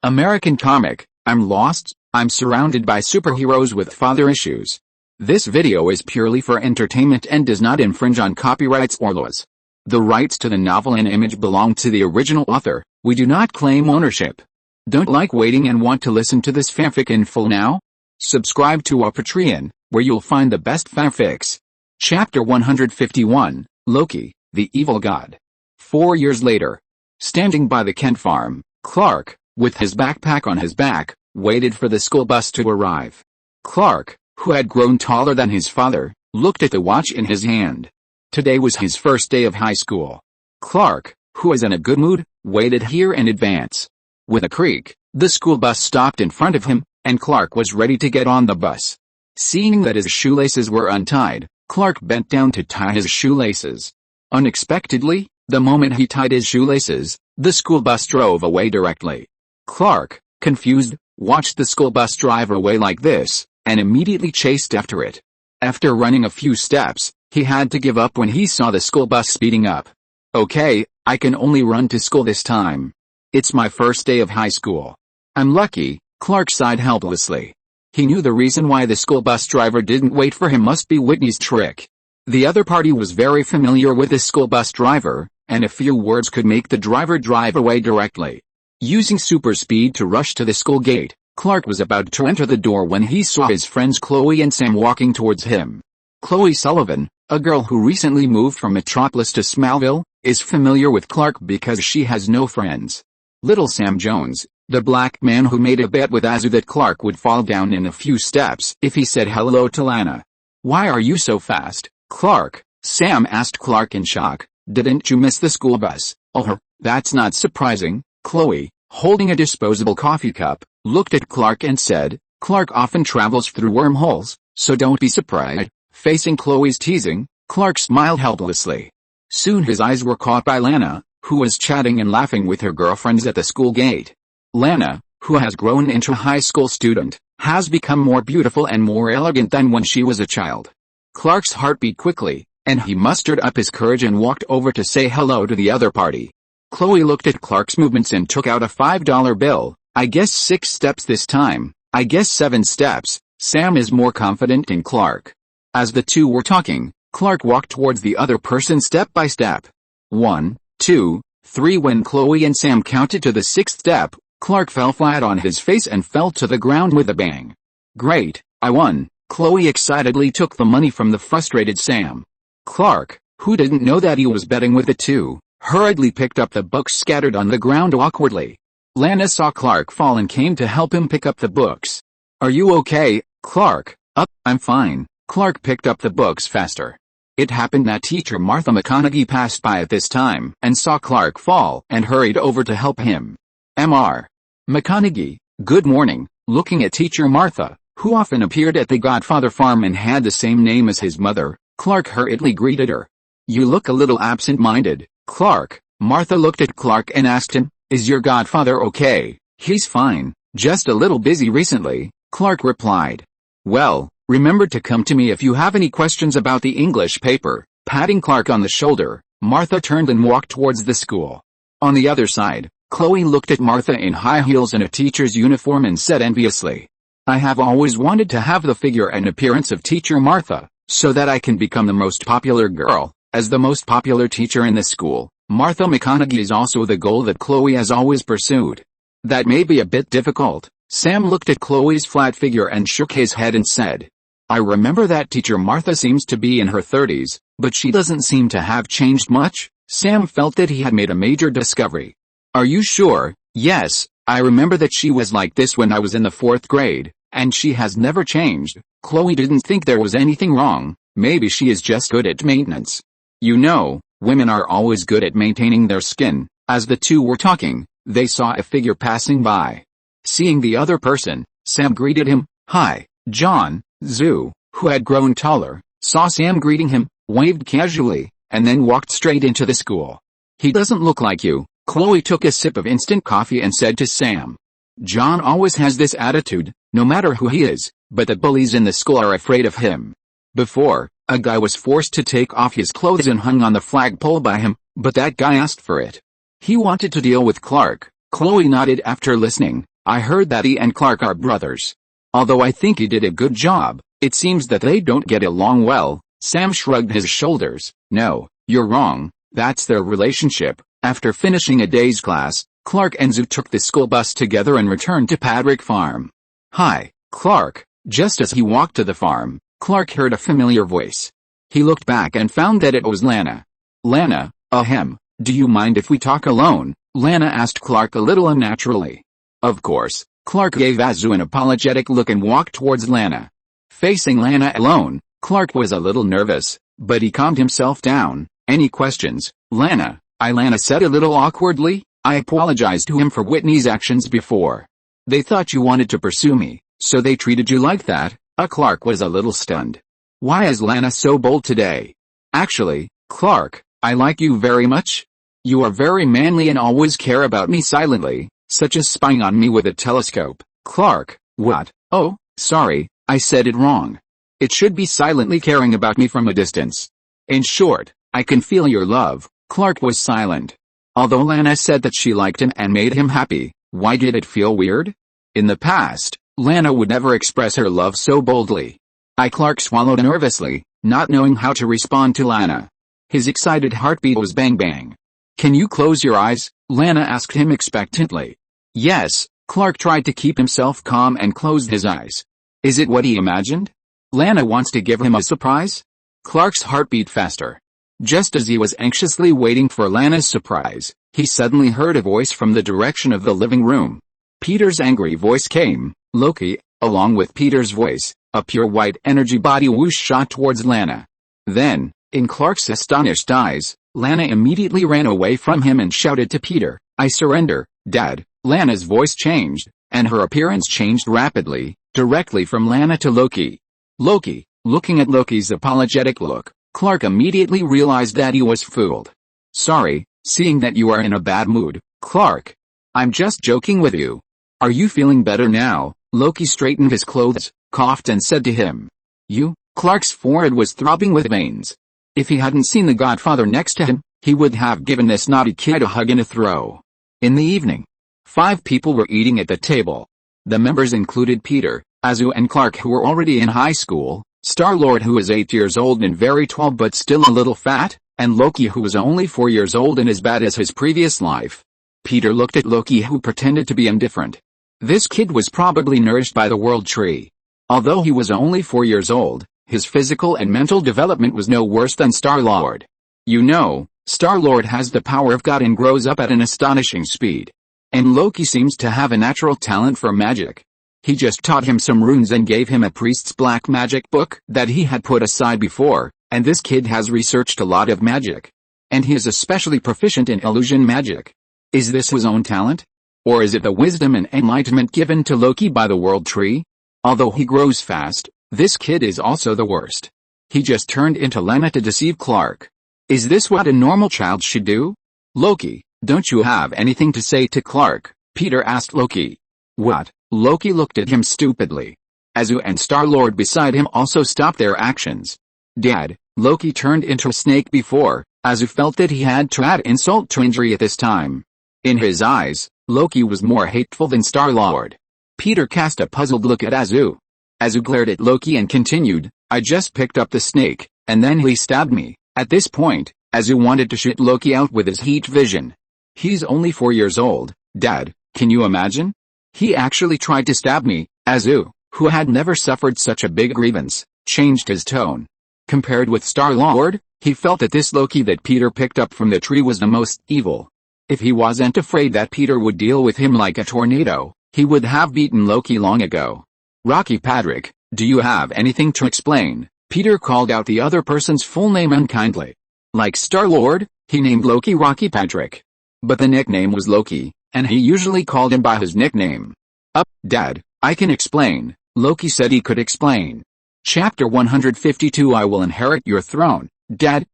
American comic, I'm lost, I'm surrounded by superheroes with father issues. This video is purely for entertainment and does not infringe on copyrights or laws. The rights to the novel and image belong to the original author. We do not claim ownership. Don't like waiting and want to listen to this fanfic in full now? Subscribe to our Patreon, where you'll find the best fanfics. Chapter 151, Loki, the Evil God. 4 years later. Standing by the Kent farm, Clark, with his backpack on his back, waited for the school bus to arrive. Clark, who had grown taller than his father, looked at the watch in his hand. Today was his first day of high school. Clark, who was in a good mood, waited here in advance. With a creak, the school bus stopped in front of him, and Clark was ready to get on the bus. Seeing that his shoelaces were untied, Clark bent down to tie his shoelaces. Unexpectedly, the moment he tied his shoelaces, the school bus drove away directly. Clark, confused, watched the school bus drive away like this, and immediately chased after it. After running a few steps, he had to give up when he saw the school bus speeding up. Okay, I can only run to school this time. It's my first day of high school. I'm lucky, Clark sighed helplessly. He knew the reason why the school bus driver didn't wait for him must be Whitney's trick. The other party was very familiar with the school bus driver, and a few words could make the driver drive away directly. Using super speed to rush to the school gate, Clark was about to enter the door when he saw his friends Chloe and Sam walking towards him. Chloe Sullivan, a girl who recently moved from Metropolis to Smallville, is familiar with Clark because she has no friends. Little Sam Jones, the black man who made a bet with Azu that Clark would fall down in a few steps if he said hello to Lana. Why are you so fast, Clark? Sam asked Clark in shock. Didn't you miss the school bus? Oh, that's not surprising. Chloe, holding a disposable coffee cup, looked at Clark and said, Clark often travels through wormholes, so don't be surprised. Facing Chloe's teasing, Clark smiled helplessly. Soon his eyes were caught by Lana, who was chatting and laughing with her girlfriends at the school gate. Lana, who has grown into a high school student, has become more beautiful and more elegant than when she was a child. Clark's heart beat quickly, and he mustered up his courage and walked over to say hello to the other party. Chloe looked at Clark's movements and took out a $5 bill. I guess 6 steps this time. I guess 7 steps. Sam is more confident in Clark. As the two were talking, Clark walked towards the other person step by step. 1, 2, 3. When Chloe and Sam counted to the 6th step, Clark fell flat on his face and fell to the ground with a bang. Great, I won. Chloe excitedly took the money from the frustrated Sam. Clark, who didn't know that he was betting with the two, hurriedly picked up the books scattered on the ground awkwardly. Lana saw Clark fall and came to help him pick up the books. Are you okay, Clark? I'm fine. Clark picked up the books faster. It happened that teacher Martha McConaughey passed by at this time and saw Clark fall and hurried over to help him. Mr. McConaughey, good morning. Looking at teacher Martha, who often appeared at the Godfather farm and had the same name as his mother, Clark hurriedly greeted her. You look a little absent-minded, Clark. Martha looked at Clark and asked him, is your godfather okay? He's fine, just a little busy recently, Clark replied. Well, remember to come to me if you have any questions about the English paper. Patting Clark on the shoulder, Martha turned and walked towards the school. On the other side, Chloe looked at Martha in high heels and a teacher's uniform and said enviously, I have always wanted to have the figure and appearance of teacher Martha, so that I can become the most popular girl. As the most popular teacher in the school, Martha McConaughey is also the goal that Chloe has always pursued. That may be a bit difficult. Sam looked at Chloe's flat figure and shook his head and said, I remember that teacher Martha seems to be in her 30s, but she doesn't seem to have changed much. Sam felt that he had made a major discovery. Are you sure? Yes, I remember that she was like this when I was in the 4th grade, and she has never changed. Chloe didn't think there was anything wrong. Maybe she is just good at maintenance. You know, women are always good at maintaining their skin. As the two were talking, they saw a figure passing by. Seeing the other person, Sam greeted him. Hi, John. Zoo, who had grown taller, saw Sam greeting him, waved casually, and then walked straight into the school. He doesn't look like you. Chloe took a sip of instant coffee and said to Sam. John always has this attitude, no matter who he is, but the bullies in the school are afraid of him. Before, a guy was forced to take off his clothes and hung on the flagpole by him, but that guy asked for it. He wanted to deal with Clark. Chloe nodded after listening. I heard that he and Clark are brothers. Although I think he did a good job, it seems that they don't get along well." Sam shrugged his shoulders. "No, you're wrong, that's their relationship." After finishing a day's class, Clark and Zoo took the school bus together and returned to Padrick Farm. "Hi, Clark." Just as he walked to the farm, Clark heard a familiar voice. He looked back and found that it was Lana. "Lana, ahem, do you mind if we talk alone?" Lana asked Clark a little unnaturally. "Of course." Clark gave Azu an apologetic look and walked towards Lana. Facing Lana alone, Clark was a little nervous, but he calmed himself down. "Any questions, Lana?" Lana said a little awkwardly. "I apologized to him for Whitney's actions before. They thought you wanted to pursue me, so they treated you like that." Clark was a little stunned. Why is Lana so bold today? "Actually, Clark, I like you very much. You are very manly and always care about me silently, such as spying on me with a telescope." "Clark, what?" "Oh, sorry, I said it wrong. It should be silently caring about me from a distance. In short, I can feel your love." Clark was silent. Although Lana said that she liked him and made him happy, why did it feel weird? In the past, Lana would never express her love so boldly. Clark swallowed nervously, not knowing how to respond to Lana. His excited heartbeat was bang-bang. "Can you close your eyes?" Lana asked him expectantly. "Yes." Clark tried to keep himself calm and closed his eyes. Is it what he imagined? Lana wants to give him a surprise? Clark's heart beat faster. Just as he was anxiously waiting for Lana's surprise, he suddenly heard a voice from the direction of the living room. Peter's angry voice came. "Loki." Along with Peter's voice, a pure white energy body whoosh shot towards Lana. Then, in Clark's astonished eyes, Lana immediately ran away from him and shouted to Peter, "I surrender, Dad." Lana's voice changed, and her appearance changed rapidly, directly from Lana to Loki. Loki. Looking at Loki's apologetic look, Clark immediately realized that he was fooled. "Sorry, seeing that you are in a bad mood, Clark. I'm just joking with you. Are you feeling better now?" Loki straightened his clothes, coughed and said to him. "You?" Clark's forehead was throbbing with veins. If he hadn't seen the Godfather next to him, he would have given this naughty kid a hug and a throw. In the evening, 5 people were eating at the table. The members included Peter, Azu and Clark, who were already in high school, Star-Lord, who was 8 years old and very tall but still a little fat, and Loki, who was only 4 years old and as bad as his previous life. Peter looked at Loki, who pretended to be indifferent. This kid was probably nourished by the World Tree. Although he was only 4 years old, his physical and mental development was no worse than Star-Lord. You know, Star-Lord has the power of God and grows up at an astonishing speed. And Loki seems to have a natural talent for magic. He just taught him some runes and gave him a priest's black magic book that he had put aside before, and this kid has researched a lot of magic. And he is especially proficient in illusion magic. Is this his own talent? Or is it the wisdom and enlightenment given to Loki by the World Tree? Although he grows fast, this kid is also the worst. He just turned into Lana to deceive Clark. Is this what a normal child should do? Loki, don't you have anything to say to Clark? Peter asked Loki. What? Loki looked at him stupidly. Azu and Star-Lord beside him also stopped their actions. Dad, Loki turned into a snake before. Azu felt that he had to add insult to injury at this time. In his eyes, Loki was more hateful than Star-Lord. Peter cast a puzzled look at Azu. Azu glared at Loki and continued, I just picked up the snake, and then he stabbed me. At this point, Azu wanted to shoot Loki out with his heat vision. He's only 4 years old, Dad, can you imagine? He actually tried to stab me. Azu, who had never suffered such a big grievance, changed his tone. Compared with Star-Lord, he felt that this Loki that Peter picked up from the tree was the most evil. If he wasn't afraid that Peter would deal with him like a tornado, he would have beaten Loki long ago. Rocky Padrick, do you have anything to explain? Peter called out the other person's full name unkindly. Like Star-Lord, he named Loki Rocky Padrick. But the nickname was Loki, and he usually called him by his nickname. Dad, I can explain. Loki said he could explain. Chapter 152 I will inherit your throne, Dad.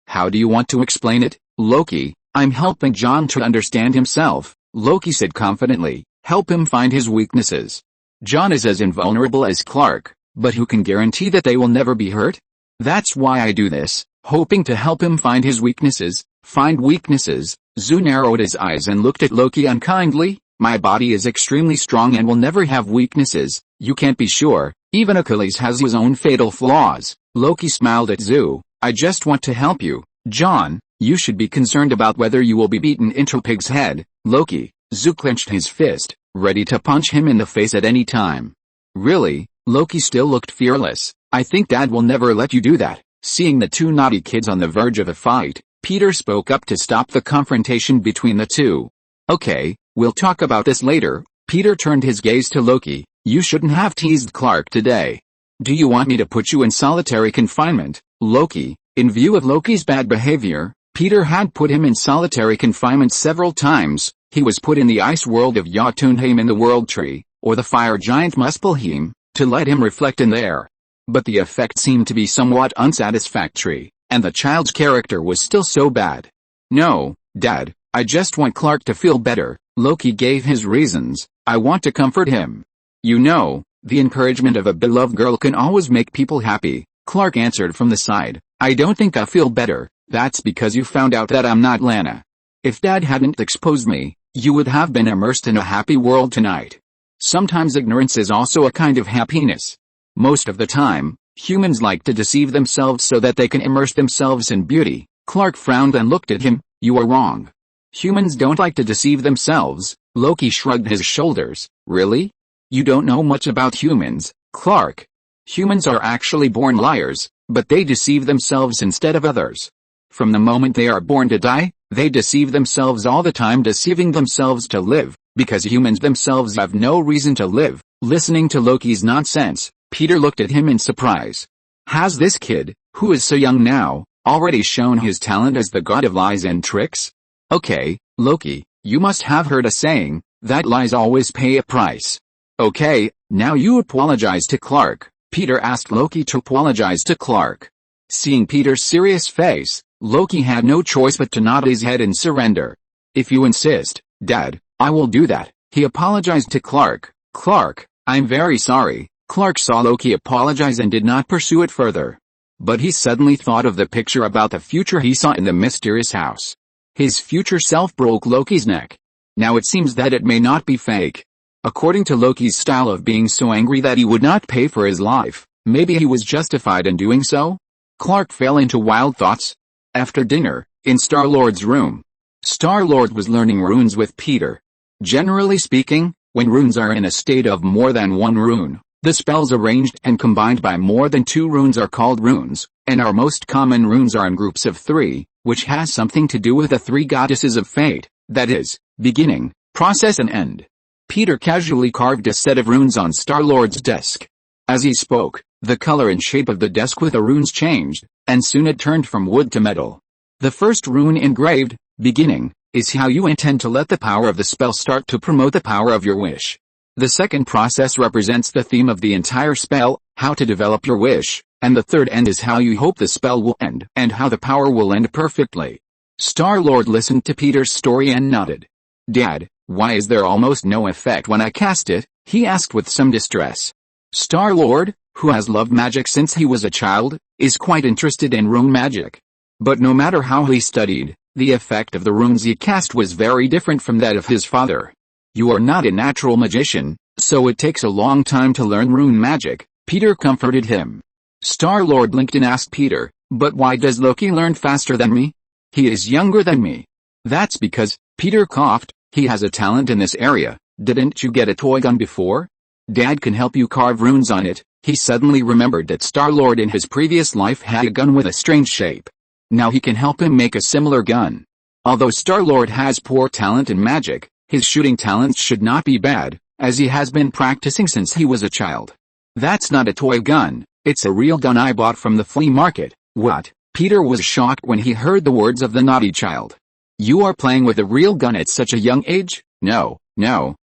How do you want to explain it, Loki? I'm helping John to understand himself, Loki said confidently. Help him find his weaknesses. John is as invulnerable as Clark, but who can guarantee that they will never be hurt? That's why I do this, hoping to help him find his weaknesses. Find weaknesses? Zu narrowed his eyes and looked at Loki unkindly. My body is extremely strong and will never have weaknesses. You can't be sure. Even Achilles has his own fatal flaws. Loki smiled at Zeus. I just want to help you, John. You should be concerned about whether you will be beaten into a pig's head. Loki. Zeus clenched his fist, ready to punch him in the face at any time. Really? Loki still looked fearless. I think Dad will never let you do that. Seeing the two naughty kids on the verge of a fight, Peter spoke up to stop the confrontation between the two. Okay, we'll talk about this later. Peter turned his gaze to Loki. You shouldn't have teased Clark today. Do you want me to put you in solitary confinement, Loki? In view of Loki's bad behavior, Peter had put him in solitary confinement several times. He was put in the ice world of Jotunheim in the World Tree, or the fire giant Muspelheim, to let him reflect in there. But the effect seemed to be somewhat unsatisfactory, and the child's character was still so bad. No, Dad, I just want Clark to feel better. Loki gave his reasons. I want to comfort him. You know, the encouragement of a beloved girl can always make people happy. Clark answered from the side. I don't think I feel better. That's because you found out that I'm not Lana. If Dad hadn't exposed me, you would have been immersed in a happy world tonight. Sometimes ignorance is also a kind of happiness. Most of the time, humans like to deceive themselves so that they can immerse themselves in beauty. Clark frowned and looked at him. You are wrong. Humans don't like to deceive themselves. Loki shrugged his shoulders. Really? You don't know much about humans, Clark. Humans are actually born liars, but they deceive themselves instead of others. From the moment they are born to die, they deceive themselves all the time, deceiving themselves to live, because humans themselves have no reason to live. Listening to Loki's nonsense, Peter looked at him in surprise. Has this kid, who is so young now, already shown his talent as the god of lies and tricks? Okay, Loki, you must have heard a saying, that lies always pay a price. Okay, now you apologize to Clark. Peter asked Loki to apologize to Clark. Seeing Peter's serious face, Loki had no choice but to nod his head in surrender. If you insist, Dad, I will do that. He apologized to Clark. Clark, I'm very sorry. Clark saw Loki apologize and did not pursue it further. But he suddenly thought of the picture about the future he saw in the mysterious house. His future self broke Loki's neck. Now it seems that it may not be fake. According to Loki's style of being so angry that he would not pay for his life, maybe he was justified in doing so? Clark fell into wild thoughts. After dinner, in Star-Lord's room, Star-Lord was learning runes with Peter. Generally speaking, when runes are in a state of more than one rune, the spells arranged and combined by more than two runes are called runes, and our most common runes are in groups of three, which has something to do with the three goddesses of fate, that is, beginning, process and end. Peter casually carved a set of runes on Star-Lord's desk. As he spoke, the color and shape of the desk with the runes changed, and soon it turned from wood to metal. The first rune engraved, beginning, is how you intend to let the power of the spell start to promote the power of your wish. The second process represents the theme of the entire spell, how to develop your wish, and the third end is how you hope the spell will end and how the power will end perfectly. Star-Lord listened to Peter's story and nodded. Dad, why is there almost no effect when I cast it? He asked with some distress. Star-Lord, who has loved magic since he was a child, is quite interested in rune magic. But no matter how he studied, the effect of the runes he cast was very different from that of his father. You are not a natural magician, so it takes a long time to learn rune magic, Peter comforted him. Star-Lord blinked and asked Peter, but why does Loki learn faster than me? He is younger than me. That's because, Peter coughed, he has a talent in this area. Didn't you get a toy gun before? Dad can help you carve runes on it. He suddenly remembered that Star-Lord in his previous life had a gun with a strange shape. Now he can help him make a similar gun. Although Star-Lord has poor talent in magic, his shooting talents should not be bad, as he has been practicing since he was a child. That's not a toy gun, it's a real gun I bought from the flea market. What? Peter was shocked when he heard the words of the naughty child. You are playing with a real gun at such a young age? No,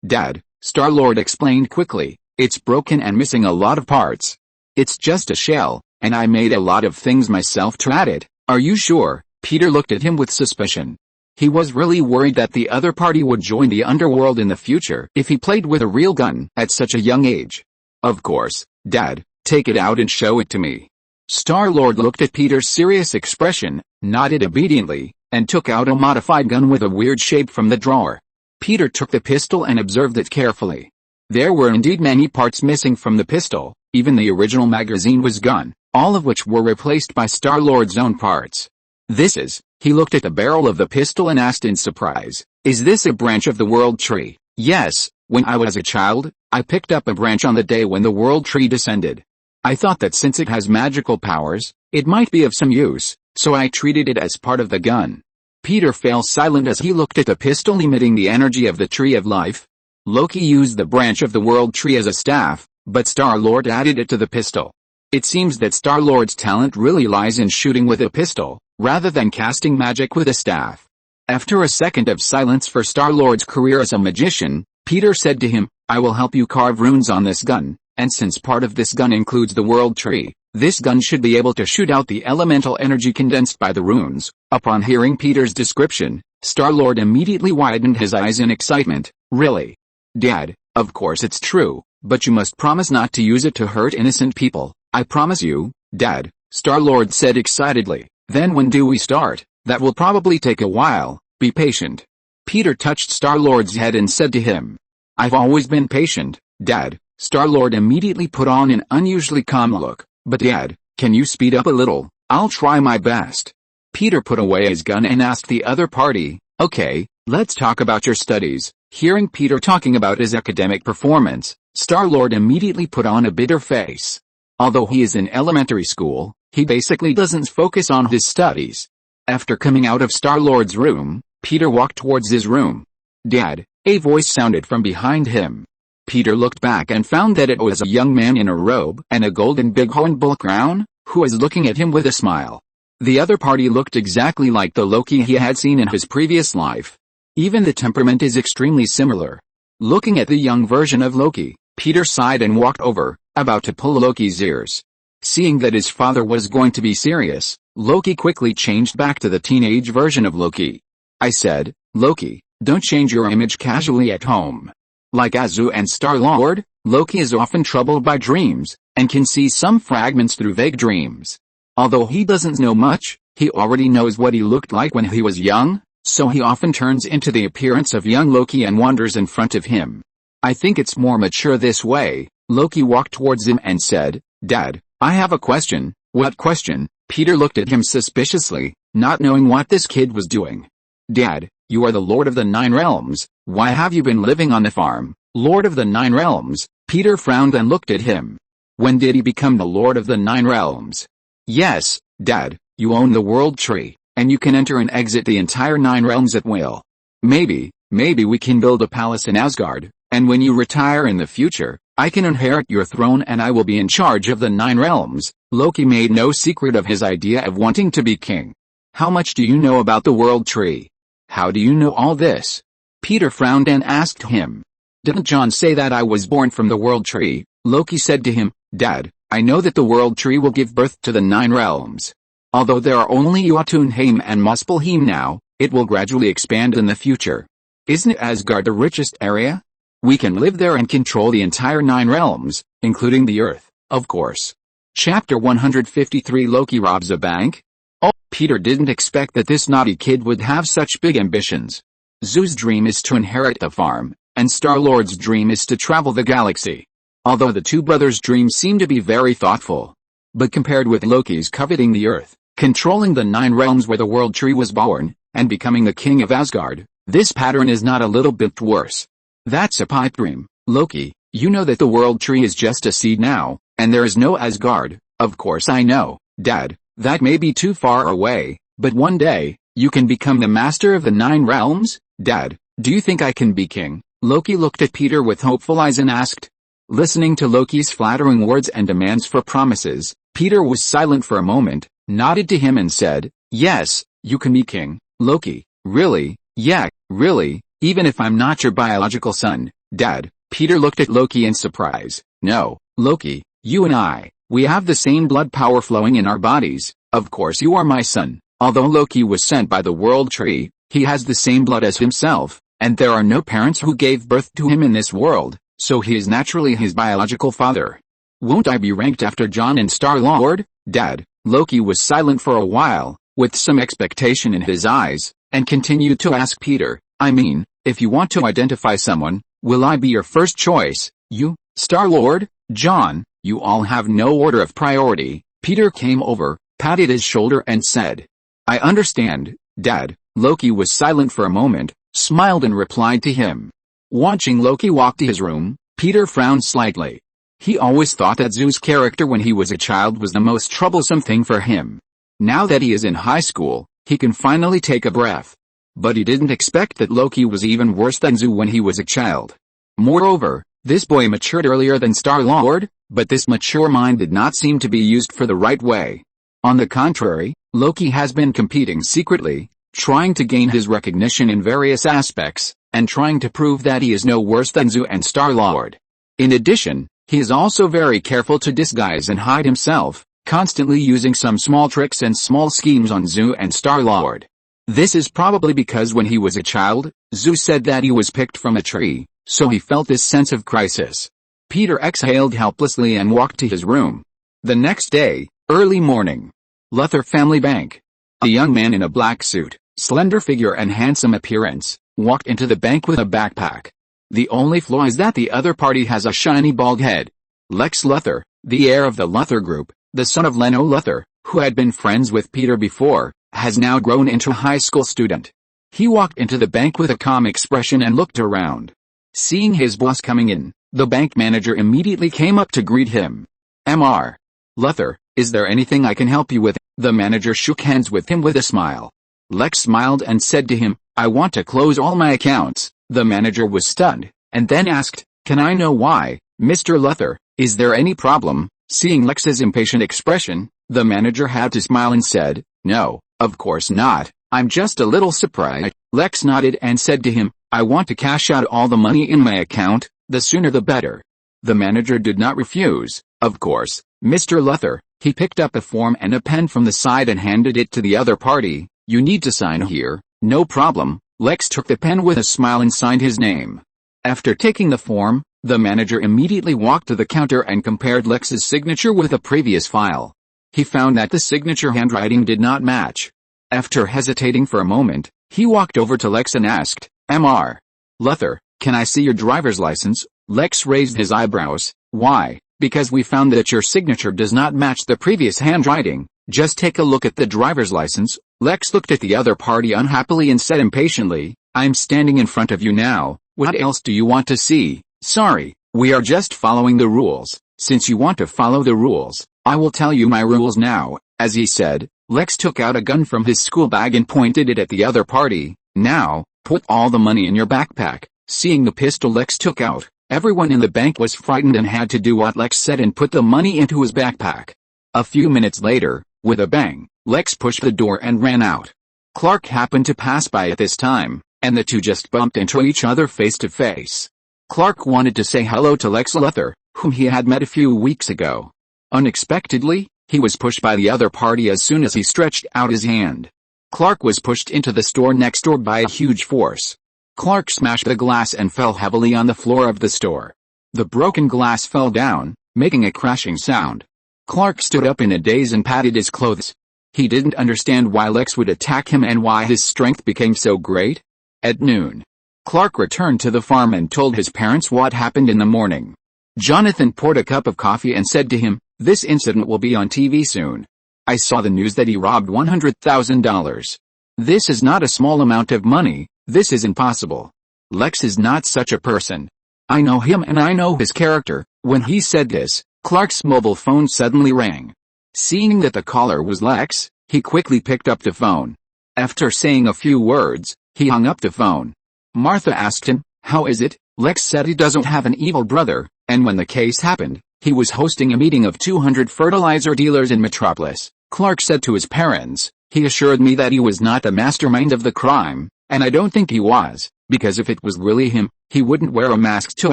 Dad, Star-Lord explained quickly. It's broken and missing a lot of parts. It's just a shell, and I made a lot of things myself to add it. Are you sure? Peter looked at him with suspicion. He was really worried that the other party would join the underworld in the future if he played with a real gun at such a young age. Of course, Dad, take it out and show it to me. Star-Lord looked at Peter's serious expression, nodded obediently, and took out a modified gun with a weird shape from the drawer. Peter took the pistol and observed it carefully. There were indeed many parts missing from the pistol, even the original magazine was gone, all of which were replaced by Star-Lord's own parts. He looked at the barrel of the pistol and asked in surprise, is this a branch of the World Tree? Yes, when I was a child, I picked up a branch on the day when the World Tree descended. I thought that since it has magical powers, it might be of some use, so I treated it as part of the gun. Peter fell silent as he looked at the pistol emitting the energy of the Tree of Life. Loki used the branch of the World Tree as a staff, but Star-Lord added it to the pistol. It seems that Star-Lord's talent really lies in shooting with a pistol, rather than casting magic with a staff. After a second of silence for Star-Lord's career as a magician, Peter said to him, I will help you carve runes on this gun, and since part of this gun includes the World Tree, this gun should be able to shoot out the elemental energy condensed by the runes. Upon hearing Peter's description, Star-Lord immediately widened his eyes in excitement. Really? Dad, of course it's true, but you must promise not to use it to hurt innocent people. I promise you, Dad, Star-Lord said excitedly. Then when do we start? That will probably take a while, be patient. Peter touched Star-Lord's head and said to him, I've always been patient, Dad. Star-Lord immediately put on an unusually calm look. But Dad, can you speed up a little? I'll try my best. Peter put away his gun and asked the other party, okay, let's talk about your studies. Hearing Peter talking about his academic performance, Star-Lord immediately put on a bitter face. Although he is in elementary school, he basically doesn't focus on his studies. After coming out of Star-Lord's room, Peter walked towards his room. Dad, a voice sounded from behind him. Peter looked back and found that it was a young man in a robe and a golden bighorn bull crown, who was looking at him with a smile. The other party looked exactly like the Loki he had seen in his previous life. Even the temperament is extremely similar. Looking at the young version of Loki, Peter sighed and walked over, about to pull Loki's ears. Seeing that his father was going to be serious, Loki quickly changed back to the teenage version of Loki. I said, Loki, don't change your image casually at home. Like Azu and Star-Lord, Loki is often troubled by dreams, and can see some fragments through vague dreams. Although he doesn't know much, he already knows what he looked like when he was young, so he often turns into the appearance of young Loki and wanders in front of him. I think it's more mature this way. Loki walked towards him and said, Dad, I have a question. What question? Peter looked at him suspiciously, not knowing what this kid was doing. Dad, you are the Lord of the Nine Realms. Why have you been living on the farm? Lord of the Nine Realms? Peter frowned and looked at him. When did he become the Lord of the Nine Realms? Yes, Dad, you own the World Tree, and you can enter and exit the entire Nine Realms at will. Maybe we can build a palace in Asgard, and when you retire in the future, I can inherit your throne and I will be in charge of the Nine Realms. Loki made no secret of his idea of wanting to be king. How much do you know about the World Tree? How do you know all this? Peter frowned and asked him. Didn't John say that I was born from the World Tree? Loki said to him, Dad, I know that the World Tree will give birth to the Nine Realms. Although there are only Jotunheim and Muspelheim now, it will gradually expand in the future. Isn't Asgard the richest area? We can live there and control the entire Nine Realms, including the Earth, of course. Chapter 153 Loki robs a bank? Oh, Peter didn't expect that this naughty kid would have such big ambitions. Zoo's dream is to inherit the farm, and Star-Lord's dream is to travel the galaxy. Although the two brothers' dreams seem to be very thoughtful. But compared with Loki's coveting the Earth, controlling the Nine Realms where the World Tree was born, and becoming the king of Asgard, this pattern is not a little bit worse. That's a pipe dream, Loki. You know that the World Tree is just a seed now, and there is no Asgard. Of course I know, Dad, that may be too far away, but one day, you can become the master of the Nine Realms? Dad, do you think I can be king? Loki looked at Peter with hopeful eyes and asked. Listening to Loki's flattering words and demands for promises, Peter was silent for a moment, nodded to him and said, Yes, you can be king, Loki. Really? Yeah, really, even if I'm not your biological son, Dad. Peter looked at Loki in surprise. No, Loki, you and we have the same blood power flowing in our bodies. Of course you are my son. Although Loki was sent by the World Tree, he has the same blood as himself, and there are no parents who gave birth to him in this world, so he is naturally his biological father. Won't I be ranked after John and Star-Lord? Dad. Loki was silent for a while, with some expectation in his eyes, and continued to ask Peter, I mean, If you want to identify someone, will I be your first choice? You, Star-Lord, John, you all have no order of priority. Peter came over, patted his shoulder and said, I understand, Dad. Loki was silent for a moment, smiled and replied to him. Watching Loki walk to his room, Peter frowned slightly. He always thought that Zeus's character when he was a child was the most troublesome thing for him. Now that he is in high school, he can finally take a breath. But he didn't expect that Loki was even worse than Zeus when he was a child. Moreover, this boy matured earlier than Star-Lord, but this mature mind did not seem to be used for the right way. On the contrary, Loki has been competing secretly, trying to gain his recognition in various aspects, and trying to prove that he is no worse than Zeus and Star-Lord. In addition, he is also very careful to disguise and hide himself, constantly using some small tricks and small schemes on Zeus and Star-Lord. This is probably because when he was a child, Zeus said that he was picked from a tree, so he felt this sense of crisis. Peter exhaled helplessly and walked to his room. The next day, early morning. Luthor Family Bank. A young man in a black suit, slender figure and handsome appearance, walked into the bank with a backpack. The only flaw is that the other party has a shiny bald head. Lex Luthor, the heir of the Luthor Group, the son of Leno Luthor, who had been friends with Peter before, has now grown into a high school student. He walked into the bank with a calm expression and looked around. Seeing his boss coming in, the bank manager immediately came up to greet him. Mr. Luthor, is there anything I can help you with? The manager shook hands with him with a smile. Lex smiled and said to him, I want to close all my accounts. The manager was stunned, and then asked, Can I know why, Mr. Luthor, is there any problem? Seeing Lex's impatient expression, the manager had to smile and said, No, of course not, I'm just a little surprised. Lex nodded and said to him, I want to cash out all the money in my account, the sooner the better. The manager did not refuse, of course, Mr. Luthor. He picked up a form and a pen from the side and handed it to the other party. You need to sign here. No problem. Lex took the pen with a smile and signed his name. After taking the form, the manager immediately walked to the counter and compared Lex's signature with a previous file. He found that the signature handwriting did not match. After hesitating for a moment, he walked over to Lex and asked, Mr. Luthor, can I see your driver's license? Lex raised his eyebrows. Why? Because we found that your signature does not match the previous handwriting. Just take a look at the driver's license. Lex looked at the other party unhappily and said impatiently, I'm standing in front of you now, what else do you want to see? Sorry, we are just following the rules. Since you want to follow the rules, I will tell you my rules now. As he said, Lex took out a gun from his school bag and pointed it at the other party. Now, put all the money in your backpack. Seeing the pistol Lex took out, everyone in the bank was frightened and had to do what Lex said and put the money into his backpack. A few minutes later, with a bang, Lex pushed the door and ran out. Clark happened to pass by at this time, and the two just bumped into each other face to face. Clark wanted to say hello to Lex Luthor, whom he had met a few weeks ago. Unexpectedly, he was pushed by the other party as soon as he stretched out his hand. Clark was pushed into the store next door by a huge force. Clark smashed the glass and fell heavily on the floor of the store. The broken glass fell down, making a crashing sound. Clark stood up in a daze and patted his clothes. He didn't understand why Lex would attack him and why his strength became so great. At noon, Clark returned to the farm and told his parents what happened in the morning. Jonathan poured a cup of coffee and said to him, This incident will be on TV soon. I saw the news that he robbed $100,000. This is not a small amount of money. This is impossible. Lex is not such a person. I know him and I know his character. When he said this, Clark's mobile phone suddenly rang. Seeing that the caller was Lex, he quickly picked up the phone. After saying a few words, he hung up the phone. Martha asked him, How is it? Lex said he doesn't have an evil brother, and when the case happened, he was hosting a meeting of 200 fertilizer dealers in Metropolis. Clark said to his parents, He assured me that he was not the mastermind of the crime, and I don't think he was, because if it was really him, he wouldn't wear a mask to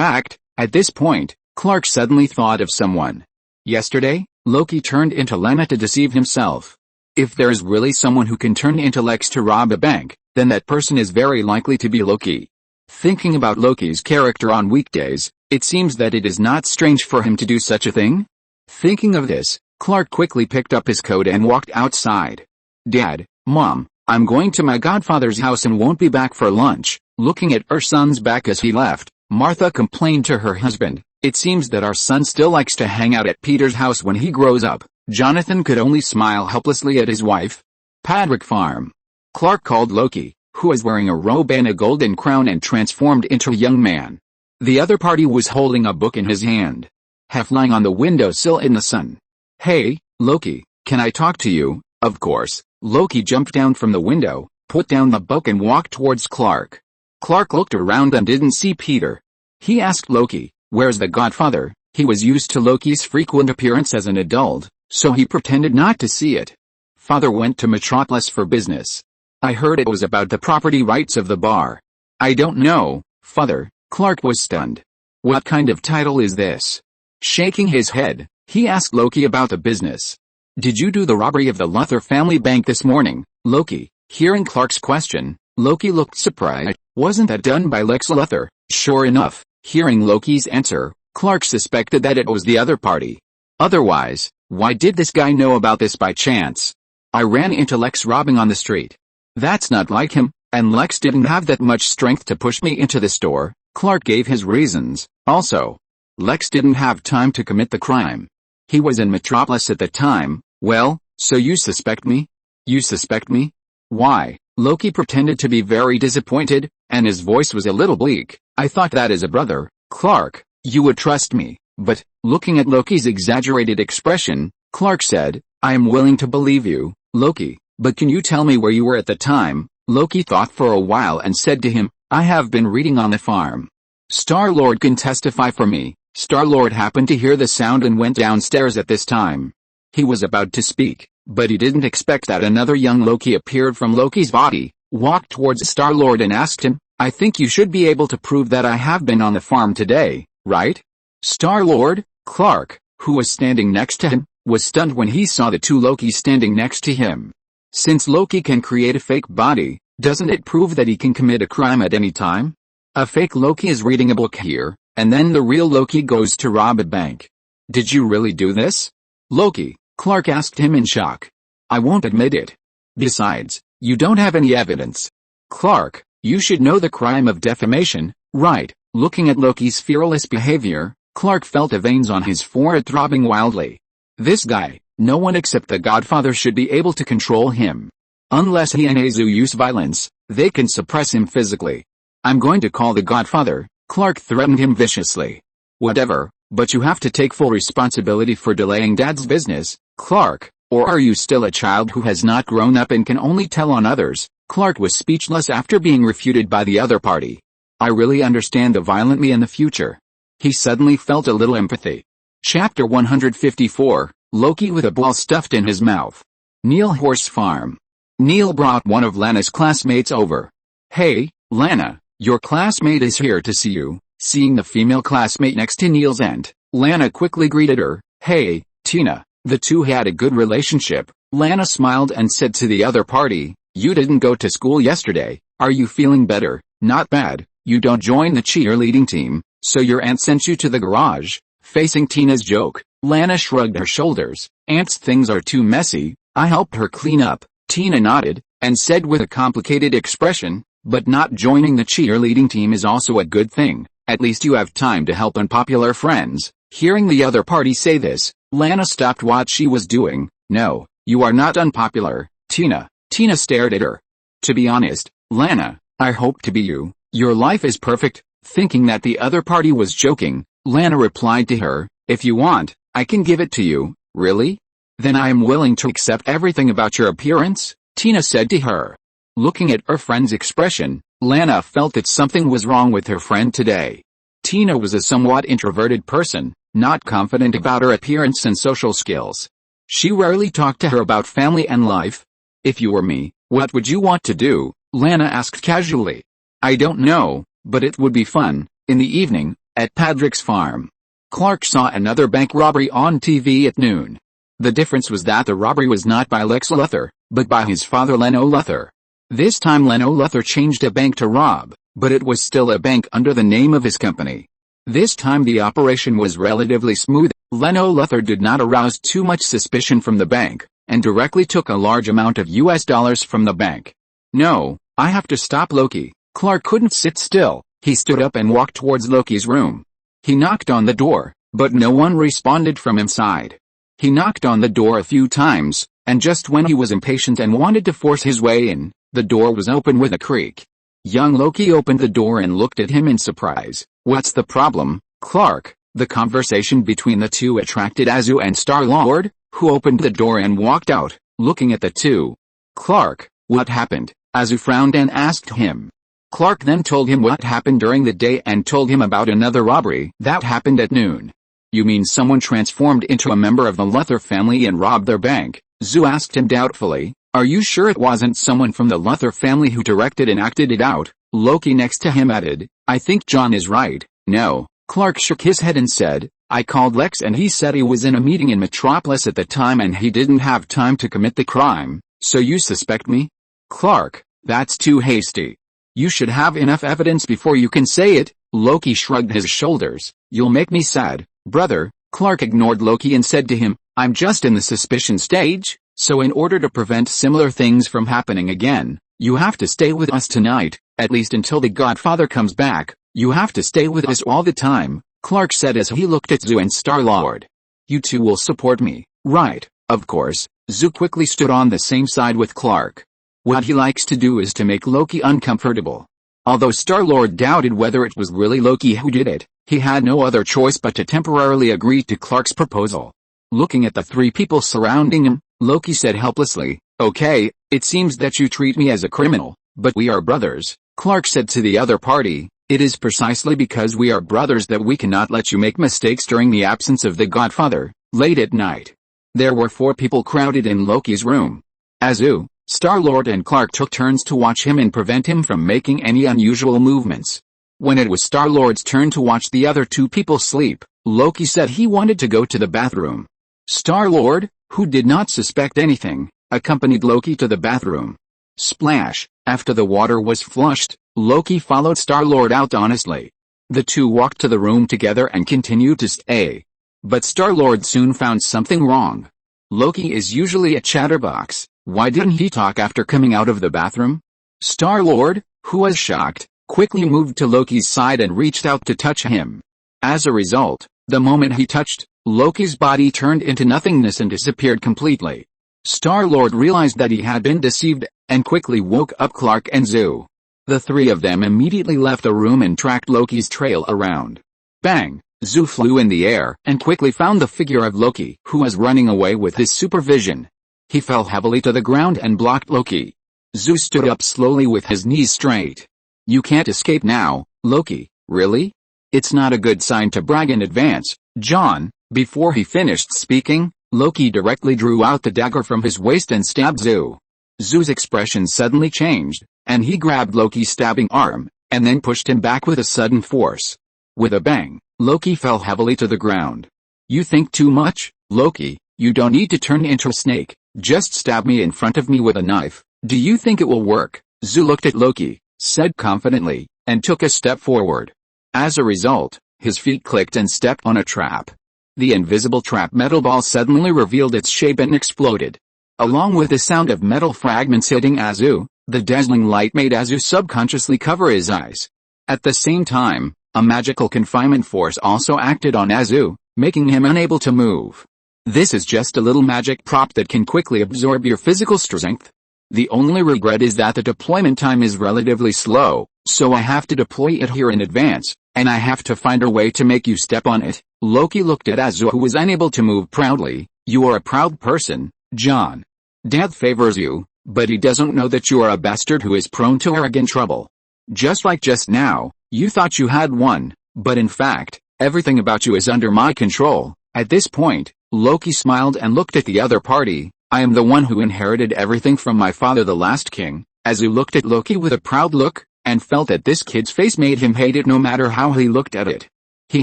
act. At this point, Clark suddenly thought of someone. Yesterday, Loki turned into Lena to deceive himself. If there is really someone who can turn into Lex to rob a bank, then that person is very likely to be Loki. Thinking about Loki's character on weekdays, it seems that it is not strange for him to do such a thing. Thinking of this, Clark quickly picked up his coat and walked outside. Dad, Mom, I'm going to my godfather's house and won't be back for lunch. Looking at her son's back as he left, Martha complained to her husband, "It seems that our son still likes to hang out at Peter's house when he grows up." Jonathan could only smile helplessly at his wife. Patrick Farm. Clark called Loki, who was wearing a robe and a golden crown and transformed into a young man. The other party was holding a book in his hand, half lying on the windowsill in the sun. "Hey, Loki, can I talk to you?" Of course. Loki jumped down from the window, put down the book and walked towards Clark. Clark looked around and didn't see Peter. He asked Loki, "Where's the Godfather?" He was used to Loki's frequent appearance as an adult, so he pretended not to see it. "Father went to Metropolis for business. I heard it was about the property rights of the bar." "I don't know, Father." Clark was stunned. "What kind of title is this?" Shaking his head, he asked Loki about the business. "Did you do the robbery of the Luthor family bank this morning, Loki?" Hearing Clark's question, Loki looked surprised. "Wasn't that done by Lex Luthor?" Sure enough, hearing Loki's answer, Clark suspected that it was the other party. Otherwise, why did this guy know about this by chance? "I ran into Lex robbing on the street." "That's not like him, and Lex didn't have that much strength to push me into the store." Clark gave his reasons. "Also, Lex didn't have time to commit the crime. He was in Metropolis at the time." "Well, so you suspect me?" "You suspect me? Why?" Loki pretended to be very disappointed, and his voice was a little bleak. "I thought that as a brother, Clark, you would trust me." But, looking at Loki's exaggerated expression, Clark said, "I am willing to believe you, Loki, but can you tell me where you were at the time?" Loki thought for a while and said to him, "I have been reading on the farm. Star-Lord can testify for me." Star-Lord happened to hear the sound and went downstairs at this time. He was about to speak, but he didn't expect that another young Loki appeared from Loki's body, walked towards Star-Lord and asked him, "I think you should be able to prove that I have been on the farm today, right?" Star-Lord, Clark, who was standing next to him, was stunned when he saw the two Lokis standing next to him. Since Loki can create a fake body, doesn't it prove that he can commit a crime at any time? A fake Loki is reading a book here, and then the real Loki goes to rob a bank. "Did you really do this, Loki?" Clark asked him in shock. "I won't admit it. Besides, you don't have any evidence." "Clark, you should know the crime of defamation, right?" Looking at Loki's fearless behavior, Clark felt the veins on his forehead throbbing wildly. This guy, no one except the Godfather should be able to control him. Unless he and Azu use violence, they can suppress him physically. "I'm going to call the Godfather," Clark threatened him viciously. "Whatever, but you have to take full responsibility for delaying Dad's business, Clark, or are you still a child who has not grown up and can only tell on others?" Clark was speechless after being refuted by the other party. "I really understand the violent me in the future." He suddenly felt a little empathy. Chapter 154, Loki with a ball stuffed in his mouth. Neil Horse Farm. Neil brought one of Lana's classmates over. "Hey, Lana, your classmate is here to see you." Seeing the female classmate next to Neil's aunt, Lana quickly greeted her. "Hey, Tina." The two had a good relationship. Lana smiled and said to the other party, "You didn't go to school yesterday, are you feeling better?" "Not bad. You don't join the cheerleading team, so your aunt sent you to the garage." Facing Tina's joke, Lana shrugged her shoulders. "Aunt's things are too messy, I helped her clean up." Tina nodded, and said with a complicated expression, "But not joining the cheerleading team is also a good thing, at least you have time to help unpopular friends." Hearing the other party say this, Lana stopped what she was doing. "No, you are not unpopular, Tina." Tina stared at her. "To be honest, Lana, I hope to be you. Your life is perfect." Thinking that the other party was joking, Lana replied to her, "If you want, I can give it to you." "Really? Then I am willing to accept everything about your appearance," Tina said to her. Looking at her friend's expression, Lana felt that something was wrong with her friend today. Tina was a somewhat introverted person, not confident about her appearance and social skills. She rarely talked to her about family and life. "If you were me, what would you want to do?" Lana asked casually. "I don't know, but it would be fun." In the evening, at Patrick's farm, Clark saw another bank robbery on TV at noon. The difference was that the robbery was not by Lex Luthor, but by his father Leno Luthor. This time Leno Luthor changed a bank to rob, but it was still a bank under the name of his company. This time the operation was relatively smooth. Leno Luthor did not arouse too much suspicion from the bank, and directly took a large amount of US dollars from the bank. "No, I have to stop Loki," Clark couldn't sit still. He stood up and walked towards Loki's room. He knocked on the door, but no one responded from inside. He knocked on the door a few times, and just when he was impatient and wanted to force his way in, the door was open with a creak. Young Loki opened the door and looked at him in surprise. "What's the problem, Clark?" The conversation between the two attracted Azu and Star-Lord, who opened the door and walked out, looking at the two. "Clark, what happened?" Azu frowned and asked him. Clark then told him what happened during the day and told him about another robbery that happened at noon. "You mean someone transformed into a member of the Luthor family and robbed their bank?" Zu asked him doubtfully. "Are you sure it wasn't someone from the Luthor family who directed and acted it out?" Loki next to him added, "I think John is right." "No." Clark shook his head and said, "I called Lex and he said he was in a meeting in Metropolis at the time and he didn't have time to commit the crime. So you suspect me?" "Clark, that's too hasty. You should have enough evidence before you can say it." Loki shrugged his shoulders. "You'll make me sad, brother." Clark ignored Loki and said to him, "I'm just in the suspicion stage, so in order to prevent similar things from happening again, you have to stay with us tonight, at least until the Godfather comes back. You have to stay with us all the time," Clark said as he looked at Zu and Star-Lord. "You two will support me, right?" "Of course." Zu quickly stood on the same side with Clark. What he likes to do is to make Loki uncomfortable. Although Star-Lord doubted whether it was really Loki who did it, he had no other choice but to temporarily agree to Clark's proposal. Looking at the three people surrounding him, Loki said helplessly, "Okay, it seems that you treat me as a criminal, but we are brothers." Clark said to the other party, "It is precisely because we are brothers that we cannot let you make mistakes during the absence of the Godfather." Late at night, there were 4 people crowded in Loki's room. Azu, Star-Lord and Clark took turns to watch him and prevent him from making any unusual movements. When it was Star-Lord's turn to watch the other 2 people sleep, Loki said he wanted to go to the bathroom. Star-Lord, who did not suspect anything, accompanied Loki to the bathroom. Splash! After the water was flushed, Loki followed Star-Lord out honestly. The two walked to the room together and continued to stay. But Star-Lord soon found something wrong. Loki is usually a chatterbox. Why didn't he talk after coming out of the bathroom? Star-Lord, who was shocked, quickly moved to Loki's side and reached out to touch him. As a result, the moment he touched, Loki's body turned into nothingness and disappeared completely. Star-Lord realized that he had been deceived, and quickly woke up Clark and Zu. The 3 of them immediately left the room and tracked Loki's trail around. Bang! Zu flew in the air and quickly found the figure of Loki, who was running away with his supervision. He fell heavily to the ground and blocked Loki. Zu stood up slowly with his knees straight. "You can't escape now, Loki, really? It's not a good sign to brag in advance, John." Before he finished speaking, Loki directly drew out the dagger from his waist and stabbed Zu. Zu's expression suddenly changed, and he grabbed Loki's stabbing arm, and then pushed him back with a sudden force. With a bang, Loki fell heavily to the ground. "You think too much, Loki. You don't need to turn into a snake. Just stab me in front of me with a knife. Do you think it will work?" Zu looked at Loki, said confidently, and took a step forward. As a result, his feet clicked and stepped on a trap. The invisible trap metal ball suddenly revealed its shape and exploded. Along with the sound of metal fragments hitting Azu, the dazzling light made Azu subconsciously cover his eyes. At the same time, a magical confinement force also acted on Azu, making him unable to move. This is just a little magic prop that can quickly absorb your physical strength. The only regret is that the deployment time is relatively slow, so I have to deploy it here in advance, and I have to find a way to make you step on it. Loki looked at Azu, who was unable to move, proudly. "You are a proud person, John. Dad favors you, but he doesn't know that you are a bastard who is prone to arrogant trouble. Just like just now, you thought you had won, but in fact, everything about you is under my control." At this point, Loki smiled and looked at the other party. "I am the one who inherited everything from my father, the last king." Azu looked at Loki with a proud look, and felt that this kid's face made him hate it no matter how he looked at it. He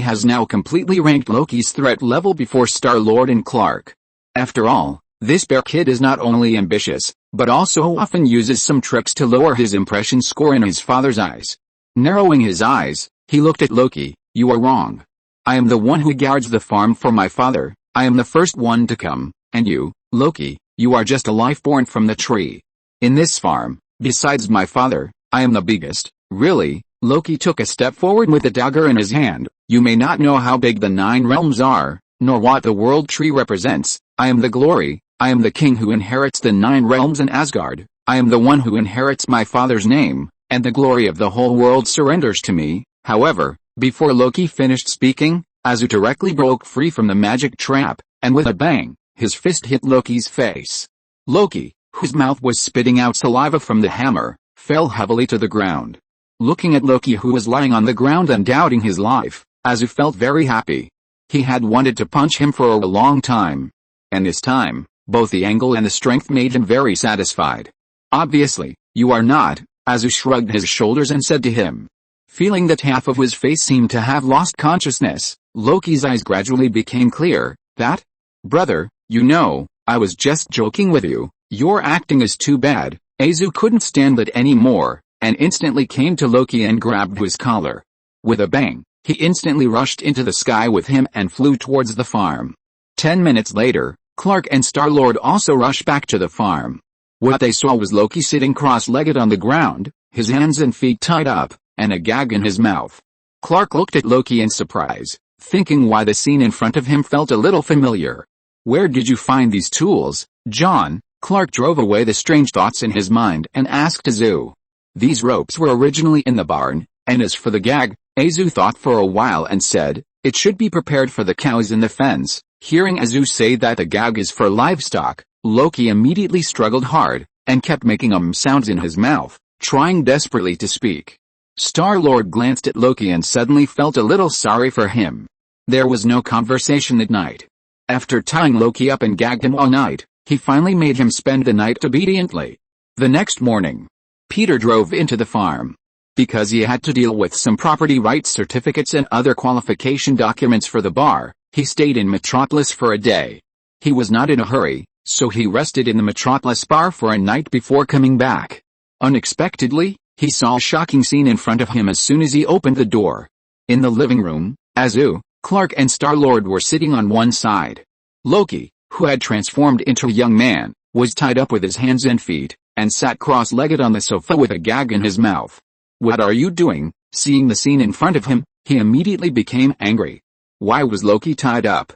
has now completely ranked Loki's threat level before Star-Lord and Clark. After all, this bear kid is not only ambitious, but also often uses some tricks to lower his impression score in his father's eyes. Narrowing his eyes, he looked at Loki. "You are wrong. I am the one who guards the farm for my father. I am the first one to come, and you, Loki, you are just a life born from the tree. In this farm, besides my father, I am the biggest. Really? Loki took a step forward with a dagger in his hand. You may not know how big the 9 realms are, nor what the world tree represents. I am the glory. I am the king who inherits the 9 realms in Asgard. I am the one who inherits my father's name, and the glory of the whole world surrenders to me. However, before Loki finished speaking, Azu directly broke free from the magic trap, and with a bang, his fist hit Loki's face. Loki, whose mouth was spitting out saliva from the hammer, fell heavily to the ground. Looking at Loki, who was lying on the ground and doubting his life, Azu felt very happy. He had wanted to punch him for a long time. And this time, both the angle and the strength made him very satisfied. Obviously, you are not. Azu shrugged his shoulders and said to him. Feeling that half of his face seemed to have lost consciousness, Loki's eyes gradually became clear. That? Brother, you know, I was just joking with you. Your acting is too bad. Azu couldn't stand it anymore, and instantly came to Loki and grabbed his collar. With a bang, he instantly rushed into the sky with him and flew towards the farm. 10 minutes later, Clark and Star-Lord also rushed back to the farm. What they saw was Loki sitting cross-legged on the ground, his hands and feet tied up, and a gag in his mouth. Clark looked at Loki in surprise, thinking why the scene in front of him felt a little familiar. Where did you find these tools, John? Clark drove away the strange thoughts in his mind and asked Azu. These ropes were originally in the barn, and as for the gag, Azu thought for a while and said, it should be prepared for the cows in the fence. Hearing Azu say that the gag is for livestock, Loki immediately struggled hard, and kept making sounds in his mouth, trying desperately to speak. Star-Lord glanced at Loki and suddenly felt a little sorry for him. There was no conversation that night. After tying Loki up and gagged him all night, he finally made him spend the night obediently. The next morning, Peter drove into the farm. Because he had to deal with some property rights certificates and other qualification documents for the bar, he stayed in Metropolis for a day. He was not in a hurry, so he rested in the Metropolis bar for a night before coming back. Unexpectedly, he saw a shocking scene in front of him as soon as he opened the door. In the living room, Azu, Clark and Star-Lord were sitting on one side. Loki, who had transformed into a young man, was tied up with his hands and feet, and sat cross-legged on the sofa with a gag in his mouth. What are you doing? Seeing the scene in front of him, he immediately became angry. Why was Loki tied up?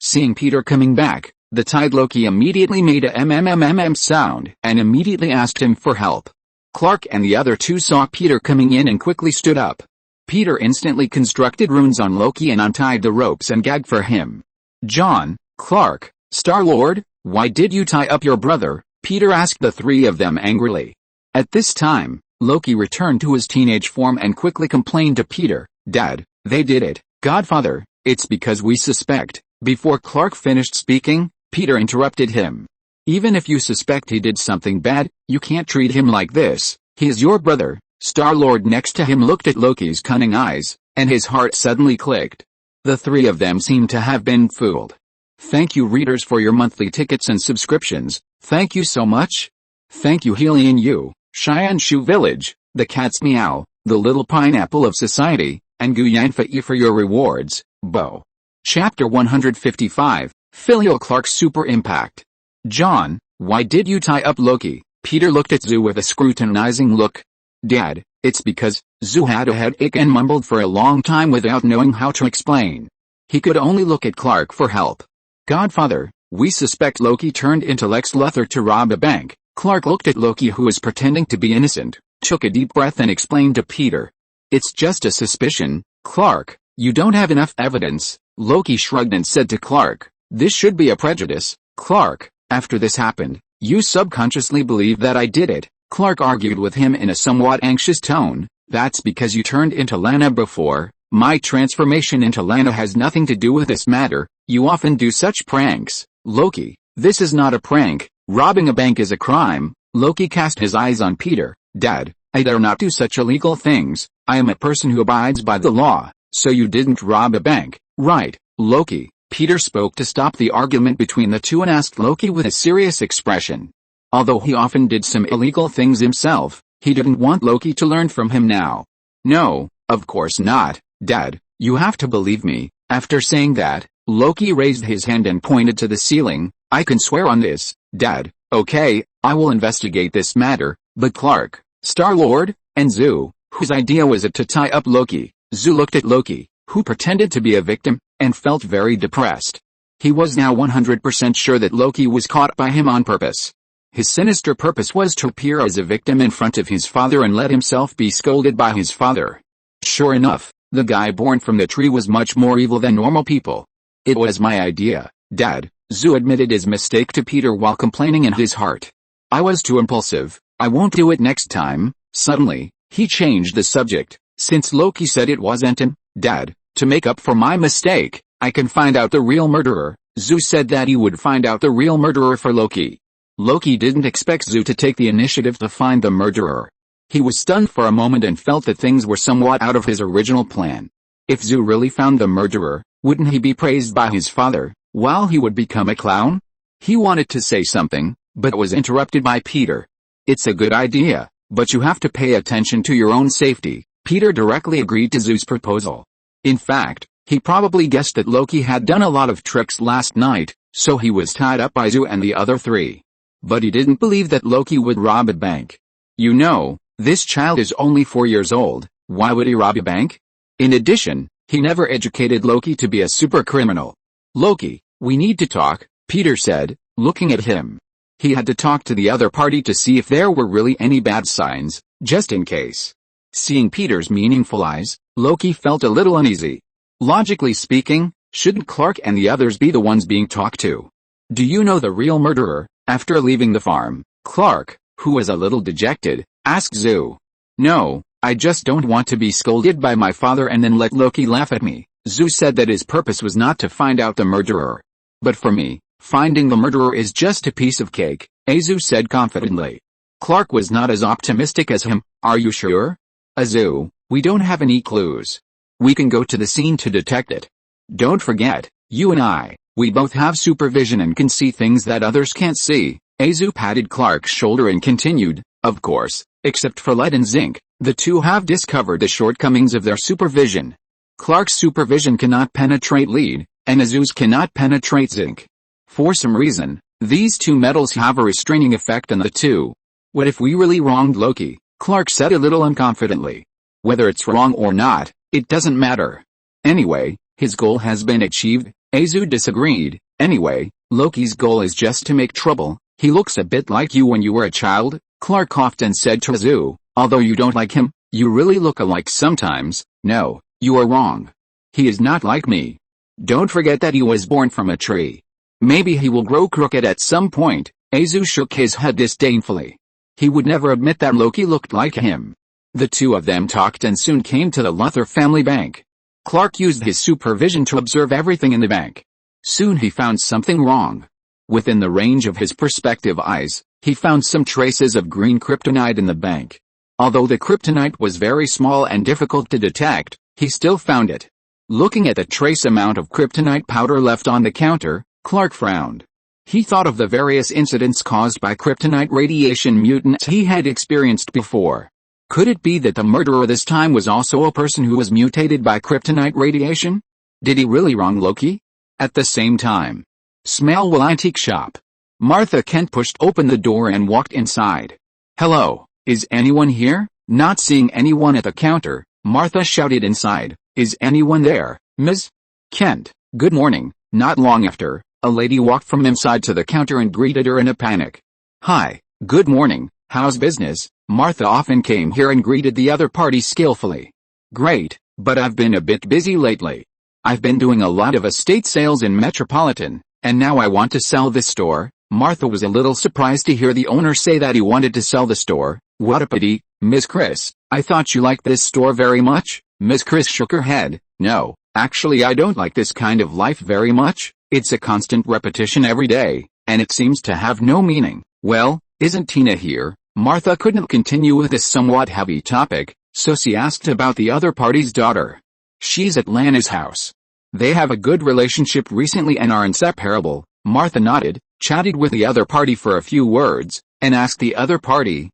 Seeing Peter coming back, the tied Loki immediately made a sound and immediately asked him for help. Clark and the other two saw Peter coming in and quickly stood up. Peter instantly constructed runes on Loki and untied the ropes and gagged for him. John, Clark, Star-Lord, why did you tie up your brother? Peter asked the three of them angrily. At this time, Loki returned to his teenage form and quickly complained to Peter, Dad, they did it, Godfather, it's because we suspect. Before Clark finished speaking, Peter interrupted him. Even if you suspect he did something bad, you can't treat him like this. He is your brother. Star-Lord next to him looked at Loki's cunning eyes, and his heart suddenly clicked. The three of them seemed to have been fooled. Thank you readers for your monthly tickets and subscriptions. Thank you so much. Thank you Helian Yu, Cheyenne Shu Village, the Cat's Meow, the Little Pineapple of Society, and Guyan Fa'i for your rewards. Bo. Chapter 155, Filial Clark's Super Impact. John, why did you tie up Loki? Peter looked at Zu with a scrutinizing look. Dad, it's because, Zu had a headache and mumbled for a long time without knowing how to explain. He could only look at Clark for help. Godfather, we suspect Loki turned into Lex Luthor to rob a bank. Clark looked at Loki, who was pretending to be innocent, took a deep breath and explained to Peter. It's just a suspicion, Clark, you don't have enough evidence. Loki shrugged and said to Clark, this should be a prejudice, Clark, after this happened, you subconsciously believe that I did it. Clark argued with him in a somewhat anxious tone, that's because you turned into Lana before. My transformation into Lana has nothing to do with this matter, you often do such pranks. Loki, this is not a prank, robbing a bank is a crime. Loki cast his eyes on Peter. Dad, I dare not do such illegal things, I am a person who abides by the law, so you didn't rob a bank, right, Loki? Peter spoke to stop the argument between the two and asked Loki with a serious expression. Although he often did some illegal things himself, he didn't want Loki to learn from him now. No, of course not, Dad, you have to believe me. After saying that, Loki raised his hand and pointed to the ceiling. I can swear on this, Dad. Okay, I will investigate this matter, but Clark, Star-Lord, and Zhu, whose idea was it to tie up Loki. Zhu looked at Loki, who pretended to be a victim, and felt very depressed. He was now 100% sure that Loki was caught by him on purpose. His sinister purpose was to appear as a victim in front of his father and let himself be scolded by his father. Sure enough, the guy born from the tree was much more evil than normal people. It was my idea, Dad, Zhu admitted his mistake to Peter while complaining in his heart. I was too impulsive, I won't do it next time. Suddenly, he changed the subject. Since Loki said it wasn't him, Dad, to make up for my mistake, I can find out the real murderer. Zhu said that he would find out the real murderer for Loki. Loki didn't expect Zhu to take the initiative to find the murderer. He was stunned for a moment and felt that things were somewhat out of his original plan. If Zhu really found the murderer, wouldn't he be praised by his father, while he would become a clown? He wanted to say something, but was interrupted by Peter. It's a good idea, but you have to pay attention to your own safety. Peter directly agreed to Zhu's proposal. In fact, he probably guessed that Loki had done a lot of tricks last night, so he was tied up by Zhu and the other three. But he didn't believe that Loki would rob a bank. You know, this child is only 4 years old, why would he rob a bank? In addition, he never educated Loki to be a super criminal. Loki, we need to talk, Peter said, looking at him. He had to talk to the other party to see if there were really any bad signs, just in case. Seeing Peter's meaningful eyes, Loki felt a little uneasy. Logically speaking, shouldn't Clark and the others be the ones being talked to? Do you know the real murderer? After leaving the farm, Clark, who was a little dejected, asked Zhu. No, I just don't want to be scolded by my father and then let Loki laugh at me. Zhu said that his purpose was not to find out the murderer. But for me, finding the murderer is just a piece of cake, Zhu said confidently. Clark was not as optimistic as him. Are you sure? Zhu, we don't have any clues. We can go to the scene to detect it. Don't forget, you and we both have supervision and can see things that others can't see. Zhu patted Clark's shoulder and continued, of course, except for lead and zinc, the two have discovered the shortcomings of their supervision. Clark's supervision cannot penetrate lead, and Zhu's cannot penetrate zinc. For some reason, these two metals have a restraining effect on the two. What if we really wronged Loki? Clark said a little unconfidently. Whether it's wrong or not, it doesn't matter. Anyway, his goal has been achieved. Zhu disagreed. Anyway, Loki's goal is just to make trouble. He looks a bit like you when you were a child, Clark coughed and said to Zhu. Although you don't like him, you really look alike sometimes. No, you are wrong. He is not like me. Don't forget that he was born from a tree. Maybe he will grow crooked at some point. Zhu shook his head disdainfully. He would never admit that Loki looked like him. The two of them talked and soon came to the Luthor family bank. Clark used his supervision to observe everything in the bank. Soon he found something wrong. Within the range of his perspective eyes, he found some traces of green kryptonite in the bank. Although the kryptonite was very small and difficult to detect, he still found it. Looking at the trace amount of kryptonite powder left on the counter, Clark frowned. He thought of the various incidents caused by kryptonite radiation mutants he had experienced before. Could it be that the murderer this time was also a person who was mutated by kryptonite radiation? Did he really wrong Loki? At the same time, Smallville Antique Shop. Martha Kent pushed open the door and walked inside. Hello, is anyone here? Not seeing anyone at the counter, Martha shouted inside. Is anyone there, Ms. Kent? Good morning. Not long after, a lady walked from inside to the counter and greeted her in a panic. Hi, good morning, how's business? Martha often came here and greeted the other party skillfully. Great, but I've been a bit busy lately. I've been doing a lot of estate sales in Metropolitan, and now I want to sell this store. Martha was a little surprised to hear the owner say that he wanted to sell the store. What a pity, Miss Chris. I thought you liked this store very much. Miss Chris shook her head. No, actually I don't like this kind of life very much. It's a constant repetition every day, and it seems to have no meaning. Well, isn't Tina here? Martha couldn't continue with this somewhat heavy topic, so she asked about the other party's daughter. She's at Lana's house. They have a good relationship recently and are inseparable. Martha nodded, chatted with the other party for a few words, and asked the other party,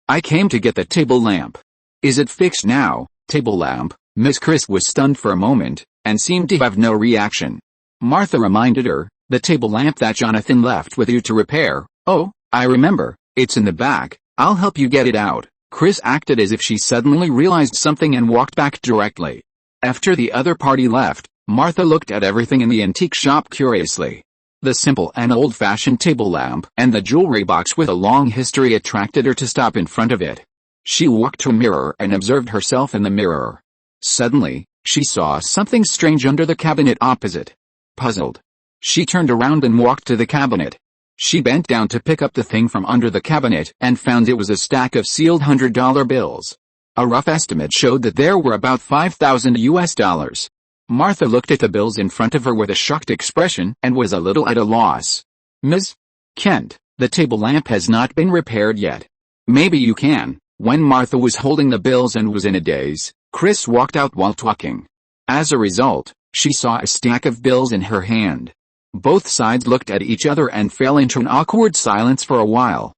I came to get the table lamp. Is it fixed now? Table lamp? Miss Chris was stunned for a moment, and seemed to have no reaction. Martha reminded her, the table lamp that Jonathan left with you to repair. Oh, I remember, it's in the back, I'll help you get it out. Chris acted as if she suddenly realized something and walked back directly. After the other party left, Martha looked at everything in the antique shop curiously. The simple and old-fashioned table lamp and the jewelry box with a long history attracted her to stop in front of it. She walked to a mirror and observed herself in the mirror. Suddenly, she saw something strange under the cabinet opposite. Puzzled, she turned around and walked to the cabinet. She bent down to pick up the thing from under the cabinet and found it was a stack of sealed $100 bills. A rough estimate showed that there were about $5,000. Martha looked at the bills in front of her with a shocked expression and was a little at a loss. "Ms. Kent, the table lamp has not been repaired yet. Maybe you can." When Martha was holding the bills and was in a daze, Chris walked out while talking. As a result, she saw a stack of bills in her hand. Both sides looked at each other and fell into an awkward silence for a while.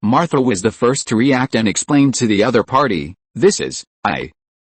Martha was the first to react and explained to the other party,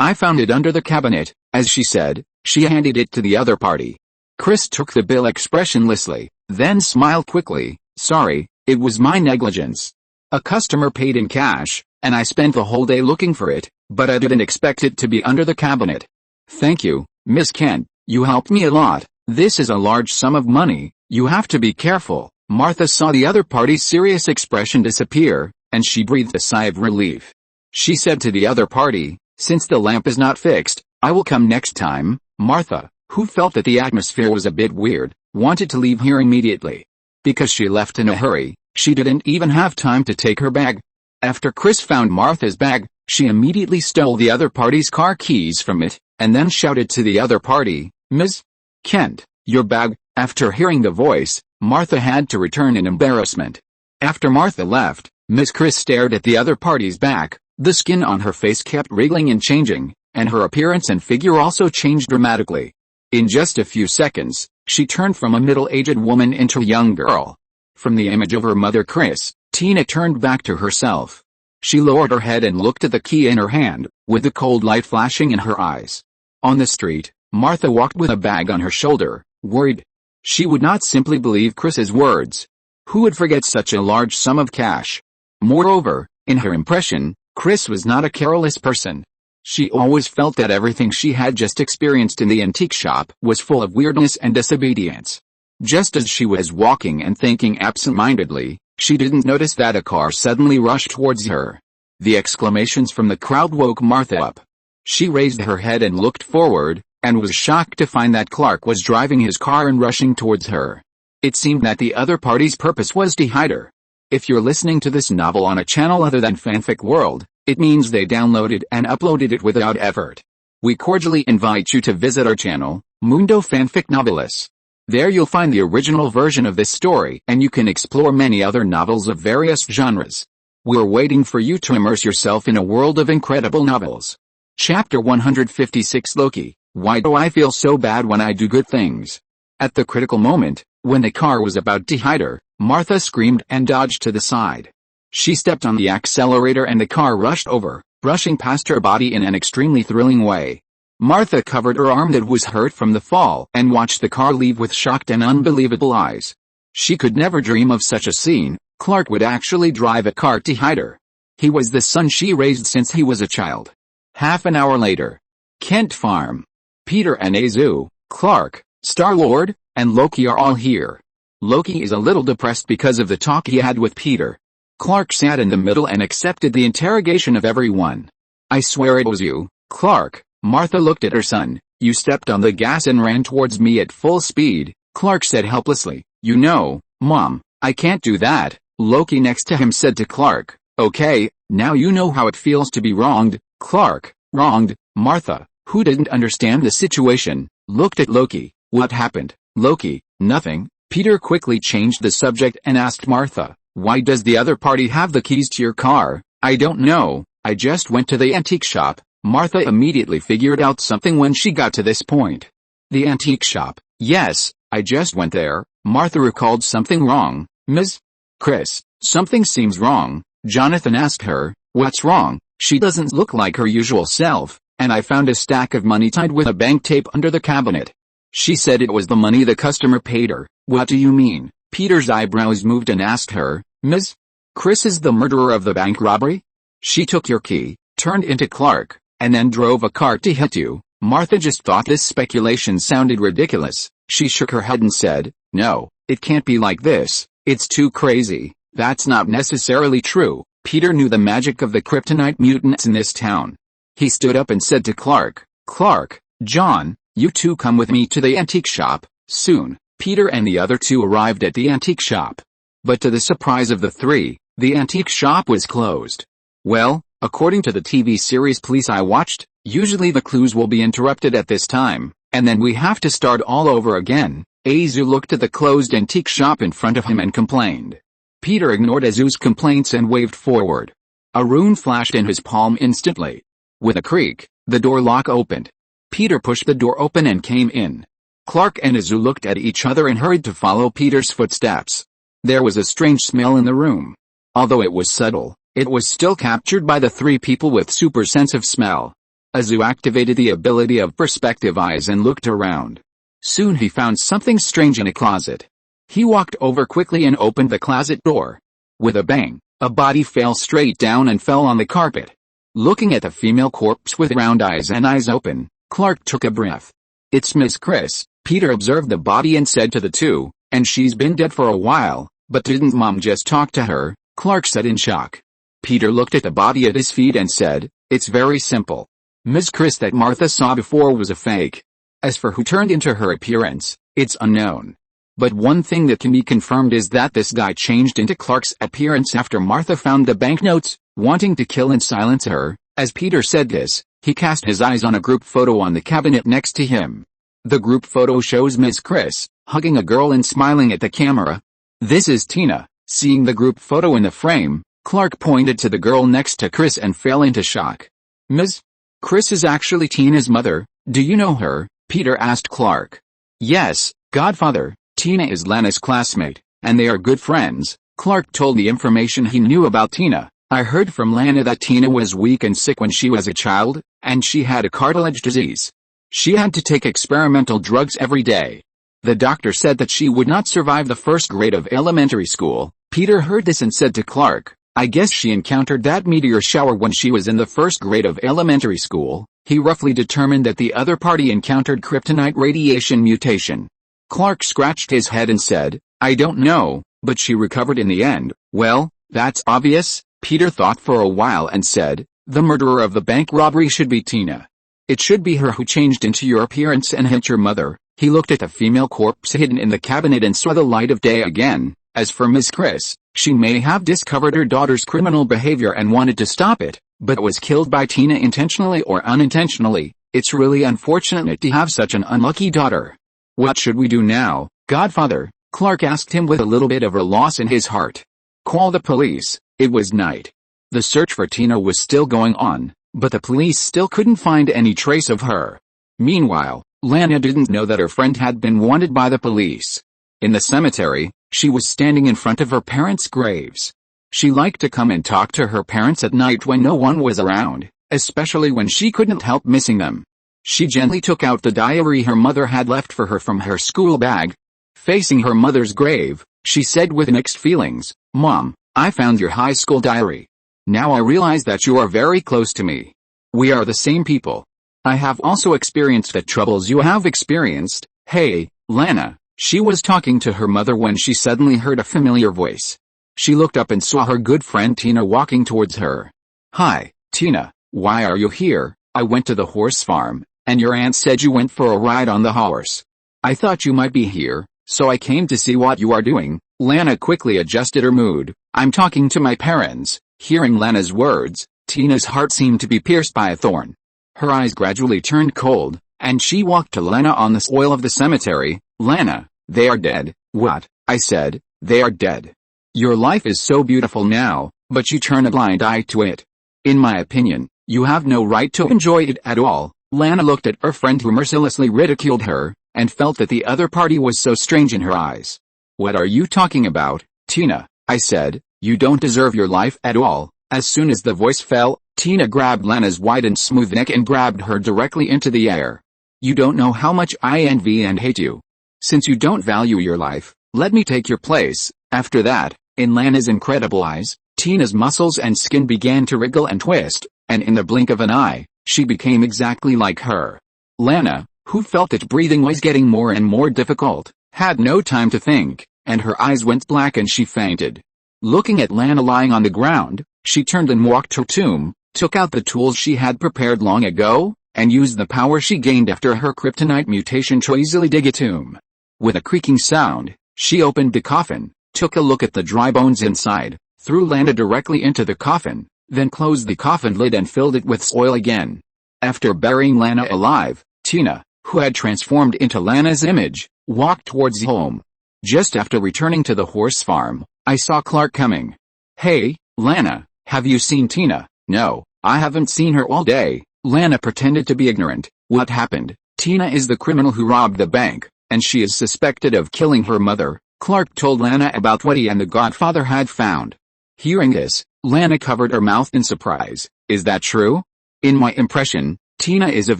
I found it under the cabinet." As she said, she handed it to the other party. Chris took the bill expressionlessly, then smiled quickly. "Sorry, it was my negligence. A customer paid in cash, and I spent the whole day looking for it, but I didn't expect it to be under the cabinet." "Thank you, Miss Kent, you helped me a lot. This is a large sum of money, you have to be careful." Martha saw the other party's serious expression disappear, and she breathed a sigh of relief. She said to the other party, "Since the lamp is not fixed, I will come next time." Martha, who felt that the atmosphere was a bit weird, wanted to leave here immediately. Because she left in a hurry, she didn't even have time to take her bag. After Chris found Martha's bag, she immediately stole the other party's car keys from it, and then shouted to the other party, "Ms. Kent, your bag." After hearing the voice, Martha had to return in embarrassment. After Martha left, Miss Chris stared at the other party's back. The skin on her face kept wriggling and changing, and her appearance and figure also changed dramatically. In just a few seconds, she turned from a middle-aged woman into a young girl. From the image of her mother Chris, Tina turned back to herself. She lowered her head and looked at the key in her hand, with the cold light flashing in her eyes. On the street, Martha walked with a bag on her shoulder, worried. She would not simply believe Chris's words. Who would forget such a large sum of cash? Moreover, in her impression, Chris was not a careless person. She always felt that everything she had just experienced in the antique shop was full of weirdness and disobedience. Just as she was walking and thinking absent-mindedly, she didn't notice that a car suddenly rushed towards her. The exclamations from the crowd woke Martha up. She raised her head and looked forward, and was shocked to find that Clark was driving his car and rushing towards her. It seemed that the other party's purpose was to hide her. If you're listening to this novel on a channel other than Fanfic World, it means they downloaded and uploaded it without effort. We cordially invite you to visit our channel, Mundo Fanfic Novelis. There you'll find the original version of this story and you can explore many other novels of various genres. We're waiting for you to immerse yourself in a world of incredible novels. Chapter 156 Loki, Why Do I Feel So Bad When I Do Good Things? At the critical moment, when the car was about to hide her, Martha screamed and dodged to the side. She stepped on the accelerator and the car rushed over, brushing past her body in an extremely thrilling way. Martha covered her arm that was hurt from the fall and watched the car leave with shocked and unbelievable eyes. She could never dream of such a scene. Clark would actually drive a car to hide her. He was the son she raised since he was a child. Half an hour later. Kent Farm. Peter and Azu, Clark, Star-Lord, and Loki are all here. Loki is a little depressed because of the talk he had with Peter. Clark sat in the middle and accepted the interrogation of everyone. "I swear it was you, Clark." Martha looked at her son. "You stepped on the gas and ran towards me at full speed," Clark said helplessly. "You know, Mom, I can't do that," Loki next to him said to Clark. "Okay, now you know how it feels to be wronged." Clark, wronged? Martha, who didn't understand the situation, looked at Loki. "What happened?" Loki, "Nothing." Peter quickly changed the subject and asked Martha, "Why does the other party have the keys to your car?" "I don't know, I just went to the antique shop." Martha immediately figured out something when she got to this point. The antique shop. "Yes, I just went there." Martha recalled something wrong. "Ms. Chris, something seems wrong." Jonathan asked her, "What's wrong?" "She doesn't look like her usual self, and I found a stack of money tied with a bank tape under the cabinet." She said it was the money the customer paid her. "What do you mean?" Peter's eyebrows moved and asked her, "Ms. Chris is the murderer of the bank robbery?" She took your key, turned into Clark, and then drove a car to hit you. Martha just thought this speculation sounded ridiculous. She shook her head and said, "No, it can't be like this. It's too crazy." "That's not necessarily true." Peter knew the magic of the kryptonite mutants in this town. He stood up and said to Clark, "Clark, John, you two come with me to the antique shop." Soon, Peter and the other two arrived at the antique shop. But to the surprise of the three, the antique shop was closed. Well, according to the TV series Police I watched, usually the clues will be interrupted at this time, and then we have to start all over again. Azu looked at the closed antique shop in front of him and complained. Peter ignored Azu's complaints and waved forward. A rune flashed in his palm instantly. With a creak, the door lock opened. Peter pushed the door open and came in. Clark and Azu looked at each other and hurried to follow Peter's footsteps. There was a strange smell in the room. Although it was subtle, it was still captured by the three people with super sense of smell. Azu activated the ability of perspective eyes and looked around. Soon he found something strange in a closet. He walked over quickly and opened the closet door. With a bang, a body fell straight down and fell on the carpet. Looking at the female corpse with round eyes and eyes open, Clark took a breath. "It's Miss Chris." Peter observed the body and said to the two, "And she's been dead for a while, but didn't Mom just talk to her?" Clark said in shock. Peter looked at the body at his feet and said, "It's very simple. Miss Chris that Martha saw before was a fake. As for who turned into her appearance, it's unknown. But one thing that can be confirmed is that this guy changed into Clark's appearance after Martha found the banknotes, wanting to kill and silence her." As Peter said this, he cast his eyes on a group photo on the cabinet next to him. The group photo shows Miss Chris, hugging a girl and smiling at the camera. "This is Tina." Seeing the group photo in the frame, Clark pointed to the girl next to Chris and fell into shock. "Miss Chris is actually Tina's mother. Do you know her?" Peter asked Clark. "Yes, Godfather. Tina is Lana's classmate, and they are good friends." Clark told the information he knew about Tina. "I heard from Lana that Tina was weak and sick when she was a child, and she had a cartilage disease. She had to take experimental drugs every day. The doctor said that she would not survive the first grade of elementary school." Peter heard this and said to Clark, "I guess she encountered that meteor shower when she was in the first grade of elementary school." He roughly determined that the other party encountered kryptonite radiation mutation. Clark scratched his head and said, "I don't know, but she recovered in the end." "Well, that's obvious." Peter thought for a while and said, "The murderer of the bank robbery should be Tina. It should be her who changed into your appearance and hit your mother." He looked at the female corpse hidden in the cabinet and saw the light of day again. As for Miss Chris, she may have discovered her daughter's criminal behavior and wanted to stop it, but was killed by Tina intentionally or unintentionally. It's really unfortunate to have such an unlucky daughter. "What should we do now, Godfather?" Clark asked him with a little bit of a loss in his heart. "Call the police." It was night. The search for Tina was still going on, but the police still couldn't find any trace of her. Meanwhile, Lana didn't know that her friend had been wanted by the police. In the cemetery, she was standing in front of her parents' graves. She liked to come and talk to her parents at night when no one was around, especially when she couldn't help missing them. She gently took out the diary her mother had left for her from her school bag. Facing her mother's grave, she said with mixed feelings, "Mom, I found your high school diary. Now I realize that you are very close to me. We are the same people. I have also experienced the troubles you have experienced." "Hey, Lana." She was talking to her mother when she suddenly heard a familiar voice. She looked up and saw her good friend Tina walking towards her. "Hi, Tina, why are you here?" "I went to the horse farm, and your aunt said you went for a ride on the horse. I thought you might be here, so I came to see what you are doing." Lana quickly adjusted her mood. "I'm talking to my parents." Hearing Lana's words, Tina's heart seemed to be pierced by a thorn. Her eyes gradually turned cold, and she walked to Lana on the soil of the cemetery. "Lana, they are dead." "What?" I said, "They are dead. Your life is so beautiful now, but you turn a blind eye to it. In my opinion, you have no right to enjoy it at all." Lana looked at her friend who mercilessly ridiculed her, and felt that the other party was so strange in her eyes. "What are you talking about, Tina?" I said, "You don't deserve your life at all." As soon as the voice fell, Tina grabbed Lana's white and smooth neck and grabbed her directly into the air. "You don't know how much I envy and hate you. Since you don't value your life, let me take your place." After that, in Lana's incredible eyes, Tina's muscles and skin began to wriggle and twist, and in the blink of an eye, she became exactly like her. Lana, who felt that breathing was getting more and more difficult, had no time to think, and her eyes went black and she fainted. Looking at Lana lying on the ground, she turned and walked to her tomb, took out the tools she had prepared long ago, and used the power she gained after her kryptonite mutation to easily dig a tomb. With a creaking sound, she opened the coffin, took a look at the dry bones inside, threw Lana directly into the coffin, then closed the coffin lid and filled it with soil again. After burying Lana alive, Tina, who had transformed into Lana's image, walked towards home. Just after returning to the horse farm, I saw Clark coming. "Hey, Lana, have you seen Tina?" "No, I haven't seen her all day." Lana pretended to be ignorant. "What happened?" "Tina is the criminal who robbed the bank, and she is suspected of killing her mother." Clark told Lana about what he and the Godfather had found. Hearing this, Lana covered her mouth in surprise. "Is that true?" "In my impression, Tina is a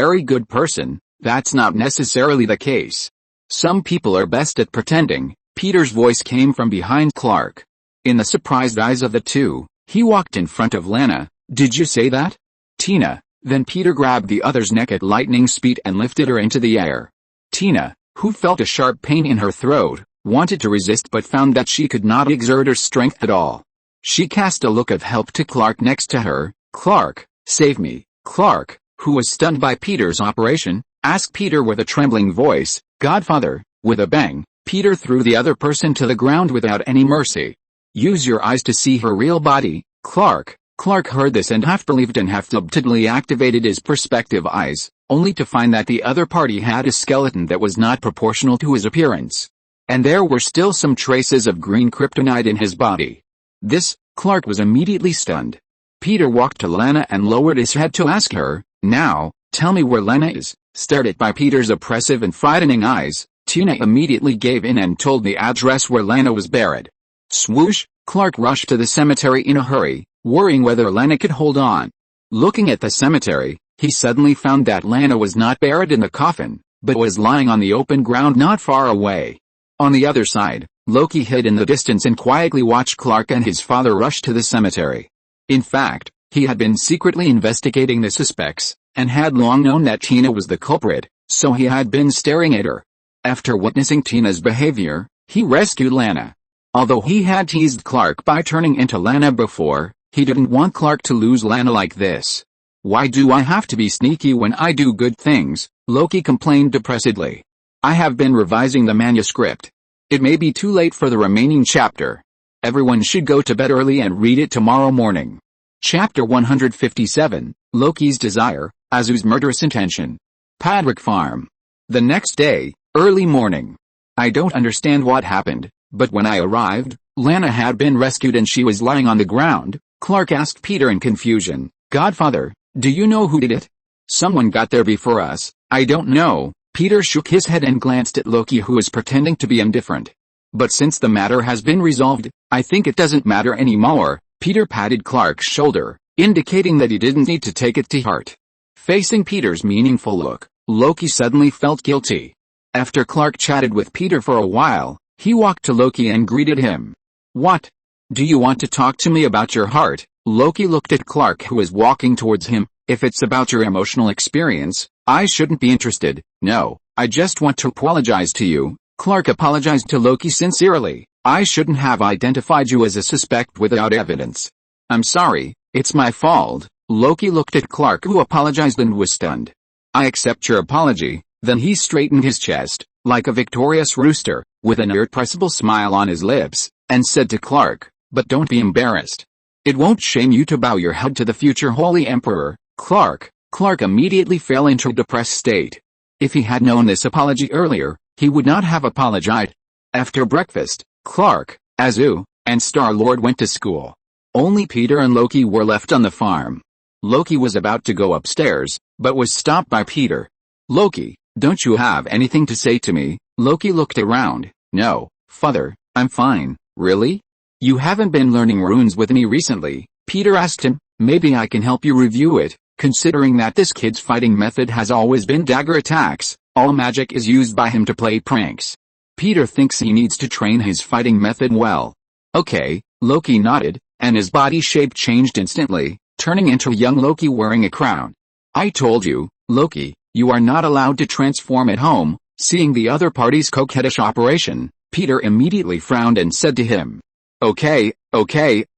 very good person. That's not necessarily the case. Some people are best at pretending." Peter's voice came from behind Clark. In the surprised eyes of the two, he walked in front of Lana. "Did you say that?" "Tina." Then Peter grabbed the other's neck at lightning speed and lifted her into the air. Tina, who felt a sharp pain in her throat, wanted to resist but found that she could not exert her strength at all. She cast a look of help to Clark next to her. "Clark, save me." Clark, who was stunned by Peter's operation, asked Peter with a trembling voice. "Godfather." With a bang, Peter threw the other person to the ground without any mercy. "Use your eyes to see her real body, Clark." Clark heard this and half believed and half subtly activated his perspective eyes, only to find that the other party had a skeleton that was not proportional to his appearance. And there were still some traces of green kryptonite in his body. This, Clark was immediately stunned. Peter walked to Lana and lowered his head to ask her, "Now, tell me where Lana is." Stared at by Peter's oppressive and frightening eyes, Tina immediately gave in and told the address where Lana was buried. Swoosh, Clark rushed to the cemetery in a hurry, worrying whether Lana could hold on. Looking at the cemetery, he suddenly found that Lana was not buried in the coffin, but was lying on the open ground not far away. On the other side, Loki hid in the distance and quietly watched Clark and his father rush to the cemetery. In fact, he had been secretly investigating the suspects, and had long known that Tina was the culprit, so he had been staring at her. After witnessing Tina's behavior, he rescued Lana. Although he had teased Clark by turning into Lana before, he didn't want Clark to lose Lana like this. "Why do I have to be sneaky when I do good things?" Loki complained depressedly. "I have been revising the manuscript. It may be too late for the remaining chapter. Everyone should go to bed early and read it tomorrow morning." Chapter 157, Loki's Desire, Azu's Murderous Intention. Padwick Farm. The next day, early morning. I don't understand what happened, but when I arrived, Lana had been rescued and she was lying on the ground. Clark asked Peter in confusion. "Godfather, do you know who did it?" "Someone got there before us." "I don't know." Peter shook his head and glanced at Loki, who was pretending to be indifferent. "But since the matter has been resolved, I think it doesn't matter anymore." Peter patted Clark's shoulder, indicating that he didn't need to take it to heart. Facing Peter's meaningful look, Loki suddenly felt guilty. After Clark chatted with Peter for a while, he walked to Loki and greeted him. "What? Do you want to talk to me about your heart?" Loki looked at Clark, who was walking towards him. "If it's about your emotional experience, I shouldn't be interested." "No, I just want to apologize to you." Clark apologized to Loki sincerely. "I shouldn't have identified you as a suspect without evidence. I'm sorry, it's my fault." Loki looked at Clark, who apologized and was stunned. "I accept your apology." Then he straightened his chest, like a victorious rooster, with an irrepressible smile on his lips, and said to Clark, "But don't be embarrassed. It won't shame you to bow your head to the future Holy Emperor." Clark immediately fell into a depressed state. If he had known this apology earlier, he would not have apologized. After breakfast, Clark, Azu, and Star-Lord went to school. Only Peter and Loki were left on the farm. Loki was about to go upstairs, but was stopped by Peter. "Loki, don't you have anything to say to me?" Loki looked around. "No, Father, I'm fine." "Really? You haven't been learning runes with me recently?" Peter asked him. "Maybe I can help you review it, considering that this kid's fighting method has always been dagger attacks. All magic is used by him to play pranks. Peter thinks he needs to train his fighting method well." "Okay," Loki nodded. and his body shape changed instantly, turning into young Loki wearing a crown. "I told you, Loki, you are not allowed to transform at home." Seeing the other party's coquettish operation, Peter immediately frowned and said to him, Okay,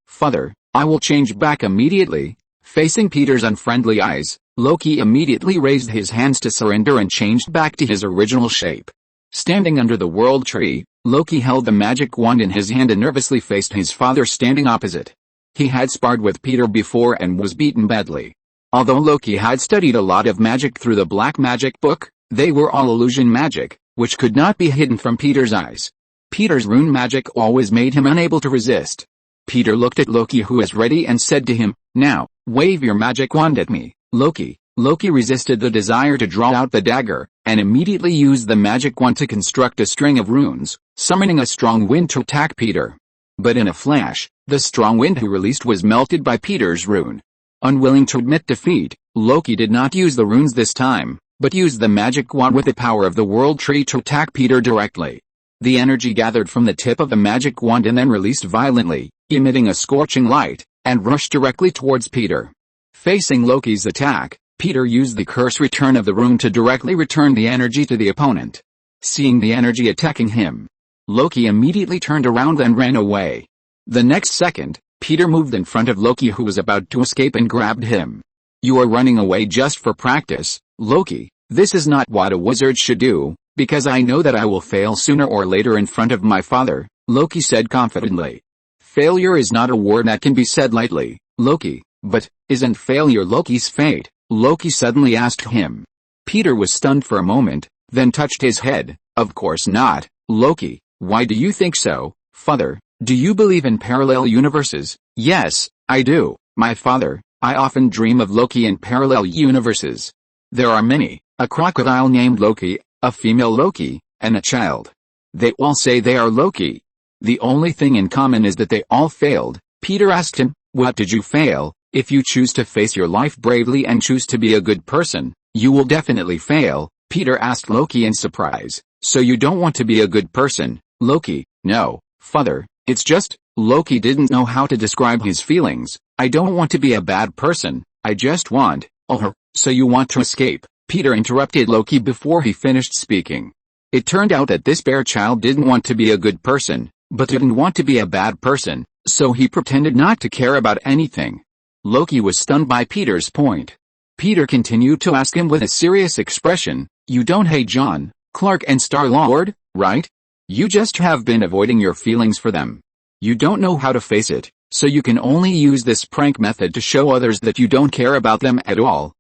father, I will change back immediately." Facing Peter's unfriendly eyes, Loki immediately raised his hands to surrender and changed back to his original shape. Standing under the world tree, Loki held the magic wand in his hand and nervously faced his father standing opposite. He had sparred with Peter before and was beaten badly. Although Loki had studied a lot of magic through the Black Magic book, they were all illusion magic, which could not be hidden from Peter's eyes. Peter's rune magic always made him unable to resist. Peter looked at Loki, who was ready, and said to him, "Now, wave your magic wand at me, Loki." Loki resisted the desire to draw out the dagger, and immediately used the magic wand to construct a string of runes, summoning a strong wind to attack Peter. But in a flash, the strong wind he released was melted by Peter's rune. Unwilling to admit defeat, Loki did not use the runes this time, but used the magic wand with the power of the world tree to attack Peter directly. The energy gathered from the tip of the magic wand and then released violently, emitting a scorching light, and rushed directly towards Peter. Facing Loki's attack, Peter used the curse return of the rune to directly return the energy to the opponent. Seeing the energy attacking him, Loki immediately turned around and ran away. The next second, Peter moved in front of Loki, who was about to escape, and grabbed him. "You are running away just for practice, Loki. This is not what a wizard should do, because I know that I will fail sooner or later in front of my father," Loki said confidently. "Failure is not a word that can be said lightly, Loki, but isn't failure Loki's fate?" Loki suddenly asked him. Peter was stunned for a moment, then touched his head. "Of course not, Loki. Why do you think so, father? Do you believe in parallel universes?" "Yes, I do, my father. I often dream of Loki in parallel universes. There are many, a crocodile named Loki, a female Loki, and a child. They all say they are Loki. The only thing in common is that they all failed." Peter asked him, "What did you fail?" "If you choose to face your life bravely and choose to be a good person, you will definitely fail," Peter asked Loki in surprise. "So you don't want to be a good person, Loki?" "No, father, it's just," Loki didn't know how to describe his feelings. "I don't want to be a bad person, I just want." "Oh, so you want to escape?" Peter interrupted Loki before he finished speaking. It turned out that this bear child didn't want to be a good person, but didn't want to be a bad person, so he pretended not to care about anything. Loki was stunned by Peter's point. Peter continued to ask him with a serious expression, "You don't hate John, Clark and Star-Lord, right? You just have been avoiding your feelings for them. You don't know how to face it, so you can only use this prank method to show others that you don't care about them at all."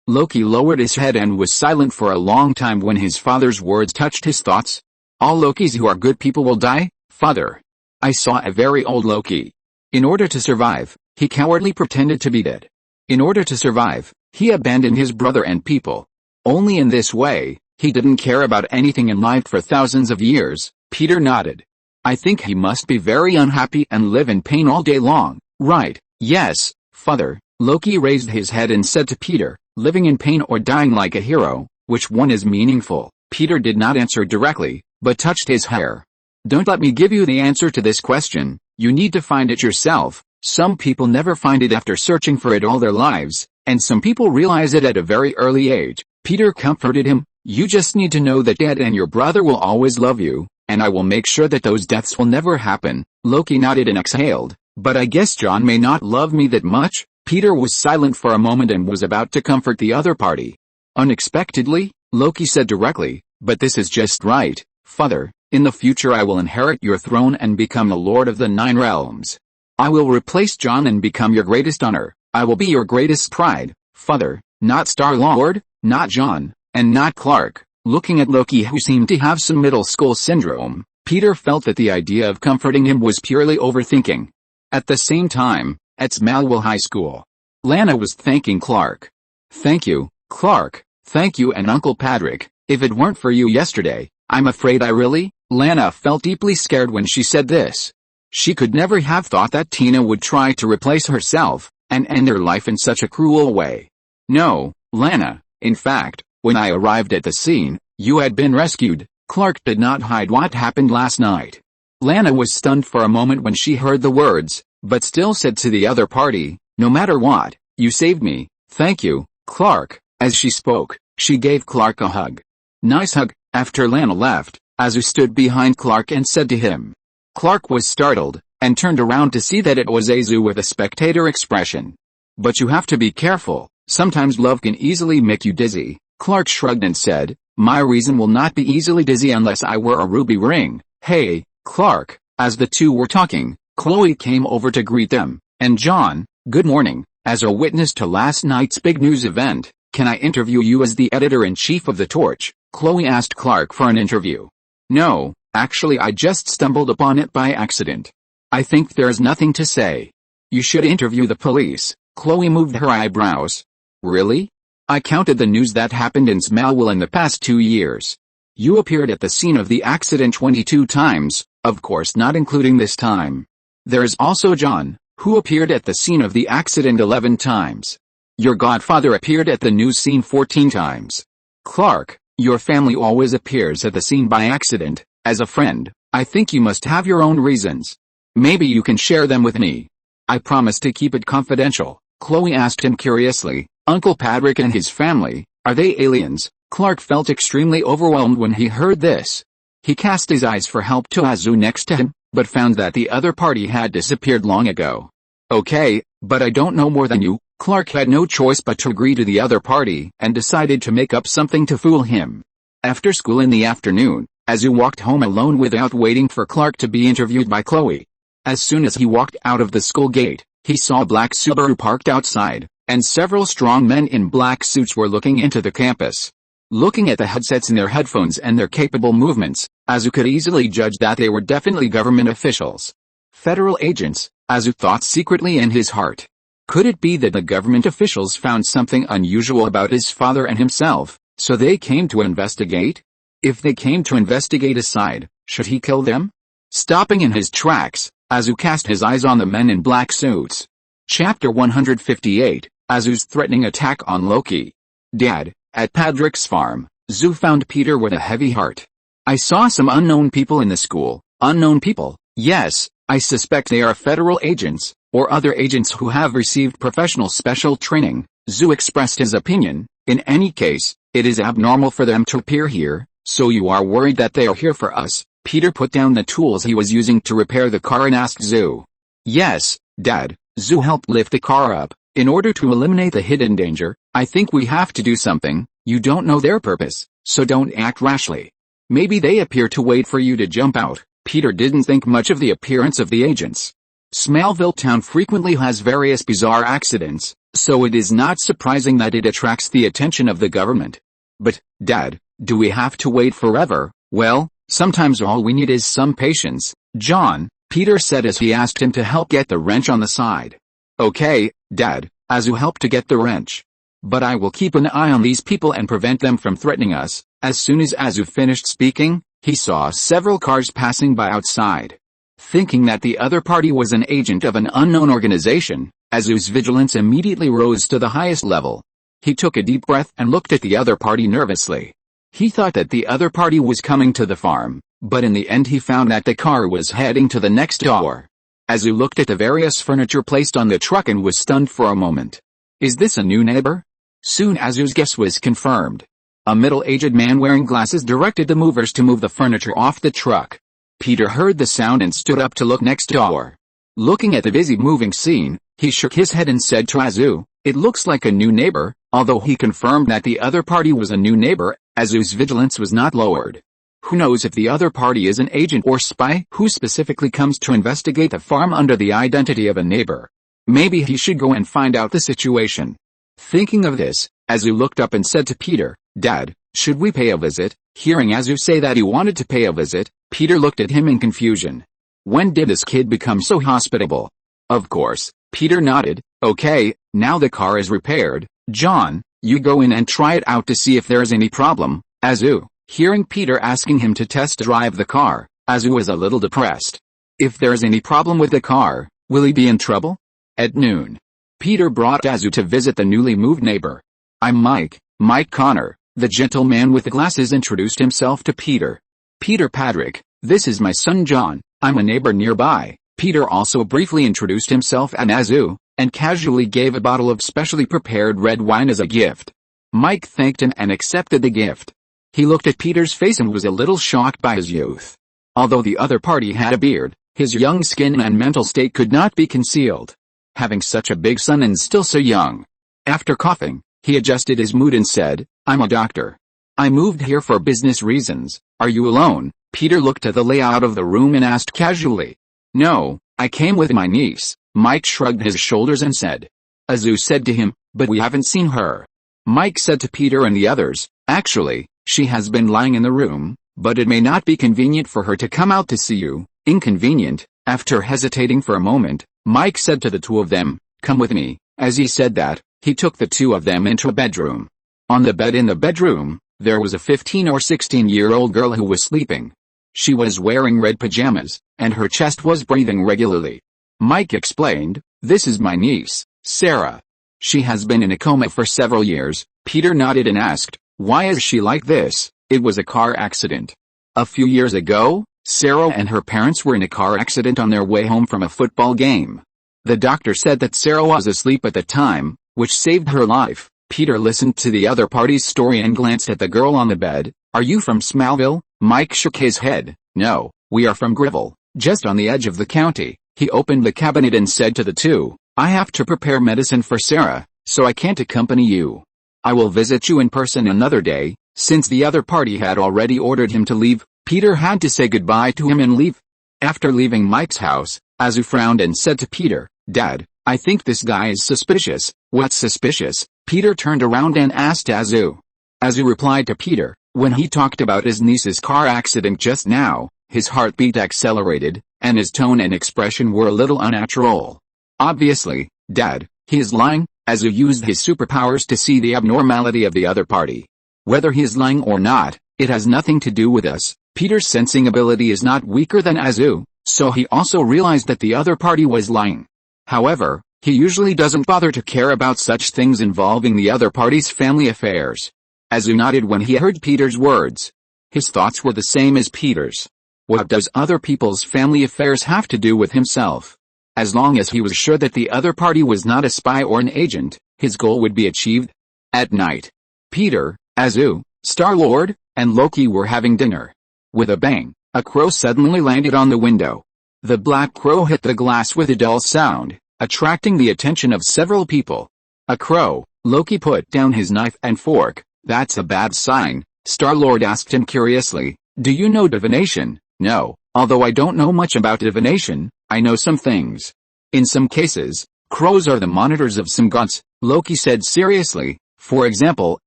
Loki lowered his head and was silent for a long time when his father's words touched his thoughts. "All Lokis who are good people will die, father. I saw a very old Loki. In order to survive, he cowardly pretended to be dead. In order to survive, he abandoned his brother and people. Only in this way, he didn't care about anything in life for thousands of years." Peter nodded. "I think he must be very unhappy and live in pain all day long, right?" "Yes, father." Loki raised his head and said to Peter, "Living in pain or dying like a hero, which one is meaningful?" Peter did not answer directly, but touched his hair. "Don't let me give you the answer to this question, you need to find it yourself. Some people never find it after searching for it all their lives, and some people realize it at a very early age." Peter comforted him, "You just need to know that Dad and your brother will always love you, and I will make sure that those deaths will never happen." Loki nodded and exhaled. "But I guess John may not love me that much." Peter was silent for a moment and was about to comfort the other party. Unexpectedly, Loki said directly, "But this is just right, father. In the future I will inherit your throne and become the Lord of the Nine Realms. I will replace John and become your greatest honor. I will be your greatest pride, father, not Star-Lord, not John, and not Clark." Looking at Loki, who seemed to have some middle school syndrome, Peter felt that the idea of comforting him was purely overthinking. At the same time, at Smallville High School, Lana was thanking Clark. "Thank you, Clark, thank you and Uncle Patrick. If it weren't for you yesterday, I'm afraid I really..." Lana felt deeply scared when she said this. She could never have thought that Tina would try to replace herself, and end her life in such a cruel way. "No, Lana, in fact, when I arrived at the scene, you had been rescued." Clark did not hide what happened last night. Lana was stunned for a moment when she heard the words, but still said to the other party, "No matter what, you saved me, thank you, Clark." As she spoke, she gave Clark a hug. "Nice hug." After Lana left, Azu stood behind Clark and said to him. Clark was startled, and turned around to see that it was Azu with a spectator expression. "But you have to be careful, sometimes love can easily make you dizzy." Clark shrugged and said, "My reason will not be easily dizzy unless I wear a ruby ring." "Hey, Clark." As the two were talking, Chloe came over to greet them, and John, "Good morning. As a witness to last night's big news event, can I interview you as the editor-in-chief of the Torch?" Chloe asked Clark for an interview. "No, actually I just stumbled upon it by accident. I think there's nothing to say. You should interview the police." Chloe moved her eyebrows. "Really? I counted the news that happened in Smallville in the past 2 years. You appeared at the scene of the accident 22 times, of course not including this time. There's also John, who appeared at the scene of the accident 11 times. Your godfather appeared at the news scene 14 times. Clark, your family always appears at the scene by accident. As a friend, I think you must have your own reasons. Maybe you can share them with me." "I promise to keep it confidential." Chloe asked him curiously, "Uncle Patrick and his family, are they aliens?" Clark felt extremely overwhelmed when he heard this. He cast his eyes for help to Azu next to him, but found that the other party had disappeared long ago. "Okay, but I don't know more than you." Clark had no choice but to agree to the other party, and decided to make up something to fool him. After school in the afternoon, Azu walked home alone without waiting for Clark to be interviewed by Chloe. As soon as he walked out of the school gate, he saw a black Subaru parked outside, and several strong men in black suits were looking into the campus. Looking at the headsets in their headphones and their capable movements, Azu could easily judge that they were definitely government officials. Federal agents, Azu thought secretly in his heart. Could it be that the government officials found something unusual about his father and himself, so they came to investigate? If they came to investigate aside, should he kill them? Stopping in his tracks, Azu cast his eyes on the men in black suits. Chapter 158, Azu's threatening attack on Loki. Dad, at Patrick's farm, Zu found Peter with a heavy heart. "I saw some unknown people in the school." "Unknown people?" "Yes, I suspect they are federal agents, or other agents who have received professional special training." Zu expressed his opinion. "In any case, it is abnormal for them to appear here, so you are worried that they are here for us." Peter put down the tools he was using to repair the car and asked Zu. "Yes, Dad." Zu helped lift the car up. "In order to eliminate the hidden danger, I think we have to do something. You don't know their purpose, so don't act rashly. Maybe they appear to wait for you to jump out." Peter didn't think much of the appearance of the agents. Smallville town frequently has various bizarre accidents, so it is not surprising that it attracts the attention of the government. "But, Dad, do we have to wait forever?" "Well, sometimes all we need is some patience, John," Peter said as he asked him to help get the wrench on the side. "Okay, Dad." Azu helped to get the wrench. "But I will keep an eye on these people and prevent them from threatening us." As soon as Azu finished speaking, he saw several cars passing by outside. Thinking that the other party was an agent of an unknown organization, Azu's vigilance immediately rose to the highest level. He took a deep breath and looked at the other party nervously. He thought that the other party was coming to the farm, but in the end he found that the car was heading to the next door. Azu looked at the various furniture placed on the truck and was stunned for a moment. Is this a new neighbor? Soon Azu's guess was confirmed. A middle-aged man wearing glasses directed the movers to move the furniture off the truck. Peter heard the sound and stood up to look next door. Looking at the busy moving scene, he shook his head and said to Azu, "It looks like a new neighbor." Although he confirmed that the other party was a new neighbor, Azu's vigilance was not lowered. Who knows if the other party is an agent or spy who specifically comes to investigate the farm under the identity of a neighbor. Maybe he should go and find out the situation. Thinking of this, Azu looked up and said to Peter, "Dad, should we pay a visit?" Hearing Azu say that he wanted to pay a visit, Peter looked at him in confusion. When did this kid become so hospitable? Of course, Peter nodded. "Okay, now the car is repaired. John, you go in and try it out to see if there's any problem." Azu, hearing Peter asking him to test drive the car, Azu was a little depressed. If there's any problem with the car, will he be in trouble? At noon, Peter brought Azu to visit the newly moved neighbor. "I'm Mike Connor." The gentleman with the glasses introduced himself to Peter. "Peter Patrick, this is my son John. I'm a neighbor nearby." Peter also briefly introduced himself as Azu, and casually gave a bottle of specially prepared red wine as a gift. Mike thanked him and accepted the gift. He looked at Peter's face and was a little shocked by his youth. Although the other party had a beard, his young skin and mental state could not be concealed. Having such a big son and still so young. After coughing, he adjusted his mood and said, "I'm a doctor. I moved here for business reasons. Are you alone?" Peter looked at the layout of the room and asked casually. "No, I came with my niece." Mike shrugged his shoulders and said. Azu said to him, "But we haven't seen her." Mike said to Peter and the others, "Actually, she has been lying in the room, but it may not be convenient for her to come out to see you." Inconvenient? After hesitating for a moment, Mike said to the two of them, "Come with me." As he said that, he took the two of them into a bedroom. On the bed in the bedroom, there was a 15 or 16-year-old girl who was sleeping. She was wearing red pajamas, and her chest was breathing regularly. Mike explained, "This is my niece, Sarah. She has been in a coma for several years." Peter nodded and asked, "Why is she like this?" "It was a car accident. A few years ago, Sarah and her parents were in a car accident on their way home from a football game. The doctor said that Sarah was asleep at the time, which saved her life." Peter listened to the other party's story and glanced at the girl on the bed. "Are you from Smallville?" Mike shook his head. "No, we are from Griville, just on the edge of the county." He opened the cabinet and said to the two, "I have to prepare medicine for Sarah, so I can't accompany you. I will visit you in person another day." Since the other party had already ordered him to leave, Peter had to say goodbye to him and leave. After leaving Mike's house, Azu frowned and said to Peter, "Dad, I think this guy is suspicious." "What's suspicious?" Peter turned around and asked Azu. Azu replied to Peter, "When he talked about his niece's car accident just now, his heartbeat accelerated, and his tone and expression were a little unnatural. Obviously, Dad, he is lying." Azu used his superpowers to see the abnormality of the other party. "Whether he is lying or not, it has nothing to do with us." Peter's sensing ability is not weaker than Azu, so he also realized that the other party was lying. However, he usually doesn't bother to care about such things involving the other party's family affairs. Azu nodded when he heard Peter's words. His thoughts were the same as Peter's. What does other people's family affairs have to do with himself? As long as he was sure that the other party was not a spy or an agent, his goal would be achieved. At night, Peter, Azu, Star-Lord, and Loki were having dinner. With a bang, a crow suddenly landed on the window. The black crow hit the glass with a dull sound, attracting the attention of several people. "A crow." Loki put down his knife and fork. "That's a bad sign." Star-Lord asked him curiously, "Do you know divination?" "No, although I don't know much about divination, I know some things. In some cases, crows are the monitors of some gods," Loki said seriously. "For example,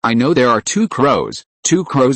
I know there are two crows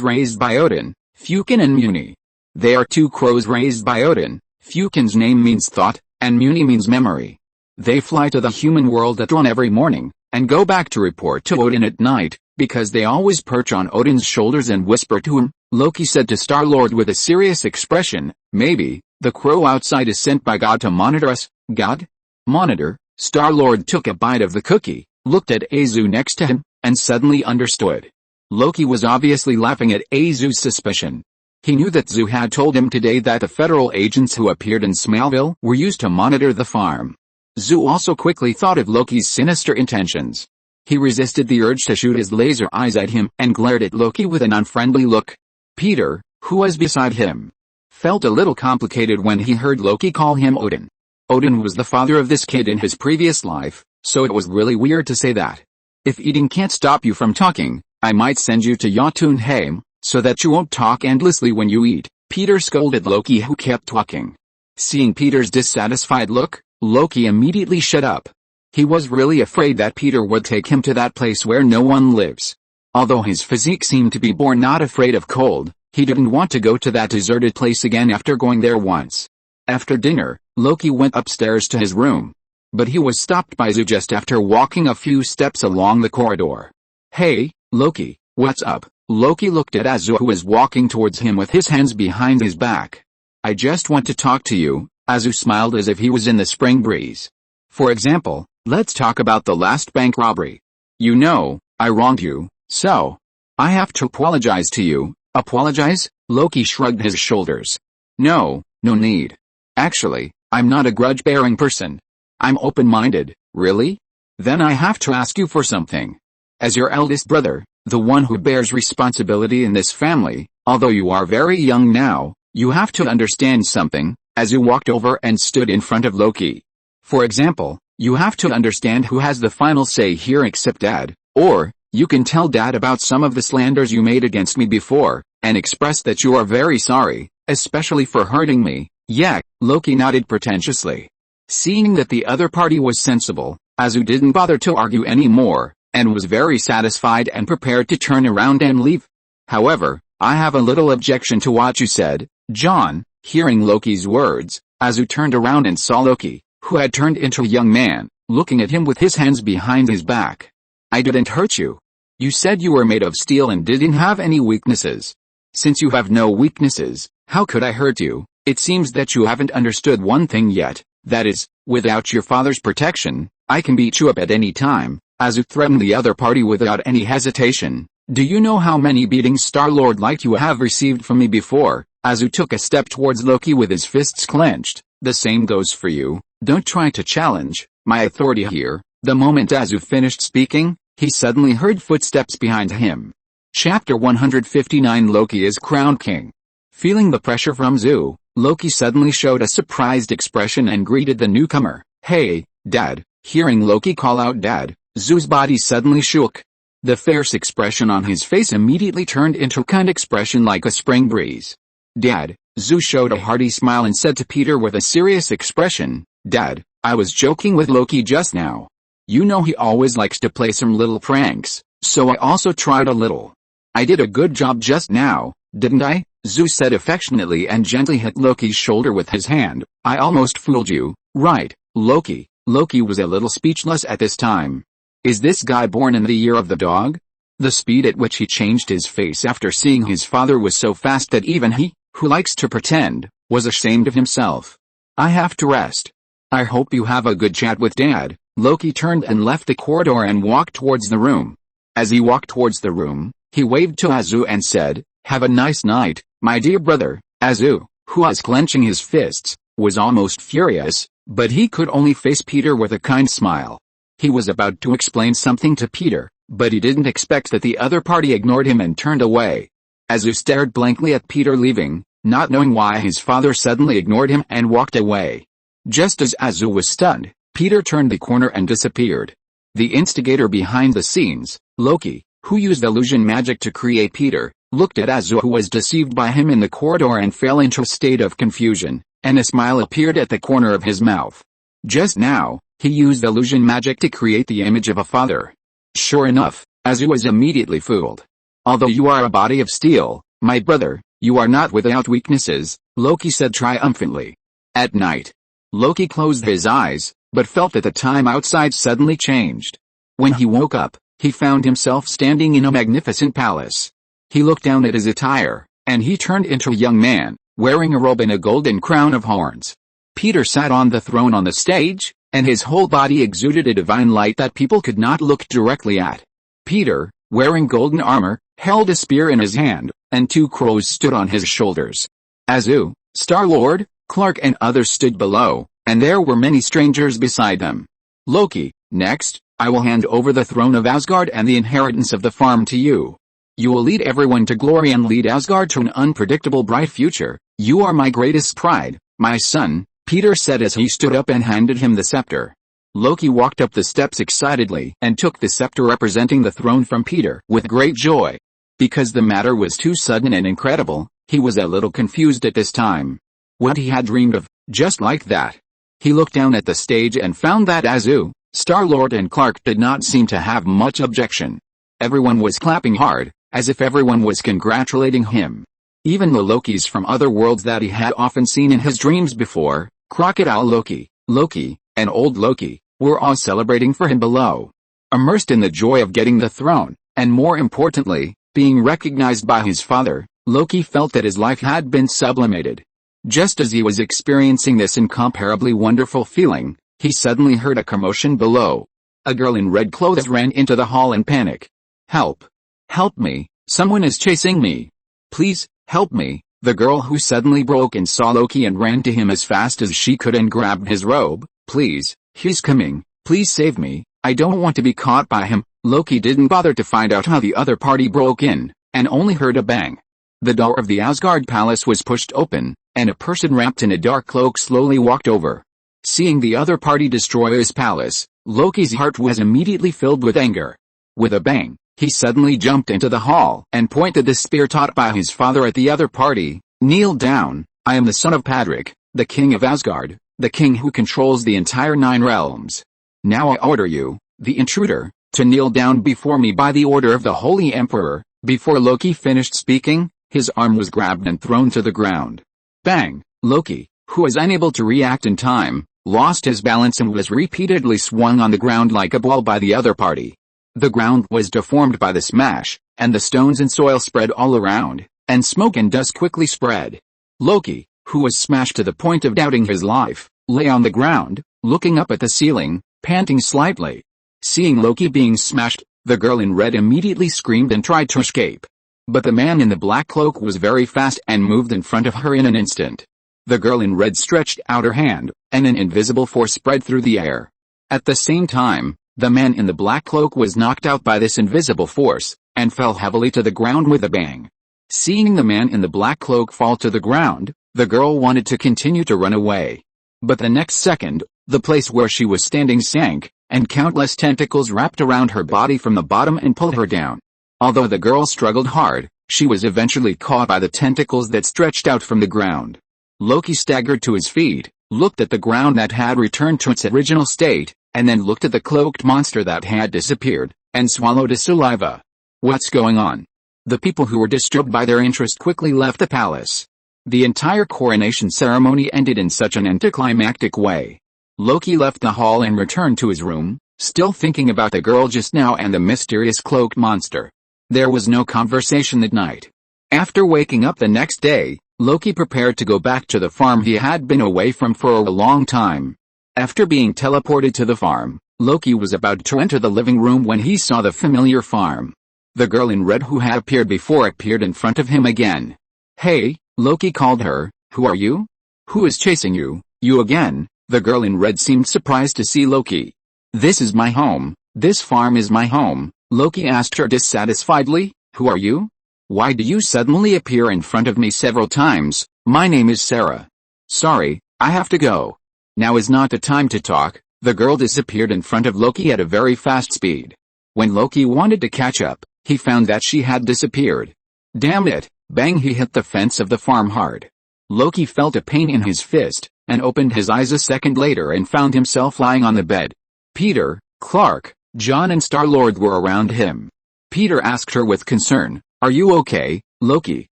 raised by Odin, Fukin and Muni. They are two crows raised by Odin. Fukin's name means thought, and Muni means memory. They fly to the human world at dawn every morning, and go back to report to Odin at night, because they always perch on Odin's shoulders and whisper to him," Loki said to Star-Lord with a serious expression. "Maybe, the crow outside is sent by God to monitor us." "God? Monitor?" Star-Lord took a bite of the cookie, looked at Azu next to him, and suddenly understood. Loki was obviously laughing at Azu's suspicion. He knew that Zu had told him today that the federal agents who appeared in Smallville were used to monitor the farm. Zu also quickly thought of Loki's sinister intentions. He resisted the urge to shoot his laser eyes at him and glared at Loki with an unfriendly look. Peter, who was beside him, felt a little complicated when he heard Loki call him Odin. Odin was the father of this kid in his previous life, so it was really weird to say that. "If eating can't stop you from talking, I might send you to Jotunheim, so that you won't talk endlessly when you eat," Peter scolded Loki, who kept talking. Seeing Peter's dissatisfied look, Loki immediately shut up. He was really afraid that Peter would take him to that place where no one lives. Although his physique seemed to be born not afraid of cold, he didn't want to go to that deserted place again after going there once. After dinner, Loki went upstairs to his room. But he was stopped by Zu just after walking a few steps along the corridor. "Hey, Loki, what's up?" Loki looked at Azu, who was walking towards him with his hands behind his back. "I just want to talk to you." Azu smiled as if he was in the spring breeze. "For example, let's talk about the last bank robbery. You know, I wronged you, so I have to apologize to you." "Apologize?" Loki shrugged his shoulders. No need. Actually, I'm not a grudge-bearing person. I'm open-minded. Really? Then I have to ask you for something. As your eldest brother, the one who bears responsibility in this family, although you are very young now, you have to understand something. Azu walked over and stood in front of Loki. For example, you have to understand who has the final say here except Dad, or, you can tell Dad about some of the slanders you made against me before, and express that you are very sorry, especially for hurting me. Yeah, Loki nodded pretentiously. Seeing that the other party was sensible, Azu didn't bother to argue anymore, and was very satisfied and prepared to turn around and leave. However, I have a little objection to what you said, John. Hearing Loki's words, Azu turned around and saw Loki, who had turned into a young man, looking at him with his hands behind his back. I didn't hurt you. You said you were made of steel and didn't have any weaknesses. Since you have no weaknesses, how could I hurt you? It seems that you haven't understood one thing yet, that is, without your father's protection, I can beat you up at any time. Azu threatened the other party without any hesitation. Do you know how many beatings Star-Lord like you have received from me before? Azu took a step towards Loki with his fists clenched. The same goes for you. Don't try to challenge my authority here. The moment Azu finished speaking, he suddenly heard footsteps behind him. Chapter 159 Loki is crowned king. Feeling the pressure from Azu, Loki suddenly showed a surprised expression and greeted the newcomer. Hey, Dad. Hearing Loki call out Dad, Azu's body suddenly shook. The fierce expression on his face immediately turned into a kind expression like a spring breeze. Dad, Azu showed a hearty smile and said to Peter with a serious expression, Dad, I was joking with Loki just now. You know he always likes to play some little pranks, so I also tried a little. I did a good job just now, didn't I? Azu said affectionately and gently hit Loki's shoulder with his hand. I almost fooled you, right, Loki? Loki was a little speechless at this time. Is this guy born in the year of the dog? The speed at which he changed his face after seeing his father was so fast that even he, who likes to pretend, was ashamed of himself. I have to rest. I hope you have a good chat with Dad. Loki turned and left the corridor and walked towards the room. As he walked towards the room, he waved to Azu and said, Have a nice night, my dear brother. Azu, who was clenching his fists, was almost furious, but he could only face Peter with a kind smile. He was about to explain something to Peter, but he didn't expect that the other party ignored him and turned away. Azu stared blankly at Peter leaving, not knowing why his father suddenly ignored him and walked away. Just as Azu was stunned, Peter turned the corner and disappeared. The instigator behind the scenes, Loki, who used illusion magic to create Peter, looked at Azu, who was deceived by him in the corridor, and fell into a state of confusion, and a smile appeared at the corner of his mouth. Just now, he used illusion magic to create the image of a father. Sure enough, Azu was immediately fooled. Although you are a body of steel, my brother, you are not without weaknesses, Loki said triumphantly. At night, Loki closed his eyes, but felt that the time outside suddenly changed. When he woke up, he found himself standing in a magnificent palace. He looked down at his attire, and he turned into a young man, wearing a robe and a golden crown of horns. Peter sat on the throne on the stage, and his whole body exuded a divine light that people could not look directly at. Peter, wearing golden armor, held a spear in his hand, and 2 crows stood on his shoulders. Azu, Star-Lord, Clark and others stood below, and there were many strangers beside them. Loki, next, I will hand over the throne of Asgard and the inheritance of the farm to you. You will lead everyone to glory and lead Asgard to an unpredictable bright future. You are my greatest pride, my son, Peter said as he stood up and handed him the scepter. Loki walked up the steps excitedly and took the scepter representing the throne from Peter with great joy. Because the matter was too sudden and incredible, he was a little confused at this time. What he had dreamed of, just like that. He looked down at the stage and found that Azu, Star-Lord and Clark did not seem to have much objection. Everyone was clapping hard, as if everyone was congratulating him. Even the Lokis from other worlds that he had often seen in his dreams before, Crocodile Loki, Loki, and Old Loki, were all celebrating for him below. Immersed in the joy of getting the throne, and more importantly, being recognized by his father, Loki felt that his life had been sublimated. Just as he was experiencing this incomparably wonderful feeling, he suddenly heard a commotion below. A girl in red clothes ran into the hall in panic. Help! Help me! Someone is chasing me! Please, help me! The girl who suddenly broke and saw Loki and ran to him as fast as she could and grabbed his robe. "Please, he's coming, please save me, I don't want to be caught by him." Loki didn't bother to find out how the other party broke in, and only heard a bang. The door of the Asgard palace was pushed open, and a person wrapped in a dark cloak slowly walked over. Seeing the other party destroy his palace, Loki's heart was immediately filled with anger. With a bang, he suddenly jumped into the hall and pointed the spear taught by his father at the other party. "Kneel down, I am the son of Padrik, the king of Asgard, the king who controls the entire 9 realms. Now I order you, the intruder, to kneel down before me by the order of the Holy Emperor." Before Loki finished speaking, his arm was grabbed and thrown to the ground. Bang! Loki, who was unable to react in time, lost his balance and was repeatedly swung on the ground like a ball by the other party. The ground was deformed by the smash, and the stones and soil spread all around, and smoke and dust quickly spread. Loki, who was smashed to the point of doubting his life, lay on the ground, looking up at the ceiling, panting slightly. Seeing Loki being smashed, the girl in red immediately screamed and tried to escape. But the man in the black cloak was very fast and moved in front of her in an instant. The girl in red stretched out her hand, and an invisible force spread through the air. At the same time, the man in the black cloak was knocked out by this invisible force, and fell heavily to the ground with a bang. Seeing the man in the black cloak fall to the ground, the girl wanted to continue to run away. But the next second, the place where she was standing sank, and countless tentacles wrapped around her body from the bottom and pulled her down. Although the girl struggled hard, she was eventually caught by the tentacles that stretched out from the ground. Loki staggered to his feet, looked at the ground that had returned to its original state, and then looked at the cloaked monster that had disappeared, and swallowed his saliva. What's going on? The people who were disturbed by their interest quickly left the palace. The entire coronation ceremony ended in such an anticlimactic way. Loki left the hall and returned to his room, still thinking about the girl just now and the mysterious cloaked monster. There was no conversation that night. After waking up the next day, Loki prepared to go back to the farm he had been away from for a long time. After being teleported to the farm, Loki was about to enter the living room when he saw the familiar farm. The girl in red who had appeared before appeared in front of him again. "Hey," Loki called her, "who are you? Who is chasing you? You again?" The girl in red seemed surprised to see Loki. "This is my home, this farm is my home," Loki asked her dissatisfiedly. "Who are you? Why do you suddenly appear in front of me several times?" "My name is Sarah. Sorry, I have to go." Now is not the time to talk. The girl disappeared in front of Loki at a very fast speed. When Loki wanted to catch up, he found that she had disappeared. Damn it! Bang! He hit the fence of the farm hard. Loki felt a pain in his fist, and opened his eyes a second later and found himself lying on the bed. Peter, Clark, John and Star-Lord were around him. Peter asked her with concern, "Are you okay, Loki?"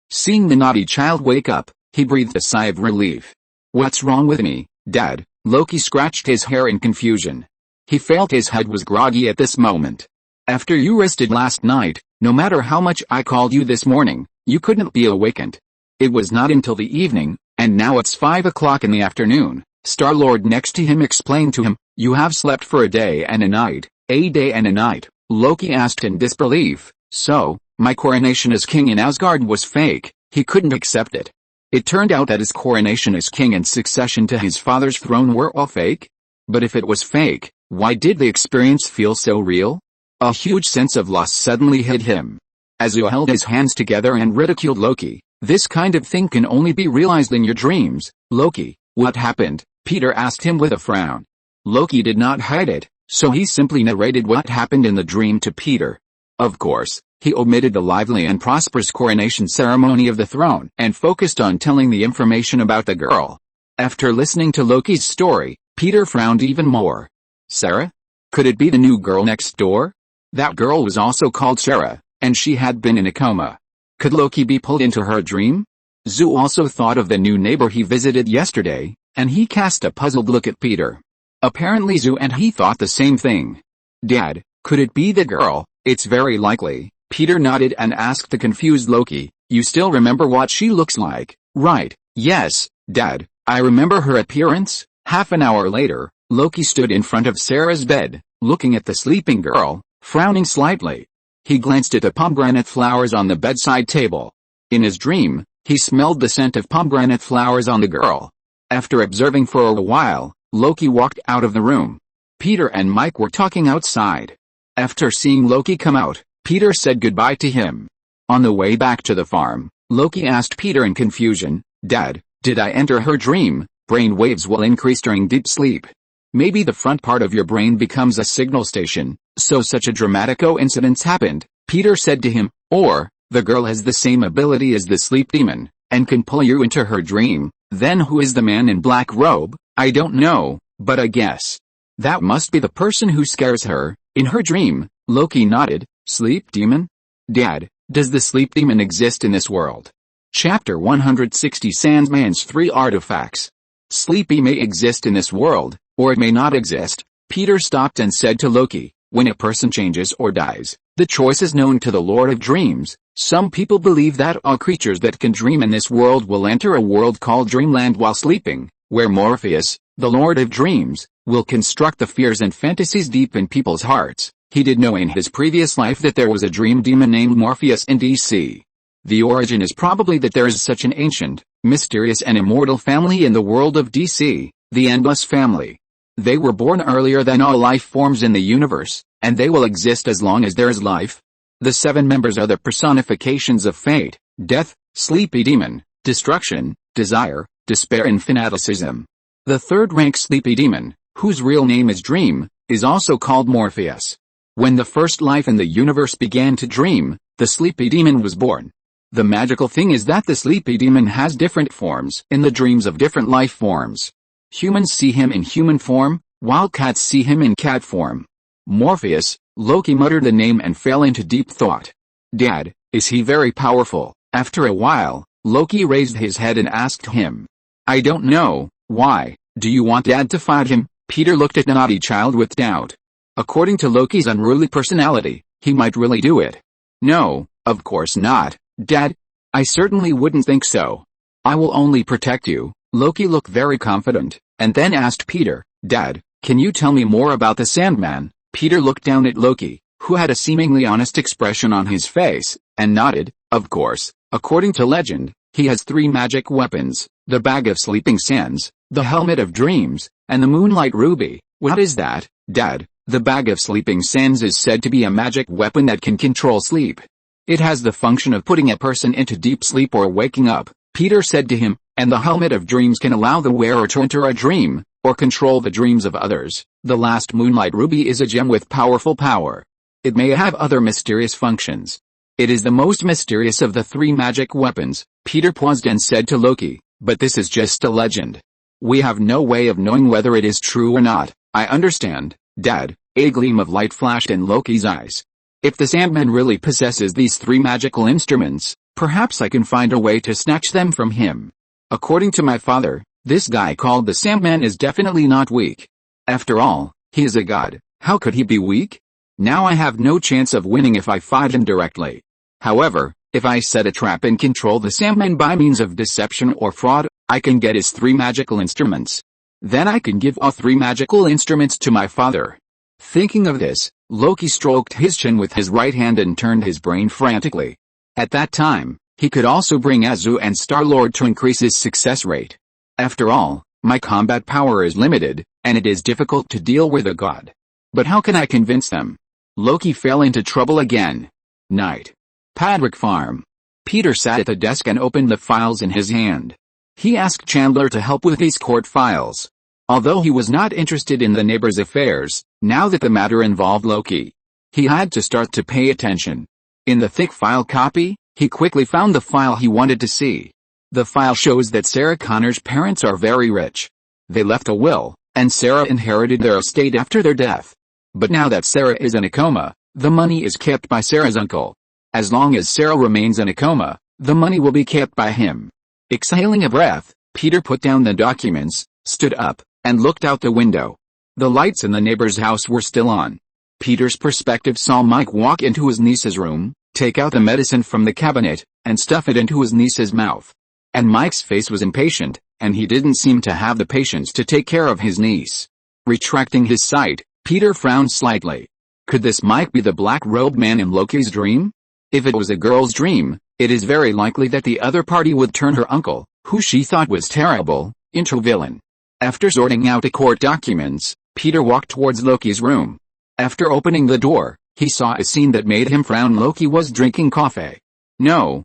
Seeing the naughty child wake up, he breathed a sigh of relief. "What's wrong with me, Dad?" Loki scratched his hair in confusion. He felt his head was groggy at this moment. "After you rested last night, no matter how much I called you this morning, you couldn't be awakened. It was not until the evening, and now it's 5 o'clock in the afternoon." Star-Lord next to him explained to him, "You have slept for a day and a night." "A day and a night?" Loki asked in disbelief. "So, my coronation as king in Asgard was fake." He couldn't accept it. It turned out that his coronation as king and succession to his father's throne were all fake? But if it was fake, why did the experience feel so real? A huge sense of loss suddenly hit him. Azul held his hands together and ridiculed Loki. "This kind of thing can only be realized in your dreams, Loki." "What happened?" Peter asked him with a frown. Loki did not hide it, so he simply narrated what happened in the dream to Peter. Of course, he omitted the lively and prosperous coronation ceremony of the throne and focused on telling the information about the girl. After listening to Loki's story, Peter frowned even more. Sarah? Could it be the new girl next door? That girl was also called Sarah, and she had been in a coma. Could Loki be pulled into her dream? Zoo also thought of the new neighbor he visited yesterday, and he cast a puzzled look at Peter. Apparently Zoo and he thought the same thing. "Dad, could it be the girl?" "It's very likely." Peter nodded and asked the confused Loki, "You still remember what she looks like, right?" "Yes, Dad, I remember her appearance." Half an hour later, Loki stood in front of Sarah's bed, looking at the sleeping girl, frowning slightly. He glanced at the pomegranate flowers on the bedside table. In his dream, He smelled the scent of pomegranate flowers on the girl. After observing for a while, Loki walked out of the room. Peter and Mike were talking outside. After seeing Loki come out, Peter said goodbye to him. On the way back to the farm, Loki asked Peter in confusion, "Dad, did I enter her dream? Brain waves will increase during deep sleep. Maybe the front part of your brain becomes a signal station, so such a dramatic coincidence happened," Peter said to him. "Or, the girl has the same ability as the sleep demon, and can pull you into her dream. Then who is the man in black robe? I don't know, but I guess that must be the person who scares her in her dream." Loki nodded. "Sleep demon? Dad, does the sleep demon exist in this world?" Chapter 160 Sandman's 3 Artifacts. Sleepy may exist in this world, or it may not exist. Peter stopped and said to Loki, "When a person changes or dies, the choice is known to the Lord of Dreams. Some people believe that all creatures that can dream in this world will enter a world called Dreamland while sleeping, where Morpheus, the Lord of Dreams, will construct the fears and fantasies deep in people's hearts. He did know in his previous life that there was a dream demon named Morpheus in DC. The origin is probably that there is such an ancient, mysterious and immortal family in the world of DC, the Endless Family. They were born earlier than all life forms in the universe, and they will exist as long as there is life. The 7 members are the personifications of fate, death, sleepy demon, destruction, desire, despair and fanaticism. The third-rank sleepy demon, whose real name is Dream, is also called Morpheus. When the first life in the universe began to dream, the sleepy demon was born. The magical thing is that the sleepy demon has different forms in the dreams of different life forms. Humans see him in human form, while cats see him in cat form. Morpheus, Loki muttered the name and fell into deep thought. "Dad, is he very powerful?" After a while, Loki raised his head and asked him. "I don't know. Why, do you want Dad to fight him?" Peter looked at the naughty child with doubt. According to Loki's unruly personality, he might really do it. "No, of course not, Dad. I certainly wouldn't think so. I will only protect you." Loki looked very confident, and then asked Peter, "Dad, can you tell me more about the Sandman?" Peter looked down at Loki, who had a seemingly honest expression on his face, and nodded. "Of course, according to legend, he has 3 magic weapons, the Bag of Sleeping Sands, the Helmet of Dreams, and the Moonlight Ruby." "What is that, Dad?" "The Bag of Sleeping Sands is said to be a magic weapon that can control sleep. It has the function of putting a person into deep sleep or waking up," Peter said to him, "and the Helmet of Dreams can allow the wearer to enter a dream, or control the dreams of others. The last Moonlight Ruby is a gem with powerful power. It may have other mysterious functions. It is the most mysterious of the 3 magic weapons." Peter paused and said to Loki, "But this is just a legend. We have no way of knowing whether it is true or not." "I understand, Dad." A gleam of light flashed in Loki's eyes. "If the Sandman really possesses these 3 magical instruments, perhaps I can find a way to snatch them from him. According to my father, this guy called the Sandman is definitely not weak. After all, he is a god. How could he be weak? Now I have no chance of winning if I fight him directly. However, if I set a trap and control the Sandman by means of deception or fraud, I can get his 3 magical instruments. Then I can give all 3 magical instruments to my father." Thinking of this, Loki stroked his chin with his right hand and turned his brain frantically. At that time, he could also bring Azu and Star-Lord to increase his success rate. "After all, my combat power is limited, and it is difficult to deal with a god. But how can I convince them?" Loki fell into trouble again. Night. Padwick Farm. Peter sat at the desk and opened the files in his hand. He asked Chandler to help with these court files. Although he was not interested in the neighbor's affairs, now that the matter involved Loki, he had to start to pay attention. In the thick file copy, he quickly found the file he wanted to see. The file shows that Sarah Connor's parents are very rich. They left a will, and Sarah inherited their estate after their death. But now that Sarah is in a coma, the money is kept by Sarah's uncle. As long as Sarah remains in a coma, the money will be kept by him. Exhaling a breath, Peter put down the documents, stood up, and looked out the window. The lights in the neighbor's house were still on. Peter's perspective saw Mike walk into his niece's room, take out the medicine from the cabinet, and stuff it into his niece's mouth. And Mike's face was impatient, and he didn't seem to have the patience to take care of his niece. Retracting his sight, Peter frowned slightly. Could this Mike be the black-robed man in Loki's dream? If it was a girl's dream, it is very likely that the other party would turn her uncle, who she thought was terrible, into a villain. After sorting out the court documents, Peter walked towards Loki's room. After opening the door, he saw a scene that made him frown. Loki was drinking coffee. No,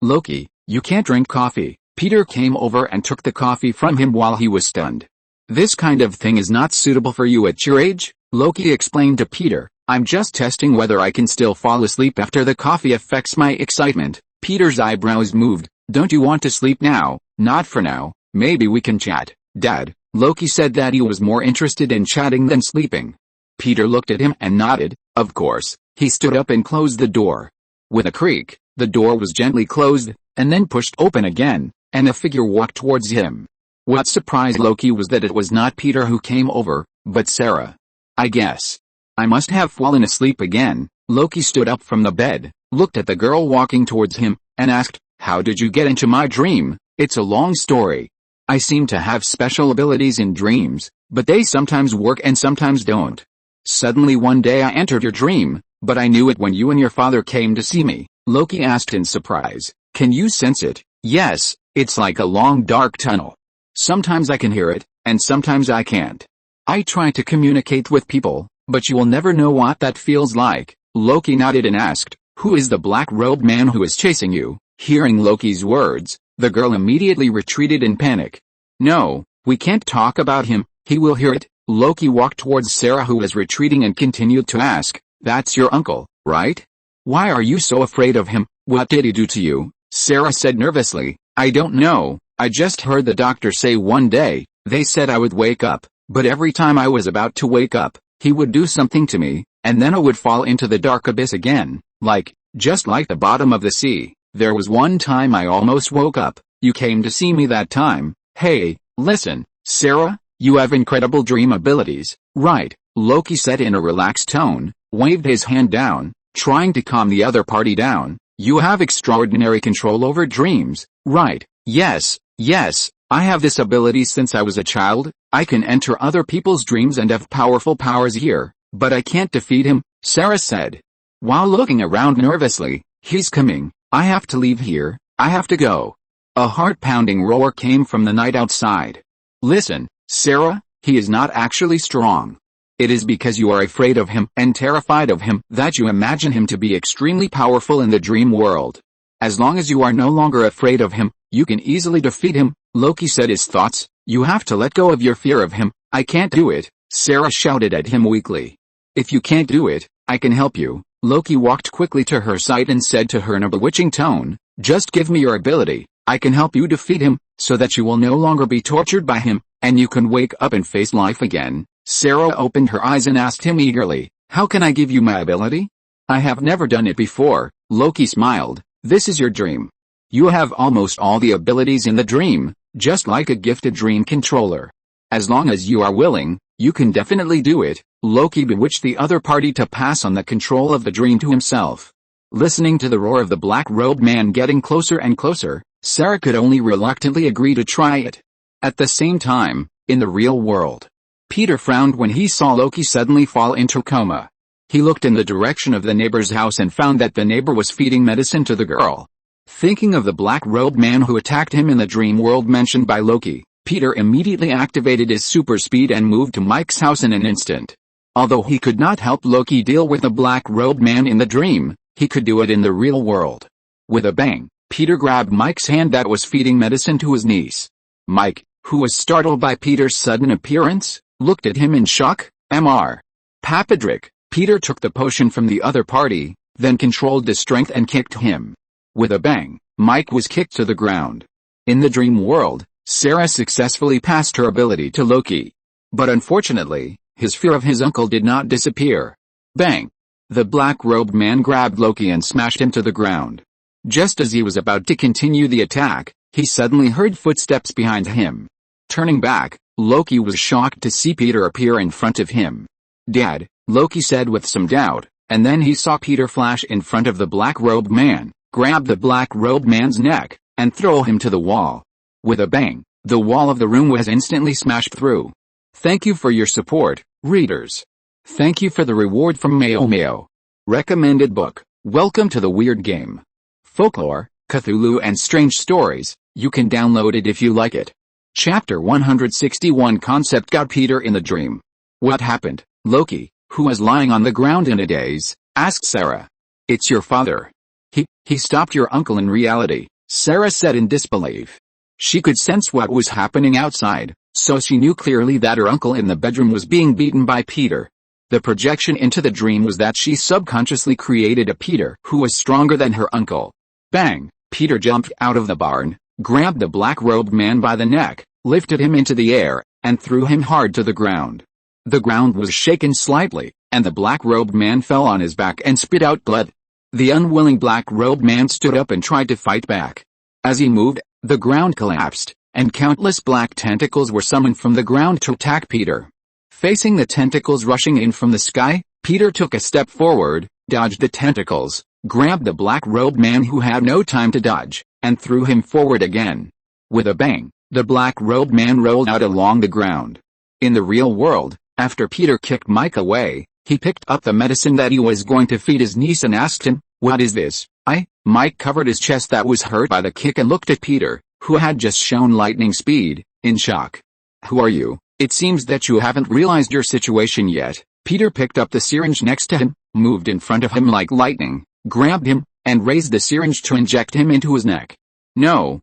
Loki, you can't drink coffee. Peter came over and took the coffee from him while he was stunned. This kind of thing is not suitable for you at your age, Loki explained to Peter. I'm just testing whether I can still fall asleep after the coffee affects my excitement. Peter's eyebrows moved. Don't you want to sleep now? Not for now, maybe we can chat, Dad. Loki said that he was more interested in chatting than sleeping. Peter looked at him and nodded. Of course. He stood up and closed the door. With a creak, the door was gently closed, and then pushed open again, and a figure walked towards him. What surprised Loki was that it was not Peter who came over, but Sarah. I guess I must have fallen asleep again. Loki stood up from the bed, looked at the girl walking towards him, and asked, how did you get into my dream? It's a long story. I seem to have special abilities in dreams, but they sometimes work and sometimes don't. Suddenly one day I entered your dream, but I knew it when you and your father came to see me, Loki asked in surprise. Can you sense it? Yes, it's like a long dark tunnel. Sometimes I can hear it, and sometimes I can't. I try to communicate with people, but you will never know what that feels like. Loki nodded and asked, who is the black-robed man who is chasing you? Hearing Loki's words, the girl immediately retreated in panic. No, we can't talk about him, he will hear it. Loki walked towards Sarah who was retreating and continued to ask, that's your uncle, right? Why are you so afraid of him? What did he do to you? Sarah said nervously, I don't know, I just heard the doctor say one day, they said I would wake up, but every time I was about to wake up, he would do something to me, and then I would fall into the dark abyss again, just like the bottom of the sea. There was one time I almost woke up, you came to see me that time. Hey, listen, Sarah, you have incredible dream abilities, right? Loki said in a relaxed tone, waved his hand down, trying to calm the other party down. You have extraordinary control over dreams, right? Yes, I have this ability since I was a child. I can enter other people's dreams and have powerful powers here, but I can't defeat him, Sarah said. While looking around nervously, he's coming, I have to leave here, I have to go. A heart-pounding roar came from the night outside. Listen, Sarah, he is not actually strong. It is because you are afraid of him and terrified of him that you imagine him to be extremely powerful in the dream world. As long as you are no longer afraid of him, you can easily defeat him, Loki said his thoughts. You have to let go of your fear of him. I can't do it, Sarah shouted at him weakly. If you can't do it, I can help you. Loki walked quickly to her side and said to her in a bewitching tone, just give me your ability, I can help you defeat him, so that you will no longer be tortured by him, and you can wake up and face life again. Sarah opened her eyes and asked him eagerly, how can I give you my ability? I have never done it before, Loki smiled. This is your dream. You have almost all the abilities in the dream, just like a gifted dream controller. As long as you are willing, you can definitely do it. Loki bewitched the other party to pass on the control of the dream to himself. Listening to the roar of the black-robed man getting closer and closer, Sarah could only reluctantly agree to try it. At the same time, in the real world, Peter frowned when he saw Loki suddenly fall into a coma. He looked in the direction of the neighbor's house and found that the neighbor was feeding medicine to the girl. Thinking of the black-robed man who attacked him in the dream world mentioned by Loki, Peter immediately activated his super speed and moved to Mike's house in an instant. Although he could not help Loki deal with the black-robed man in the dream, he could do it in the real world. With a bang, Peter grabbed Mike's hand that was feeding medicine to his niece. Mike, who was startled by Peter's sudden appearance, looked at him in shock. Mr. Papadrick. Peter took the potion from the other party, then controlled the strength and kicked him. With a bang, Mike was kicked to the ground. In the dream world, Sarah successfully passed her ability to Loki. But unfortunately, his fear of his uncle did not disappear. Bang! The black-robed man grabbed Loki and smashed him to the ground. Just as he was about to continue the attack, he suddenly heard footsteps behind him. Turning back, Loki was shocked to see Peter appear in front of him. Dad, Loki said with some doubt, and then he saw Peter flash in front of the black-robed man, grab the black-robed man's neck, and throw him to the wall. With a bang, the wall of the room was instantly smashed through. Thank you for your support, readers. Thank you for the reward from Mayo Mayo. Recommended book. Welcome to the weird game. Folklore, Cthulhu and strange stories. You can download it if you like it. Chapter 161 Concept got Peter in the dream. What happened? Loki, who was lying on the ground in a daze, asked Sarah. It's your father. He stopped your uncle in reality, Sarah said in disbelief. She could sense what was happening outside, so she knew clearly that her uncle in the bedroom was being beaten by Peter. The projection into the dream was that she subconsciously created a Peter who was stronger than her uncle. Bang! Peter jumped out of the barn, grabbed the black-robed man by the neck, lifted him into the air, and threw him hard to the ground. The ground was shaken slightly, and the black-robed man fell on his back and spit out blood. The unwilling black-robed man stood up and tried to fight back. As he moved, the ground collapsed, and countless black tentacles were summoned from the ground to attack Peter. Facing the tentacles rushing in from the sky, Peter took a step forward, dodged the tentacles, grabbed the black-robed man who had no time to dodge, and threw him forward again. With a bang, the black-robed man rolled out along the ground. In the real world, after Peter kicked Mike away, he picked up the medicine that he was going to feed his niece and asked him, "What is this?" Mike covered his chest that was hurt by the kick and looked at Peter, who had just shown lightning speed, in shock. "Who are you? It seems that you haven't realized your situation yet." Peter picked up the syringe next to him, moved in front of him like lightning, grabbed him, and raised the syringe to inject him into his neck. No.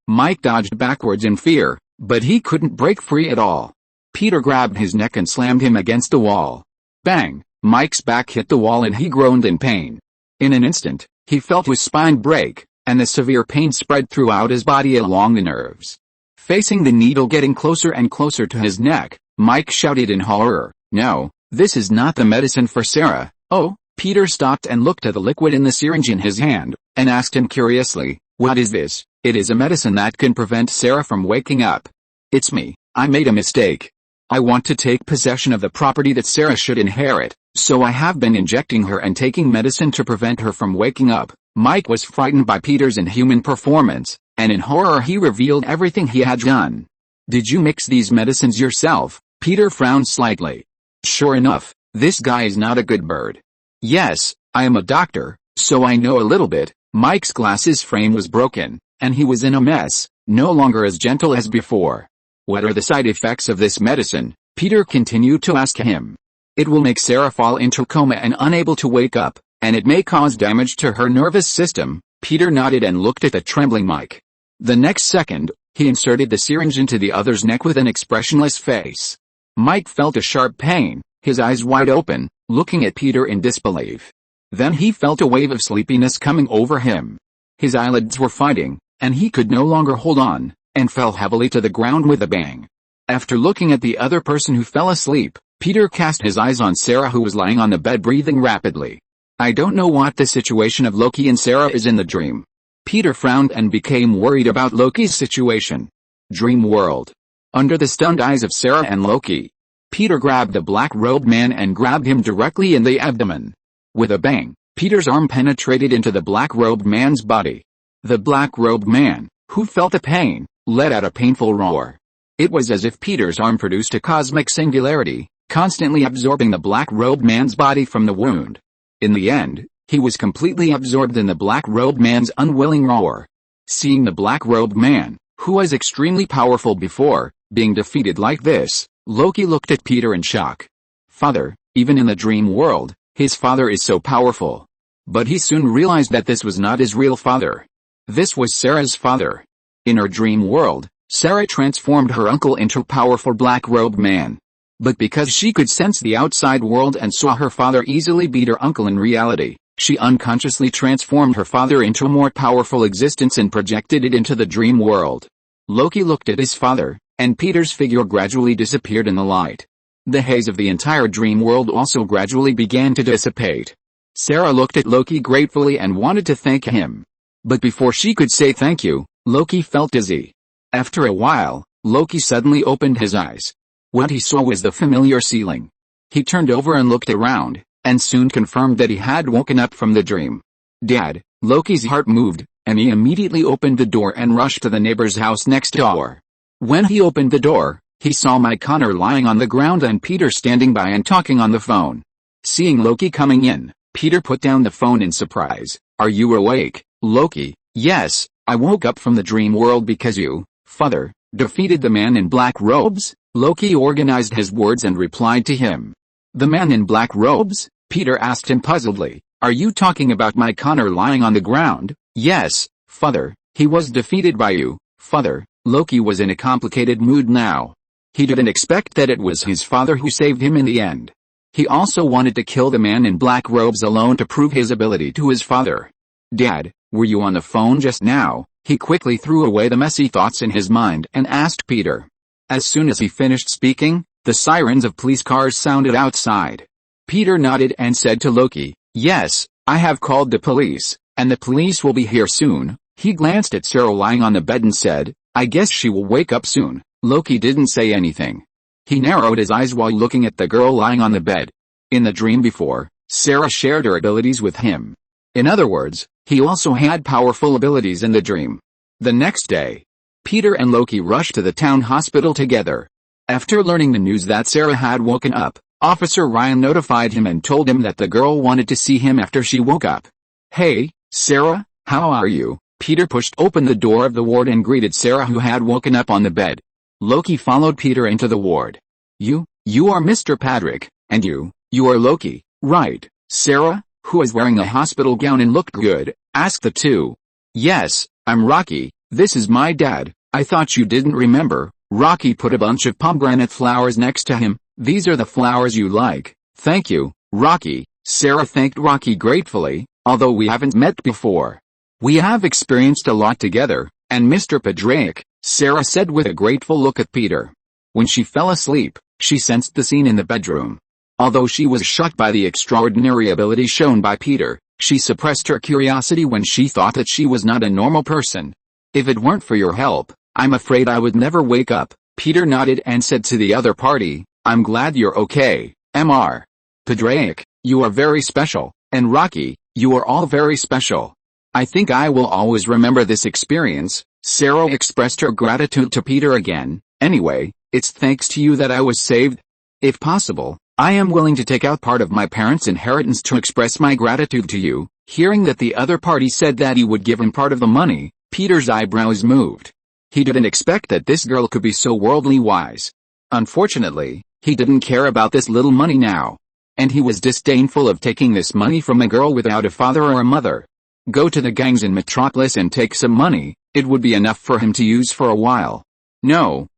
Mike dodged backwards in fear, but he couldn't break free at all. Peter grabbed his neck and slammed him against the wall. Bang! Mike's back hit the wall and he groaned in pain. In an instant, he felt his spine break, and the severe pain spread throughout his body along the nerves. Facing the needle getting closer and closer to his neck, Mike shouted in horror, "No, this is not the medicine for Sarah." "Oh." Peter stopped and looked at the liquid in the syringe in his hand, and asked him curiously, "What is this?" "It is a medicine that can prevent Sarah from waking up." "It's me. I made a mistake. I want to take possession of the property that Sarah should inherit, so I have been injecting her and taking medicine to prevent her from waking up." Mike was frightened by Peter's inhuman performance, and in horror he revealed everything he had done. "Did you mix these medicines yourself?" Peter frowned slightly. "Sure enough, this guy is not a good bird." "Yes, I am a doctor, so I know a little bit." Mike's glasses frame was broken, and he was in a mess, no longer as gentle as before. "What are the side effects of this medicine?" Peter continued to ask him. "It will make Sarah fall into coma and unable to wake up, and it may cause damage to her nervous system." Peter nodded and looked at the trembling Mike. The next second, he inserted the syringe into the other's neck with an expressionless face. Mike felt a sharp pain, his eyes wide open, looking at Peter in disbelief. Then he felt a wave of sleepiness coming over him. His eyelids were fighting, and he could no longer hold on, and fell heavily to the ground with a bang. After looking at the other person who fell asleep, Peter cast his eyes on Sarah, who was lying on the bed breathing rapidly. "I don't know what the situation of Loki and Sarah is in the dream." Peter frowned and became worried about Loki's situation. Dream world. Under the stunned eyes of Sarah and Loki, Peter grabbed the black-robed man and grabbed him directly in the abdomen. With a bang, Peter's arm penetrated into the black-robed man's body. The black-robed man, who felt the pain, let out a painful roar. It was as if Peter's arm produced a cosmic singularity, constantly absorbing the black-robed man's body from the wound. In the end, he was completely absorbed in the black-robed man's unwilling roar. Seeing the black-robed man, who was extremely powerful before, being defeated like this, Loki looked at Peter in shock. "Father, even in the dream world, his father is so powerful." But he soon realized that this was not his real father. This was Sarah's father. In her dream world, Sarah transformed her uncle into a powerful black-robed man. But because she could sense the outside world and saw her father easily beat her uncle in reality, she unconsciously transformed her father into a more powerful existence and projected it into the dream world. Loki looked at his father, and Peter's figure gradually disappeared in the light. The haze of the entire dream world also gradually began to dissipate. Sarah looked at Loki gratefully and wanted to thank him. But before she could say thank you, Loki felt dizzy. After a while, Loki suddenly opened his eyes. What he saw was the familiar ceiling. He turned over and looked around, and soon confirmed that he had woken up from the dream. "Dad," Loki's heart moved, and he immediately opened the door and rushed to the neighbor's house next door. When he opened the door, he saw Mike Connor lying on the ground and Peter standing by and talking on the phone. Seeing Loki coming in, Peter put down the phone in surprise. Are you awake, Loki? Yes, I woke up from the dream world because you, father, defeated the man in black robes. Loki organized his words and replied to him. The man in black robes? Peter asked him puzzledly. Are you talking about my Connor lying on the ground? Yes, father, he was defeated by you, father. Loki was in a complicated mood now. He didn't expect that it was his father who saved him in the end. He also wanted to kill the man in black robes alone to prove his ability to his father. Dad, were you on the phone just now? He quickly threw away the messy thoughts in his mind and asked Peter. As soon as he finished speaking, the sirens of police cars sounded outside. Peter nodded and said to Loki, yes, I have called the police, and the police will be here soon. He glanced at Sarah lying on the bed and said, I guess she will wake up soon. Loki didn't say anything. He narrowed his eyes while looking at the girl lying on the bed. In the dream before, Sarah shared her abilities with him. In other words, he also had powerful abilities in the dream. The next day, Peter and Loki rushed to the town hospital together. After learning the news that Sarah had woken up, Officer Ryan notified him and told him that the girl wanted to see him after she woke up. Hey, Sarah, how are you? Peter pushed open the door of the ward and greeted Sarah, who had woken up on the bed. Loki followed Peter into the ward. You are Mr. Patrick, and you are Loki, right? Sarah, who was wearing a hospital gown and looked good, asked the two. Yes, I'm Rocky, this is my dad. I thought you didn't remember. Rocky put a bunch of pomegranate flowers next to him. These are the flowers you like. Thank you, Rocky. Sarah thanked Rocky gratefully, although we haven't met before. We have experienced a lot together, and Mr. Patrick, Sarah said with a grateful look at Peter. When she fell asleep, she sensed the scene in the bedroom. Although she was shocked by the extraordinary ability shown by Peter, she suppressed her curiosity when she thought that she was not a normal person. If it weren't for your help, I'm afraid I would never wake up. Peter nodded and said to the other party, I'm glad you're okay, Mr. Patrick, you are very special, and Rocky, you are all very special. I think I will always remember this experience. Sarah expressed her gratitude to Peter again. Anyway, it's thanks to you that I was saved. If possible, I am willing to take out part of my parents' inheritance to express my gratitude to you. Hearing that the other party said that he would give him part of the money, Peter's eyebrows moved. He didn't expect that this girl could be so worldly wise. Unfortunately, he didn't care about this little money now. And he was disdainful of taking this money from a girl without a father or a mother. Go to the gangs in Metropolis and take some money, it would be enough for him to use for a while. No,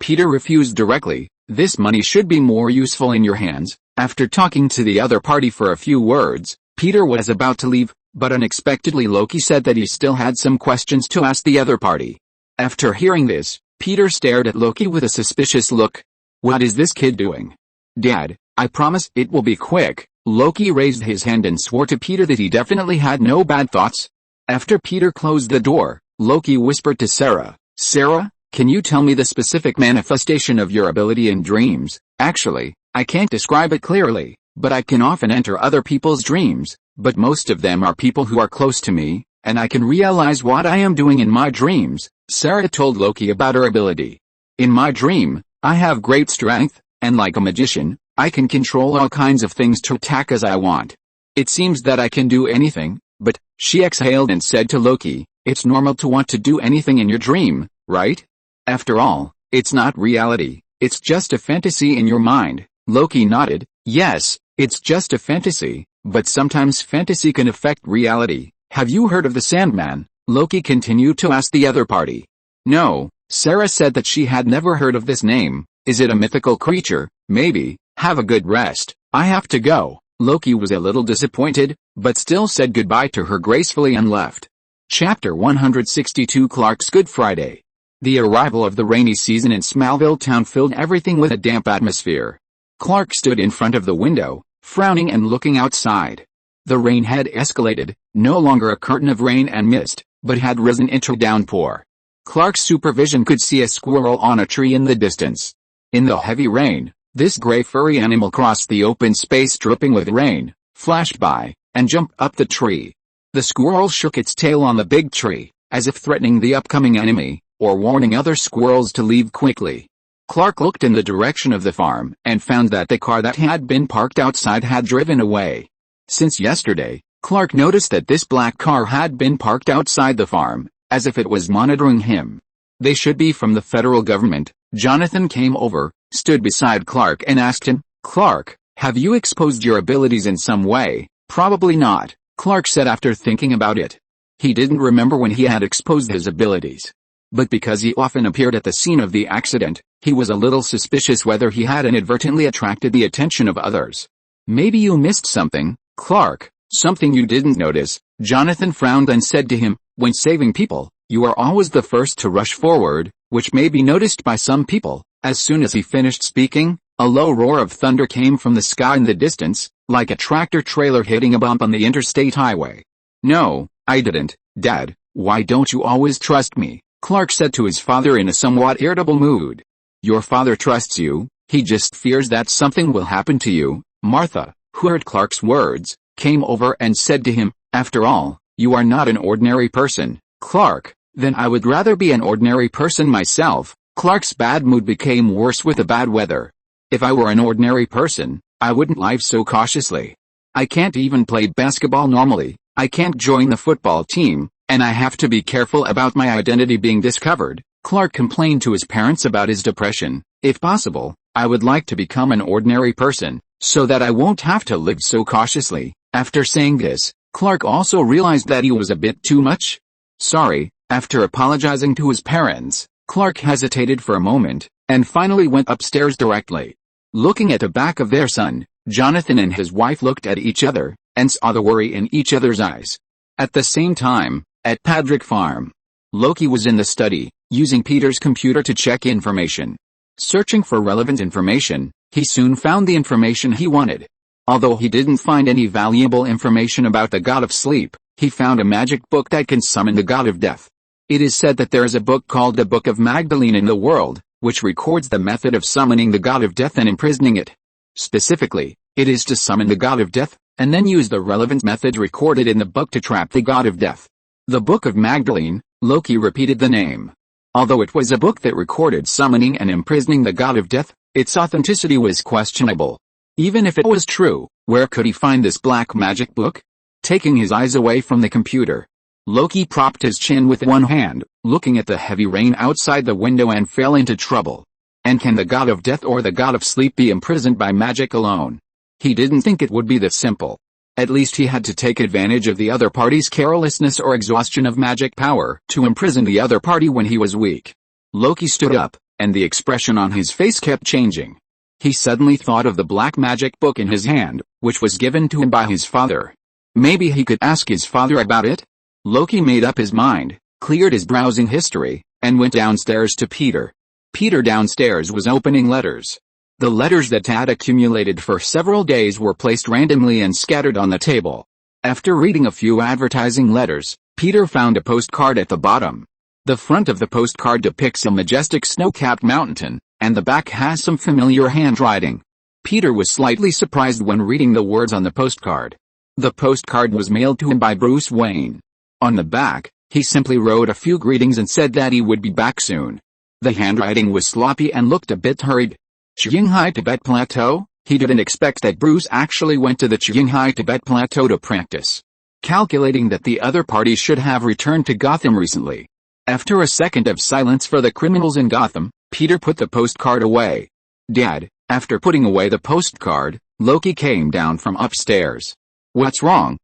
Peter refused directly. This money should be more useful in your hands. After talking to the other party for a few words, Peter was about to leave, but unexpectedly Loki said that he still had some questions to ask the other party. After hearing this, Peter stared at Loki with a suspicious look. What is this kid doing? Dad, I promise it will be quick. Loki raised his hand and swore to Peter that he definitely had no bad thoughts. After Peter closed the door, Loki whispered to Sarah, Sarah, can you tell me the specific manifestation of your ability in dreams? Actually, I can't describe it clearly, but I can often enter other people's dreams, but most of them are people who are close to me, and I can realize what I am doing in my dreams. Sarah told Loki about her ability. In my dream, I have great strength, and like a magician, I can control all kinds of things to attack as I want. It seems that I can do anything, but, she exhaled and said to Loki, it's normal to want to do anything in your dream, right? After all, it's not reality, it's just a fantasy in your mind. Loki nodded, yes, it's just a fantasy, but sometimes fantasy can affect reality. Have you heard of the Sandman? Loki continued to ask the other party. No, Sarah said that she had never heard of this name. Is it a mythical creature? Maybe. Have a good rest. I have to go. Loki was a little disappointed, but still said goodbye to her gracefully and left. Chapter 162 Clark's Good Friday. The arrival of the rainy season in Smallville town filled everything with a damp atmosphere. Clark stood in front of the window, frowning and looking outside. The rain had escalated, no longer a curtain of rain and mist, but had risen into a downpour. Clark's supervision could see a squirrel on a tree in the distance. In the heavy rain, this gray furry animal crossed the open space dripping with rain, flashed by, and jumped up the tree. The squirrel shook its tail on the big tree, as if threatening the upcoming enemy, or warning other squirrels to leave quickly. Clark looked in the direction of the farm, and found that the car that had been parked outside had driven away. Since yesterday, Clark noticed that this black car had been parked outside the farm, as if it was monitoring him. They should be from the federal government. Jonathan came over, stood beside Clark and asked him, "Clark, have you exposed your abilities in some way?" "Probably not," Clark said after thinking about it. He didn't remember when he had exposed his abilities. But because he often appeared at the scene of the accident, he was a little suspicious whether he had inadvertently attracted the attention of others. "Maybe you missed something, Clark, something you didn't notice." Jonathan frowned and said to him, "When saving people, you are always the first to rush forward, which may be noticed by some people." As soon as he finished speaking, a low roar of thunder came from the sky in the distance, like a tractor trailer hitting a bump on the interstate highway. "No, I didn't, Dad. Why don't you always trust me?" Clark said to his father in a somewhat irritable mood. "Your father trusts you, he just fears that something will happen to you." Martha, who heard Clark's words, came over and said to him, "After all, you are not an ordinary person, Clark." "Then I would rather be an ordinary person myself." Clark's bad mood became worse with the bad weather. "If I were an ordinary person, I wouldn't live so cautiously. I can't even play basketball normally, I can't join the football team, and I have to be careful about my identity being discovered." Clark complained to his parents about his depression. "If possible, I would like to become an ordinary person, so that I won't have to live so cautiously." After saying this, Clark also realized that he was a bit too much. "Sorry." After apologizing to his parents, Clark hesitated for a moment, and finally went upstairs directly. Looking at the back of their son, Jonathan and his wife looked at each other, and saw the worry in each other's eyes. At the same time, at Padrick Farm, Loki was in the study, using Peter's computer to check information. Searching for relevant information, he soon found the information he wanted. Although he didn't find any valuable information about the god of sleep, he found a magic book that can summon the god of death. It is said that there is a book called the Book of Magdalene in the world, which records the method of summoning the god of death and imprisoning it. Specifically, it is to summon the god of death, and then use the relevant method recorded in the book to trap the god of death. The Book of Magdalene, Loki repeated the name. Although it was a book that recorded summoning and imprisoning the god of death, its authenticity was questionable. Even if it was true, where could he find this black magic book? Taking his eyes away from the computer, Loki propped his chin with one hand, looking at the heavy rain outside the window, and fell into trouble. And can the god of death or the god of sleep be imprisoned by magic alone? He didn't think it would be that simple. At least he had to take advantage of the other party's carelessness or exhaustion of magic power to imprison the other party when he was weak. Loki stood up, and the expression on his face kept changing. He suddenly thought of the black magic book in his hand, which was given to him by his father. Maybe he could ask his father about it? Loki made up his mind, cleared his browsing history, and went downstairs to Peter. Peter downstairs was opening letters. The letters that had accumulated for several days were placed randomly and scattered on the table. After reading a few advertising letters, Peter found a postcard at the bottom. The front of the postcard depicts a majestic snow-capped mountain, and the back has some familiar handwriting. Peter was slightly surprised when reading the words on the postcard. The postcard was mailed to him by Bruce Wayne. On the back, he simply wrote a few greetings and said that he would be back soon. The handwriting was sloppy and looked a bit hurried. Qinghai Tibet Plateau? He didn't expect that Bruce actually went to the Qinghai Tibet Plateau to practice. Calculating that the other party should have returned to Gotham recently. After a second of silence for the criminals in Gotham, Peter put the postcard away. "Dad," after putting away the postcard, Loki came down from upstairs. "What's wrong,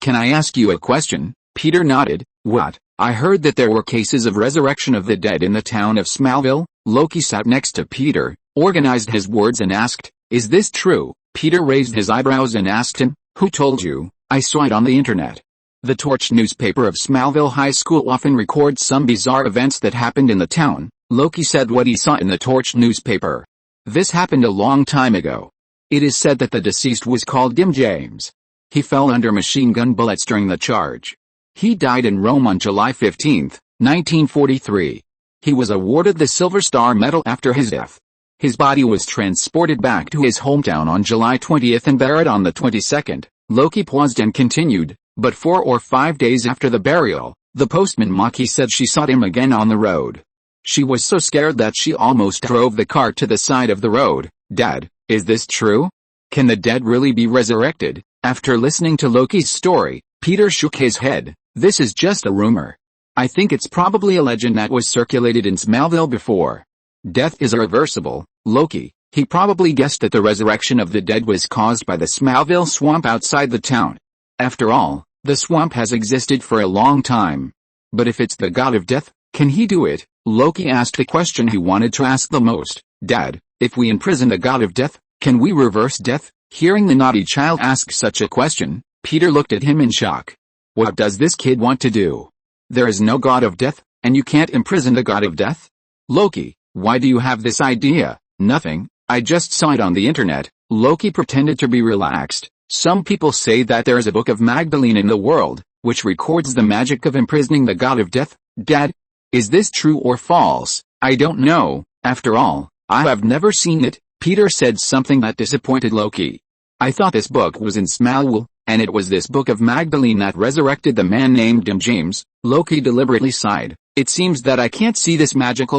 Can I ask you a question?" Peter nodded. "What?" "I heard that there were cases of resurrection of the dead in the town of Smallville." Loki sat next to Peter, organized his words and asked, "Is this true?" Peter raised his eyebrows and asked him, "Who told you?" "I saw it on the internet. The Torch newspaper of Smallville High School often records some bizarre events that happened in the town." Loki said what he saw in the Torch newspaper. "This happened a long time ago. It is said that the deceased was called Dim James. He fell under machine gun bullets during the charge. He died in Rome on July 15, 1943. He was awarded the Silver Star Medal after his death. His body was transported back to his hometown on July 20 and buried on the 22nd. Loki paused and continued, "But 4 or 5 days after the burial, the postman Maki said she saw him again on the road. She was so scared that she almost drove the car to the side of the road." "Dad, is this true? Can the dead really be resurrected?" After listening to Loki's story, Peter shook his head. This is just a rumor. I think it's probably a legend that was circulated in Smallville before. Death is irreversible, Loki. He probably guessed that the resurrection of the dead was caused by the Smallville swamp outside the town. After all, the swamp has existed for a long time. But if it's the god of death, can he do it? Loki asked the question he wanted to ask the most. Dad, if we imprison the god of death, can we reverse death? Hearing the naughty child ask such a question, Peter looked at him in shock. What does this kid want to do? There is no god of death, and you can't imprison the god of death? Loki, why do you have this idea? Nothing, I just saw it on the internet. Loki pretended to be relaxed. Some people say that there is a book of Magdalene in the world, which records the magic of imprisoning the god of death. Dad, is this true or false? I don't know. After all, I have never seen it. Peter said something that disappointed Loki. I thought this book was in Smallville, and it was this book of Magdalene that resurrected the man named James. Loki deliberately sighed. It seems that I can't see this magic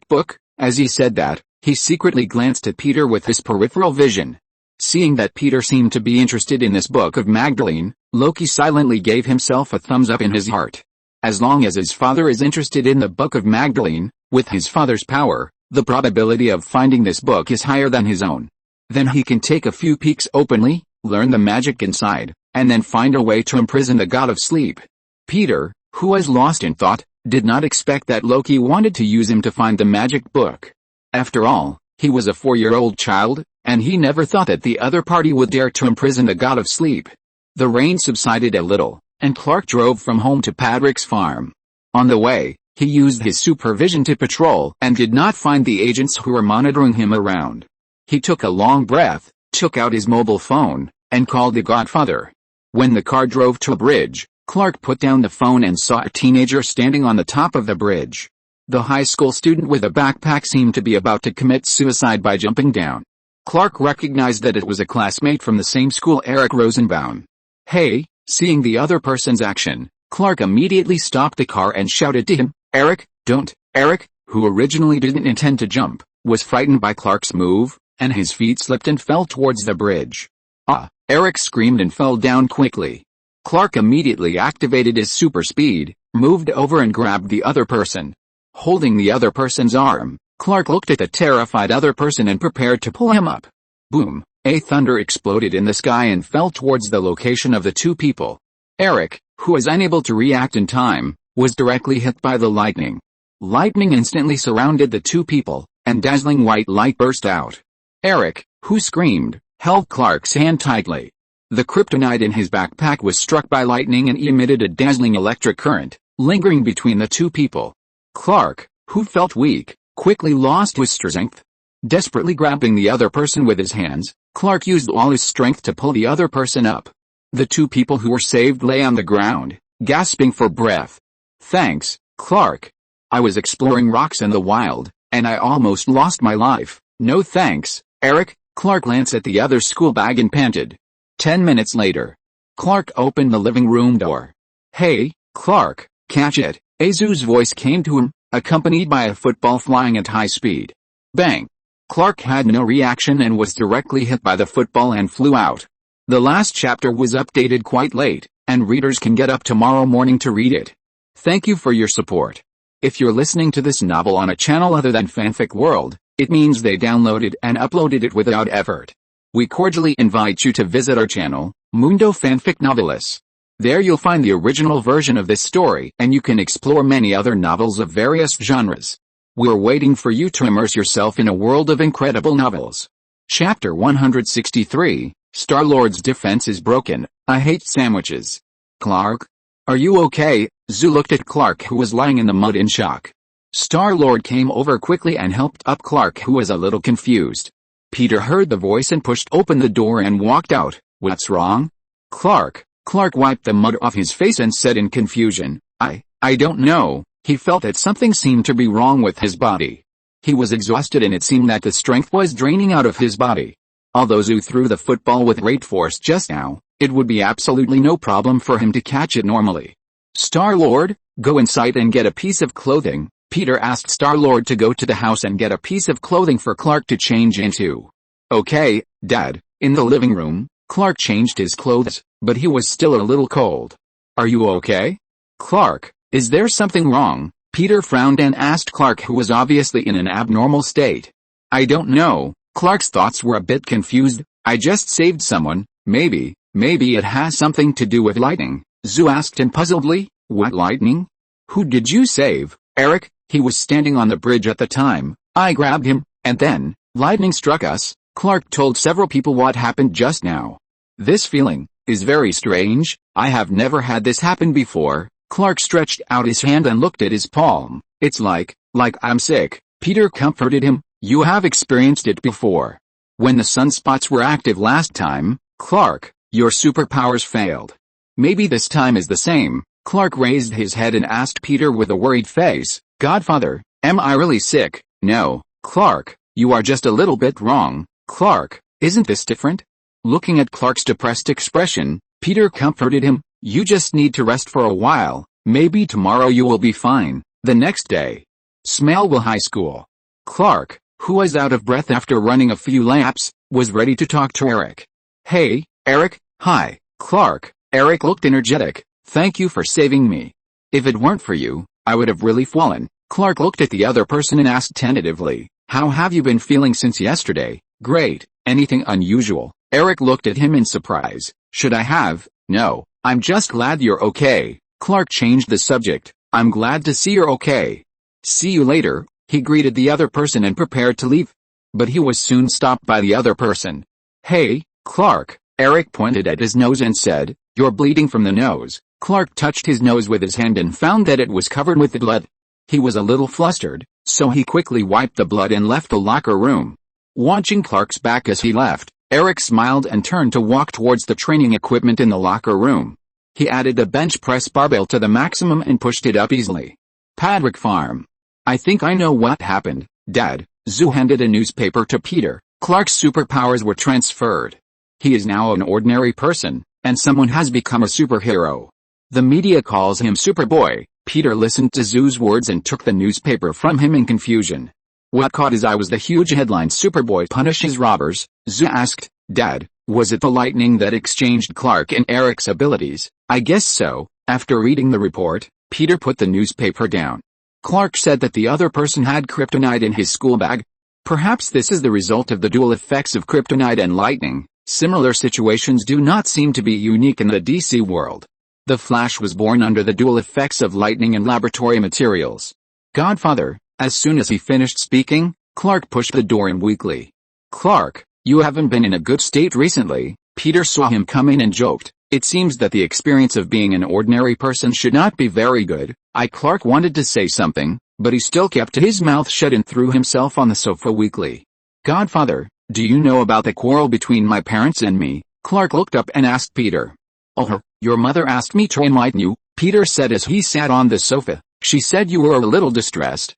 book. As he said that, he secretly glanced at Peter with his peripheral vision. Seeing that Peter seemed to be interested in this book of Magdalene, Loki silently gave himself a thumbs up in his heart. As long as his father is interested in the book of Magdalene, with his father's power, the probability of finding this book is higher than his own. Then he can take a few peeks openly, learn the magic inside, and then find a way to imprison the god of sleep. Peter, who was lost in thought, did not expect that Loki wanted to use him to find the magic book. After all, he was a 4-year-old child, and he never thought that the other party would dare to imprison the god of sleep. The rain subsided a little, and Clark drove from home to Patrick's farm. On the way, he used his supervision to patrol and did not find the agents who were monitoring him around. He took a long breath, took out his mobile phone, and called the Godfather. When the car drove to a bridge, Clark put down the phone and saw a teenager standing on the top of the bridge. The high school student with a backpack seemed to be about to commit suicide by jumping down. Clark recognized that it was a classmate from the same school, Eric Rosenbaum. Hey, seeing the other person's action, Clark immediately stopped the car and shouted to him, Eric, don't. Eric, who originally didn't intend to jump, was frightened by Clark's move, and his feet slipped and fell towards the bridge. Ah! Eric screamed and fell down quickly. Clark immediately activated his super speed, moved over and grabbed the other person. Holding the other person's arm, Clark looked at the terrified other person and prepared to pull him up. Boom! A thunder exploded in the sky and fell towards the location of the two people. Eric, who was unable to react in time, was directly hit by the lightning. Lightning instantly surrounded the two people, and dazzling white light burst out. Eric, who screamed, held Clark's hand tightly. The kryptonite in his backpack was struck by lightning and emitted a dazzling electric current, lingering between the two people. Clark, who felt weak, quickly lost his strength. Desperately grabbing the other person with his hands, Clark used all his strength to pull the other person up. The two people who were saved lay on the ground, gasping for breath. Thanks, Clark. I was exploring rocks in the wild, and I almost lost my life. No thanks, Eric. Clark glanced at the other school bag and panted. 10 minutes later, Clark opened the living room door. Hey, Clark, catch it. Azu's voice came to him, accompanied by a football flying at high speed. Bang! Clark had no reaction and was directly hit by the football and flew out. The last chapter was updated quite late, and readers can get up tomorrow morning to read it. Thank you for your support. If you're listening to this novel on a channel other than Fanfic World, it means they downloaded and uploaded it without effort. We cordially invite you to visit our channel, Mundo Fanfic Novelis. There you'll find the original version of this story and you can explore many other novels of various genres. We're waiting for you to immerse yourself in a world of incredible novels. Chapter 163, Star-Lord's defense is broken. I hate sandwiches. Clark? Are you okay? Zu looked at Clark, who was lying in the mud in shock. Star-Lord came over quickly and helped up Clark, who was a little confused. Peter heard the voice and pushed open the door and walked out. What's wrong? Clark wiped the mud off his face and said in confusion, I don't know. He felt that something seemed to be wrong with his body. He was exhausted and it seemed that the strength was draining out of his body. Although Zu threw the football with great force just now, it would be absolutely no problem for him to catch it normally. Star-Lord, go inside and get a piece of clothing. Peter asked Star-Lord to go to the house and get a piece of clothing for Clark to change into. Okay, Dad. In the living room, Clark changed his clothes, but he was still a little cold. Are you okay? Clark, is there something wrong? Peter frowned and asked Clark, who was obviously in an abnormal state. I don't know. Clark's thoughts were a bit confused. I just saved someone. Maybe it has something to do with lightning. Zoo asked him puzzledly. What lightning? Who did you save? Eric. He was standing on the bridge at the time. I grabbed him, and then, lightning struck us. Clark told several people what happened just now. This feeling is very strange. I have never had this happen before. Clark stretched out his hand and looked at his palm. It's like I'm sick. Peter comforted him. You have experienced it before. When the sunspots were active last time, Clark, your superpowers failed. Maybe this time is the same. Clark raised his head and asked Peter with a worried face, Godfather, am I really sick? No, Clark, you are just a little bit wrong. Clark, isn't this different? Looking at Clark's depressed expression, Peter comforted him. You just need to rest for a while. Maybe tomorrow you will be fine. The next day, Smallville High School. Clark, who was out of breath after running a few laps, was ready to talk to Eric. Hey, Eric. Hi, Clark. Eric looked energetic. Thank you for saving me. If it weren't for you, I would have really fallen. Clark looked at the other person and asked tentatively, how have you been feeling since yesterday? Great. Anything unusual? Eric looked at him in surprise. Should I have? No, I'm just glad you're okay. Clark changed the subject. I'm glad to see you're okay. See you later. He greeted the other person and prepared to leave. But he was soon stopped by the other person. Hey, Clark. Eric pointed at his nose and said, you're bleeding from the nose. Clark touched his nose with his hand and found that it was covered with blood. He was a little flustered, so he quickly wiped the blood and left the locker room. Watching Clark's back as he left, Eric smiled and turned to walk towards the training equipment in the locker room. He added a bench press barbell to the maximum and pushed it up easily. Padwick Farm. I think I know what happened, Dad. Zoo handed a newspaper to Peter. Clark's superpowers were transferred. He is now an ordinary person, and someone has become a superhero. The media calls him Superboy. Peter listened to Zoo's words and took the newspaper from him in confusion. What caught his eye was the huge headline, Superboy punishes robbers. Zoo asked, Dad, was it the lightning that exchanged Clark and Eric's abilities? I guess so. After reading the report, Peter put the newspaper down. Clark said that the other person had kryptonite in his school bag. Perhaps this is the result of the dual effects of kryptonite and lightning. Similar situations do not seem to be unique in the DC world. The Flash was born under the dual effects of lightning and laboratory materials. Godfather. As soon as he finished speaking, Clark pushed the door in weakly. Clark, you haven't been in a good state recently. Peter saw him come in and joked. It seems that the experience of being an ordinary person should not be very good. Clark wanted to say something, but he still kept his mouth shut and threw himself on the sofa weakly. Godfather, do you know about the quarrel between my parents and me? Clark looked up and asked Peter. Oh, your mother asked me to enlighten you, Peter said as he sat on the sofa. She said you were a little distressed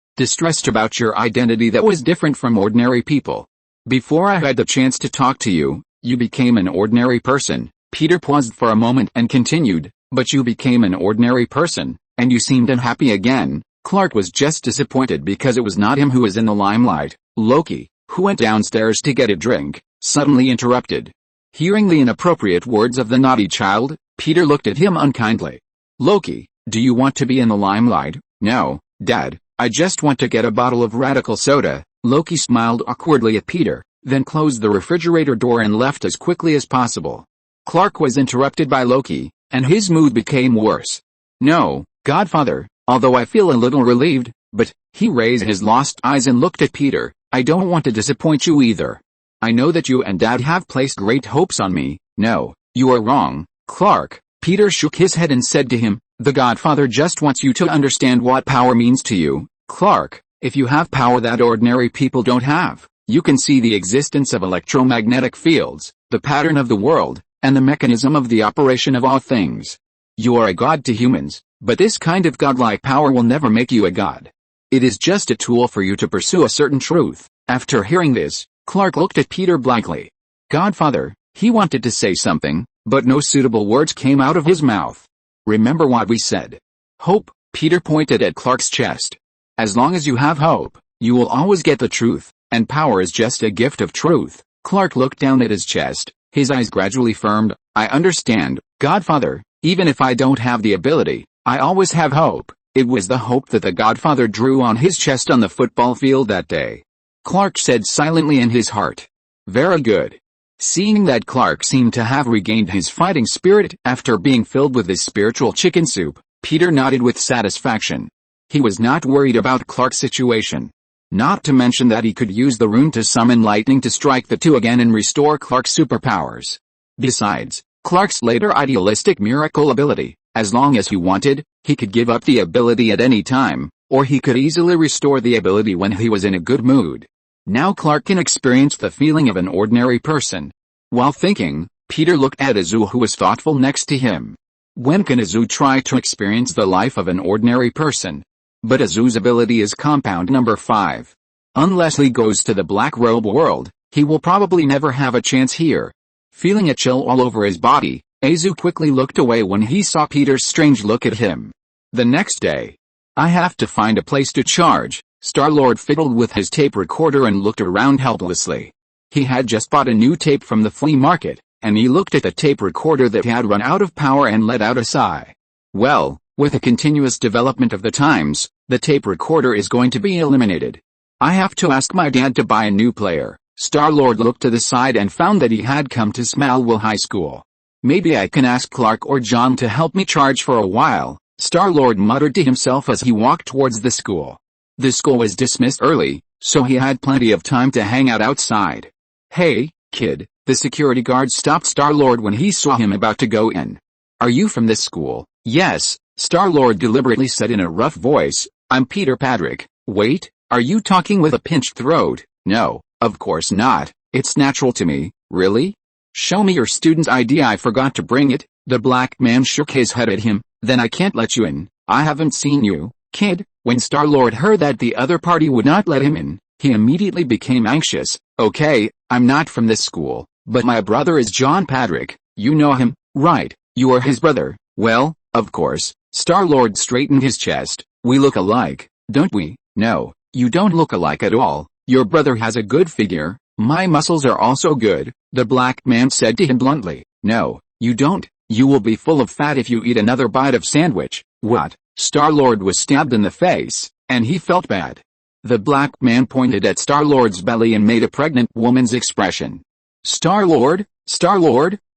about your identity that was different from ordinary people. Before I had the chance to talk to you, you became an ordinary person. Peter paused for a moment and continued, but you became an ordinary person, and you seemed unhappy again. Clark was just disappointed because it was not him who was in the limelight. Loki, who went downstairs to get a drink, suddenly interrupted. Hearing the inappropriate words of the naughty child, Peter looked at him unkindly. Loki, do you want to be in the limelight? No, Dad, I just want to get a bottle of radical soda. Loki smiled awkwardly at Peter, then closed the refrigerator door and left as quickly as possible. Clark was interrupted by Loki, and his mood became worse. No, Godfather, although I feel a little relieved, but, he raised his lost eyes and looked at Peter, I don't want to disappoint you either. I know that you and Dad have placed great hopes on me. No, you are wrong, Clark. Peter shook his head and said to him, the Godfather just wants you to understand what power means to you. Clark, if you have power that ordinary people don't have, you can see the existence of electromagnetic fields, the pattern of the world, and the mechanism of the operation of all things. You are a god to humans, but this kind of godlike power will never make you a god. It is just a tool for you to pursue a certain truth. After hearing this, Clark looked at Peter blankly. Godfather, he wanted to say something, but no suitable words came out of his mouth. Remember what we said. Hope, Peter pointed at Clark's chest. As long as you have hope, you will always get the truth, and power is just a gift of truth. Clark looked down at his chest. His eyes gradually firmed. I understand, Godfather. Even if I don't have the ability, I always have hope. It was the hope that the Godfather drew on his chest on the football field that day. Clark said silently in his heart. Very good. Seeing that Clark seemed to have regained his fighting spirit after being filled with his spiritual chicken soup, Peter nodded with satisfaction. He was not worried about Clark's situation. Not to mention that he could use the rune to summon lightning to strike the two again and restore Clark's superpowers. Besides, Clark's later idealistic miracle ability, as long as he wanted, he could give up the ability at any time, or he could easily restore the ability when he was in a good mood. Now Clark can experience the feeling of an ordinary person. While thinking, Peter looked at Azu, who was thoughtful next to him. When can Azu try to experience the life of an ordinary person? But Azu's ability is compound number 5. Unless he goes to the Black Robe world, he will probably never have a chance here. Feeling a chill all over his body, Azu quickly looked away when he saw Peter's strange look at him. The next day, I have to find a place to charge. Star-Lord fiddled with his tape recorder and looked around helplessly. He had just bought a new tape from the flea market, and he looked at the tape recorder that had run out of power and let out a sigh. Well, with the continuous development of the times, the tape recorder is going to be eliminated. I have to ask my dad to buy a new player. Star-Lord looked to the side and found that he had come to Smallville High School. Maybe I can ask Clark or John to help me charge for a while, Star-Lord muttered to himself as he walked towards the school. The school was dismissed early, so he had plenty of time to hang out outside. Hey, kid, the security guard stopped Star-Lord when he saw him about to go in. Are you from this school? Yes, Star-Lord deliberately said in a rough voice. I'm Peter Patrick. Wait, are you talking with a pinched throat? No, of course not. It's natural to me. Really? Show me your student's ID. I forgot to bring it. The black man shook his head at him. Then I can't let you in. I haven't seen you, kid. When Star-Lord heard that the other party would not let him in, he immediately became anxious. Okay, I'm not from this school, but my brother is John Patrick. You know him, right? You are his brother. Well, of course. Star-Lord straightened his chest. We look alike, don't we? No, you don't look alike at all. Your brother has a good figure. My muscles are also good, the black man said to him bluntly. No, you don't. You will be full of fat if you eat another bite of sandwich. What? Star-Lord was stabbed in the face, and he felt bad. The black man pointed at Star-Lord's belly and made a pregnant woman's expression. Star-Lord,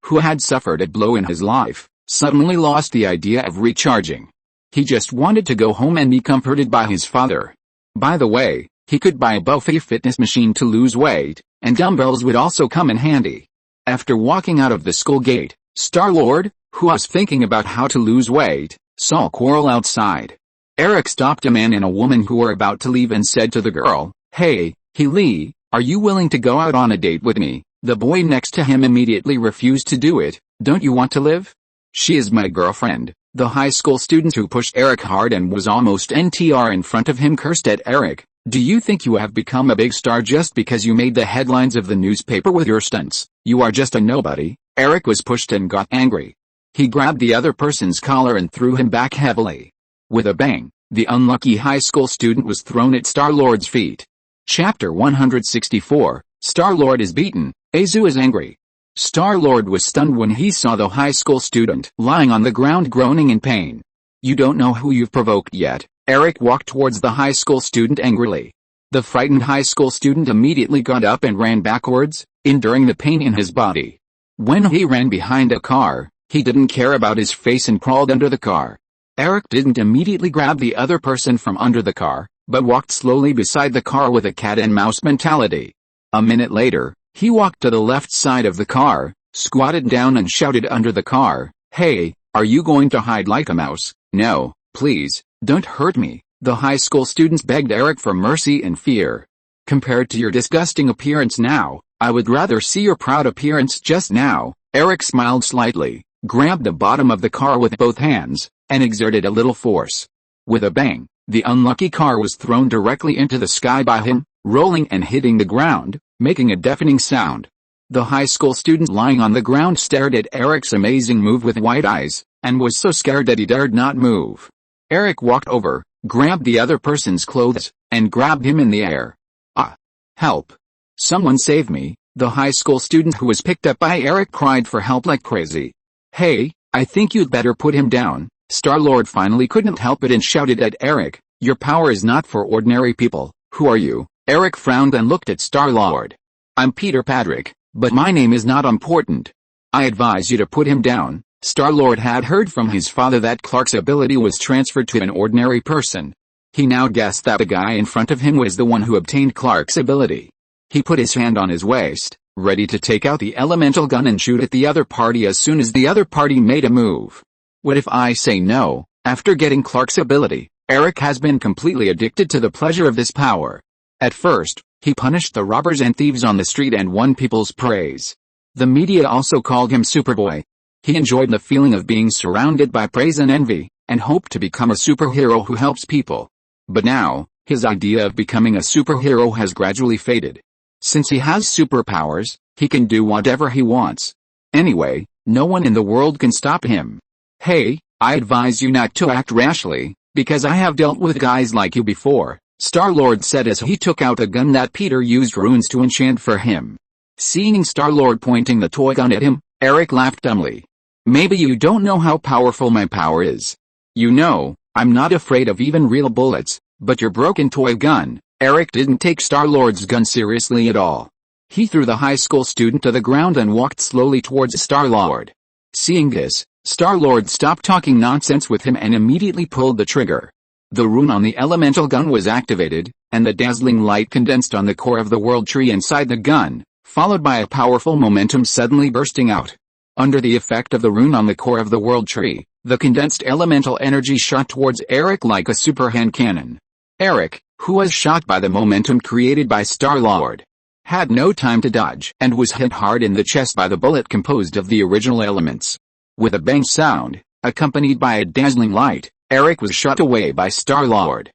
who had suffered a blow in his life, suddenly lost the idea of recharging. He just wanted to go home and be comforted by his father. By the way, he could buy a buffet fitness machine to lose weight, and dumbbells would also come in handy. After walking out of the school gate, Star-Lord, who was thinking about how to lose weight, saw a quarrel outside. Eric stopped a man and a woman who were about to leave and said to the girl, Hey, Lee, are you willing to go out on a date with me? The boy next to him immediately refused to do it. Don't you want to live? She is my girlfriend. The high school student who pushed Eric hard and was almost NTR in front of him cursed at Eric. Do you think you have become a big star just because you made the headlines of the newspaper with your stunts? You are just a nobody. Eric was pushed and got angry. He grabbed the other person's collar and threw him back heavily. With a bang, the unlucky high school student was thrown at Star-Lord's feet. Chapter 164, Star-Lord is beaten, Azu is angry. Star-Lord was stunned when he saw the high school student lying on the ground groaning in pain. You don't know who you've provoked yet. Eric walked towards the high school student angrily. The frightened high school student immediately got up and ran backwards, enduring the pain in his body. When he ran behind a car, he didn't care about his face and crawled under the car. Eric didn't immediately grab the other person from under the car, but walked slowly beside the car with a cat and mouse mentality. A minute later, he walked to the left side of the car, squatted down and shouted under the car, Hey, are you going to hide like a mouse? No, please, don't hurt me. The high school students begged Eric for mercy and fear. Compared to your disgusting appearance now, I would rather see your proud appearance just now. Eric smiled slightly, grabbed the bottom of the car with both hands, and exerted a little force. With a bang, the unlucky car was thrown directly into the sky by him, rolling and hitting the ground, making a deafening sound. The high school student lying on the ground stared at Eric's amazing move with wide eyes, and was so scared that he dared not move. Eric walked over, grabbed the other person's clothes, and grabbed him in the air. Ah! Help! Someone save me! The high school student who was picked up by Eric cried for help like crazy. "Hey, I think you'd better put him down." Star-Lord finally couldn't help it and shouted at Eric, "Your power is not for ordinary people. Who are you?" Eric frowned and looked at Star-Lord. "I'm Peter Patrick, but my name is not important. I advise you to put him down." Star-Lord had heard from his father that Clark's ability was transferred to an ordinary person. He now guessed that the guy in front of him was the one who obtained Clark's ability. He put his hand on his waist, ready to take out the elemental gun and shoot at the other party as soon as the other party made a move. What if I say no? After getting Clark's ability, Eric has been completely addicted to the pleasure of this power. At first, he punished the robbers and thieves on the street and won people's praise. The media also called him Superboy. He enjoyed the feeling of being surrounded by praise and envy, and hoped to become a superhero who helps people. But now, his idea of becoming a superhero has gradually faded. Since he has superpowers, he can do whatever he wants. Anyway, no one in the world can stop him. "Hey, I advise you not to act rashly, because I have dealt with guys like you before," Star-Lord said as he took out a gun that Peter used runes to enchant for him. Seeing Star-Lord pointing the toy gun at him, Eric laughed dumbly. "Maybe you don't know how powerful my power is. You know, I'm not afraid of even real bullets, but your broken toy gun." Eric didn't take Star-Lord's gun seriously at all. He threw the high school student to the ground and walked slowly towards Star-Lord. Seeing this, Star-Lord stopped talking nonsense with him and immediately pulled the trigger. The rune on the elemental gun was activated, and the dazzling light condensed on the core of the world tree inside the gun, followed by a powerful momentum suddenly bursting out. Under the effect of the rune on the core of the world tree, the condensed elemental energy shot towards Eric like a super hand cannon. Eric, who was shocked by the momentum created by Star-Lord, had no time to dodge and was hit hard in the chest by the bullet composed of the original elements. With a bang sound, accompanied by a dazzling light, Eric was shot away by Star-Lord.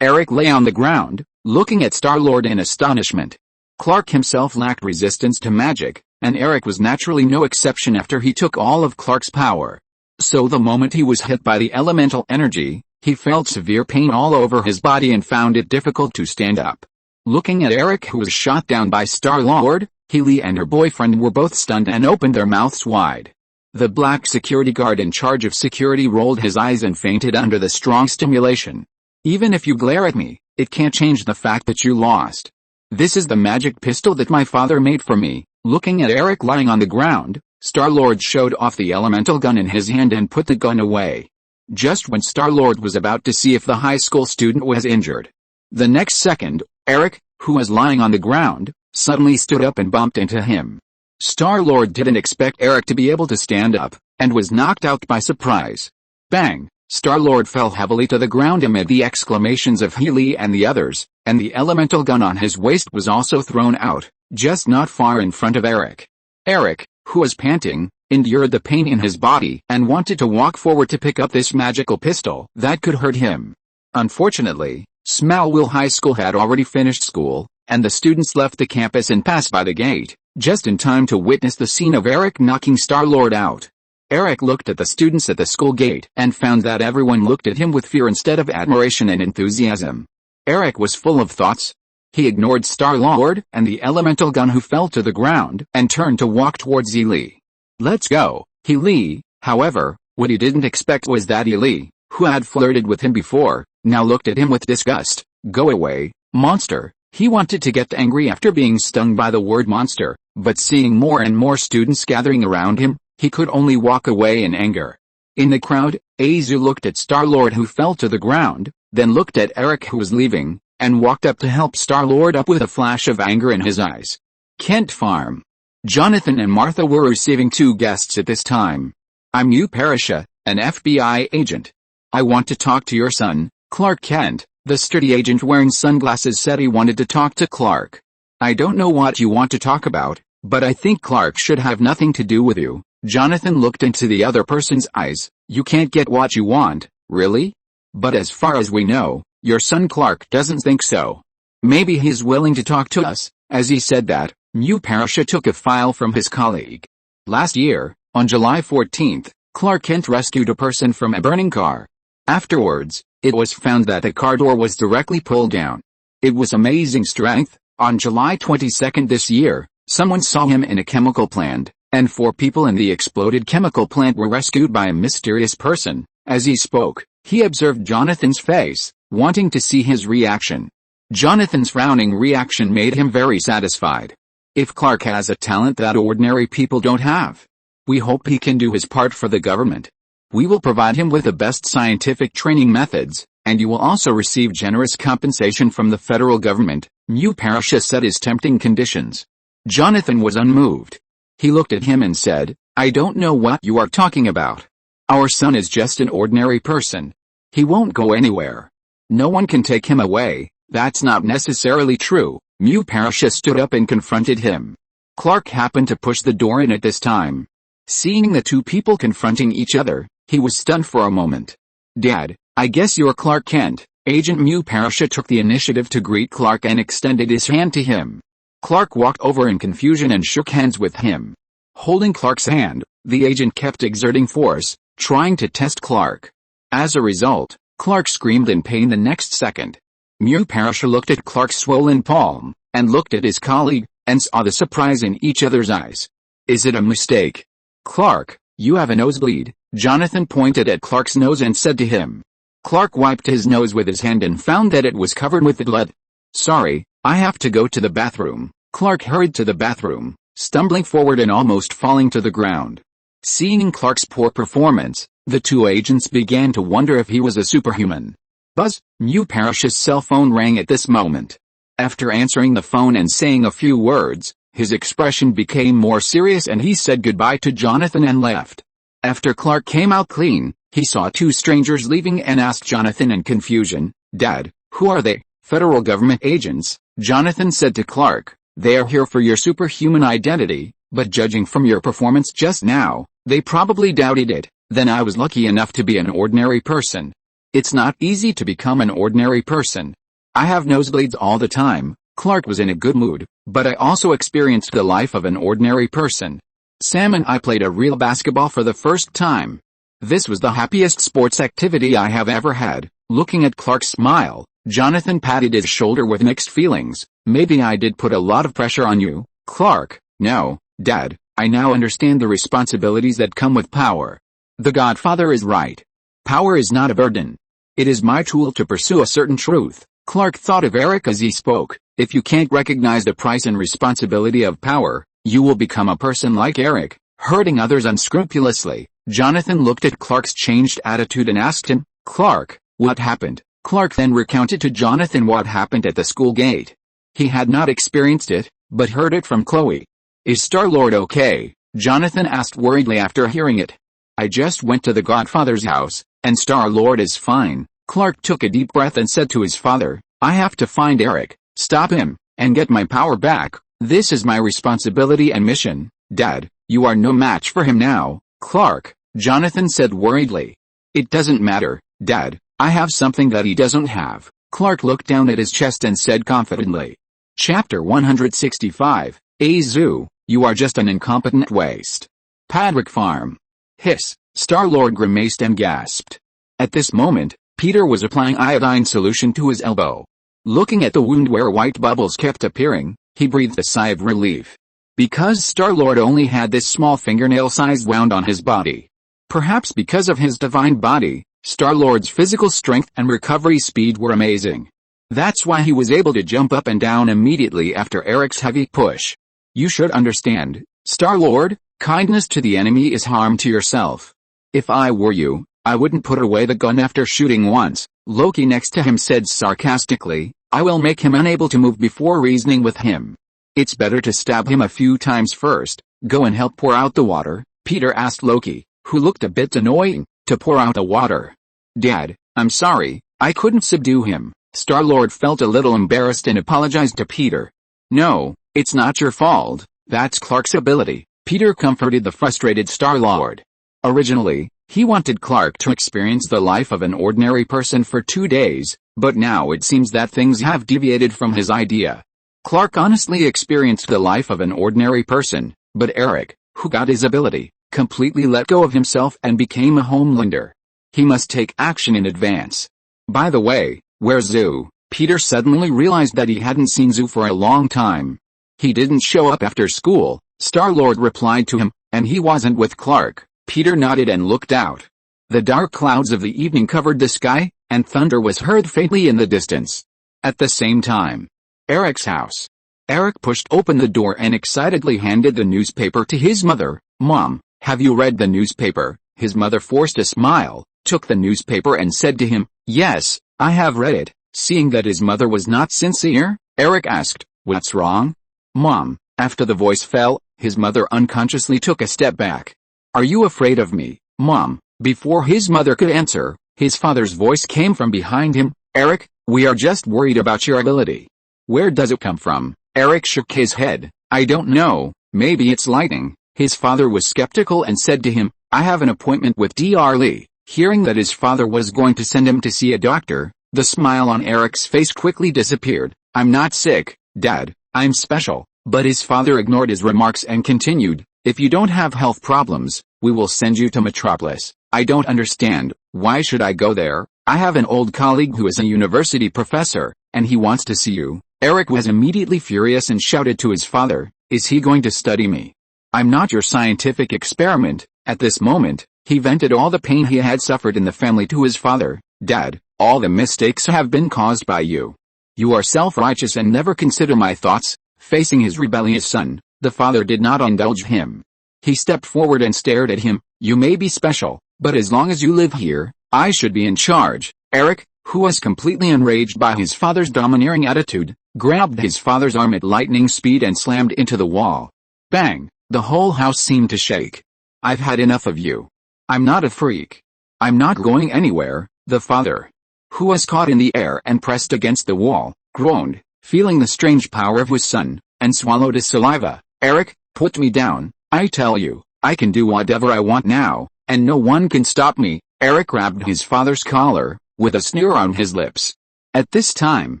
Eric lay on the ground, looking at Star-Lord in astonishment. Clark himself lacked resistance to magic, and Eric was naturally no exception after he took all of Clark's power. So the moment he was hit by the elemental energy, he felt severe pain all over his body and found it difficult to stand up. Looking at Eric, who was shot down by Star-Lord, Healy and her boyfriend were both stunned and opened their mouths wide. The black security guard in charge of security rolled his eyes and fainted under the strong stimulation. "Even if you glare at me, it can't change the fact that you lost. This is the magic pistol that my father made for me." Looking at Eric lying on the ground, Star-Lord showed off the elemental gun in his hand and put the gun away. Just when Star-Lord was about to see if the high school student was injured, the next second, Eric, who was lying on the ground, suddenly stood up and bumped into him. Star-Lord didn't expect Eric to be able to stand up, and was knocked out by surprise. Bang! Star-Lord fell heavily to the ground amid the exclamations of Healy and the others, and the elemental gun on his waist was also thrown out, just not far in front of Eric. Eric, who was panting, endured the pain in his body and wanted to walk forward to pick up this magical pistol that could hurt him. Unfortunately, Smallville High School had already finished school, and the students left the campus and passed by the gate, just in time to witness the scene of Eric knocking Star-Lord out. Eric looked at the students at the school gate and found that everyone looked at him with fear instead of admiration and enthusiasm. Eric was full of thoughts. He ignored Star-Lord and the elemental gun who fell to the ground and turned to walk towards Healy. "Let's go, Healy." However, what he didn't expect was that Healy, who had flirted with him before, now looked at him with disgust. "Go away, monster." He wanted to get angry after being stung by the word monster, but seeing more and more students gathering around him, he could only walk away in anger. In the crowd, Azu looked at Star-Lord who fell to the ground, then looked at Eric who was leaving, and walked up to help Star-Lord up with a flash of anger in his eyes. Kent Farm. Jonathan and Martha were receiving two guests at this time. "I'm New Parasha, an FBI agent. I want to talk to your son, Clark Kent." The sturdy agent wearing sunglasses said he wanted to talk to Clark. "I don't know what you want to talk about, but I think Clark should have nothing to do with you." Jonathan looked into the other person's eyes. "You can't get what you want, really? But as far as we know, your son Clark doesn't think so. Maybe he's willing to talk to us." As he said that, New Parasha took a file from his colleague. Last year, on July 14th, Clark Kent rescued a person from a burning car. Afterwards, it was found that the car door was directly pulled down. It was amazing strength, On July 22 this year, someone saw him in a chemical plant, and 4 people in the exploded chemical plant were rescued by a mysterious person. As he spoke, he observed Jonathan's face, wanting to see his reaction. Jonathan's frowning reaction made him very satisfied. If Clark has a talent that ordinary people don't have, we hope he can do his part for the government. We will provide him with the best scientific training methods, and you will also receive generous compensation from the federal government, Meteor said his tempting conditions. Jonathan was unmoved. He looked at him and said, "I don't know what you are talking about. Our son is just an ordinary person. He won't go anywhere. No one can take him away." "That's not necessarily true." Meteor stood up and confronted him. Clark happened to push the door in at this time. Seeing the 2 people confronting each other, he was stunned for a moment. "Dad, I guess you're Clark Kent." Agent Meteor took the initiative to greet Clark and extended his hand to him. Clark walked over in confusion and shook hands with him. Holding Clark's hand, the agent kept exerting force, trying to test Clark. As a result, Clark screamed in pain the next second. Meteor looked at Clark's swollen palm, and looked at his colleague, and saw the surprise in each other's eyes. "Is it a mistake?" "Clark, you have a nosebleed." Jonathan pointed at Clark's nose and said to him. Clark wiped his nose with his hand and found that it was covered with blood. "Sorry, I have to go to the bathroom." Clark hurried to the bathroom, stumbling forward and almost falling to the ground. Seeing Clark's poor performance, the 2 agents began to wonder if he was a superhuman. Buzz, Meteor's cell phone rang at this moment. After answering the phone and saying a few words, his expression became more serious and he said goodbye to Jonathan and left. After Clark came out clean, he saw 2 strangers leaving and asked Jonathan in confusion, "Dad, who are they?" "Federal government agents," Jonathan said to Clark. "They are here for your superhuman identity, but judging from your performance just now, they probably doubted it. Then I was lucky enough to be an ordinary person. It's not easy to become an ordinary person. I have nosebleeds all the time." Clark was in a good mood, but I also experienced the life of an ordinary person. "Sam and I played a real basketball for the first time. This was the happiest sports activity I have ever had." Looking at Clark's smile, Jonathan patted his shoulder with mixed feelings. "Maybe I did put a lot of pressure on you, Clark." "No, Dad, I now understand the responsibilities that come with power. The Godfather is right. Power is not a burden. It is my tool to pursue a certain truth." Clark thought of Eric as he spoke. If you can't recognize the price and responsibility of power, you will become a person like Eric, hurting others unscrupulously. Jonathan looked at Clark's changed attitude and asked him, "Clark, what happened?" Clark then recounted to Jonathan what happened at the school gate. He had not experienced it, but heard it from Chloe. "Is Star-Lord okay?" Jonathan asked worriedly after hearing it. "I just went to the Godfather's house, and Star-Lord is fine." Clark took a deep breath and said to his father, "I have to find Eric, stop him, and get my power back. This is my responsibility and mission." "Dad, you are no match for him now, Clark," Jonathan said worriedly. "It doesn't matter, Dad. I have something that he doesn't have." Clark looked down at his chest and said confidently. Chapter 165, A Zoo, "You are just an incompetent waste." Padwick Farm. Hiss, Star-Lord grimaced and gasped. At this moment, Peter was applying iodine solution to his elbow. Looking at the wound where white bubbles kept appearing, he breathed a sigh of relief. Because Star-Lord only had this small fingernail-sized wound on his body. Perhaps because of his divine body, Star-Lord's physical strength and recovery speed were amazing. That's why he was able to jump up and down immediately after Eric's heavy push. "You should understand, Star-Lord, kindness to the enemy is harm to yourself. If I were you, I wouldn't put away the gun after shooting once," Loki next to him said sarcastically. "I will make him unable to move before reasoning with him. It's better to stab him a few times first." "Go and help pour out the water," Peter asked Loki, who looked a bit annoying. "To pour out the water?" "Dad, I'm sorry, I couldn't subdue him." Star-Lord felt a little embarrassed and apologized to Peter. "No, it's not your fault, that's Clark's ability," Peter comforted the frustrated Star-Lord. Originally, he wanted Clark to experience the life of an ordinary person for 2 days, but now it seems that things have deviated from his idea. Clark honestly experienced the life of an ordinary person, but Eric, who got his ability, completely let go of himself and became a Homelander. He must take action in advance. "By the way, where's Zoo?" Peter suddenly realized that he hadn't seen Zhu for a long time. He didn't show up after school, Star-Lord replied to him, and he wasn't with Clark. Peter nodded and looked out. The dark clouds of the evening covered the sky, and thunder was heard faintly in the distance. At the same time, Eric's house. Eric pushed open the door and excitedly handed the newspaper to his mother. "Mom, have you read the newspaper?" His mother forced a smile, took the newspaper and said to him, "Yes, I have read it." Seeing that his mother was not sincere, Eric asked, "What's wrong?" "Mom," after the voice fell, his mother unconsciously took a step back. "Are you afraid of me, Mom?" Before his mother could answer, his father's voice came from behind him, "Eric, we are just worried about your ability." "Where does it come from?" Eric shook his head. "I don't know, maybe it's lightning." His father was skeptical and said to him, "I have an appointment with Dr. Lee." Hearing that his father was going to send him to see a doctor, the smile on Eric's face quickly disappeared. "I'm not sick, Dad, I'm special." But his father ignored his remarks and continued, "If you don't have health problems, we will send you to Metropolis." "I don't understand, why should I go there? I have an old colleague who is a university professor, and he wants to see you." Eric was immediately furious and shouted to his father, "Is he going to study me? I'm not your scientific experiment." At this moment, he vented all the pain he had suffered in the family to his father. "Dad, all the mistakes have been caused by you. You are self-righteous and never consider my thoughts." Facing his rebellious son, the father did not indulge him. He stepped forward and stared at him. "You may be special, but as long as you live here, I should be in charge." Eric, who was completely enraged by his father's domineering attitude, grabbed his father's arm at lightning speed and slammed into the wall. Bang! The whole house seemed to shake. "I've had enough of you. I'm not a freak. I'm not going anywhere." The father, who was caught in the air and pressed against the wall, groaned, feeling the strange power of his son, and swallowed his saliva. "Eric, put me down. I tell you, I can do whatever I want now, and no one can stop me." Eric grabbed his father's collar, with a sneer on his lips. At this time,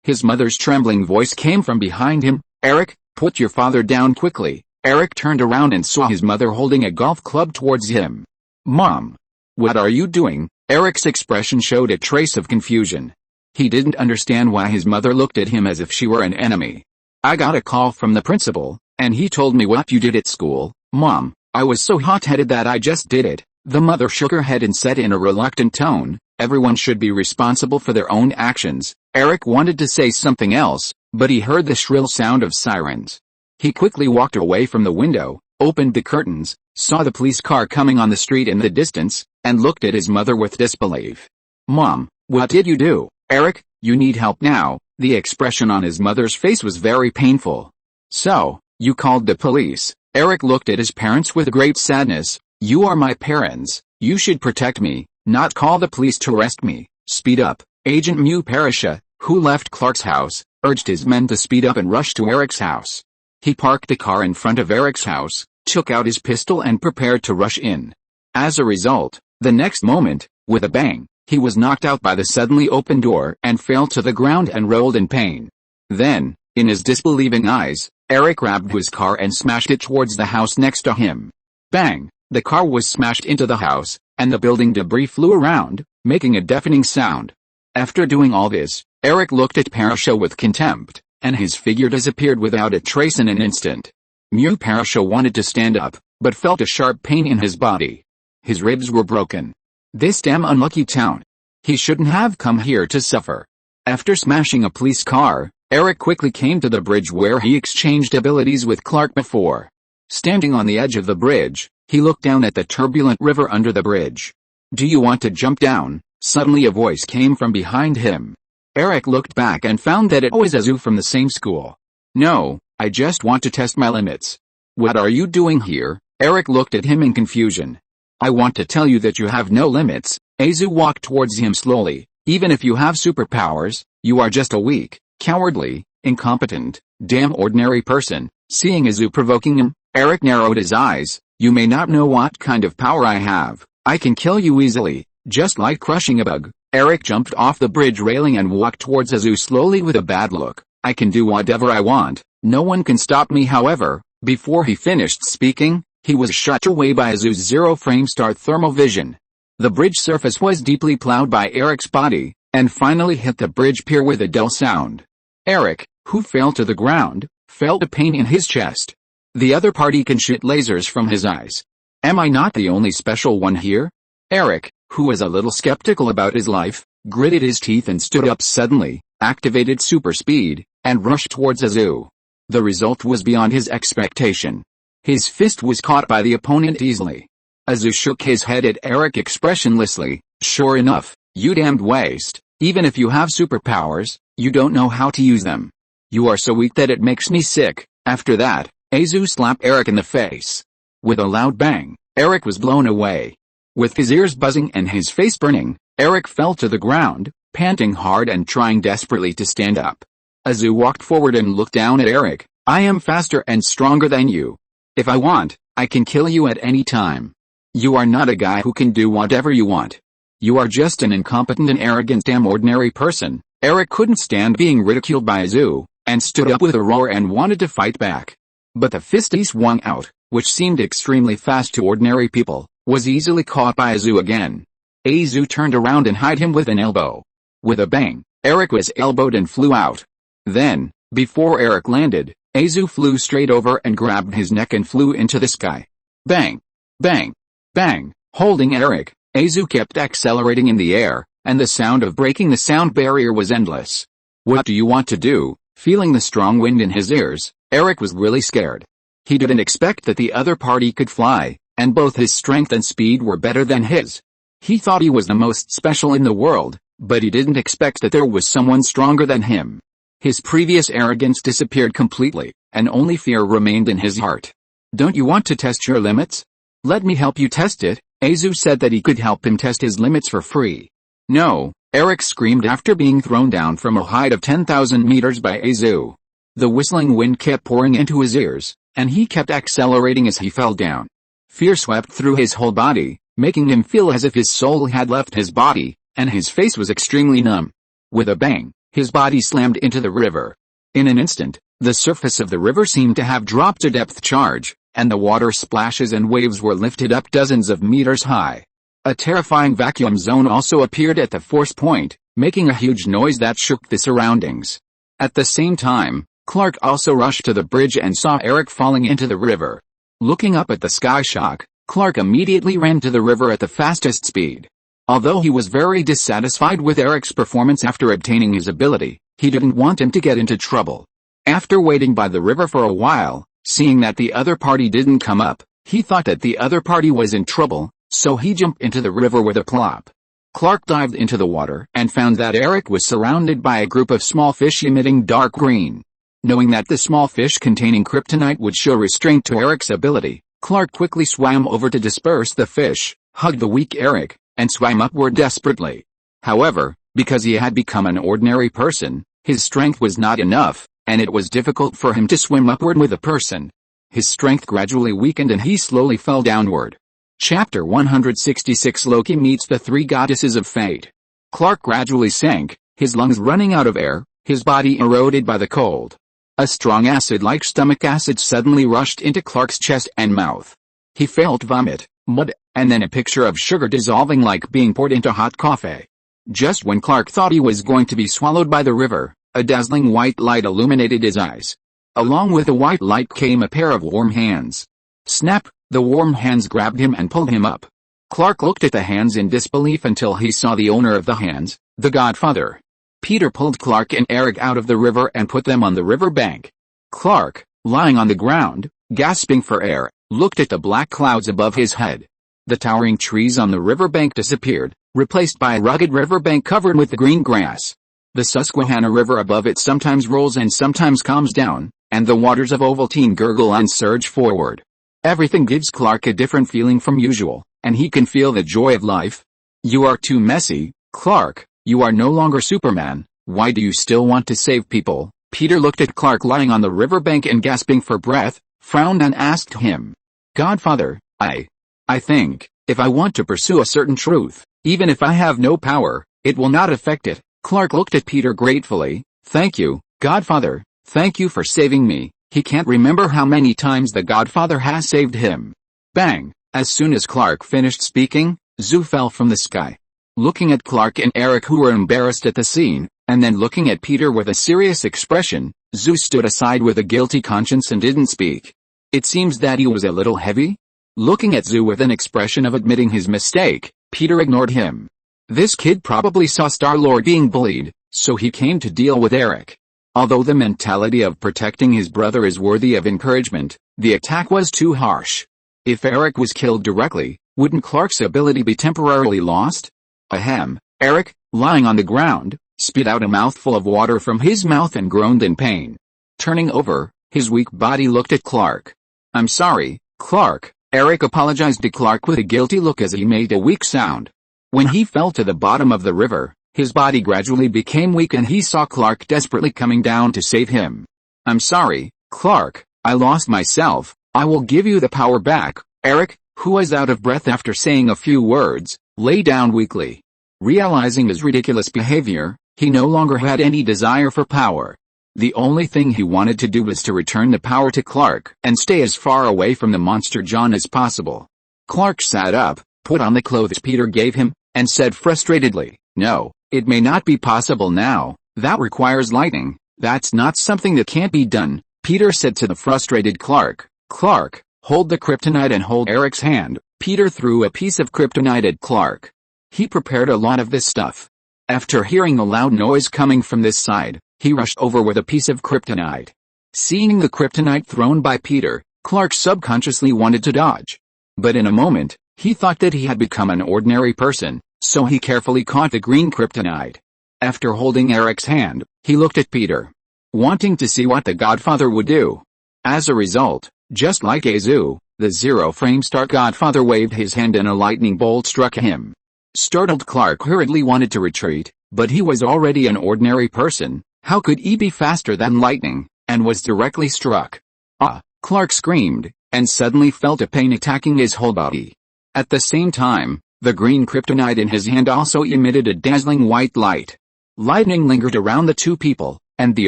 his mother's trembling voice came from behind him, "Eric, put your father down quickly." Eric turned around and saw his mother holding a golf club towards him. "Mom, what are you doing?" Eric's expression showed a trace of confusion. He didn't understand why his mother looked at him as if she were an enemy. "I got a call from the principal, and he told me what you did at school, Mom. I was so hot-headed that I just did it." The mother shook her head and said in a reluctant tone, "Everyone should be responsible for their own actions." Eric wanted to say something else, but he heard the shrill sound of sirens. He quickly walked away from the window, opened the curtains, saw the police car coming on the street in the distance, and looked at his mother with disbelief. "Mom, what did you do?" "Eric, you need help now." The expression on his mother's face was very painful. "So, you called the police?" Eric looked at his parents with great sadness. "You are my parents. You should protect me, not call the police to arrest me." "Speed up." Agent Mu Parasha, who left Clark's house, urged his men to speed up and rush to Eric's house. He parked the car in front of Eric's house, took out his pistol and prepared to rush in. As a result, the next moment, with a bang, he was knocked out by the suddenly opened door and fell to the ground and rolled in pain. Then, in his disbelieving eyes, Eric grabbed his car and smashed it towards the house next to him. Bang! The car was smashed into the house, and the building debris flew around, making a deafening sound. After doing all this, Eric looked at Parasha with contempt, and his figure disappeared without a trace in an instant. Mu Parasha wanted to stand up, but felt a sharp pain in his body. His ribs were broken. This damn unlucky town. He shouldn't have come here to suffer. After smashing a police car, Eric quickly came to the bridge where he exchanged abilities with Clark before. Standing on the edge of the bridge, he looked down at the turbulent river under the bridge. "Do you want to jump down?" Suddenly a voice came from behind him. Eric looked back and found that it was Azu from the same school. "No, I just want to test my limits." "What are you doing here?" Eric looked at him in confusion. "I want to tell you that you have no limits." Azu walked towards him slowly. "Even if you have superpowers, you are just a weak, cowardly, incompetent, damn ordinary person." Seeing Azu provoking him, Eric narrowed his eyes. "You may not know what kind of power I have. I can kill you easily, just like crushing a bug." Eric jumped off the bridge railing and walked towards Azu slowly with a bad look. "I can do whatever I want. No one can stop me." However, before he finished speaking, he was shot away by Azu's zero-frame star thermal vision. The bridge surface was deeply plowed by Eric's body, and finally hit the bridge pier with a dull sound. Eric, who fell to the ground, felt a pain in his chest. The other party can shoot lasers from his eyes. Am I not the only special one here? Eric, who was a little skeptical about his life, gritted his teeth and stood up suddenly, activated super speed, and rushed towards Azu. The result was beyond his expectation. His fist was caught by the opponent easily. Azu shook his head at Eric expressionlessly. Sure enough, you damned waste. Even if you have superpowers, you don't know how to use them. You are so weak that it makes me sick. After that, Azu slapped Eric in the face. With a loud bang, Eric was blown away. With his ears buzzing and his face burning, Eric fell to the ground, panting hard and trying desperately to stand up. Azu walked forward and looked down at Eric. I am faster and stronger than you. If I want, I can kill you at any time. You are not a guy who can do whatever you want. You are just an incompetent and arrogant damn ordinary person. Eric couldn't stand being ridiculed by Azu, and stood up with a roar and wanted to fight back. But the fist he swung out, which seemed extremely fast to ordinary people, was easily caught by Azu again. Azu turned around and hit him with an elbow. With a bang, Eric was elbowed and flew out. Then, before Eric landed, Azu flew straight over and grabbed his neck and flew into the sky. Bang! Bang! Bang! Holding Eric, Azu kept accelerating in the air, and the sound of breaking the sound barrier was endless. What do you want to do? Feeling the strong wind in his ears, Eric was really scared. He didn't expect that the other party could fly, and both his strength and speed were better than his. He thought he was the most special in the world, but he didn't expect that there was someone stronger than him. His previous arrogance disappeared completely, and only fear remained in his heart. Don't you want to test your limits? Let me help you test it. Azu said that he could help him test his limits for free. No, Eric screamed after being thrown down from a height of 10,000 meters by Azu. The whistling wind kept pouring into his ears, and he kept accelerating as he fell down. Fear swept through his whole body, making him feel as if his soul had left his body, and his face was extremely numb. With a bang, his body slammed into the river. In an instant, the surface of the river seemed to have dropped a depth charge, and the water splashes and waves were lifted up dozens of meters high. A terrifying vacuum zone also appeared at the force point, making a huge noise that shook the surroundings. At the same time, Clark also rushed to the bridge and saw Eric falling into the river. Looking up at the sky shock, Clark immediately ran to the river at the fastest speed. Although he was very dissatisfied with Eric's performance after obtaining his ability, he didn't want him to get into trouble. After waiting by the river for a while, seeing that the other party didn't come up, he thought that the other party was in trouble, so he jumped into the river with a plop. Clark dived into the water and found that Eric was surrounded by a group of small fish emitting dark green. Knowing that the small fish containing kryptonite would show restraint to Eric's ability, Clark quickly swam over to disperse the fish, hugged the weak Eric, and swam upward desperately. However, because he had become an ordinary person, his strength was not enough, and it was difficult for him to swim upward with a person. His strength gradually weakened and he slowly fell downward. Chapter 166 Loki meets the three goddesses of fate. Clark gradually sank, his lungs running out of air, his body eroded by the cold. A strong acid-like stomach acid suddenly rushed into Clark's chest and mouth. He felt vomit, mud, and then a picture of sugar dissolving like being poured into hot coffee. Just when Clark thought he was going to be swallowed by the river, a dazzling white light illuminated his eyes. Along with the white light came a pair of warm hands. Snap! The warm hands grabbed him and pulled him up. Clark looked at the hands in disbelief until he saw the owner of the hands, the Godfather. Peter pulled Clark and Eric out of the river and put them on the river bank. Clark, lying on the ground, gasping for air, looked at the black clouds above his head. The towering trees on the riverbank disappeared, replaced by a rugged riverbank covered with green grass. The Susquehanna River above it sometimes rolls and sometimes calms down, and the waters of Ovaltine gurgle and surge forward. Everything gives Clark a different feeling from usual, and he can feel the joy of life. You are too messy, Clark. You are no longer Superman. Why do you still want to save people? Peter looked at Clark lying on the riverbank and gasping for breath, frowned and asked him. Godfather, I think, if I want to pursue a certain truth, even if I have no power, it will not affect it. Clark looked at Peter gratefully. Thank you, Godfather. Thank you for saving me. He can't remember how many times the Godfather has saved him. Bang! As soon as Clark finished speaking, Zoo fell from the sky. looking at Clark and Eric who were embarrassed at the scene, and then looking at Peter with a serious expression. Zhu stood aside with a guilty conscience and didn't speak. It seems that he was a little heavy? Looking at Zhu with an expression of admitting his mistake, Peter ignored him. This kid probably saw Star-Lord being bullied, so he came to deal with Eric. Although the mentality of protecting his brother is worthy of encouragement, the attack was too harsh. If Eric was killed directly, wouldn't Clark's ability be temporarily lost? Ahem. Eric, lying on the ground, spit out a mouthful of water from his mouth and groaned in pain. Turning over, his weak body looked at Clark. "I'm sorry, Clark." Eric apologized to Clark with a guilty look as he made a weak sound. When he fell to the bottom of the river, his body gradually became weak and he saw Clark desperately coming down to save him. "I'm sorry, Clark, I lost myself, I will give you the power back." Eric, who was out of breath after saying a few words, lay down weakly. Realizing his ridiculous behavior, he no longer had any desire for power. The only thing he wanted to do was to return the power to Clark and stay as far away from the monster John as possible. Clark sat up, put on the clothes Peter gave him, and said frustratedly, "No, it may not be possible now, that requires lightning, that's not something that can't be done." Peter said to the frustrated Clark. "Clark, hold the kryptonite and hold Eric's hand." Peter threw a piece of kryptonite at Clark. He prepared a lot of this stuff. After hearing a loud noise coming from this side, he rushed over with a piece of kryptonite. Seeing the kryptonite thrown by Peter, Clark subconsciously wanted to dodge. But in a moment, he thought that he had become an ordinary person, so he carefully caught the green kryptonite. After holding Eric's hand, he looked at Peter, wanting to see what the Godfather would do. As a result, just like Azu, the zero-frame Stark Godfather waved his hand and a lightning bolt struck him. Startled Clark hurriedly wanted to retreat, but he was already an ordinary person. How could he be faster than lightning, and was directly struck? "Ah!" Clark screamed, and suddenly felt a pain attacking his whole body. At the same time, the green kryptonite in his hand also emitted a dazzling white light. Lightning lingered around the two people, and the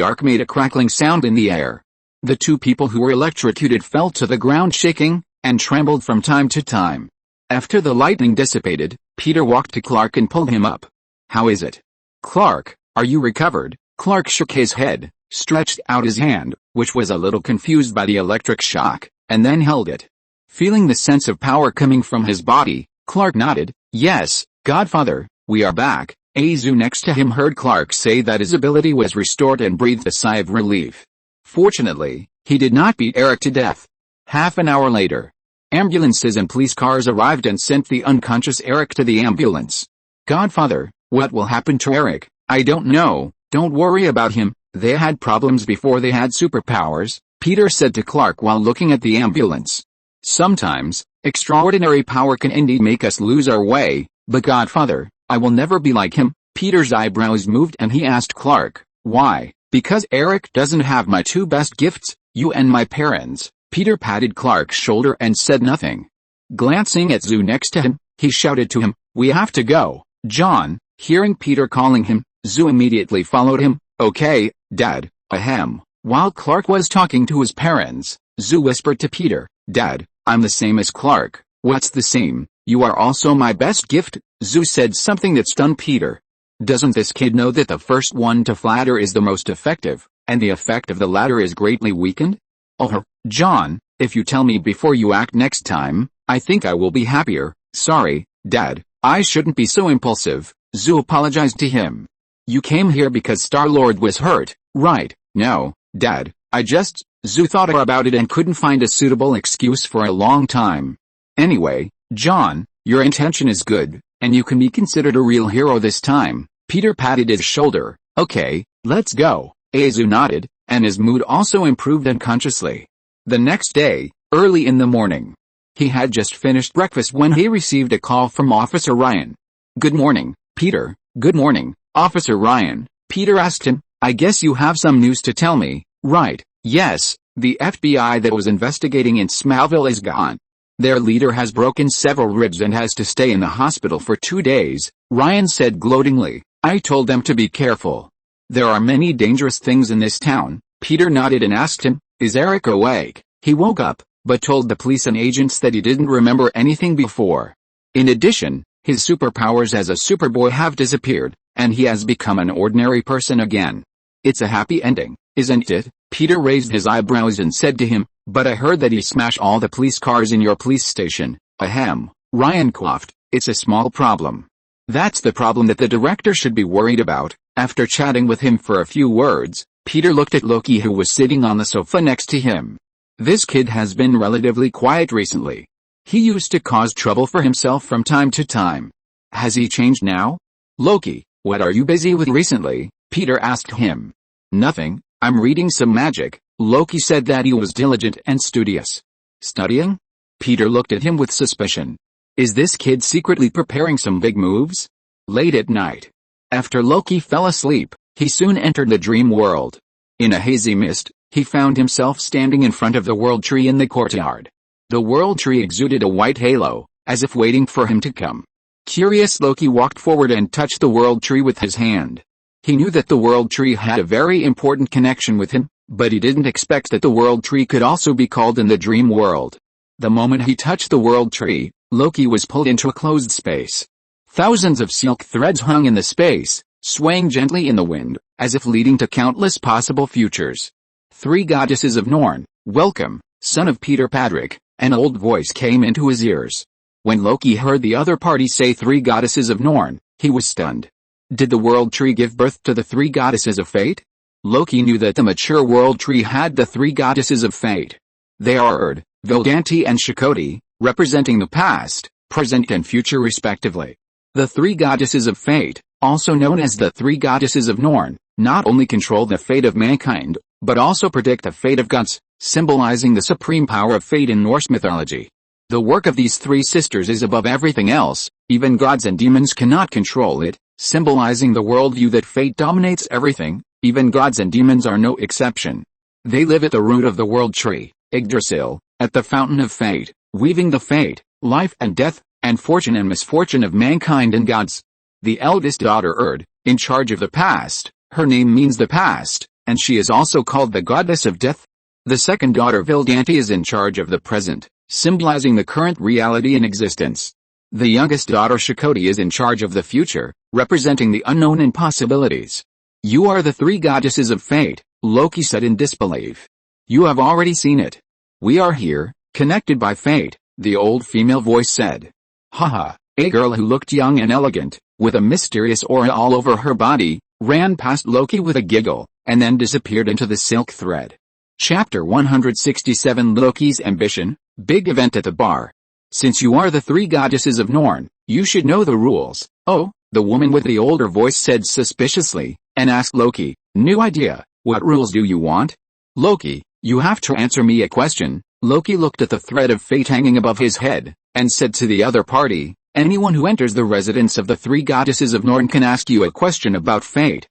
arc made a crackling sound in the air. The two people who were electrocuted fell to the ground shaking, and trembled from time to time. After the lightning dissipated, Peter walked to Clark and pulled him up. "How is it? Clark, are you recovered?" Clark shook his head, stretched out his hand, which was a little confused by the electric shock, and then held it. Feeling the sense of power coming from his body, Clark nodded. "Yes, Godfather, we are back." Azu next to him heard Clark say that his ability was restored and breathed a sigh of relief. Fortunately, he did not beat Eric to death. Half an hour later, ambulances and police cars arrived and sent the unconscious Eric to the ambulance. "Godfather, what will happen to Eric?" "I don't know, don't worry about him, they had problems before they had superpowers," Peter said to Clark while looking at the ambulance. "Sometimes, extraordinary power can indeed make us lose our way, but Godfather, I will never be like him." Peter's eyebrows moved and he asked Clark, "Why?" "Because Eric doesn't have my two best gifts, you and my parents." Peter patted Clark's shoulder and said nothing. Glancing at Zhu next to him, he shouted to him, "We have to go, John." Hearing Peter calling him, Zhu immediately followed him. "Okay, Dad." Ahem. While Clark was talking to his parents, Zhu whispered to Peter, "Dad, I'm the same as Clark." "What's the same? You are also my best gift." Zhu said something that stunned Peter. Doesn't this kid know that the first one to flatter is the most effective, and the effect of the latter is greatly weakened? "Oh, John, if you tell me before you act next time, I think I will be happier." "Sorry, Dad, I shouldn't be so impulsive." Zhu apologized to him. "You came here because Star-Lord was hurt, right?" "No, Dad, Zhu thought about it and couldn't find a suitable excuse for a long time. "Anyway, John, your intention is good, and you can be considered a real hero this time." Peter patted his shoulder. "Okay, let's go." Azu nodded, and his mood also improved unconsciously. The next day, early in the morning, he had just finished breakfast when he received a call from Officer Ryan. "Good morning, Peter." "Good morning, Officer Ryan." Peter asked him, "I guess you have some news to tell me, right?" "Yes, the FBI that was investigating in Smallville is gone. Their leader has broken several ribs and has to stay in the hospital for 2 days, Ryan said gloatingly. "I told them to be careful. There are many dangerous things in this town." Peter nodded and asked him, "Is Eric awake?" He woke up, but told the police and agents that he didn't remember anything before. In addition, His superpowers as a superboy have disappeared, and he has become an ordinary person again. It's a happy ending, isn't it? Peter raised his eyebrows and said to him, but I heard that he smashed all the police cars in your police station. Ahem. Ryan coughed. It's a small problem. That's the problem that the director should be worried about. After chatting with him for a few words, Peter looked at Loki, who was sitting on the sofa next to him. This kid has been relatively quiet recently. He used to cause trouble for himself from time to time. Has he changed now? Loki, what are you busy with recently? Peter asked him. Nothing, I'm reading some magic. Loki said that he was diligent and studious. Studying? Peter looked at him with suspicion. Is this kid secretly preparing some big moves? Late at night, after Loki fell asleep, he soon entered the dream world. In a hazy mist, he found himself standing in front of the world tree in the courtyard. The world tree exuded a white halo, as if waiting for him to come. Curious, Loki walked forward and touched the world tree with his hand. He knew that the world tree had a very important connection with him, but he didn't expect that the world tree could also be called in the dream world. The moment he touched the world tree, Loki was pulled into a closed space. Thousands of silk threads hung in the space, swaying gently in the wind, as if leading to countless possible futures. Three goddesses of Norn, welcome, son of Peter Patrick, an old voice came into his ears. When Loki heard the other party say three goddesses of Norn, he was stunned. Did the world tree give birth to the three goddesses of fate? Loki knew that the mature world tree had the three goddesses of fate. They are Erd, Vildanti and Shakoti, representing the past, present and future respectively. The three goddesses of fate, also known as the three goddesses of Norn, not only control the fate of mankind, but also predict the fate of gods, symbolizing the supreme power of fate in Norse mythology. The work of these three sisters is above everything else, even gods and demons cannot control it, symbolizing the worldview that fate dominates everything, even gods and demons are no exception. They live at the root of the world tree, Yggdrasil, at the fountain of fate, weaving the fate, life and death, and fortune and misfortune of mankind and gods. The eldest daughter Erd, in charge of the past, her name means the past, and she is also called the goddess of death. The second daughter Vildanti is in charge of the present, symbolizing the current reality in existence. The youngest daughter Shakoti is in charge of the future, representing the unknown and possibilities. You are the three goddesses of fate, Loki said in disbelief. You have already seen it. We are here, connected by fate, the old female voice said. Haha, a girl who looked young and elegant, with a mysterious aura all over her body, ran past Loki with a giggle, and then disappeared into the silk thread. Chapter 167 Loki's Ambition, Big Event at the Bar. Since you are the three goddesses of Norn, you should know the rules. Oh, the woman with the older voice said suspiciously, and asked Loki, new idea, what rules do you want? Loki, you have to answer me a question. Loki looked at the thread of fate hanging above his head, and said to the other party, anyone who enters the residence of the three goddesses of Norn can ask you a question about fate.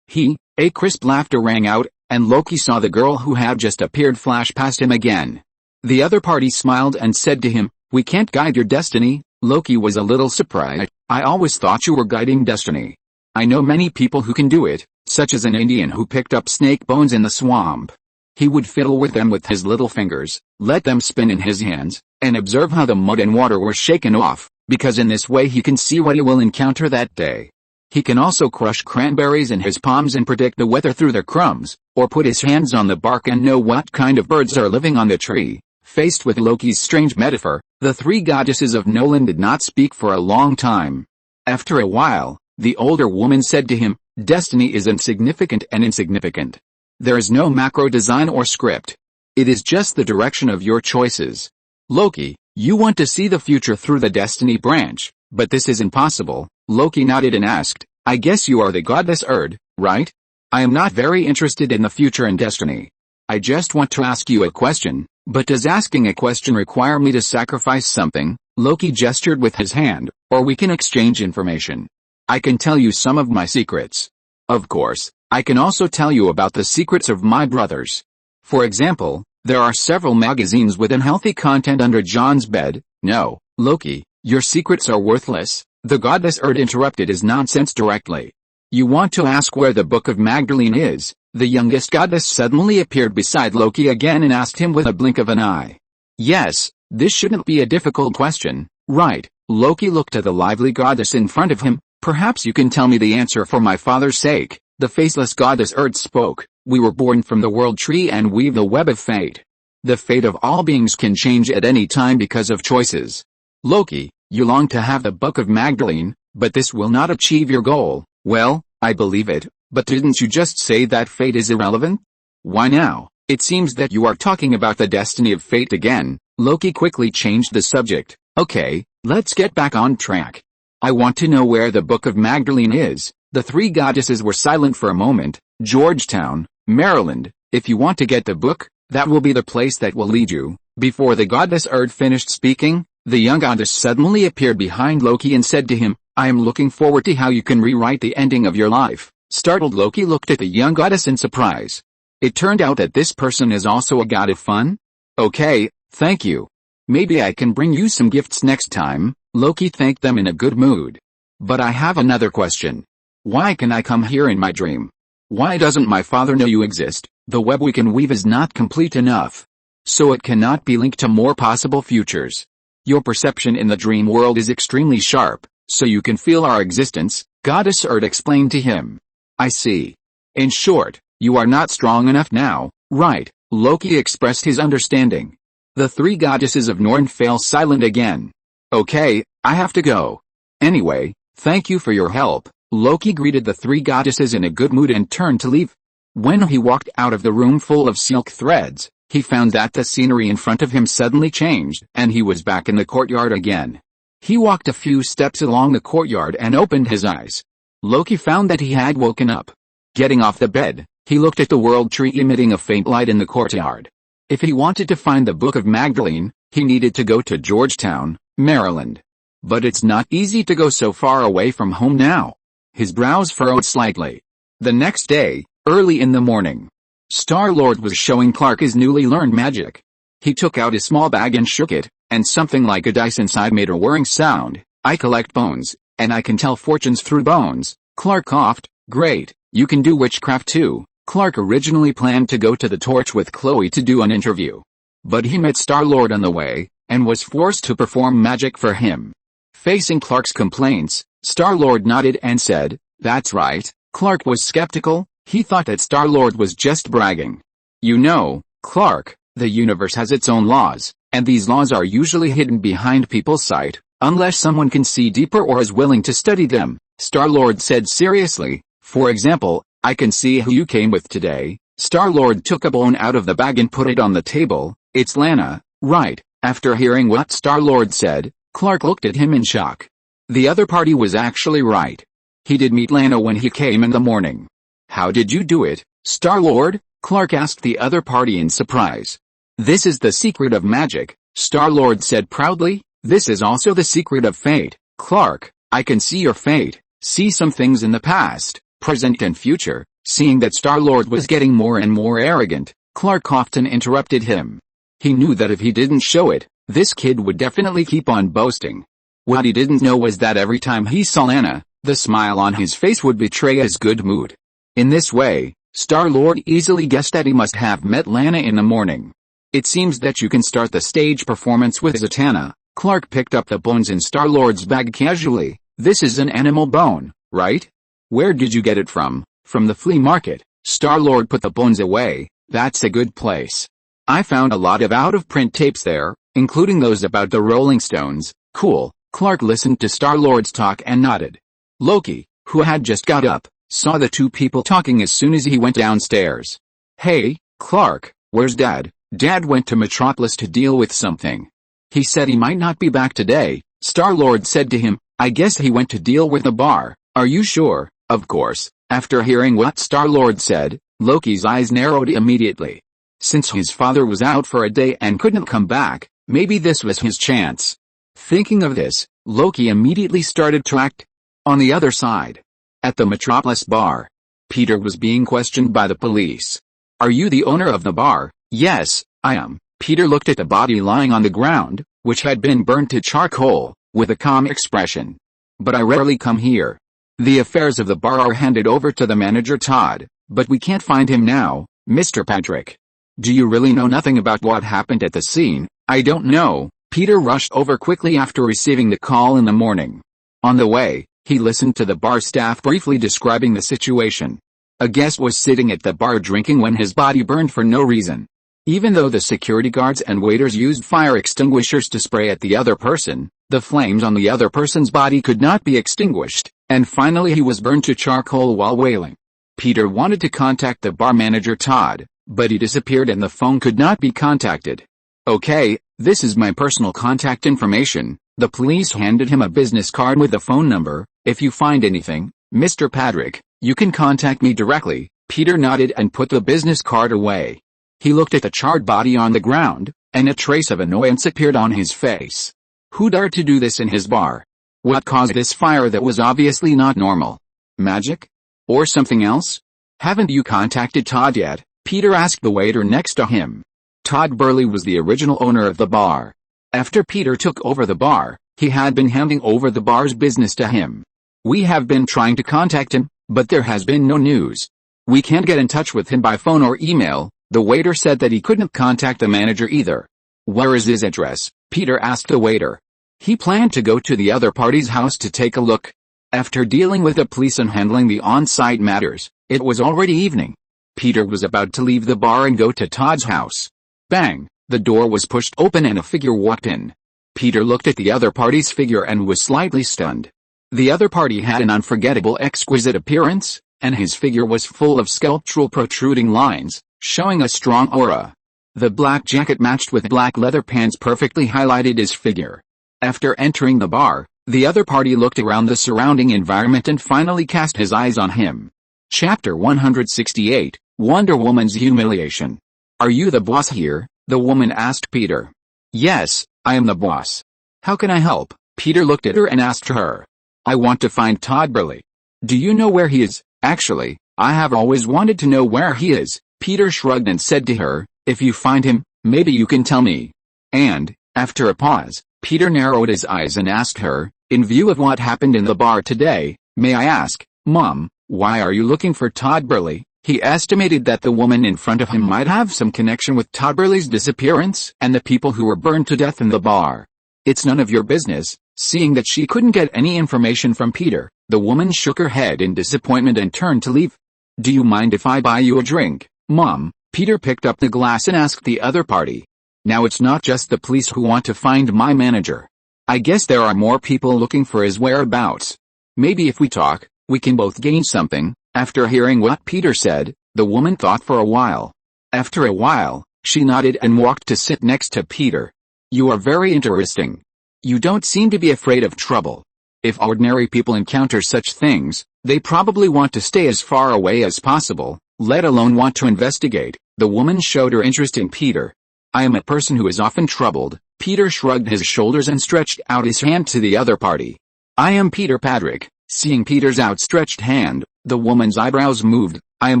A crisp laughter rang out, and Loki saw the girl who had just appeared flash past him again. The other party smiled and said to him, we can't guide your destiny. Loki was a little surprised. I always thought you were guiding destiny. I know many people who can do it, such as an Indian who picked up snake bones in the swamp. He would fiddle with them with his little fingers, let them spin in his hands, and observe how the mud and water were shaken off, because in this way he can see what he will encounter that day. He can also crush cranberries in his palms and predict the weather through their crumbs, or put his hands on the bark and know what kind of birds are living on the tree. Faced with Loki's strange metaphor, the three goddesses of Nolan did not speak for a long time. After a while, the older woman said to him, destiny is insignificant and insignificant. There is no macro design or script. It is just the direction of your choices. Loki, you want to see the future through the destiny branch, but this is impossible. Loki nodded and asked, I guess you are the goddess Erd, right? I am not very interested in the future and destiny. I just want to ask you a question, but does asking a question require me to sacrifice something? Loki gestured with his hand, or we can exchange information. I can tell you some of my secrets. Of course, I can also tell you about the secrets of my brothers. For example, there are several magazines with unhealthy content under John's bed. No, Loki, your secrets are worthless. The goddess Erd interrupted his nonsense directly. You want to ask where the Book of Magdalene is? The youngest goddess suddenly appeared beside Loki again and asked him with a blink of an eye. Yes, this shouldn't be a difficult question, right? Loki looked at the lively goddess in front of him. Perhaps you can tell me the answer for my father's sake. The faceless goddess Earth spoke. We were born from the world tree and weave the web of fate. The fate of all beings can change at any time because of choices. Loki, you long to have the Book of Magdalene, but this will not achieve your goal. Well, I believe it, but didn't you just say that fate is irrelevant? Why now? It seems that you are talking about the destiny of fate again. Loki quickly changed the subject. Okay, let's get back on track. I want to know where the Book of Magdalene is. The three goddesses were silent for a moment. Georgetown, Maryland. If you want to get the book, that will be the place that will lead you. Before the goddess Erd finished speaking, the young goddess suddenly appeared behind Loki and said to him, I am looking forward to how you can rewrite the ending of your life. Startled Loki looked at the young goddess in surprise. It turned out that this person is also a god of fun? Okay, thank you. Maybe I can bring you some gifts next time. Loki thanked them in a good mood. But I have another question. Why can I come here in my dream? Why doesn't my father know you exist? The web we can weave is not complete enough. So it cannot be linked to more possible futures. Your perception in the dream world is extremely sharp, so you can feel our existence, Goddess Erd explained to him. I see. In short, you are not strong enough now, right? Loki expressed his understanding. The three goddesses of Norn fell silent again. Okay, I have to go. Anyway, thank you for your help. Loki greeted the three goddesses in a good mood and turned to leave. When he walked out of the room full of silk threads, he found that the scenery in front of him suddenly changed, and he was back in the courtyard again. He walked a few steps along the courtyard and opened his eyes. Loki found that he had woken up. Getting off the bed, he looked at the world tree emitting a faint light in the courtyard. If he wanted to find the Book of Magdalene, he needed to go to Georgetown, Maryland. But it's not easy to go so far away from home now. His brows furrowed slightly. The next day, early in the morning, Star-Lord was showing Clark his newly learned magic. He took out a small bag and shook it, and something like a dice inside made a whirring sound. I collect bones, and I can tell fortunes through bones. Clark coughed. Great, you can do witchcraft too. Clark originally planned to go to the Torch with Chloe to do an interview. But he met Star-Lord on the way, and was forced to perform magic for him. Facing Clark's complaints, Star-Lord nodded and said, that's right. Clark was skeptical. He thought that Star-Lord was just bragging. You know, Clark, the universe has its own laws, and these laws are usually hidden behind people's sight, unless someone can see deeper or is willing to study them, Star-Lord said seriously. For example, I can see who you came with today. Star-Lord took a bone out of the bag and put it on the table. It's Lana, right? After hearing what Star-Lord said, Clark looked at him in shock. The other party was actually right. He did meet Lana when he came in the morning. How did you do it, Star-Lord? Clark asked the other party in surprise. This is the secret of magic, Star-Lord said proudly. This is also the secret of fate. Clark, I can see your fate, see some things in the past, present and future. Seeing that Star-Lord was getting more and more arrogant, Clark coughed and interrupted him. He knew that if he didn't show it, this kid would definitely keep on boasting. What he didn't know was that every time he saw Lana, the smile on his face would betray his good mood. In this way, Star-Lord easily guessed that he must have met Lana in the morning. It seems that you can start the stage performance with Zatanna. Clark picked up the bones in Star-Lord's bag casually. This is an animal bone, right? Where did you get it from? From the flea market. Star-Lord put the bones away. That's a good place. I found a lot of out-of-print tapes there, including those about the Rolling Stones. Cool. Clark listened to Star-Lord's talk and nodded. Loki, who had just got up, saw the two people talking as soon as he went downstairs. Hey, Clark, where's Dad? Dad went to Metropolis to deal with something. He said he might not be back today. Star-Lord said to him, I guess he went to deal with the bar. Are you sure? Of course. After hearing what Star-Lord said, Loki's eyes narrowed immediately. Since his father was out for a day and couldn't come back, maybe this was his chance. Thinking of this, Loki immediately started to act. On the other side, at the Metropolis bar, Peter was being questioned by the police. Are you the owner of the bar? Yes, I am. Peter looked at the body lying on the ground, which had been burned to charcoal, with a calm expression. But I rarely come here. The affairs of the bar are handed over to the manager Todd, but we can't find him now, Mr. Patrick. Do you really know nothing about what happened at the scene? I don't know. Peter rushed over quickly after receiving the call in the morning. On the way, he listened to the bar staff briefly describing the situation. A guest was sitting at the bar drinking when his body burned for no reason. Even though the security guards and waiters used fire extinguishers to spray at the other person, the flames on the other person's body could not be extinguished, and finally he was burned to charcoal while wailing. Peter wanted to contact the bar manager Todd, but he disappeared and the phone could not be contacted. "Okay, this is my personal contact information." The police handed him a business card with a phone number. "If you find anything, Mr. Patrick, you can contact me directly." Peter nodded and put the business card away. He looked at the charred body on the ground, and a trace of annoyance appeared on his face. Who dared to do this in his bar? What caused this fire that was obviously not normal? Magic? Or something else? "Haven't you contacted Todd yet?" Peter asked the waiter next to him. Todd Burley was the original owner of the bar. After Peter took over the bar, he had been handing over the bar's business to him. "We have been trying to contact him, but there has been no news. We can't get in touch with him by phone or email." The waiter said that he couldn't contact the manager either. "Where is his address?" Peter asked the waiter. He planned to go to the other party's house to take a look. After dealing with the police and handling the on-site matters, it was already evening. Peter was about to leave the bar and go to Todd's house. Bang! The door was pushed open and a figure walked in. Peter looked at the other party's figure and was slightly stunned. The other party had an unforgettable exquisite appearance, and his figure was full of sculptural protruding lines, showing a strong aura. The black jacket matched with black leather pants perfectly highlighted his figure. After entering the bar, the other party looked around the surrounding environment and finally cast his eyes on him. Chapter 168, Wonder Woman's Humiliation. "Are you the boss here?" the woman asked Peter. "Yes, I am the boss. How can I help?" Peter looked at her and asked her. "I want to find Todd Burley. Do you know where he is?" "Actually, I have always wanted to know where he is." Peter shrugged and said to her, "If you find him, maybe you can tell me." And, after a pause, Peter narrowed his eyes and asked her, "In view of what happened in the bar today, may I ask, Mom, why are you looking for Todd Burley?" He estimated that the woman in front of him might have some connection with Todd Burley's disappearance and the people who were burned to death in the bar. "It's none of your business." Seeing that she couldn't get any information from Peter, the woman shook her head in disappointment and turned to leave. "Do you mind if I buy you a drink, Mom?" Peter picked up the glass and asked the other party. "Now it's not just the police who want to find my manager. I guess there are more people looking for his whereabouts. Maybe if we talk, we can both gain something." After hearing what Peter said, the woman thought for a while. After a while, she nodded and walked to sit next to Peter. "You are very interesting. You don't seem to be afraid of trouble. If ordinary people encounter such things, they probably want to stay as far away as possible, let alone want to investigate." The woman showed her interest in Peter. "I am a person who is often troubled." Peter shrugged his shoulders and stretched out his hand to the other party. "I am Peter Patrick." Seeing Peter's outstretched hand, the woman's eyebrows moved. "I am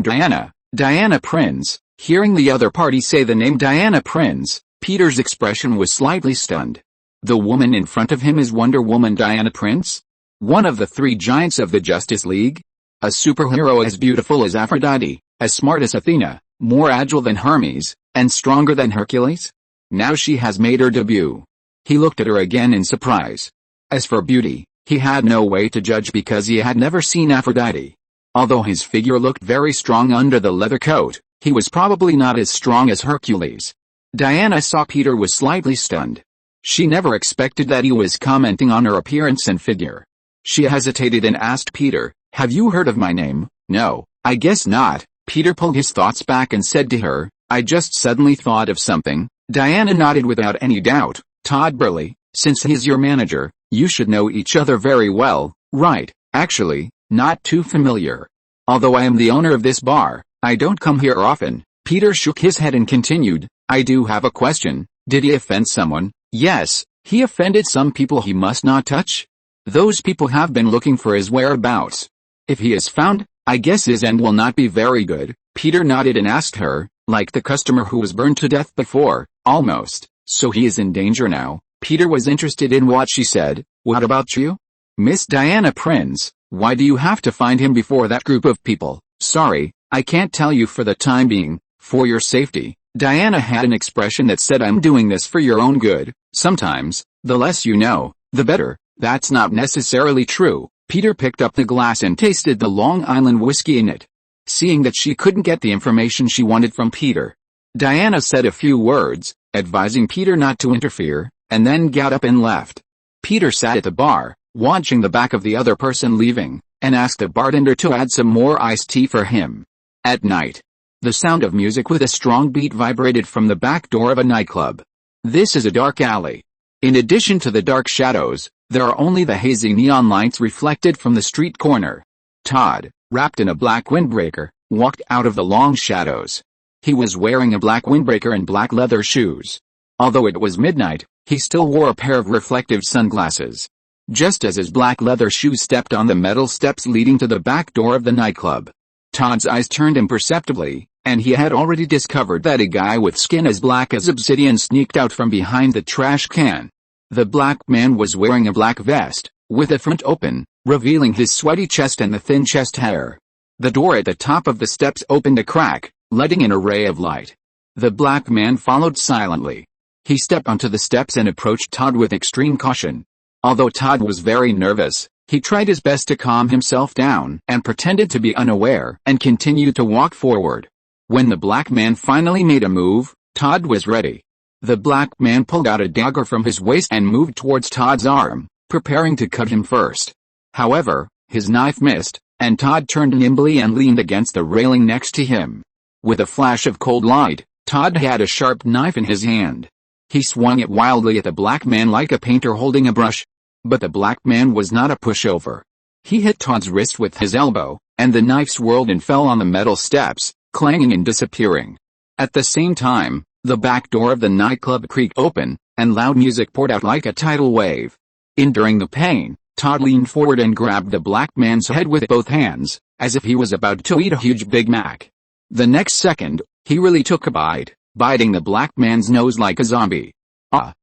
Diana Prince." Hearing the other party say the name Diana Prince, Peter's expression was slightly stunned. The woman in front of him is Wonder Woman Diana Prince? One of the three giants of the Justice League? A superhero as beautiful as Aphrodite, as smart as Athena, more agile than Hermes, and stronger than Hercules? Now she has made her debut. He looked at her again in surprise. As for beauty, he had no way to judge because he had never seen Aphrodite. Although his figure looked very strong under the leather coat, he was probably not as strong as Hercules. Diana saw Peter was slightly stunned. She never expected that he was commenting on her appearance and figure. She hesitated and asked Peter, "Have you heard of my name?" "No, I guess not." Peter pulled his thoughts back and said to her, "I just suddenly thought of something." Diana nodded without any doubt. "Todd Burley, since he's your manager, you should know each other very well, right?" "Actually, not too familiar. Although I am the owner of this bar, I don't come here often." Peter shook his head and continued, "I do have a question. Did he offend someone?" "Yes, he offended some people he must not touch. Those people have been looking for his whereabouts. If he is found, I guess his end will not be very good." Peter nodded and asked her, "Like the customer who was burned to death before?" "Almost. So he is in danger now." Peter was interested in what she said. "What about you, Miss Diana Prince? Why do you have to find him before that group of people?" "Sorry, I can't tell you for the time being, for your safety." Diana had an expression that said, "I'm doing this for your own good." Sometimes, the less you know, the better. That's not necessarily true. Peter picked up the glass and tasted the Long Island whiskey in it. Seeing that she couldn't get the information she wanted from Peter, Diana said a few words, advising Peter not to interfere, and then got up and left. Peter sat at the bar, watching the back of the other person leaving, and asked the bartender to add some more iced tea for him. At night, the sound of music with a strong beat vibrated from the back door of a nightclub. This is a dark alley. In addition to the dark shadows, there are only the hazy neon lights reflected from the street corner. Todd, wrapped in a black windbreaker, walked out of the long shadows. He was wearing a black windbreaker and black leather shoes. Although it was midnight, he still wore a pair of reflective sunglasses. Just as his black leather shoes stepped on the metal steps leading to the back door of the nightclub, Todd's eyes turned imperceptibly, and he had already discovered that a guy with skin as black as obsidian sneaked out from behind the trash can. The black man was wearing a black vest, with the front open, revealing his sweaty chest and the thin chest hair. The door at the top of the steps opened a crack, letting in a ray of light. The black man followed silently. He stepped onto the steps and approached Todd with extreme caution. Although Todd was very nervous, he tried his best to calm himself down and pretended to be unaware and continued to walk forward. When the black man finally made a move, Todd was ready. The black man pulled out a dagger from his waist and moved towards Todd's arm, preparing to cut him first. However, his knife missed, and Todd turned nimbly and leaned against the railing next to him. With a flash of cold light, Todd had a sharp knife in his hand. He swung it wildly at the black man like a painter holding a brush. But the black man was not a pushover. He hit Todd's wrist with his elbow, and the knife swirled and fell on the metal steps, clanging and disappearing. At the same time, the back door of the nightclub creaked open, and loud music poured out like a tidal wave. Enduring the pain, Todd leaned forward and grabbed the black man's head with both hands, as if he was about to eat a huge Big Mac. The next second, he really took a bite, biting the black man's nose like a zombie.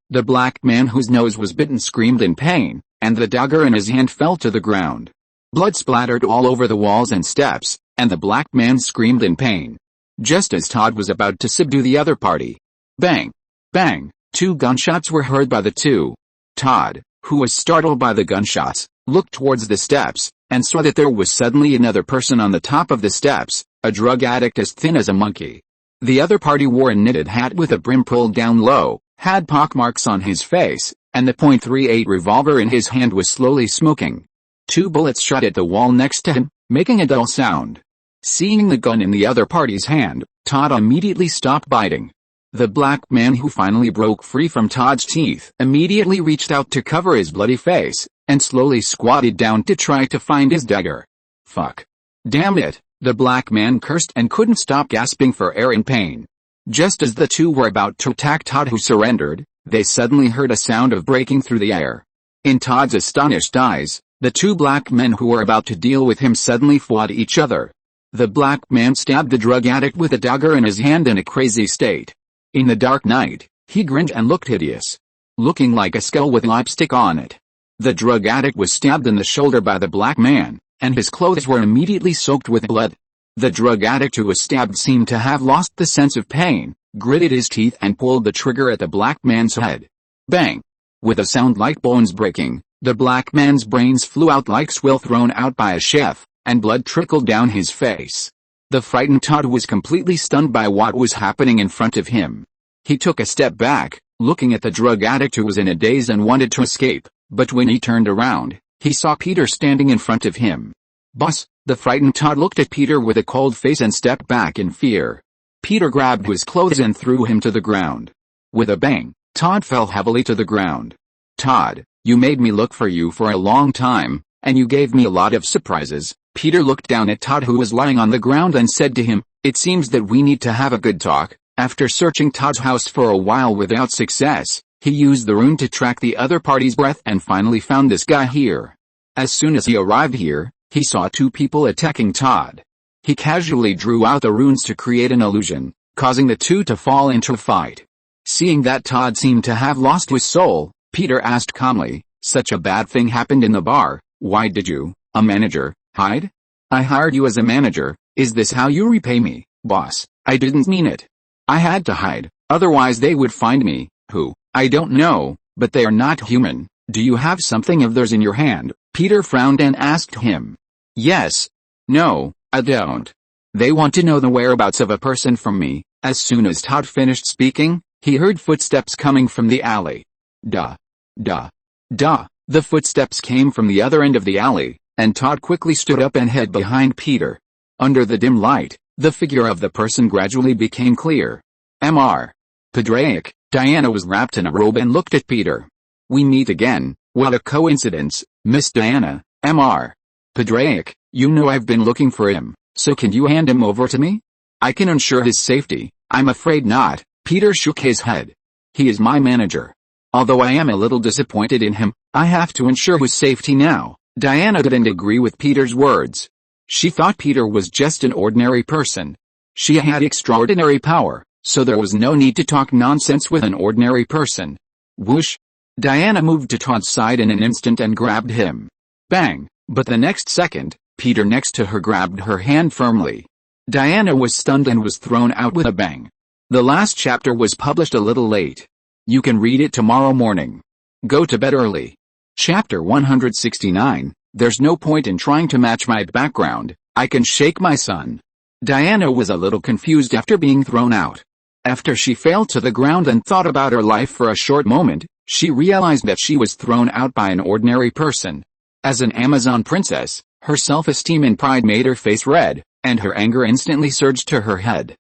The black man whose nose was bitten screamed in pain, and the dagger in his hand fell to the ground. Blood splattered all over the walls and steps, and the black man screamed in pain. Just as Todd was about to subdue the other party. Bang! Bang! 2 gunshots were heard by the two. Todd, who was startled by the gunshots, looked towards the steps, and saw that there was suddenly another person on the top of the steps, a drug addict as thin as a monkey. The other party wore a knitted hat with a brim pulled down low, had pockmarks on his face, and the .38 revolver in his hand was slowly smoking. 2 bullets shot at the wall next to him, making a dull sound. Seeing the gun in the other party's hand, Todd immediately stopped biting. The black man, who finally broke free from Todd's teeth, immediately reached out to cover his bloody face, and slowly squatted down to try to find his dagger. Fuck. Damn it, the black man cursed and couldn't stop gasping for air in pain. Just as the two were about to attack Todd, who surrendered, they suddenly heard a sound of breaking through the air. In Todd's astonished eyes, the 2 black men who were about to deal with him suddenly fought each other. The black man stabbed the drug addict with a dagger in his hand in a crazy state. In the dark night, he grinned and looked hideous, looking like a skull with lipstick on it. The drug addict was stabbed in the shoulder by the black man, and his clothes were immediately soaked with blood. The drug addict who was stabbed seemed to have lost the sense of pain, gritted his teeth and pulled the trigger at the black man's head. Bang! With a sound like bones breaking, the black man's brains flew out like swill thrown out by a chef, and blood trickled down his face. The frightened Todd was completely stunned by what was happening in front of him. He took a step back, looking at the drug addict who was in a daze and wanted to escape, but when he turned around, he saw Peter standing in front of him. Boss, the frightened Todd looked at Peter with a cold face and stepped back in fear. Peter grabbed his clothes and threw him to the ground. With a bang, Todd fell heavily to the ground. Todd, you made me look for you for a long time, and you gave me a lot of surprises. Peter looked down at Todd, who was lying on the ground, and said to him, "It seems that we need to have a good talk." After searching Todd's house for a while without success, he used the rune to track the other party's breath and finally found this guy here. As soon as he arrived here, he saw 2 people attacking Todd. He casually drew out the runes to create an illusion, causing the 2 to fall into a fight. Seeing that Todd seemed to have lost his soul, Peter asked calmly, "Such a bad thing happened in the bar, why did you, a manager, hide?" "I hired you as a manager, is this how you repay me, boss?" "I didn't mean it." I had to hide, otherwise they would find me. Who? I don't know, but they are not human. Do you have something of theirs in your hand? Peter frowned and asked him. Yes. No, I don't. They want to know the whereabouts of a person from me. As soon as Todd finished speaking, he heard footsteps coming from the alley. Duh. Duh. Duh. The footsteps came from the other end of the alley, and Todd quickly stood up and hid behind Peter. Under the dim light, the figure of the person gradually became clear. Mr. Padraic. Diana was wrapped in a robe and looked at Peter. We meet again, what a coincidence, Miss Diana. Mr. Padraic, you know I've been looking for him, so can you hand him over to me? I can ensure his safety. I'm afraid not. Peter shook his head. He is my manager. Although I am a little disappointed in him, I have to ensure his safety now. Diana didn't agree with Peter's words. She thought Peter was just an ordinary person. She had extraordinary power, so there was no need to talk nonsense with an ordinary person. Whoosh! Diana moved to Todd's side in an instant and grabbed him. Bang! But the next second, Peter next to her grabbed her hand firmly. Diana was stunned and was thrown out with a bang. The last chapter was published a little late. You can read it tomorrow morning. Go to bed early. Chapter 169, There's no point in trying to match my background, I can shake my son. Diana was a little confused after being thrown out. After she fell to the ground and thought about her life for a short moment, she realized that she was thrown out by an ordinary person. As an Amazon princess, her self-esteem and pride made her face red, and her anger instantly surged to her head.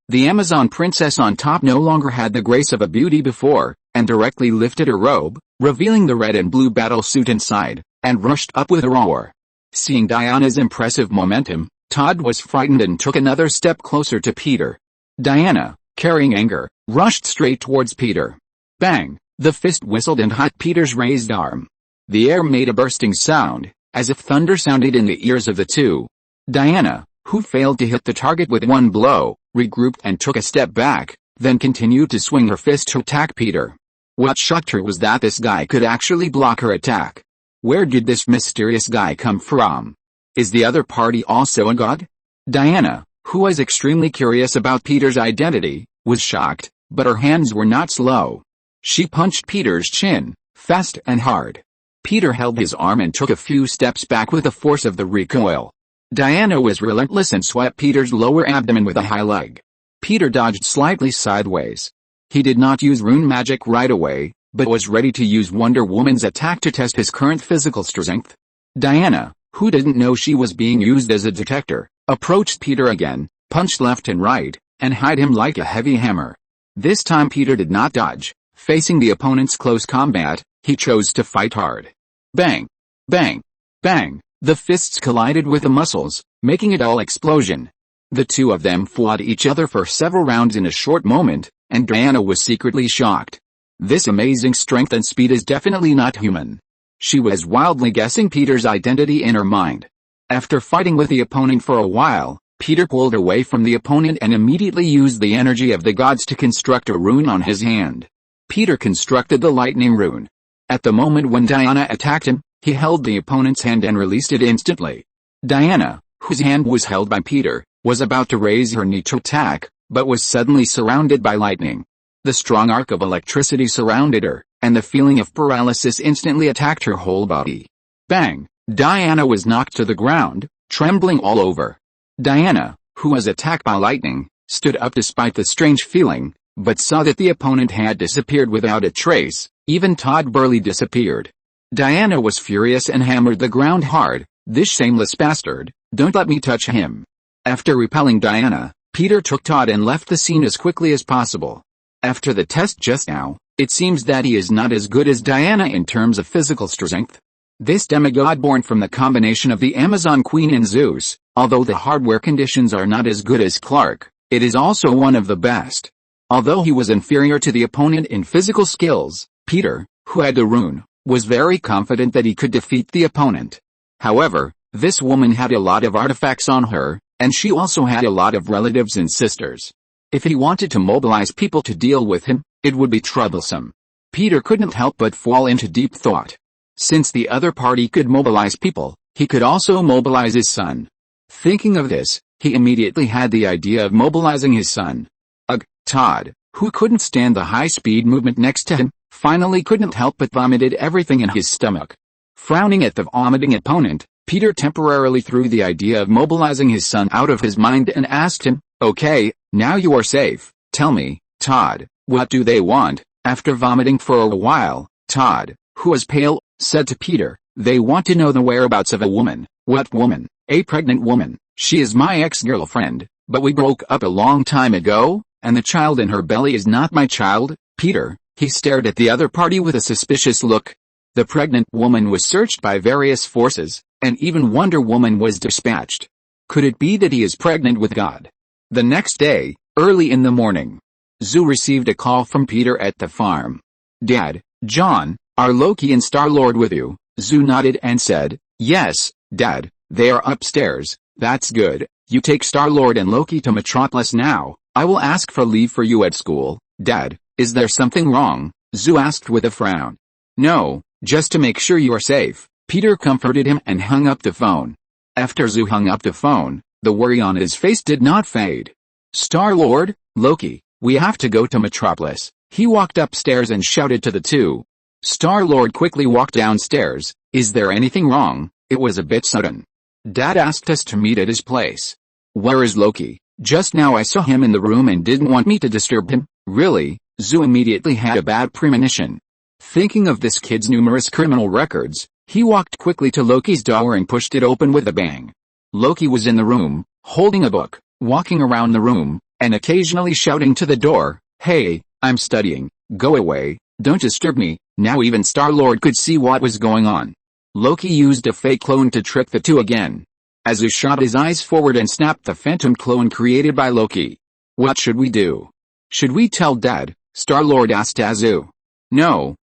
The Amazon princess on top no longer had the grace of a beauty before, and directly lifted her robe, revealing the red and blue battle suit inside, and rushed up with a roar. Seeing Diana's impressive momentum, Todd was frightened and took another step closer to Peter. Diana, carrying anger, rushed straight towards Peter. Bang! The fist whistled and hit Peter's raised arm. The air made a bursting sound, as if thunder sounded in the ears of the two. Diana, who failed to hit the target with one blow, regrouped and took a step back, then continued to swing her fist to attack Peter. What shocked her was that this guy could actually block her attack. Where did this mysterious guy come from? Is the other party also a god? Diana, who was extremely curious about Peter's identity, was shocked, but her hands were not slow. She punched Peter's chin, fast and hard. Peter held his arm and took a few steps back with the force of the recoil. Diana was relentless and swept Peter's lower abdomen with a high leg. Peter dodged slightly sideways. He did not use rune magic right away, but was ready to use Wonder Woman's attack to test his current physical strength. Diana, who didn't know she was being used as a detector, approached Peter again, punched left and right, and hit him like a heavy hammer. This time Peter did not dodge. Facing the opponent's close combat, he chose to fight hard. Bang! Bang! Bang! The fists collided with the muscles, making a dull explosion. The two of them fought each other for several rounds in a short moment, and Diana was secretly shocked. This amazing strength and speed is definitely not human. She was wildly guessing Peter's identity in her mind. After fighting with the opponent for a while, Peter pulled away from the opponent and immediately used the energy of the gods to construct a rune on his hand. Peter constructed the lightning rune. At the moment when Diana attacked him, he held the opponent's hand and released it instantly. Diana, whose hand was held by Peter, was about to raise her knee to attack, but was suddenly surrounded by lightning. The strong arc of electricity surrounded her, and the feeling of paralysis instantly attacked her whole body. Bang! Diana was knocked to the ground, trembling all over. Diana, who was attacked by lightning, stood up despite the strange feeling, but saw that the opponent had disappeared without a trace. Even Todd Burley disappeared. Diana was furious and hammered the ground hard. This shameless bastard, don't let me touch him. After repelling Diana, Peter took Todd and left the scene as quickly as possible. After the test just now, it seems that he is not as good as Diana in terms of physical strength. This demigod born from the combination of the Amazon Queen and Zeus, although the hardware conditions are not as good as Clark, it is also one of the best. Although he was inferior to the opponent in physical skills, Peter, who had the rune, was very confident that he could defeat the opponent. However, this woman had a lot of artifacts on her, and she also had a lot of relatives and sisters. If he wanted to mobilize people to deal with him, it would be troublesome. Peter couldn't help but fall into deep thought. Since the other party could mobilize people, he could also mobilize his son. Thinking of this, he immediately had the idea of mobilizing his son. Ugh, Todd, who couldn't stand the high-speed movement next to him, finally couldn't help but vomited everything in his stomach. Frowning at the vomiting opponent, Peter temporarily threw the idea of mobilizing his son out of his mind and asked him, "Okay, now you are safe, tell me, Todd, what do they want?" After vomiting for a while, Todd, who was pale, said to Peter, "They want to know the whereabouts of a woman." "What woman?" "A pregnant woman. She is my ex-girlfriend, but we broke up a long time ago, and the child in her belly is not my child." Peter, he stared at the other party with a suspicious look. The pregnant woman was searched by various forces, and even Wonder Woman was dispatched. Could it be that he is pregnant with God? The next day, early in the morning, Zoo received a call from Peter at the farm. "Dad, John, are Loki and Star-Lord with you?" Zoo nodded and said, "Yes, Dad, they are upstairs." "That's good. You take Star-Lord and Loki to Metropolis now. I will ask for leave for you at school." "Dad, is there something wrong?" Zoo asked with a frown. "No, just to make sure you are safe." Peter comforted him and hung up the phone. After Zoo hung up the phone, the worry on his face did not fade. "Star-Lord, Loki, we have to go to Metropolis." He walked upstairs and shouted to the two. Star-Lord quickly walked downstairs. "Is there anything wrong?" "It was a bit sudden. Dad asked us to meet at his place." "Where is Loki?" "Just now I saw him in the room and didn't want me to disturb him." "Really?" Zoo immediately had a bad premonition. Thinking of this kid's numerous criminal records, he walked quickly to Loki's door and pushed it open with a bang. Loki was in the room, holding a book, walking around the room, and occasionally shouting to the door, "Hey, I'm studying, go away, don't disturb me." Now even Star-Lord could see what was going on. Loki used a fake clone to trick the two again. Azu shot his eyes forward and snapped the phantom clone created by Loki. "What should we do?" "Should we tell Dad?" Star-Lord asked Azu. No.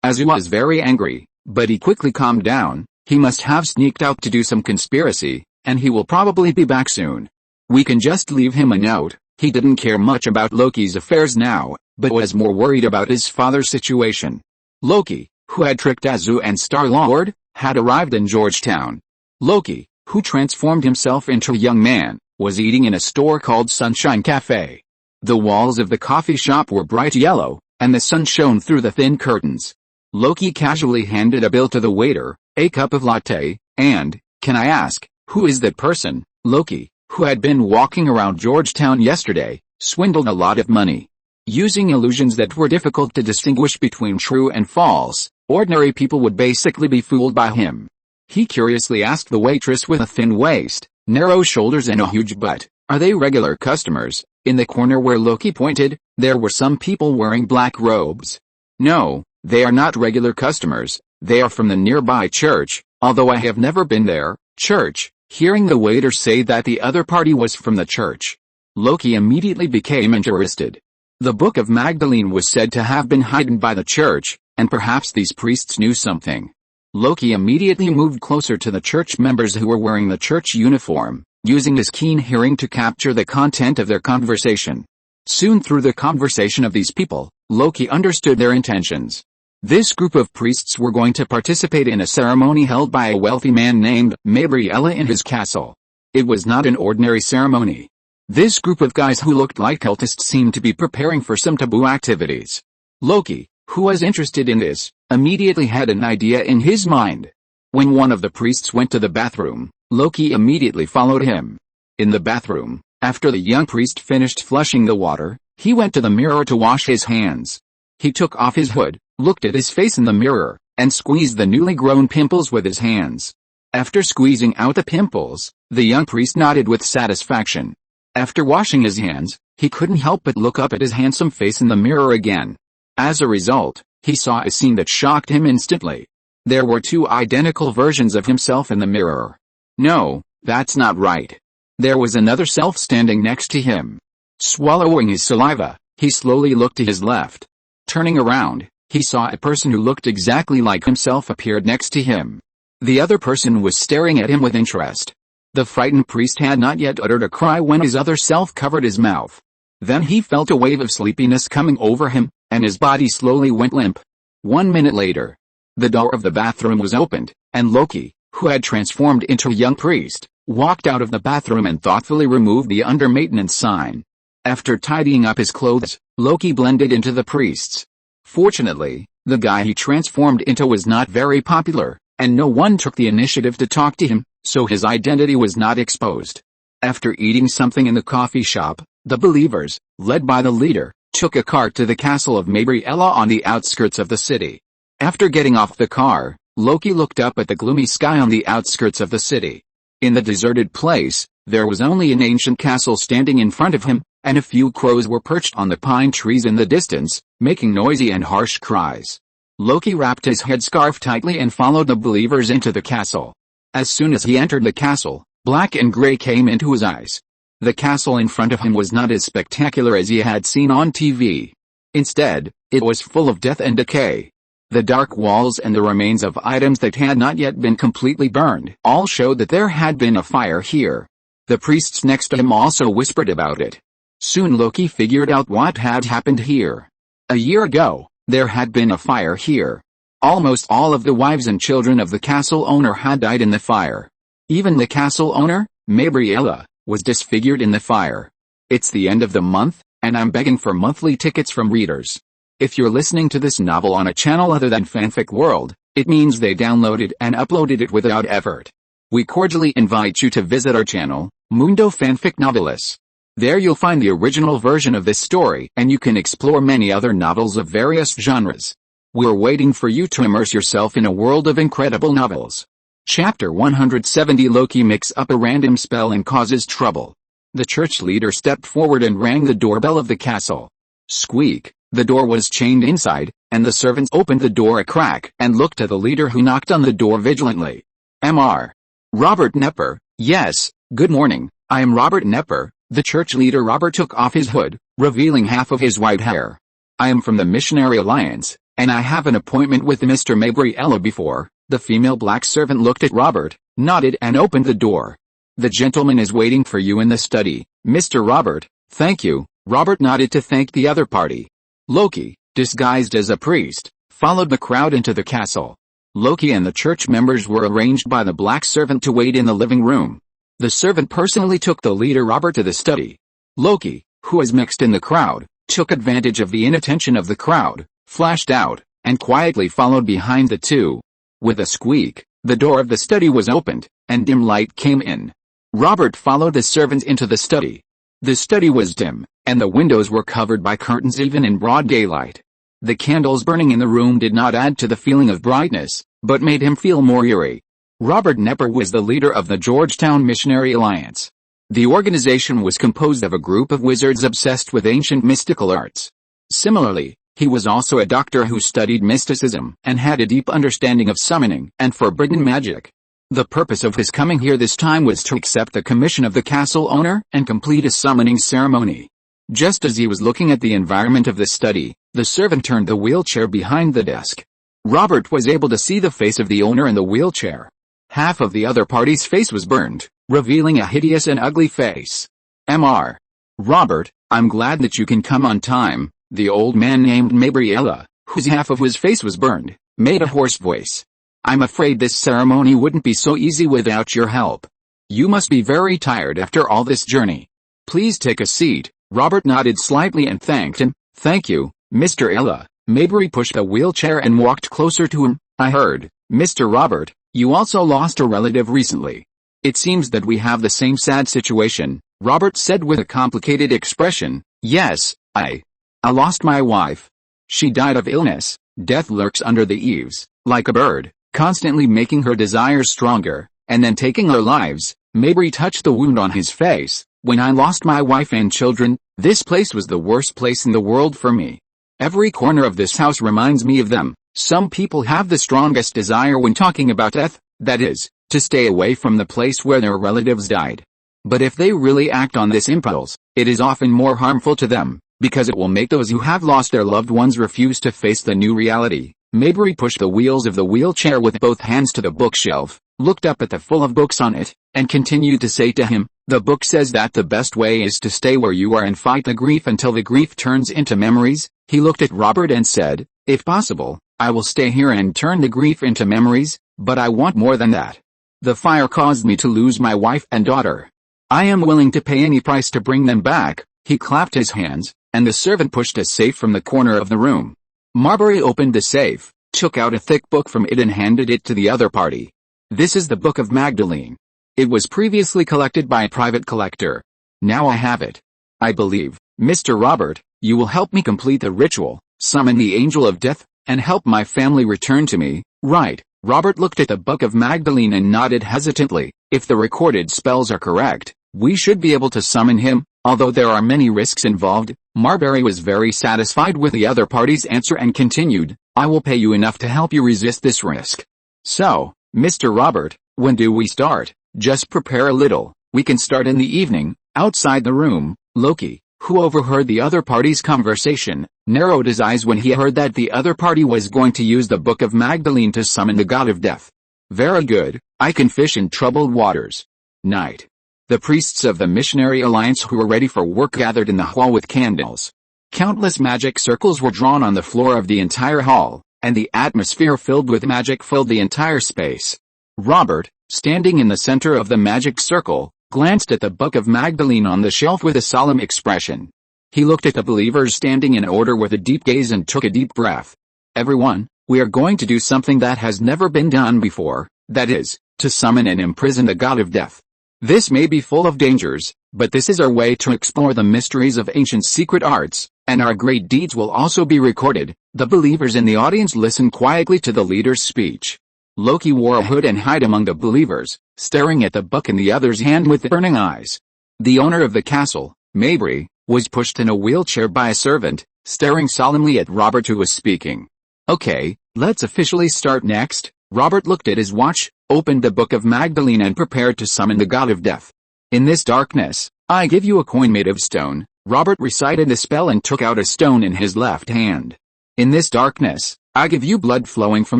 Azu was very angry, but he quickly calmed down. He must have sneaked out to do some conspiracy, and he will probably be back soon. We can just leave him a note. He didn't care much about Loki's affairs now, but was more worried about his father's situation. Loki, who had tricked Azu and Star-Lord, had arrived in Georgetown. Loki, who transformed himself into a young man, was eating in a store called Sunshine Cafe. The walls of the coffee shop were bright yellow, and the sun shone through the thin curtains. Loki casually handed a bill to the waiter, "A cup of latte, and, can I ask, who is that person?" Loki, who had been walking around Georgetown yesterday, swindled a lot of money. Using illusions that were difficult to distinguish between true and false, ordinary people would basically be fooled by him. He curiously asked the waitress with a thin waist, narrow shoulders and a huge butt, "Are they regular customers?" In the corner where Loki pointed, there were some people wearing black robes. "No, they are not regular customers, they are from the nearby church, although I have never been there." "Church?" Hearing the waiter say that the other party was from the church, Loki immediately became interested. The Book of Magdalene was said to have been hidden by the church, and perhaps these priests knew something. Loki immediately moved closer to the church members who were wearing the church uniform, using his keen hearing to capture the content of their conversation. Soon through the conversation of these people, Loki understood their intentions. This group of priests were going to participate in a ceremony held by a wealthy man named Mabriella in his castle. It was not an ordinary ceremony. This group of guys who looked like cultists seemed to be preparing for some taboo activities. Loki, who was interested in this, immediately had an idea in his mind. When one of the priests went to the bathroom, Loki immediately followed him. In the bathroom, after the young priest finished flushing the water, he went to the mirror to wash his hands. He took off his hood, looked at his face in the mirror, and squeezed the newly grown pimples with his hands. After squeezing out the pimples, the young priest nodded with satisfaction. After washing his hands, he couldn't help but look up at his handsome face in the mirror again. As a result, he saw a scene that shocked him instantly. There were two identical versions of himself in the mirror. No, that's not right. There was another self standing next to him. Swallowing his saliva, he slowly looked to his left. Turning around, he saw a person who looked exactly like himself appeared next to him. The other person was staring at him with interest. The frightened priest had not yet uttered a cry when his other self covered his mouth. Then he felt a wave of sleepiness coming over him, and his body slowly went limp. 1 minute later, the door of the bathroom was opened, and Loki, who had transformed into a young priest, walked out of the bathroom and thoughtfully removed the under maintenance sign. After tidying up his clothes, Loki blended into the priests. Fortunately, the guy he transformed into was not very popular, and no one took the initiative to talk to him, so his identity was not exposed. After eating something in the coffee shop, the believers, led by the leader, took a cart to the castle of Meteorites on the outskirts of the city. After getting off the car, Loki looked up at the gloomy sky on the outskirts of the city. In the deserted place, there was only an ancient castle standing in front of him, and a few crows were perched on the pine trees in the distance, making noisy and harsh cries. Loki wrapped his headscarf tightly and followed the believers into the castle. As soon as he entered the castle, black and gray came into his eyes. The castle in front of him was not as spectacular as he had seen on TV. Instead, it was full of death and decay. The dark walls and the remains of items that had not yet been completely burned all showed that there had been a fire here. The priests next to him also whispered about it. Soon Loki figured out what had happened here. A year ago, there had been a fire here. Almost all of the wives and children of the castle owner had died in the fire. Even the castle owner, Meteorites, was disfigured in the fire. It's the end of the month, and I'm begging for monthly tickets from readers. If you're listening to this novel on a channel other than Fanfic World, it means they downloaded and uploaded it without effort. We cordially invite you to visit our channel, Mundo Fanfic Novelis. There you'll find the original version of this story, and you can explore many other novels of various genres. We're waiting for you to immerse yourself in a world of incredible novels. Chapter 170. Loki makes up a random spell and causes trouble. The church leader stepped forward and rang the doorbell of the castle. Squeak, the door was chained inside, and the servants opened the door a crack and looked at the leader who knocked on the door vigilantly. Mr. Robert Nepper, yes, good morning, I am Robert Nepper. The church leader Robert took off his hood, revealing half of his white hair. I am from the Missionary Alliance, and I have an appointment with Mr. Meteorites before. The female black servant looked at Robert, nodded and opened the door. The gentleman is waiting for you in the study, Mr. Robert. Thank you. Robert nodded to thank the other party. Loki, disguised as a priest, followed the crowd into the castle. Loki and the church members were arranged by the black servant to wait in the living room. The servant personally took the leader Robert to the study. Loki, who was mixed in the crowd, took advantage of the inattention of the crowd, flashed out, and quietly followed behind the two. With a squeak, the door of the study was opened, and dim light came in. Robert followed the servant into the study. The study was dim, and the windows were covered by curtains even in broad daylight. The candles burning in the room did not add to the feeling of brightness, but made him feel more eerie. Robert Nepper was the leader of the Georgetown Missionary Alliance. The organization was composed of a group of wizards obsessed with ancient mystical arts. Similarly, he was also a doctor who studied mysticism and had a deep understanding of summoning and forbidden magic. The purpose of his coming here this time was to accept the commission of the castle owner and complete a summoning ceremony. Just as he was looking at the environment of the study, the servant turned the wheelchair behind the desk. Robert was able to see the face of the owner in the wheelchair. Half of the other party's face was burned, revealing a hideous and ugly face. Mr. Robert, I'm glad that you can come on time, the old man named Meteorites, whose half of his face was burned, made a hoarse voice. I'm afraid this ceremony wouldn't be so easy without your help. You must be very tired after all this journey. Please take a seat. Robert nodded slightly and thanked him. Thank you, Mr. Ella. Mayberry pushed the wheelchair and walked closer to him. I heard, Mr. Robert, you also lost a relative recently. It seems that we have the same sad situation, Robert said with a complicated expression. Yes, I lost my wife. She died of illness. Death lurks under the eaves, like a bird, constantly making her desires stronger, and then taking our lives. Mayberry touched the wound on his face. When I lost my wife and children, this place was the worst place in the world for me. Every corner of this house reminds me of them. Some people have the strongest desire when talking about death, that is, to stay away from the place where their relatives died. But if they really act on this impulse, it is often more harmful to them, because it will make those who have lost their loved ones refuse to face the new reality. Mayberry pushed the wheels of the wheelchair with both hands to the bookshelf, looked up at the full of books on it, and continued to say to him, the book says that the best way is to stay where you are and fight the grief until the grief turns into memories. He looked at Robert and said, if possible, I will stay here and turn the grief into memories, but I want more than that. The fire caused me to lose my wife and daughter. I am willing to pay any price to bring them back. He clapped his hands, and the servant pushed a safe from the corner of the room. Marbury opened the safe, took out a thick book from it and handed it to the other party. This is the Book of Magdalene. It was previously collected by a private collector. Now I have it. I believe, Mr. Robert, you will help me complete the ritual, summon the angel of death, and help my family return to me, right? Robert looked at the Book of Magdalene and nodded hesitantly. If the recorded spells are correct, we should be able to summon him, although there are many risks involved. Marbury was very satisfied with the other party's answer and continued, I will pay you enough to help you resist this risk. So, Mr. Robert, when do we start? Just prepare a little. We can start in the evening. Outside the room, Loki, who overheard the other party's conversation, narrowed his eyes when he heard that the other party was going to use the Book of Magdalene to summon the god of death. Very good, I can fish in troubled waters. Night. The priests of the Missionary Alliance who were ready for work gathered in the hall with candles. Countless magic circles were drawn on the floor of the entire hall, and the atmosphere filled with magic filled the entire space. Robert, standing in the center of the magic circle, glanced at the Book of Magdalene on the shelf with a solemn expression. He looked at the believers standing in order with a deep gaze and took a deep breath. Everyone, we are going to do something that has never been done before, that is, to summon and imprison the god of death. This may be full of dangers, but this is our way to explore the mysteries of ancient secret arts, and our great deeds will also be recorded. The believers in the audience listened quietly to the leader's speech. Loki wore a hood and hid among the believers, staring at the book in the other's hand with burning eyes. The owner of the castle, Mabry, was pushed in a wheelchair by a servant, staring solemnly at Robert who was speaking. Okay, let's officially start next. Robert looked at his watch, opened the Book of Magdalene and prepared to summon the god of death. In this darkness, I give you a coin made of stone. Robert recited the spell and took out a stone in his left hand. In this darkness, I give you blood flowing from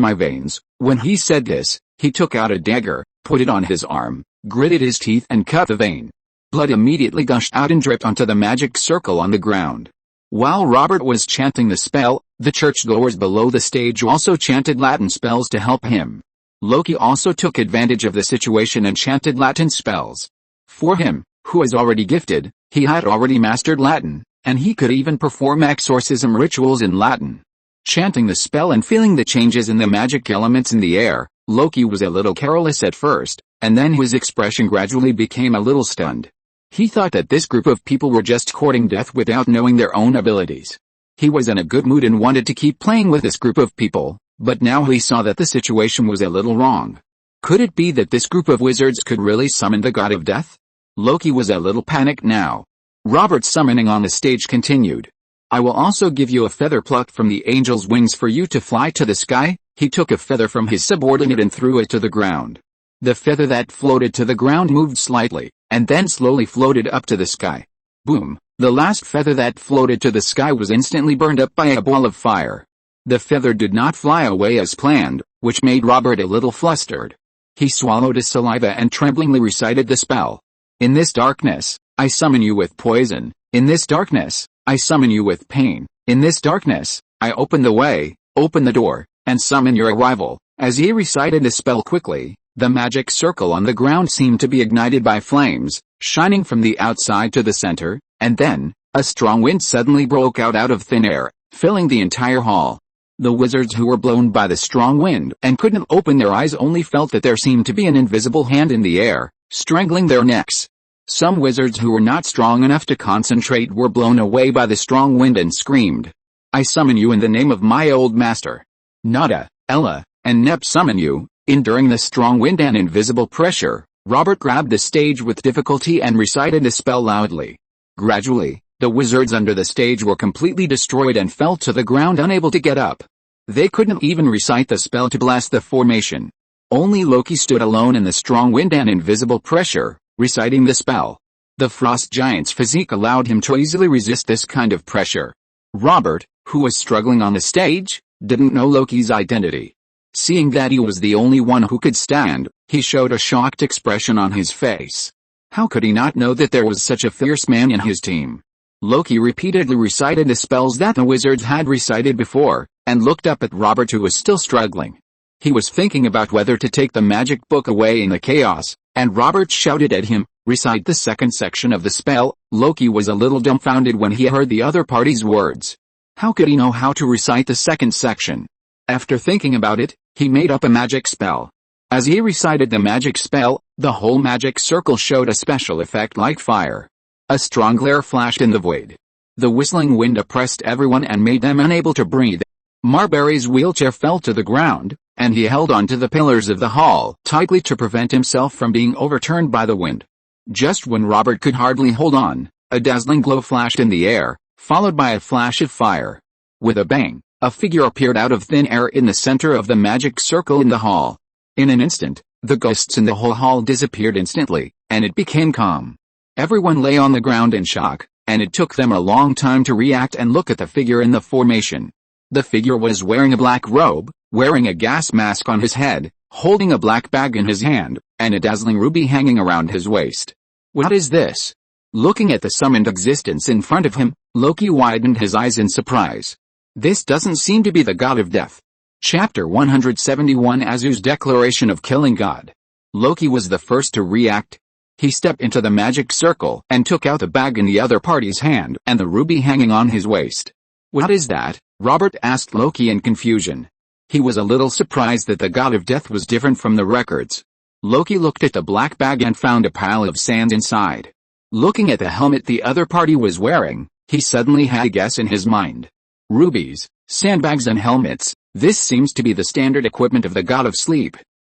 my veins. When he said this, he took out a dagger, put it on his arm, gritted his teeth and cut the vein. Blood immediately gushed out and dripped onto the magic circle on the ground. While Robert was chanting the spell, the churchgoers below the stage also chanted Latin spells to help him. Loki also took advantage of the situation and chanted Latin spells. For him, who was already gifted, he had already mastered Latin, and he could even perform exorcism rituals in Latin. Chanting the spell and feeling the changes in the magic elements in the air, Loki was a little careless at first, and then his expression gradually became a little stunned. He thought that this group of people were just courting death without knowing their own abilities. He was in a good mood and wanted to keep playing with this group of people, but now he saw that the situation was a little wrong. Could it be that this group of wizards could really summon the god of death? Loki was a little panicked now. Robert's summoning on the stage continued. I will also give you a feather plucked from the angel's wings for you to fly to the sky. He took a feather from his subordinate and threw it to the ground. The feather that floated to the ground moved slightly, and then slowly floated up to the sky. Boom! The last feather that floated to the sky was instantly burned up by a ball of fire. The feather did not fly away as planned, which made Robert a little flustered. He swallowed his saliva and tremblingly recited the spell. In this darkness, I summon you with poison. In this darkness, I summon you with pain. In this darkness, I open the way, open the door, and summon your arrival. As he recited the spell quickly, the magic circle on the ground seemed to be ignited by flames, shining from the outside to the center, and then, a strong wind suddenly broke out of thin air, filling the entire hall. The wizards who were blown by the strong wind and couldn't open their eyes only felt that there seemed to be an invisible hand in the air, strangling their necks. Some wizards who were not strong enough to concentrate were blown away by the strong wind and screamed. I summon you in the name of my old master. Nada, Ella, and Nep summon you. Enduring the strong wind and invisible pressure, Robert grabbed the stage with difficulty and recited the spell loudly. Gradually, the wizards under the stage were completely destroyed and fell to the ground unable to get up. They couldn't even recite the spell to blast the formation. Only Loki stood alone in the strong wind and invisible pressure, reciting the spell. The frost giant's physique allowed him to easily resist this kind of pressure. Robert, who was struggling on the stage, didn't know Loki's identity. Seeing that he was the only one who could stand, he showed a shocked expression on his face. How could he not know that there was such a fierce man in his team? Loki repeatedly recited the spells that the wizards had recited before, and looked up at Robert who was still struggling. He was thinking about whether to take the magic book away in the chaos, and Robert shouted at him, Recite the second section of the spell. Loki was a little dumbfounded when he heard the other party's words. How could he know how to recite the second section? After thinking about it, he made up a magic spell. As he recited the magic spell, the whole magic circle showed a special effect like fire. A strong glare flashed in the void. The whistling wind oppressed everyone and made them unable to breathe. Marbury's wheelchair fell to the ground, and he held onto the pillars of the hall tightly to prevent himself from being overturned by the wind. Just when Robert could hardly hold on, a dazzling glow flashed in the air, followed by a flash of fire. With a bang, a figure appeared out of thin air in the center of the magic circle in the hall. In an instant, the ghosts in the whole hall disappeared instantly, and it became calm. Everyone lay on the ground in shock, and it took them a long time to react and look at the figure in the formation. The figure was wearing a black robe, wearing a gas mask on his head, holding a black bag in his hand, and a dazzling ruby hanging around his waist. What is this? Looking at the summoned existence in front of him, Loki widened his eyes in surprise. This doesn't seem to be the god of death. Chapter 171 Azu's Declaration of Killing God. Loki was the first to react. He stepped into the magic circle and took out the bag in the other party's hand and the ruby hanging on his waist. What is that? Robert asked Loki in confusion. He was a little surprised that the god of death was different from the records. Loki looked at the black bag and found a pile of sand inside. Looking at the helmet the other party was wearing, he suddenly had a guess in his mind. Rubies, sandbags and helmets, this seems to be the standard equipment of the god of sleep.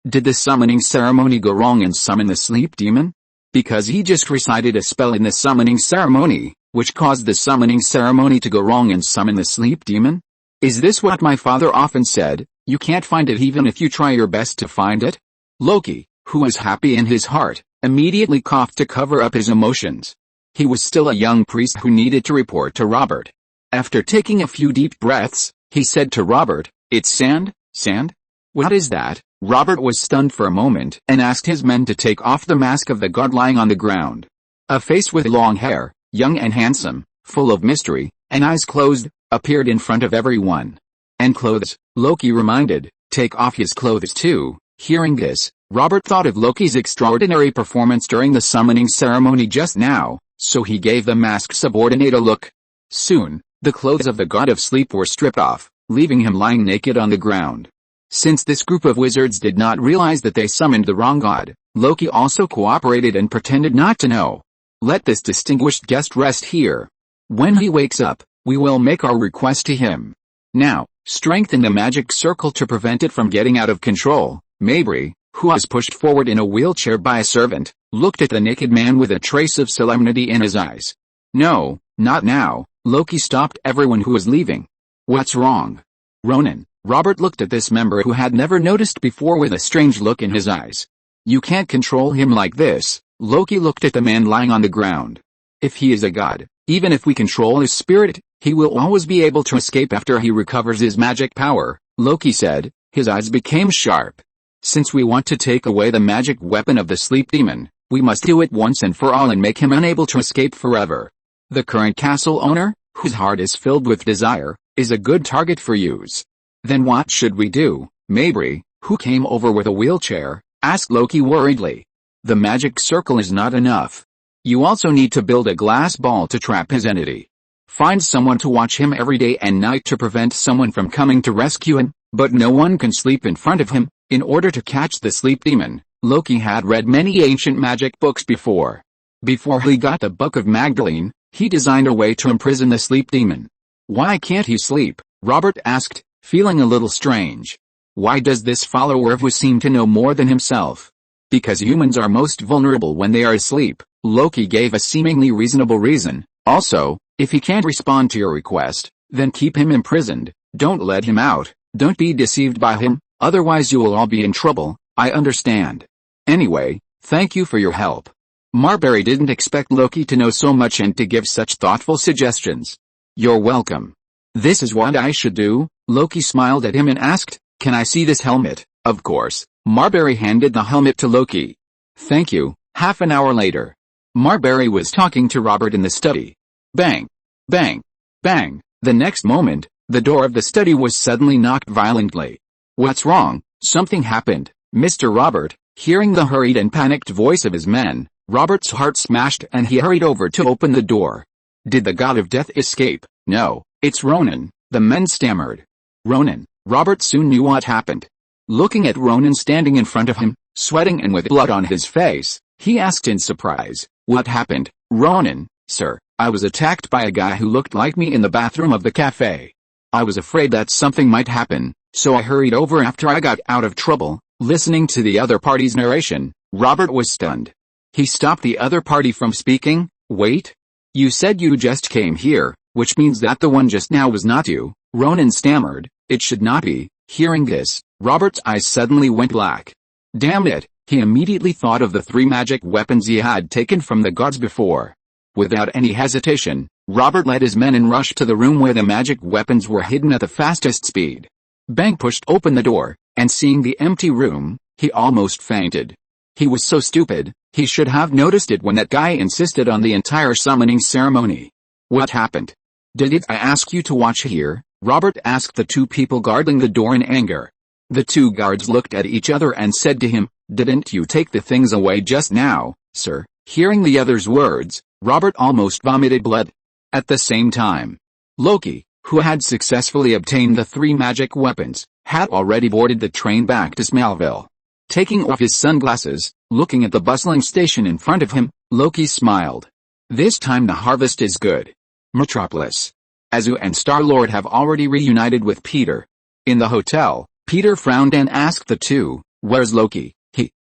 Did the summoning ceremony go wrong and summon the sleep demon? Because he just recited a spell in the summoning ceremony, which caused the summoning ceremony to go wrong and summon the sleep demon? Is this what my father often said, you can't find it even if you try your best to find it? Loki, who was happy in his heart, immediately coughed to cover up his emotions. He was still a young priest who needed to report to Robert. After taking a few deep breaths, he said to Robert, "It's sand? Sand? What is that?" Robert was stunned for a moment and asked his men to take off the mask of the god lying on the ground. A face with long hair, young and handsome, full of mystery, and eyes closed, appeared in front of everyone. "And clothes," Loki reminded, "take off his clothes too." Hearing this, Robert thought of Loki's extraordinary performance during the summoning ceremony just now, so he gave the mask subordinate a look. Soon, the clothes of the god of sleep were stripped off, leaving him lying naked on the ground. Since this group of wizards did not realize that they summoned the wrong god, Loki also cooperated and pretended not to know. Let this distinguished guest rest here. When he wakes up, we will make our request to him. Now, strengthen the magic circle to prevent it from getting out of control. Mabry, who was pushed forward in a wheelchair by a servant, looked at the naked man with a trace of solemnity in his eyes. "No, not now." Loki stopped everyone who was leaving. "What's wrong?" "Ronan." Robert looked at this member who had never noticed before with a strange look in his eyes. "You can't control him like this." Loki looked at the man lying on the ground. "If he is a god, even if we control his spirit, he will always be able to escape after he recovers his magic power," Loki said. His eyes became sharp. "Since we want to take away the magic weapon of the sleep demon, we must do it once and for all and make him unable to escape forever. The current castle owner, whose heart is filled with desire, is a good target for use." "Then what should we do?" Mabry, who came over with a wheelchair, asked Loki worriedly. "The magic circle is not enough. You also need to build a glass ball to trap his entity. Find someone to watch him every day and night to prevent someone from coming to rescue him, but no one can sleep in front of him." In order to catch the sleep demon, Loki had read many ancient magic books before. Before he got the Book of Magdalene, he designed a way to imprison the sleep demon. "Why can't he sleep?" Robert asked, feeling a little strange. "Why does this follower of his seem to know more than himself?" "Because humans are most vulnerable when they are asleep," Loki gave a seemingly reasonable reason. "Also, if he can't respond to your request, then keep him imprisoned. Don't let him out. Don't be deceived by him, otherwise you will all be in trouble." "I understand. Anyway, thank you for your help." Marbury didn't expect Loki to know so much and to give such thoughtful suggestions. "You're welcome. This is what I should do." Loki smiled at him and asked, "Can I see this helmet?" "Of course." Marbury handed the helmet to Loki. "Thank you." Half an hour later, Marbury was talking to Robert in the study. Bang! Bang! Bang! The next moment, the door of the study was suddenly knocked violently. "What's wrong? Something happened." Mr. Robert, hearing the hurried and panicked voice of his men, Robert's heart smashed and he hurried over to open the door. Did the god of death escape? No, it's Ronan, the men stammered. Ronan. Robert soon knew what happened. Looking at Ronan standing in front of him, sweating and with blood on his face, he asked in surprise, "What happened, Ronan?" "Sir, I was attacked by a guy who looked like me in the bathroom of the cafe. I was afraid that something might happen, so I hurried over after I got out of trouble." Listening to the other party's narration, Robert was stunned. He stopped the other party from speaking. "Wait? You said you just came here, which means that the one just now was not you," Ronan stammered. "It should not be." Hearing this, Robert's eyes suddenly went black. Damn it, he immediately thought of the 3 magic weapons he had taken from the gods before. Without any hesitation, Robert led his men and rushed to the room where the magic weapons were hidden at the fastest speed. Bang pushed open the door, and seeing the empty room, he almost fainted. He was so stupid, he should have noticed it when that guy insisted on the entire summoning ceremony. "What happened? Did I ask you to watch here?" Robert asked the 2 people guarding the door in anger. The 2 guards looked at each other and said to him, "Didn't you take the things away just now, sir?" Hearing the other's words, Robert almost vomited blood. At the same time, Loki, who had successfully obtained the 3 magic weapons, had already boarded the train back to Smallville. Taking off his sunglasses, looking at the bustling station in front of him, Loki smiled. This time the harvest is good. Metropolis. Azu and Star-Lord have already reunited with Peter. In the hotel, Peter frowned and asked the 2, "Where's Loki?"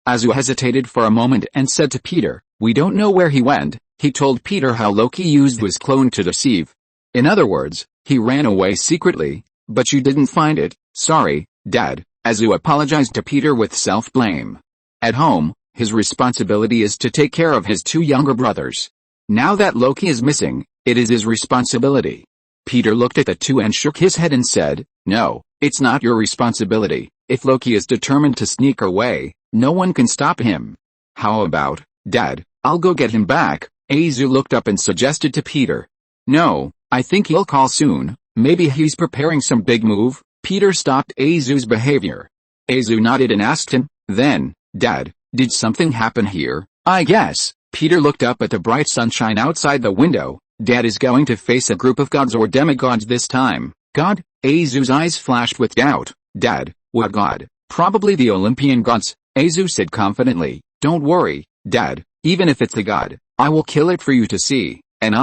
Azu hesitated for a moment and said to Peter, "We don't know where he went." He told Peter how Loki used his clone to deceive. In other words, he ran away secretly, but you didn't find it. "Sorry, Dad," Azu apologized to Peter with self-blame. At home, his responsibility is to take care of his 2 younger brothers. Now that Loki is missing, it is his responsibility. Peter looked at the 2 and shook his head and said, "No, it's not your responsibility. If Loki is determined to sneak away, no one can stop him." "How about, Dad, I'll go get him back," Azu looked up and suggested to Peter. "No, I think he'll call soon. Maybe he's preparing some big move." Peter stopped Azu's behavior. Azu nodded and asked him, "Then, Dad, did something happen here?" "I guess." Peter looked up at the bright sunshine outside the window. "Dad is going to face a group of gods or demigods this time." "God?" Azu's eyes flashed with doubt. "Dad, what god?" "Probably the Olympian gods," Azu said confidently. "Don't worry, Dad, even if it's a god, I will kill it for you to see, and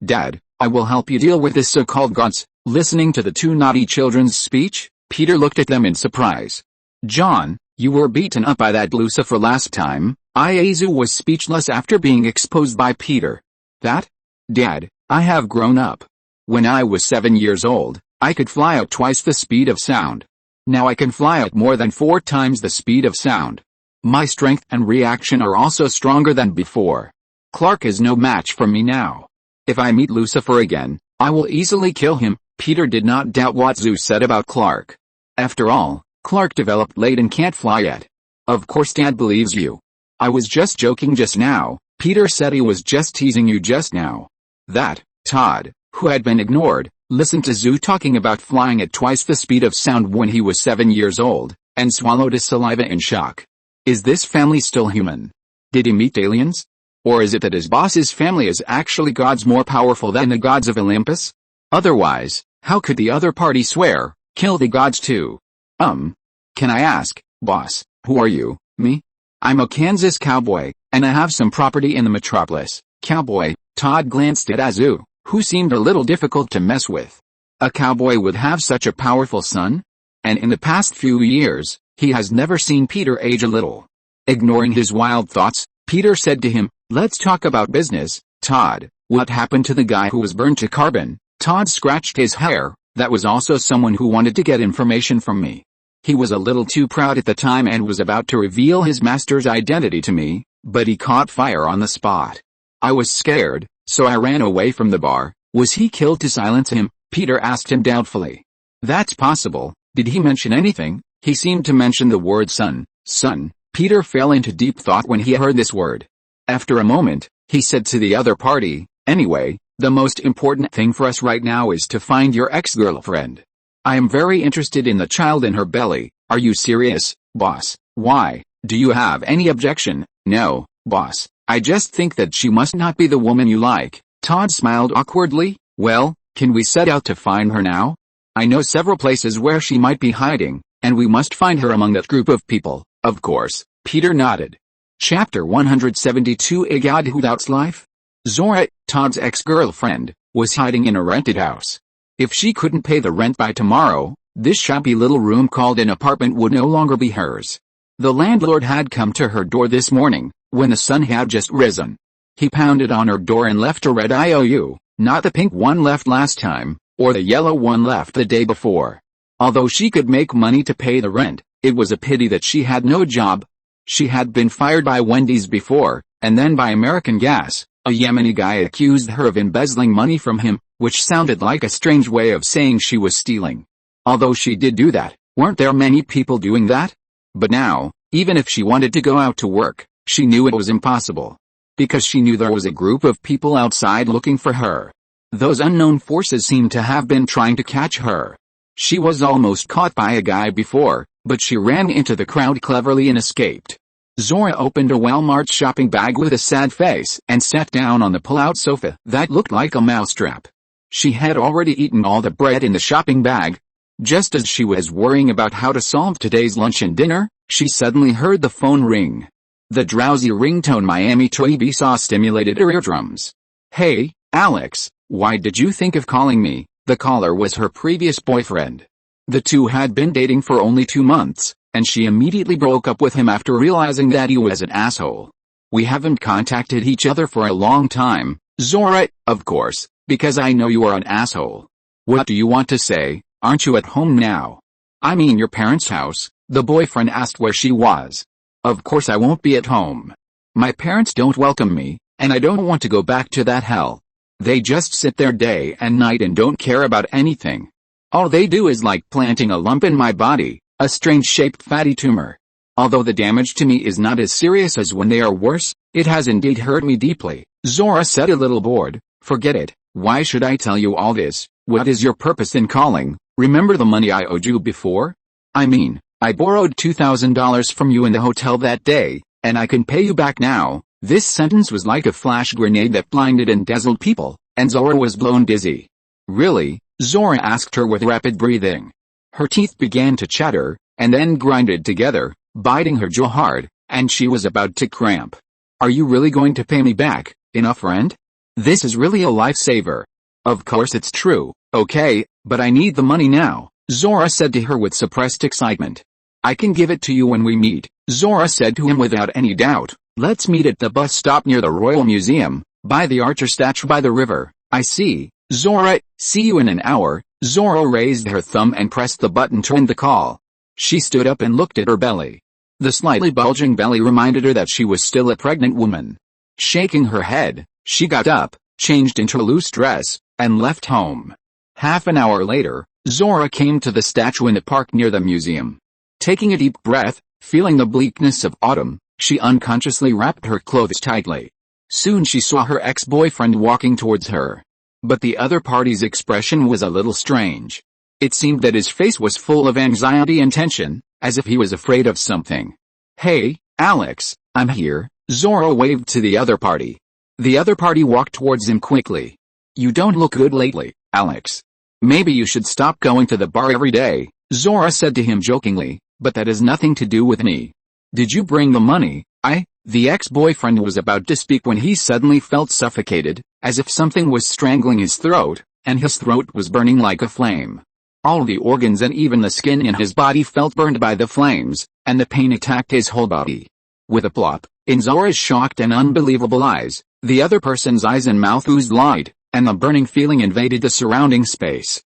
Dad, I will help you deal with this so-called gods." Listening to the 2 naughty children's speech, Peter looked at them in surprise. "John, you were beaten up by that Lucifer last time." Azu was speechless after being exposed by Peter. "That? Dad, I have grown up. When I was 7 years old, I could fly at twice the speed of sound. Now I can fly at more than 4 times the speed of sound. My strength and reaction are also stronger than before. Clark is no match for me now. If I meet Lucifer again, I will easily kill him." Peter did not doubt what Zeus said about Clark. After all, Clark developed late and can't fly yet. "Of course Dad believes you. I was just joking just now." Peter said he was just teasing you just now. That, Todd, who had been ignored, listened to Zeus talking about flying at twice the speed of sound when he was 7 years old, and swallowed his saliva in shock. Is this family still human? Did he meet aliens? Or is it that his boss's family is actually gods more powerful than the gods of Olympus? Otherwise, how could the other party swear, "Kill the gods too"? Can I ask, boss, who are you? "Me? I'm a Kansas cowboy, and I have some property in the metropolis." "Cowboy?" Todd glanced at Azu, who seemed a little difficult to mess with. A cowboy would have such a powerful son? And in the past few years, he has never seen Peter age a little. Ignoring his wild thoughts, Peter said to him, "Let's talk about business, Todd. What happened to the guy who was burned to carbon?" Todd scratched his hair. "That was also someone who wanted to get information from me. He was a little too proud at the time and was about to reveal his master's identity to me, but he caught fire on the spot. I was scared, so I ran away from the bar." "Was he killed to silence him?" Peter asked him doubtfully. "That's possible. Did he mention anything?" "He seemed to mention the word son." "Son." Peter fell into deep thought when he heard this word. After a moment, he said to the other party, "Anyway, the most important thing for us right now is to find your ex-girlfriend. I am very interested in the child in her belly." "Are you serious, boss?" "Why, do you have any objection?" "No, boss. I just think that she must not be the woman you like." Todd smiled awkwardly. "Well, can we set out to find her now? I know several places where she might be hiding, and we must find her among that group of people, of course." Peter nodded. Chapter 172. A God Who Doubts Life. Zora, Todd's ex-girlfriend, was hiding in a rented house. If she couldn't pay the rent by tomorrow, this shabby little room called an apartment would no longer be hers. The landlord had come to her door this morning, when the sun had just risen. He pounded on her door and left a red IOU, not the pink one left last time, or the yellow one left the day before. Although she could make money to pay the rent, it was a pity that she had no job. She had been fired by Wendy's before, and then by American Gas. A Yemeni guy accused her of embezzling money from him, which sounded like a strange way of saying she was stealing. Although she did do that, weren't there many people doing that? But now, even if she wanted to go out to work, she knew it was impossible. Because she knew there was a group of people outside looking for her. Those unknown forces seemed to have been trying to catch her. She was almost caught by a guy before, but she ran into the crowd cleverly and escaped. Zora opened a Walmart shopping bag with a sad face and sat down on the pull-out sofa that looked like a mousetrap. She had already eaten all the bread in the shopping bag. Just as she was worrying about how to solve today's lunch and dinner, she suddenly heard the phone ring. The drowsy ringtone Miami Toibi saw stimulated her eardrums. "Hey, Alex, why did you think of calling me?" The caller was her previous boyfriend. The two had been dating for only 2 months, and she immediately broke up with him after realizing that he was an asshole. "We haven't contacted each other for a long time, Zora." "Of course, because I know you are an asshole. What do you want to say? Aren't you at home now?" "I mean your parents' house." The boyfriend asked where she was. "Of course I won't be at home. My parents don't welcome me, and I don't want to go back to that hell. They just sit there day and night and don't care about anything. All they do is like planting a lump in my body, a strange-shaped fatty tumor. Although the damage to me is not as serious as when they are worse, it has indeed hurt me deeply." Zora said, a little bored. "Forget it. Why should I tell you all this? What is your purpose in calling? Remember the money I owed you before? I mean, I borrowed $2,000 from you in the hotel that day, and I can pay you back now." This sentence was like a flash grenade that blinded and dazzled people, and Zora was blown dizzy. "Really?" Zora asked her with rapid breathing. Her teeth began to chatter, and then grinded together, biting her jaw hard, and she was about to cramp. "Are you really going to pay me back, enough rent? This is really a lifesaver." "Of course it's true, okay, but I need the money now," Zora said to her with suppressed excitement. "I can give it to you when we meet," Zora said to him without any doubt. "Let's meet at the bus stop near the Royal Museum, by the Archer statue by the river." "I see, Zora, see you in an hour." Zora raised her thumb and pressed the button to end the call. She stood up and looked at her belly. The slightly bulging belly reminded her that she was still a pregnant woman. Shaking her head, she got up, changed into a loose dress, and left home. Half an hour later, Zora came to the statue in the park near the museum. Taking a deep breath, feeling the bleakness of autumn, she unconsciously wrapped her clothes tightly. Soon she saw her ex-boyfriend walking towards her. But the other party's expression was a little strange. It seemed that his face was full of anxiety and tension, as if he was afraid of something. "Hey, Alex, I'm here," Zora waved to the other party. The other party walked towards him quickly. "You don't look good lately, Alex. Maybe you should stop going to the bar every day," Zora said to him jokingly, "but that has nothing to do with me. Did you bring the money?" The ex-boyfriend was about to speak when he suddenly felt suffocated, as if something was strangling his throat, and his throat was burning like a flame. All the organs and even the skin in his body felt burned by the flames, and the pain attacked his whole body. With a plop, in Zora's shocked and unbelievable eyes, the other person's eyes and mouth oozed light, and the burning feeling invaded the surrounding space.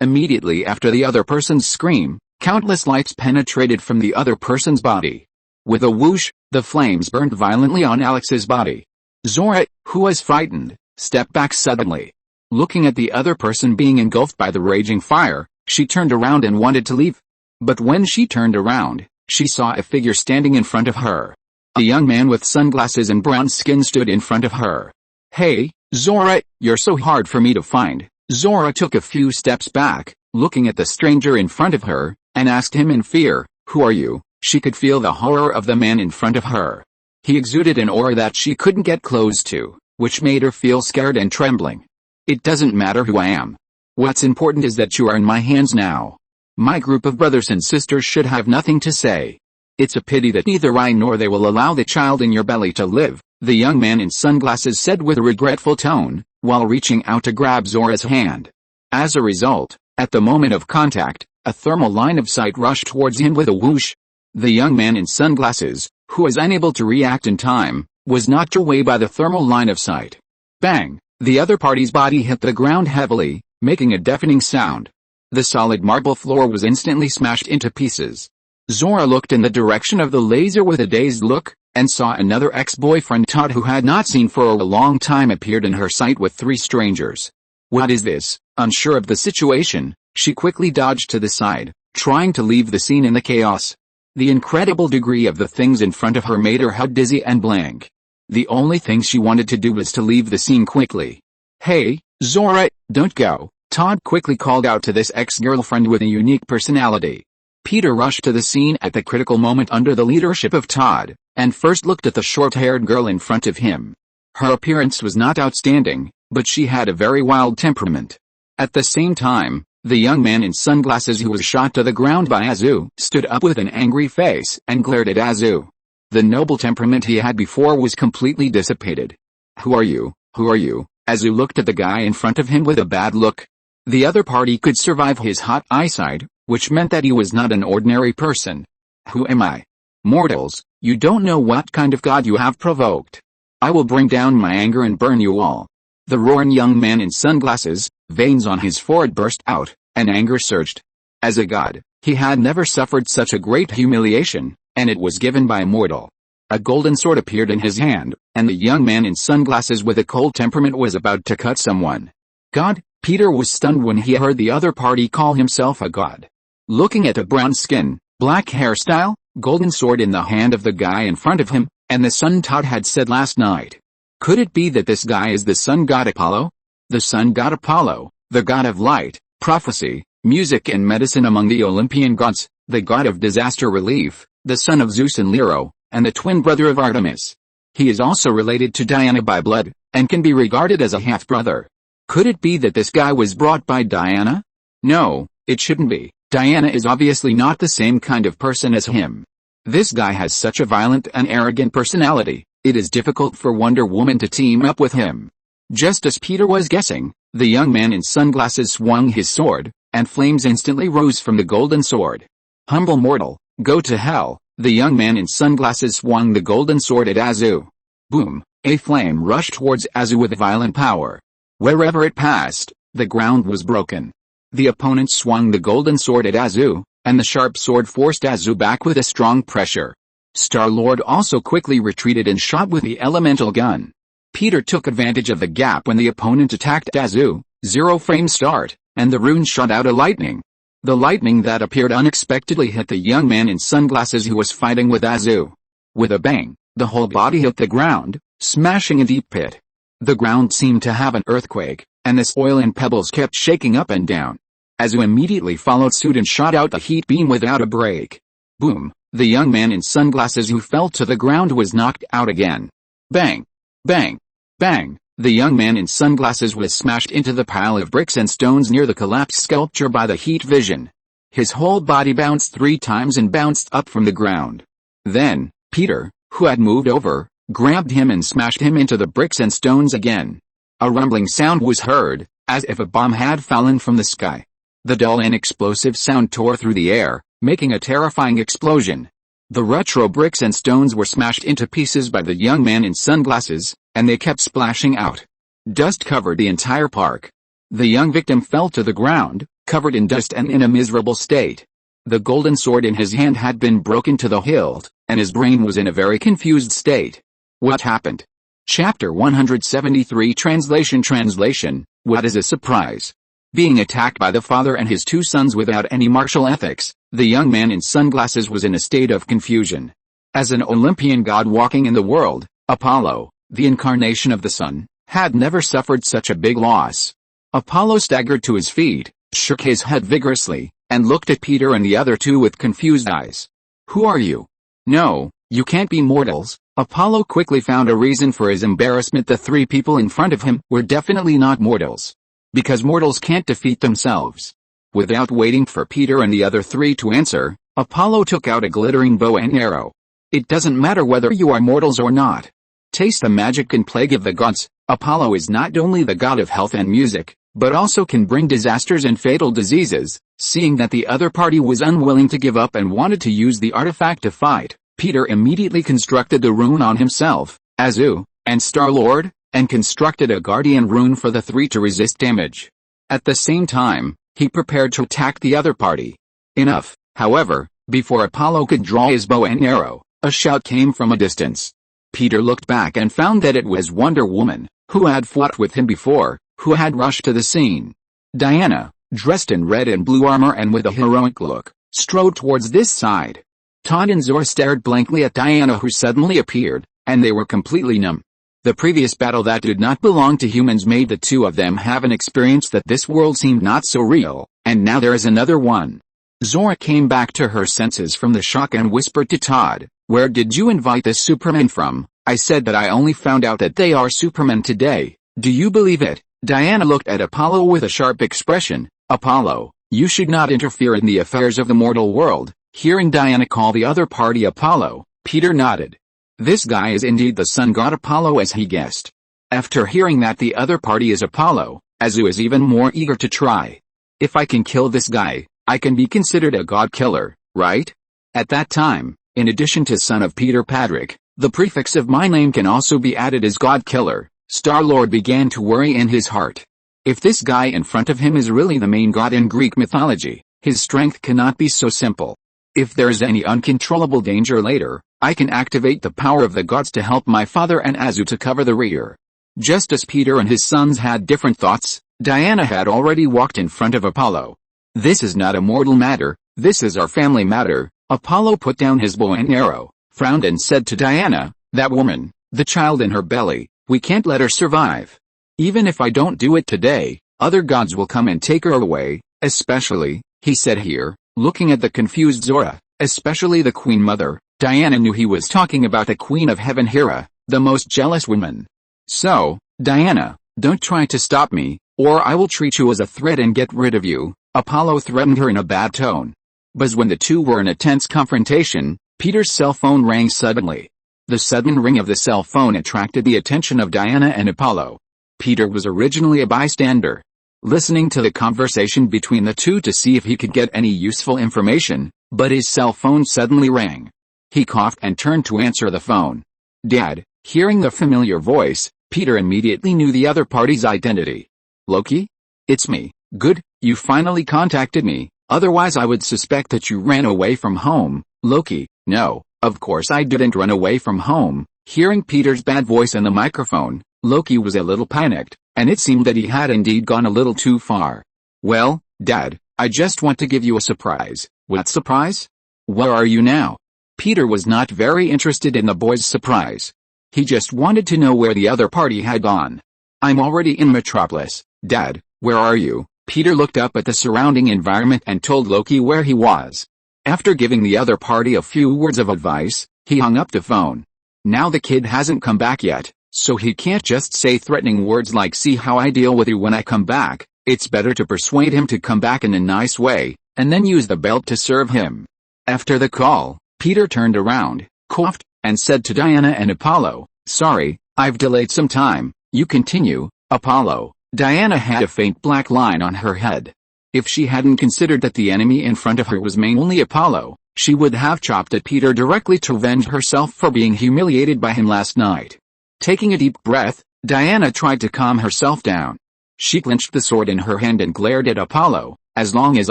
Immediately after the other person's scream, countless lights penetrated from the other person's body. With a whoosh, the flames burned violently on Alex's body. Zora, who was frightened, stepped back suddenly. Looking at the other person being engulfed by the raging fire, she turned around and wanted to leave. But when she turned around, she saw a figure standing in front of her. A young man with sunglasses and brown skin stood in front of her. "Hey, Zora, you're so hard for me to find." Zora took a few steps back, looking at the stranger in front of her, and asked him in fear, "Who are you?" She could feel the horror of the man in front of her. He exuded an aura that she couldn't get close to, which made her feel scared and trembling. It doesn't matter who I am. What's important is that you are in my hands now. My group of brothers and sisters should have nothing to say. It's a pity that neither I nor they will allow the child in your belly to live, the young man in sunglasses said with a regretful tone, while reaching out to grab Zora's hand. As a result, at the moment of contact, a thermal line of sight rushed towards him with a whoosh. The young man in sunglasses, who was unable to react in time, was knocked away by the thermal line of sight. Bang! The other party's body hit the ground heavily, making a deafening sound. The solid marble floor was instantly smashed into pieces. Zora looked in the direction of the laser with a dazed look, and saw another ex-boyfriend Todd who had not seen for a long time appeared in her sight with 3 strangers. What is this? Unsure of the situation, she quickly dodged to the side, trying to leave the scene in the chaos. The incredible degree of the things in front of her made her head dizzy and blank. The only thing she wanted to do was to leave the scene quickly. Hey, Zora, don't go, Todd quickly called out to this ex-girlfriend with a unique personality. Peter rushed to the scene at the critical moment under the leadership of Todd, and first looked at the short-haired girl in front of him. Her appearance was not outstanding, but she had a very wild temperament. At the same time, the young man in sunglasses who was shot to the ground by Azu stood up with an angry face and glared at Azu. The noble temperament he had before was completely dissipated. Who are you? Who are you? Azu looked at the guy in front of him with a bad look. The other party could survive his hot eyesight, which meant that he was not an ordinary person. Who am I? Mortals, you don't know what kind of god you have provoked. I will bring down my anger and burn you all. The roaring young man in sunglasses, veins on his forehead burst out, and anger surged. As a god, he had never suffered such a great humiliation, and it was given by a mortal. A golden sword appeared in his hand, and the young man in sunglasses with a cold temperament was about to cut someone. God? Peter was stunned when he heard the other party call himself a god. Looking at the brown skin, black hairstyle, golden sword in the hand of the guy in front of him, and the sun Todd had said last night. Could it be that this guy is the sun god Apollo? The sun god Apollo, the god of light, prophecy, music and medicine among the Olympian gods, the god of disaster relief, the son of Zeus and Lero, and the twin brother of Artemis. He is also related to Diana by blood, and can be regarded as a half-brother. Could it be that this guy was brought by Diana? No, it shouldn't be. Diana is obviously not the same kind of person as him. This guy has such a violent and arrogant personality, it is difficult for Wonder Woman to team up with him. Just as Peter was guessing, the young man in sunglasses swung his sword, and flames instantly rose from the golden sword. Humble mortal, go to hell, the young man in sunglasses swung the golden sword at Azu. Boom, a flame rushed towards Azu with violent power. Wherever it passed, the ground was broken. The opponent swung the golden sword at Azu, and the sharp sword forced Azu back with a strong pressure. Star-Lord also quickly retreated and shot with the elemental gun. Peter took advantage of the gap when the opponent attacked Azu, 0-frame start, and the rune shot out a lightning. The lightning that appeared unexpectedly hit the young man in sunglasses who was fighting with Azu. With a bang, the whole body hit the ground, smashing a deep pit. The ground seemed to have an earthquake, and the soil and pebbles kept shaking up and down. Azu immediately followed suit and shot out the heat beam without a break. Boom, the young man in sunglasses who fell to the ground was knocked out again. Bang! Bang! Bang! The young man in sunglasses was smashed into the pile of bricks and stones near the collapsed sculpture by the heat vision. His whole body bounced 3 times and bounced up from the ground. Then, Peter, who had moved over, grabbed him and smashed him into the bricks and stones again. A rumbling sound was heard, as if a bomb had fallen from the sky. The dull and explosive sound tore through the air, making a terrifying explosion. The retro bricks and stones were smashed into pieces by the young man in sunglasses, and they kept splashing out. Dust covered the entire park. The young victim fell to the ground, covered in dust and in a miserable state. The golden sword in his hand had been broken to the hilt, and his brain was in a very confused state. What happened? Chapter 173 Translation What is a surprise? Being attacked by the father and his 2 sons without any martial ethics, the young man in sunglasses was in a state of confusion. As an Olympian god walking in the world, Apollo, the incarnation of the sun, had never suffered such a big loss. Apollo staggered to his feet, shook his head vigorously, and looked at Peter and the other 2 with confused eyes. Who are you? No, you can't be mortals, Apollo quickly found a reason for his embarrassment. The three people in front of him were definitely not mortals. Because mortals can't defeat themselves. Without waiting for Peter and the other three to answer, Apollo took out a glittering bow and arrow. It doesn't matter whether you are mortals or not. Taste the magic and plague of the gods. Apollo is not only the god of health and music, but also can bring disasters and fatal diseases. Seeing that the other party was unwilling to give up and wanted to use the artifact to fight, Peter immediately constructed the rune on himself, Azu, and Star-Lord, and constructed a guardian rune for the three to resist damage. At the same time, he prepared to attack the other party. Enough, however, before Apollo could draw his bow and arrow, a shout came from a distance. Peter looked back and found that it was Wonder Woman, who had fought with him before, who had rushed to the scene. Diana, dressed in red and blue armor and with a heroic look, strode towards this side. Todd and Zor stared blankly at Diana, who suddenly appeared, and they were completely numb. The previous battle that did not belong to humans made the two of them have an experience that this world seemed not so real, and now there is another one. Zora came back to her senses from the shock and whispered to Todd, "Where did you invite this Superman from?" "I said that I only found out that they are Supermen today. Do you believe it?" Diana looked at Apollo with a sharp expression. "Apollo, you should not interfere in the affairs of the mortal world." Hearing Diana call the other party Apollo, Peter nodded. This guy is indeed the sun god Apollo, as he guessed. After hearing that the other party is Apollo, Azu is even more eager to try. "If I can kill this guy, I can be considered a god killer, right?" At that time, in addition to son of Peter Patrick, the prefix of my name can also be added as god killer. Star-Lord began to worry in his heart. If this guy in front of him is really the main god in Greek mythology, his strength cannot be so simple. If there is any uncontrollable danger later, I can activate the power of the gods to help my father and Azu to cover the rear. Just as Peter and his sons had different thoughts, Diana had already walked in front of Apollo. "This is not a mortal matter, this is our family matter." Apollo put down his bow and arrow, frowned and said to Diana, "That woman, the child in her belly, we can't let her survive. Even if I don't do it today, other gods will come and take her away, especially," he said here, looking at the confused Zora, "especially the Queen Mother." Diana knew he was talking about the Queen of Heaven, Hera, the most jealous woman. "So, Diana, don't try to stop me, or I will treat you as a threat and get rid of you," Apollo threatened her in a bad tone. But when the two were in a tense confrontation, Peter's cell phone rang suddenly. The sudden ring of the cell phone attracted the attention of Diana and Apollo. Peter was originally a bystander, listening to the conversation between the two to see if he could get any useful information, but his cell phone suddenly rang. He coughed and turned to answer the phone. "Dad." Hearing the familiar voice, Peter immediately knew the other party's identity. "Loki? It's me. Good, you finally contacted me, otherwise I would suspect that you ran away from home." "Loki, no, of course I didn't run away from home." Hearing Peter's bad voice in the microphone, Loki was a little panicked, and it seemed that he had indeed gone a little too far. "Well, Dad, I just want to give you a surprise." "What surprise? Where are you now?" Peter was not very interested in the boy's surprise. He just wanted to know where the other party had gone. "I'm already in Metropolis, Dad. Where are you?" Peter looked up at the surrounding environment and told Loki where he was. After giving the other party a few words of advice, he hung up the phone. Now the kid hasn't come back yet, so he can't just say threatening words like "see how I deal with you when I come back." It's better to persuade him to come back in a nice way, and then use the belt to serve him. After the call, Peter turned around, coughed, and said to Diana and Apollo, "Sorry, I've delayed some time." "You continue, Apollo." Diana had a faint black line on her head. If she hadn't considered that the enemy in front of her was mainly Apollo, she would have chopped at Peter directly to avenge herself for being humiliated by him last night. Taking a deep breath, Diana tried to calm herself down. She clenched the sword in her hand and glared at Apollo. "As long as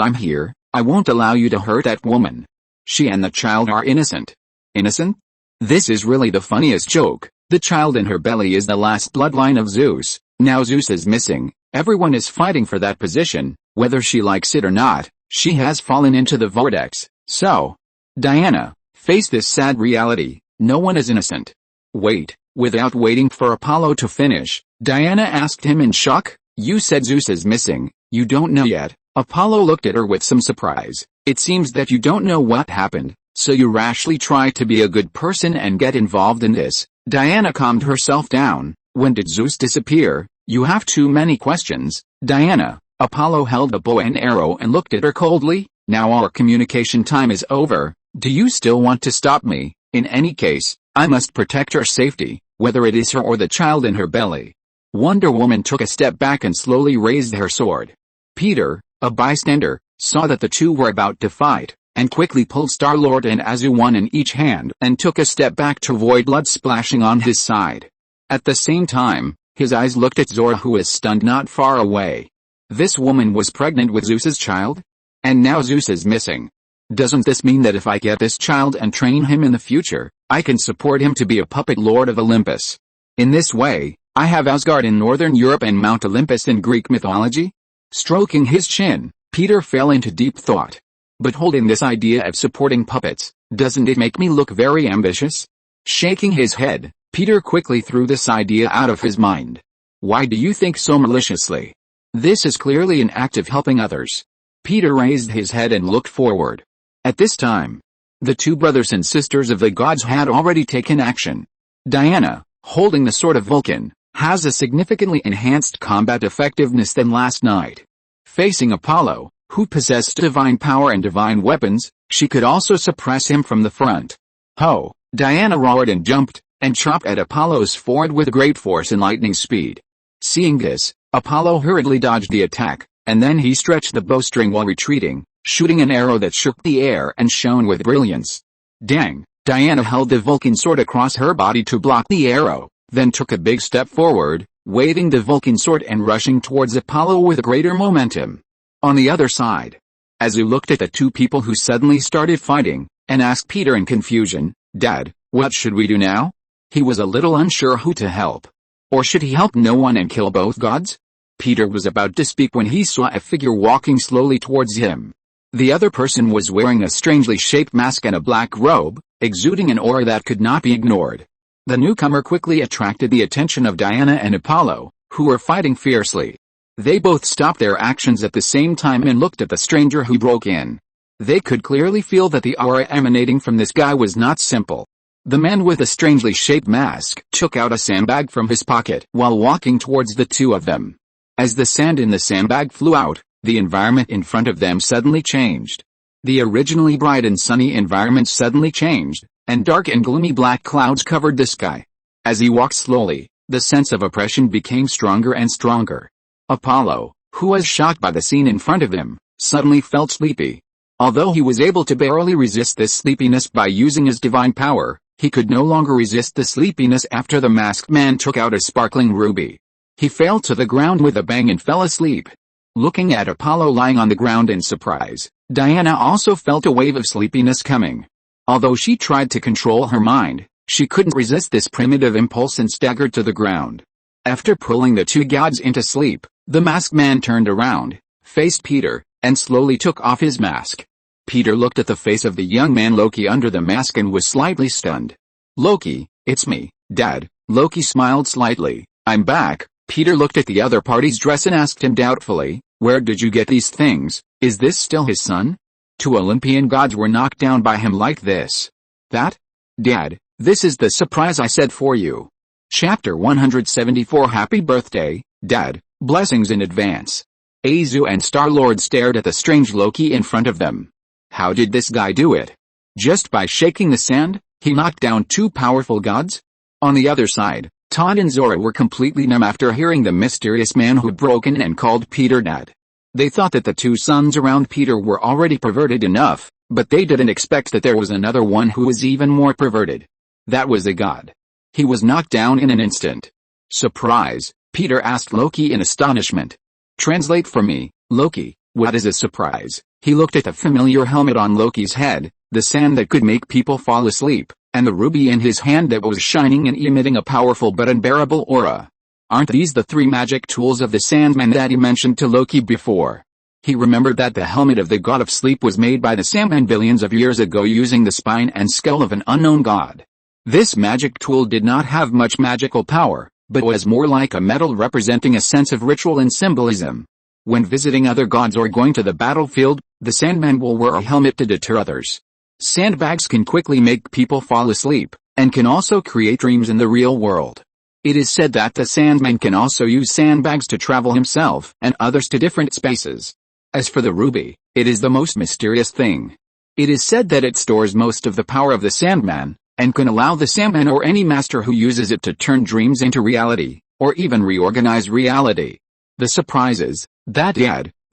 I'm here, I won't allow you to hurt that woman. She and the child are innocent." "Innocent? This is really the funniest joke. The child in her belly is the last bloodline of Zeus. Now Zeus is missing. Everyone is fighting for that position, whether she likes it or not. She has fallen into the vortex. So, Diana, face this sad reality. No one is innocent." "Wait." Without waiting for Apollo to finish, Diana asked him in shock, "You said Zeus is missing. You don't know yet?" Apollo looked at her with some surprise. "It seems that you don't know what happened. So you rashly try to be a good person and get involved in this. Diana calmed herself down. When did Zeus disappear? You have too many questions, Diana. Apollo held a bow and arrow and looked at her coldly. Now our communication time is over. Do you still want to stop me? In any case, I must protect her safety, whether it is her or the child in her belly. Wonder Woman took a step back and slowly raised her sword. Peter, a bystander, saw that the two were about to fight, and quickly pulled Star-Lord and Azu one in each hand and took a step back to avoid blood splashing on his side. At the same time, his eyes looked at Zora, who was stunned not far away. This woman was pregnant with Zeus's child? And now Zeus is missing. Doesn't this mean that if I get this child and train him in the future, I can support him to be a puppet lord of Olympus? In this way, I have Asgard in Northern Europe and Mount Olympus in Greek mythology? Stroking his chin, Peter fell into deep thought. But holding this idea of supporting puppets, doesn't it make me look very ambitious? Shaking his head, Peter quickly threw this idea out of his mind. Why do you think so maliciously? This is clearly an act of helping others. Peter raised his head and looked forward. At this time, the two brothers and sisters of the gods had already taken action. Diana, holding the sword of Vulcan, has a significantly enhanced combat effectiveness than last night. Facing Apollo, who possessed divine power and divine weapons, she could also suppress him from the front. Ho! Diana roared and jumped, and chopped at Apollo's forehead with great force and lightning speed. Seeing this, Apollo hurriedly dodged the attack, and then he stretched the bowstring while retreating, shooting an arrow that shook the air and shone with brilliance. Dang! Diana held the Vulcan sword across her body to block the arrow, then took a big step forward, waving the Vulcan sword and rushing towards Apollo with greater momentum. On the other side, Azu looked at the two people who suddenly started fighting, and asked Peter in confusion, Dad, what should we do now? He was a little unsure who to help. Or should he help no one and kill both gods? Peter was about to speak when he saw a figure walking slowly towards him. The other person was wearing a strangely shaped mask and a black robe, exuding an aura that could not be ignored. The newcomer quickly attracted the attention of Diana and Apollo, who were fighting fiercely. They both stopped their actions at the same time and looked at the stranger who broke in. They could clearly feel that the aura emanating from this guy was not simple. The man with the strangely shaped mask took out a sandbag from his pocket while walking towards the two of them. As the sand in the sandbag flew out, the environment in front of them suddenly changed. The originally bright and sunny environment suddenly changed, and dark and gloomy black clouds covered the sky. As he walked slowly, the sense of oppression became stronger and stronger. Apollo, who was shocked by the scene in front of him, suddenly felt sleepy. Although he was able to barely resist this sleepiness by using his divine power, he could no longer resist the sleepiness after the masked man took out a sparkling ruby. He fell to the ground with a bang and fell asleep. Looking at Apollo lying on the ground in surprise, Diana also felt a wave of sleepiness coming. Although she tried to control her mind, she couldn't resist this primitive impulse and staggered to the ground. After pulling the two gods into sleep, the masked man turned around, faced Peter, and slowly took off his mask. Peter looked at the face of the young man Loki under the mask and was slightly stunned. Loki, it's me, Dad. Loki smiled slightly. I'm back. Peter looked at the other party's dress and asked him doubtfully, where did you get these things? Is this still his son? Two Olympian gods were knocked down by him like this. That? Dad, this is the surprise I said for you. Chapter 174 Happy birthday, Dad, blessings in advance. Azu and Star-Lord stared at the strange Loki in front of them. How did this guy do it? Just by shaking the sand, he knocked down two powerful gods? On the other side, Todd and Zora were completely numb after hearing the mysterious man who had broken and called Peter Dad. They thought that the two sons around Peter were already perverted enough, but they didn't expect that there was another one who was even more perverted. That was a god. He was knocked down in an instant. Surprise, Peter asked Loki in astonishment. Translate for me, Loki, what is a surprise? He looked at the familiar helmet on Loki's head, the sand that could make people fall asleep, and the ruby in his hand that was shining and emitting a powerful but unbearable aura. Aren't these the three magic tools of the Sandman that he mentioned to Loki before? He remembered that the helmet of the god of sleep was made by the Sandman billions of years ago using the spine and skull of an unknown god. This magic tool did not have much magical power, but was more like a medal representing a sense of ritual and symbolism. When visiting other gods or going to the battlefield, the Sandman will wear a helmet to deter others. Sandbags can quickly make people fall asleep, and can also create dreams in the real world. It is said that the Sandman can also use sandbags to travel himself and others to different spaces. As for the ruby, it is the most mysterious thing. It is said that it stores most of the power of the Sandman, and can allow the Sandman or any master who uses it to turn dreams into reality, or even reorganize reality. The surprise is that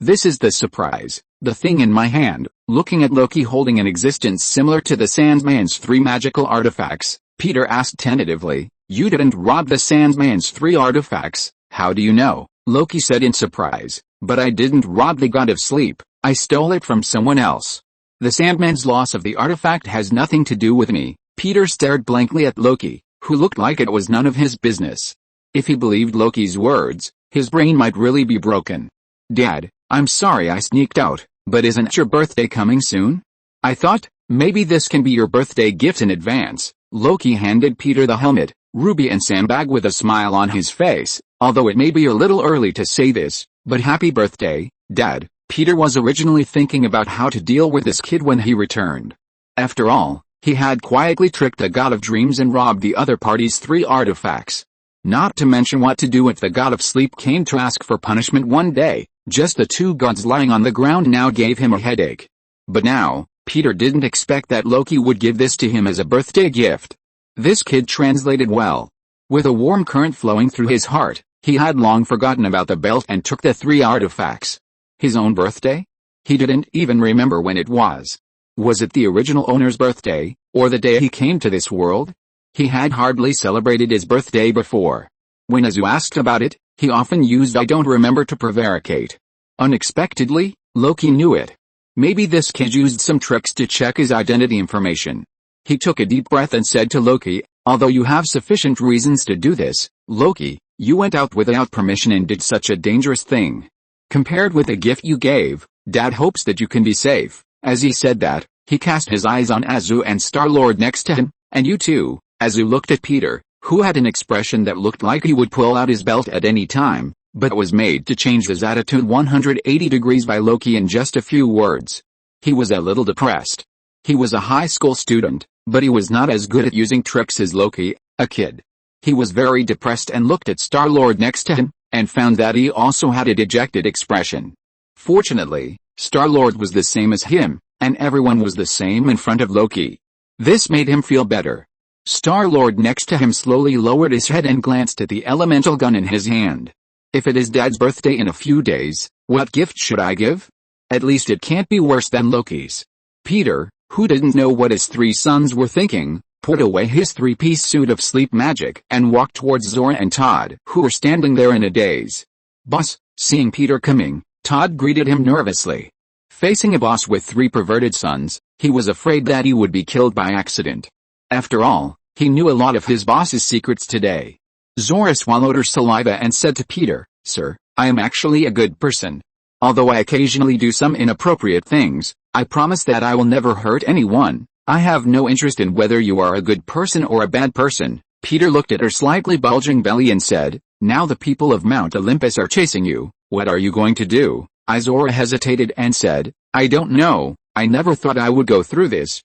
this is the surprise, the thing in my hand, looking at Loki holding an existence similar to the Sandman's 3 magical artifacts. Peter asked tentatively, "You didn't rob the Sandman's 3 artifacts, how do you know?" Loki said in surprise, "But I didn't rob the god of sleep, I stole it from someone else. The Sandman's loss of the artifact has nothing to do with me." Peter stared blankly at Loki, who looked like it was none of his business. If he believed Loki's words, his brain might really be broken. "Dad, I'm sorry I sneaked out, but isn't your birthday coming soon? I thought, maybe this can be your birthday gift in advance." Loki handed Peter the helmet, ruby and sandbag with a smile on his face. "Although it may be a little early to say this, but happy birthday, Dad." Peter was originally thinking about how to deal with this kid when he returned. After all, he had quietly tricked the god of dreams and robbed the other party's 3 artifacts. Not to mention what to do if the god of sleep came to ask for punishment one day. Just the 2 gods lying on the ground now gave him a headache. But now, Peter didn't expect that Loki would give this to him as a birthday gift. This kid translated well. With a warm current flowing through his heart, he had long forgotten about the belt and took the 3 artifacts. His own birthday? He didn't even remember when it was. Was it the original owner's birthday, or the day he came to this world? He had hardly celebrated his birthday before. When Azu asked about it, he often used "I don't remember" to prevaricate. Unexpectedly, Loki knew it. Maybe this kid used some tricks to check his identity information. He took a deep breath and said to Loki, "Although you have sufficient reasons to do this, Loki, you went out without permission and did such a dangerous thing. Compared with the gift you gave, Dad hopes that you can be safe." As he said that, he cast his eyes on Azu and Star-Lord next to him. "And you too." Azu looked at Peter, who had an expression that looked like he would pull out his belt at any time, but was made to change his attitude 180 degrees by Loki in just a few words. He was a little depressed. He was a high school student, but he was not as good at using tricks as Loki, a kid. He was very depressed and looked at Star-Lord next to him, and found that he also had a dejected expression. Fortunately, Star-Lord was the same as him, and everyone was the same in front of Loki. This made him feel better. Star-Lord next to him slowly lowered his head and glanced at the elemental gun in his hand. "If it is Dad's birthday in a few days, what gift should I give? At least it can't be worse than Loki's." Peter, who didn't know what his 3 sons were thinking, put away his 3-piece suit of sleep magic and walked towards Zora and Todd, who were standing there in a daze. "Boss." Seeing Peter coming, Todd greeted him nervously. Facing a boss with 3 perverted sons, he was afraid that he would be killed by accident. After all, he knew a lot of his boss's secrets today. Zora swallowed her saliva and said to Peter, "Sir, I am actually a good person. Although I occasionally do some inappropriate things, I promise that I will never hurt anyone. I have no interest in whether you are a good person or a bad person." Peter looked at her slightly bulging belly and said, "Now the people of Mount Olympus are chasing you, what are you going to do?" Zora hesitated and said, "I don't know, I never thought I would go through this.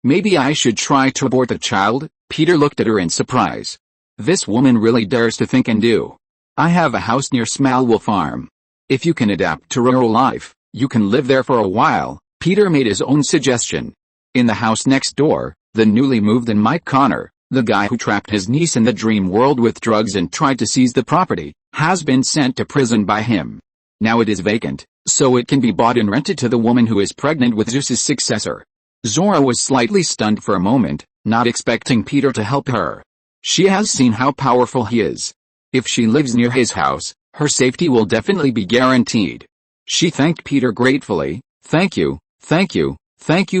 Maybe I should try to abort the child." Peter looked at her in surprise. This woman really dares to think and do. "I have a house near Smallwood Farm. If you can adapt to rural life, you can live there for a while." Peter made his own suggestion. In the house next door, the newly moved-in Mike Connor, the guy who trapped his niece in the dream world with drugs and tried to seize the property, has been sent to prison by him. Now it is vacant, so it can be bought and rented to the woman who is pregnant with Zeus's successor. Zora was slightly stunned for a moment, not expecting Peter to help her. She has seen how powerful he is. If she lives near his house, her safety will definitely be guaranteed. She thanked Peter gratefully. Thank you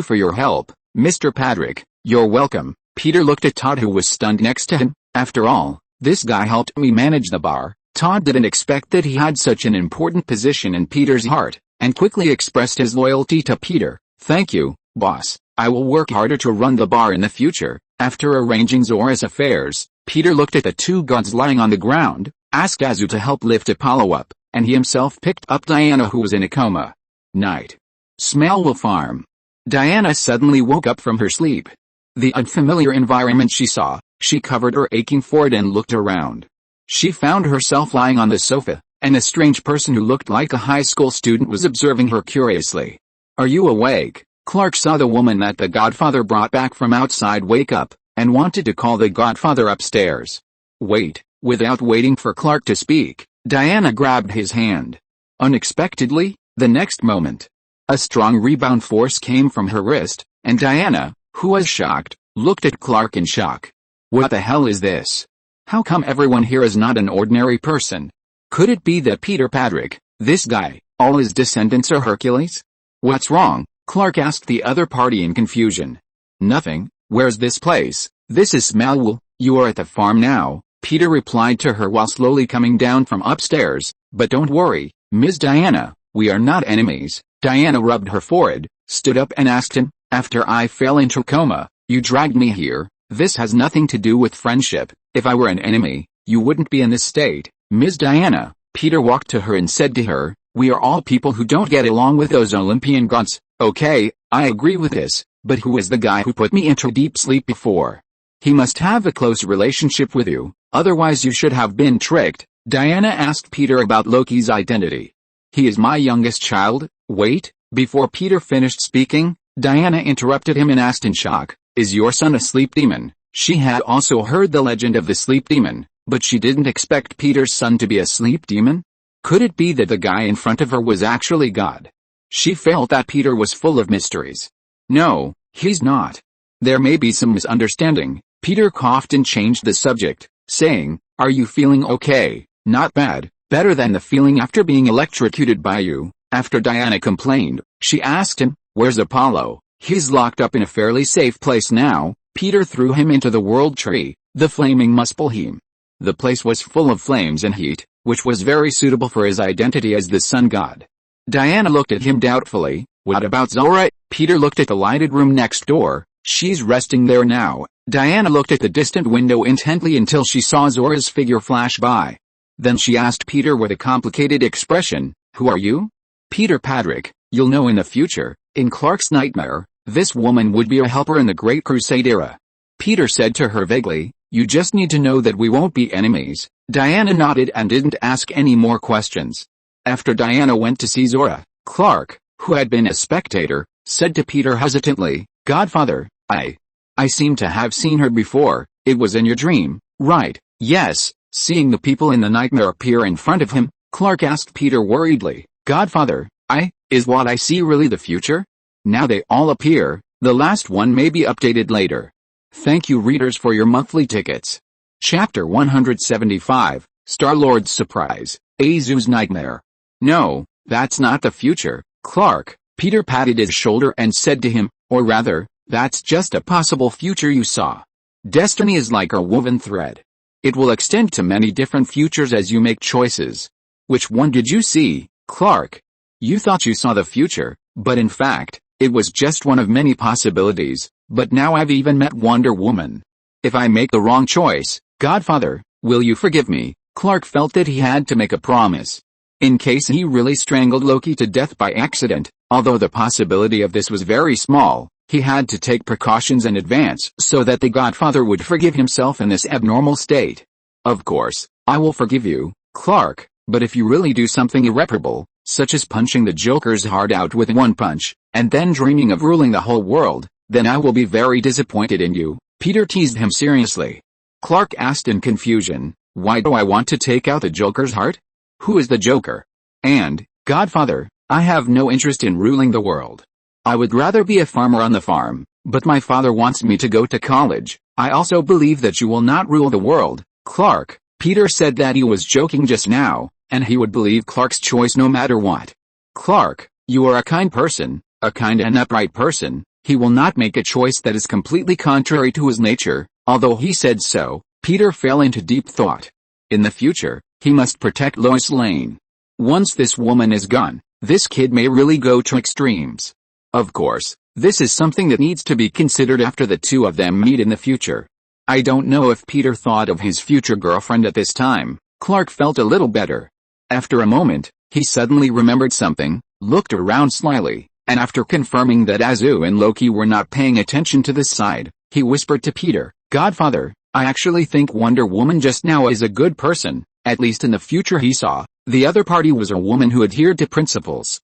for your help, Mr. Patrick." "You're welcome." Peter looked at Todd, who was stunned next to him. "After all, this guy helped me manage the bar." Todd didn't expect that he had such an important position in Peter's heart, and quickly expressed his loyalty to Peter. "Thank you, boss. I will work harder to run the bar in the future." After arranging Zora's affairs, Peter looked at the 2 gods lying on the ground, asked Azu to help lift Apollo up, and he himself picked up Diana, who was in a coma. Night. Smallwood Farm. Diana suddenly woke up from her sleep. The unfamiliar environment she saw, she covered her aching forehead and looked around. She found herself lying on the sofa, and a strange person who looked like a high school student was observing her curiously. "Are you awake?" Clark saw the woman that the Godfather brought back from outside wake up, and wanted to call the Godfather upstairs. "Wait." Without waiting for Clark to speak, Diana grabbed his hand. Unexpectedly, the next moment, a strong rebound force came from her wrist, and Diana, who was shocked, looked at Clark in shock. "What the hell is this? How come everyone here is not an ordinary person? Could it be that Peter Patrick, this guy, all his descendants are Hercules? What's wrong?" Clark asked the other party in confusion. "Nothing. Where's this place?" "This is Smallwood. You are at the farm now," Peter replied to her while slowly coming down from upstairs. "But don't worry, Miss Diana, we are not enemies." Diana rubbed her forehead, stood up and asked him, "After I fell into coma, you dragged me here. This has nothing to do with friendship. If I were an enemy, you wouldn't be in this state." "Miss Diana," Peter walked to her and said to her, "we are all people who don't get along with those Olympian gods. Okay, I agree with this, but who is the guy who put me into deep sleep before? He must have a close relationship with you, otherwise you should have been tricked." Diana asked Peter about Loki's identity. "He is my youngest child." Wait, before Peter finished speaking, Diana interrupted him and asked in shock, "Is your son a sleep demon?" She had also heard the legend of the sleep demon, but she didn't expect Peter's son to be a sleep demon. Could it be that the guy in front of her was actually God? She felt that Peter was full of mysteries. "No, he's not. There may be some misunderstanding." Peter coughed and changed the subject, saying, "Are you feeling okay?" "Not bad, better than the feeling after being electrocuted by you." After Diana complained, she asked him, "Where's Apollo?" "He's locked up in a fairly safe place now." Peter threw him into the World Tree, the flaming Muspelheim. The place was full of flames and heat, which was very suitable for his identity as the sun god. Diana looked at him doubtfully. "What about Zora?" Peter looked at the lighted room next door. "She's resting there now." Diana looked at the distant window intently until she saw Zora's figure flash by. Then she asked Peter with a complicated expression, "Who are you?" "Peter Patrick. You'll know in the future." In Clark's nightmare, this woman would be a helper in the Great Crusade era. Peter said to her vaguely, "You just need to know that we won't be enemies." Diana nodded and didn't ask any more questions. After Diana went to see Zora, Clark, who had been a spectator, said to Peter hesitantly, "Godfather, I seem to have seen her before." "It was in your dream, right?" "Yes." Seeing the people in the nightmare appear in front of him, Clark asked Peter worriedly, "Godfather, is what I see really the future?" Now they all appear. The last one may be updated later. Thank you readers for your monthly tickets. Chapter 175, Star-Lord's Surprise, Azu's Nightmare. "No, that's not the future, Clark." Peter patted his shoulder and said to him, "Or rather, that's just a possible future you saw. Destiny is like a woven thread. It will extend to many different futures as you make choices." "Which one did you see, Clark?" "You thought you saw the future, but in fact, it was just one of many possibilities. But now I've even met Wonder Woman. If I make the wrong choice, Godfather, will you forgive me?" Clark felt that he had to make a promise. In case he really strangled Loki to death by accident, although the possibility of this was very small, he had to take precautions in advance so that the Godfather would forgive himself in this abnormal state. "Of course, I will forgive you, Clark, but if you really do something irreparable, such as punching the Joker's heart out with one punch, and then dreaming of ruling the whole world, then I will be very disappointed in you." Peter teased him seriously. Clark asked in confusion, "Why do I want to take out the Joker's heart? Who is the Joker?" "And, Godfather, I have no interest in ruling the world. I would rather be a farmer on the farm, but my father wants me to go to college." "I also believe that you will not rule the world, Clark." Peter said that he was joking just now, and he would believe Clark's choice no matter what. "Clark, you are a kind person, a kind and upright person. He will not make a choice that is completely contrary to his nature." Although he said so, Peter fell into deep thought. In the future, he must protect Lois Lane. Once this woman is gone, this kid may really go to extremes. Of course, this is something that needs to be considered after the two of them meet in the future. I don't know if Peter thought of his future girlfriend at this time. Clark felt a little better. After a moment, he suddenly remembered something, looked around slyly, and after confirming that Azu and Loki were not paying attention to this side, he whispered to Peter, "Godfather, I actually think Wonder Woman just now is a good person, at least in the future he saw. The other party was a woman who adhered to principles."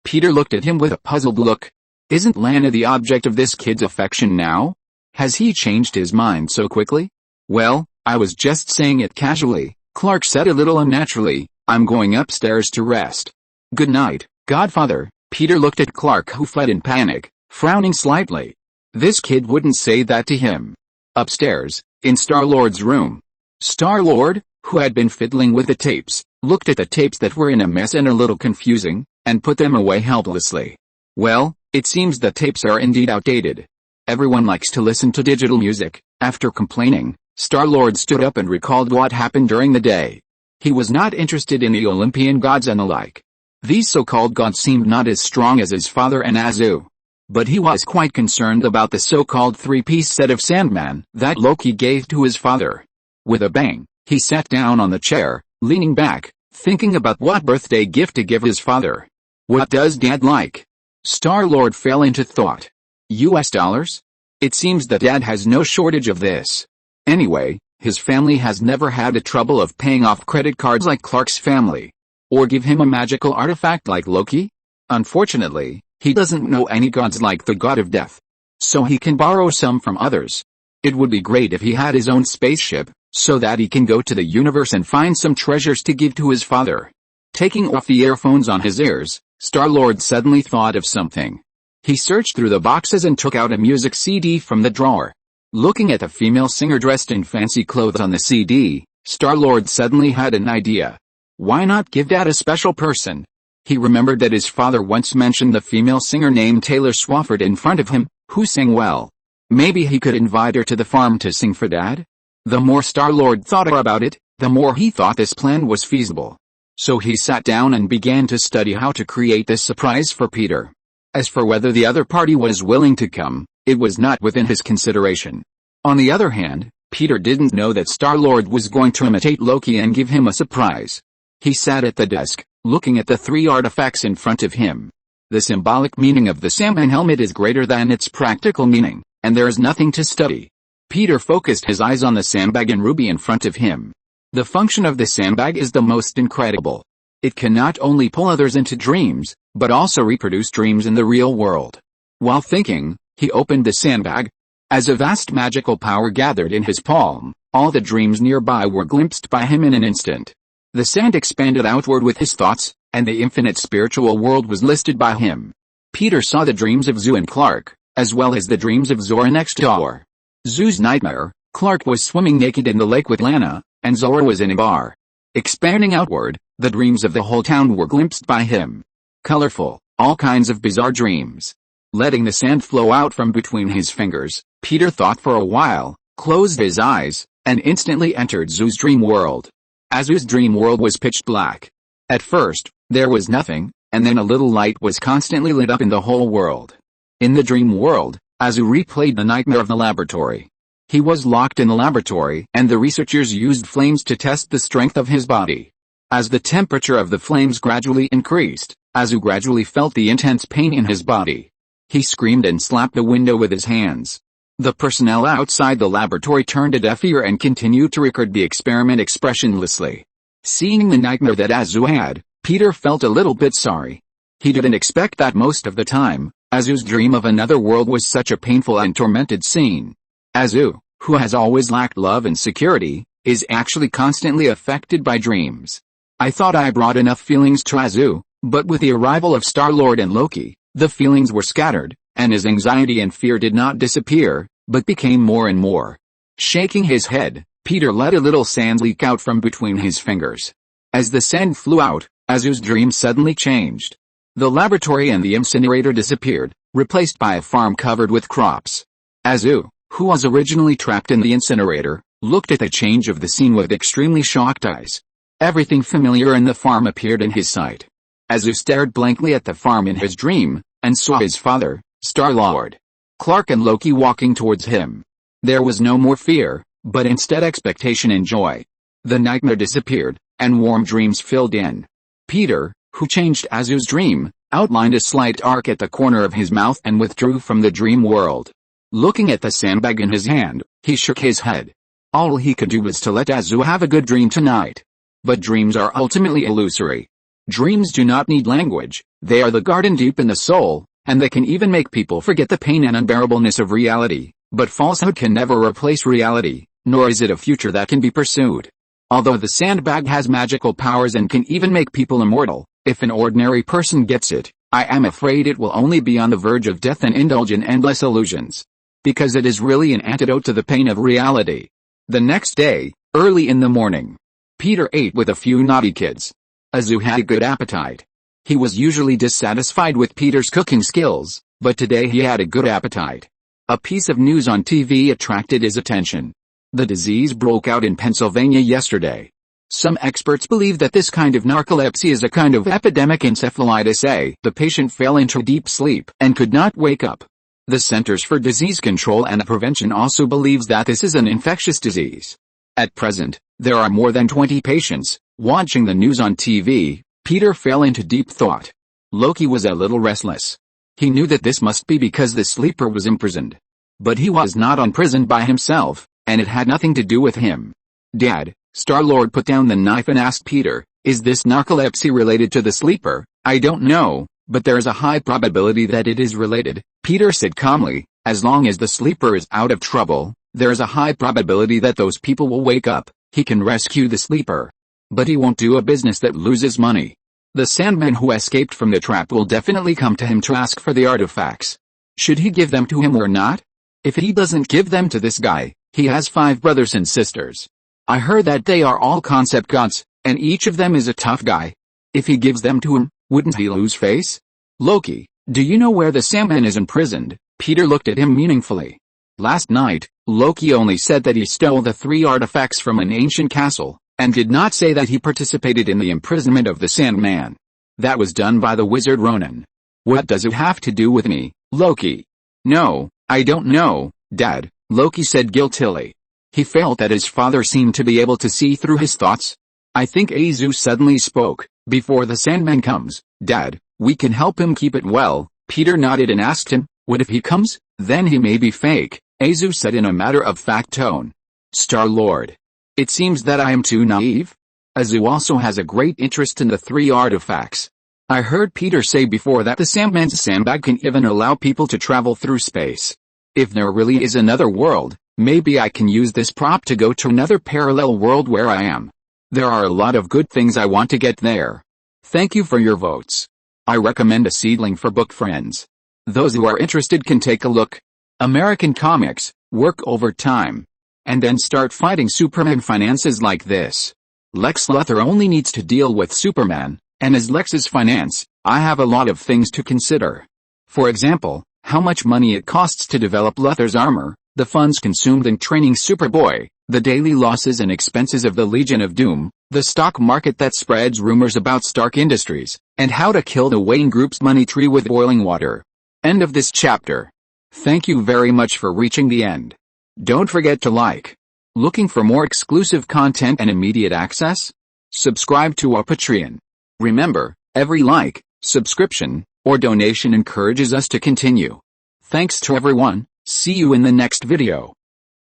Peter looked at him with a puzzled look. Isn't Lana the object of this kid's affection now? Has he changed his mind so quickly? "Well, I was just saying it casually," Clark said a little unnaturally. "I'm going upstairs to rest. Good night, Godfather." Peter looked at Clark, who fled in panic, frowning slightly. This kid wouldn't say that to him. Upstairs, in Star-Lord's room, Star-Lord, who had been fiddling with the tapes, looked at the tapes that were in a mess and a little confusing, and put them away helplessly. "Well, it seems the tapes are indeed outdated. Everyone likes to listen to digital music." After complaining, Star-Lord stood up and recalled what happened during the day. He was not interested in the Olympian gods and the like. These so-called gods seemed not as strong as his father and Azu. But he was quite concerned about the so-called three-piece set of Sandman that Loki gave to his father. With a bang, he sat down on the chair, leaning back, thinking about what birthday gift to give his father. What does Dad like? Star-Lord fell into thought. US dollars? It seems that Dad has no shortage of this. Anyway, his family has never had the trouble of paying off credit cards like Clark's family. Or give him a magical artifact like Loki? Unfortunately, he doesn't know any gods like the god of death. So he can borrow some from others. It would be great if he had his own spaceship, so that he can go to the universe and find some treasures to give to his father. Taking off the earphones on his ears, Star-Lord suddenly thought of something. He searched through the boxes and took out a music CD from the drawer. Looking at the female singer dressed in fancy clothes on the CD, Star-Lord suddenly had an idea. Why not give Dad a special person? He remembered that his father once mentioned the female singer named Taylor Swift in front of him, who sang well. Maybe he could invite her to the farm to sing for Dad? The more Star-Lord thought about it, the more he thought this plan was feasible. So he sat down and began to study how to create this surprise for Peter. As for whether the other party was willing to come, it was not within his consideration. On the other hand, Peter didn't know that Star-Lord was going to imitate Loki and give him a surprise. He sat at the desk, looking at the three artifacts in front of him. The symbolic meaning of the Sandman helmet is greater than its practical meaning, and there is nothing to study. Peter focused his eyes on the sandbag and ruby in front of him. The function of the sandbag is the most incredible. It can not only pull others into dreams, but also reproduce dreams in the real world. While thinking, he opened the sandbag. As a vast magical power gathered in his palm, all the dreams nearby were glimpsed by him in an instant. The sand expanded outward with his thoughts, and the infinite spiritual world was listed by him. Peter saw the dreams of Zu and Clark, as well as the dreams of Zora next door. Zu's nightmare, Clark was swimming naked in the lake with Lana, and Zora was in a bar. Expanding outward, the dreams of the whole town were glimpsed by him. Colorful, all kinds of bizarre dreams. Letting the sand flow out from between his fingers, Peter thought for a while, closed his eyes, and instantly entered Zu's dream world. Azu's dream world was pitch black. At first, there was nothing, and then a little light was constantly lit up in the whole world. In the dream world, Azu replayed the nightmare of the laboratory. He was locked in the laboratory, and the researchers used flames to test the strength of his body. As the temperature of the flames gradually increased, Azu gradually felt the intense pain in his body. He screamed and slapped the window with his hands. The personnel outside the laboratory turned a deaf ear and continued to record the experiment expressionlessly. Seeing the nightmare that Azu had, Peter felt a little bit sorry. He didn't expect that most of the time, Azu's dream of another world was such a painful and tormented scene. Azu, who has always lacked love and security, is actually constantly affected by dreams. I thought I brought enough feelings to Azu, but with the arrival of Star-Lord and Loki, the feelings were scattered, and his anxiety and fear did not disappear, but became more and more. Shaking his head, Peter let a little sand leak out from between his fingers. As the sand flew out, Azu's dream suddenly changed. The laboratory and the incinerator disappeared, replaced by a farm covered with crops. Azu, who was originally trapped in the incinerator, looked at the change of the scene with extremely shocked eyes. Everything familiar in the farm appeared in his sight. Azu stared blankly at the farm in his dream, and saw his father, Star-Lord, Clark and Loki walking towards him. There was no more fear, but instead expectation and joy. The nightmare disappeared, and warm dreams filled in. Peter, who changed Azu's dream, outlined a slight arc at the corner of his mouth and withdrew from the dream world. Looking at the sandbag in his hand, he shook his head. All he could do was to let Azu have a good dream tonight. But dreams are ultimately illusory. Dreams do not need language, they are the garden deep in the soul, and they can even make people forget the pain and unbearableness of reality, but falsehood can never replace reality, nor is it a future that can be pursued. Although the sandbag has magical powers and can even make people immortal, if an ordinary person gets it, I am afraid it will only be on the verge of death and indulge in endless illusions. Because it is really an antidote to the pain of reality. The next day, early in the morning, Peter ate with a few naughty kids. Azu had a good appetite. He was usually dissatisfied with Peter's cooking skills, but today he had a good appetite. A piece of news on TV attracted his attention. The disease broke out in Pennsylvania yesterday. Some experts believe that this kind of narcolepsy is a kind of epidemic encephalitis A. The patient fell into deep sleep and could not wake up. The Centers for Disease Control and Prevention also believes that this is an infectious disease. At present, there are more than 20 patients. Watching the news on TV, Peter fell into deep thought. Loki was a little restless. He knew that this must be because the sleeper was imprisoned. But he was not imprisoned by himself, and it had nothing to do with him. Dad, Star-Lord put down the knife and asked Peter, is this narcolepsy related to the sleeper? I don't know, but there is a high probability that it is related, Peter said calmly. As long as the sleeper is out of trouble, there is a high probability that those people will wake up. He can rescue the sleeper. But he won't do a business that loses money. The Sandman who escaped from the trap will definitely come to him to ask for the artifacts. Should he give them to him or not? If he doesn't give them to this guy, he has 5 brothers and sisters. I heard that they are all concept gods, and each of them is a tough guy. If he gives them to him, wouldn't he lose face? Loki, do you know where the Sandman is imprisoned? Peter looked at him meaningfully. Last night, Loki only said that he stole the 3 artifacts from an ancient castle, and did not say that he participated in the imprisonment of the Sandman. That was done by the wizard Ronan. What does it have to do with me, Loki? No, I don't know, Dad, Loki said guiltily. He felt that his father seemed to be able to see through his thoughts. I think Azu suddenly spoke. Before the Sandman comes, Dad, we can help him keep it well. Peter nodded and asked him, what if he comes? Then he may be fake, Azu said in a matter-of-fact tone. Star-Lord. It seems that I am too naive. Azu also has a great interest in the 3 artifacts. I heard Peter say before that the Sandman's sandbag can even allow people to travel through space. If there really is another world, maybe I can use this prop to go to another parallel world where I am. There are a lot of good things I want to get there. Thank you for your votes. I recommend a seedling for book friends. Those who are interested can take a look. American comics, work overtime. And then start fighting Superman finances like this. Lex Luthor only needs to deal with Superman, and as Lex's finance, I have a lot of things to consider. For example, how much money it costs to develop Luthor's armor, the funds consumed in training Superboy, the daily losses and expenses of the Legion of Doom, the stock market that spreads rumors about Stark Industries, and how to kill the Wayne Group's money tree with boiling water. End of this chapter. Thank you very much for reaching the end. Don't forget to like. Looking for more exclusive content and immediate access? Subscribe to our Patreon. Remember, every like, subscription, or donation encourages us to continue. Thanks to everyone, see you in the next video.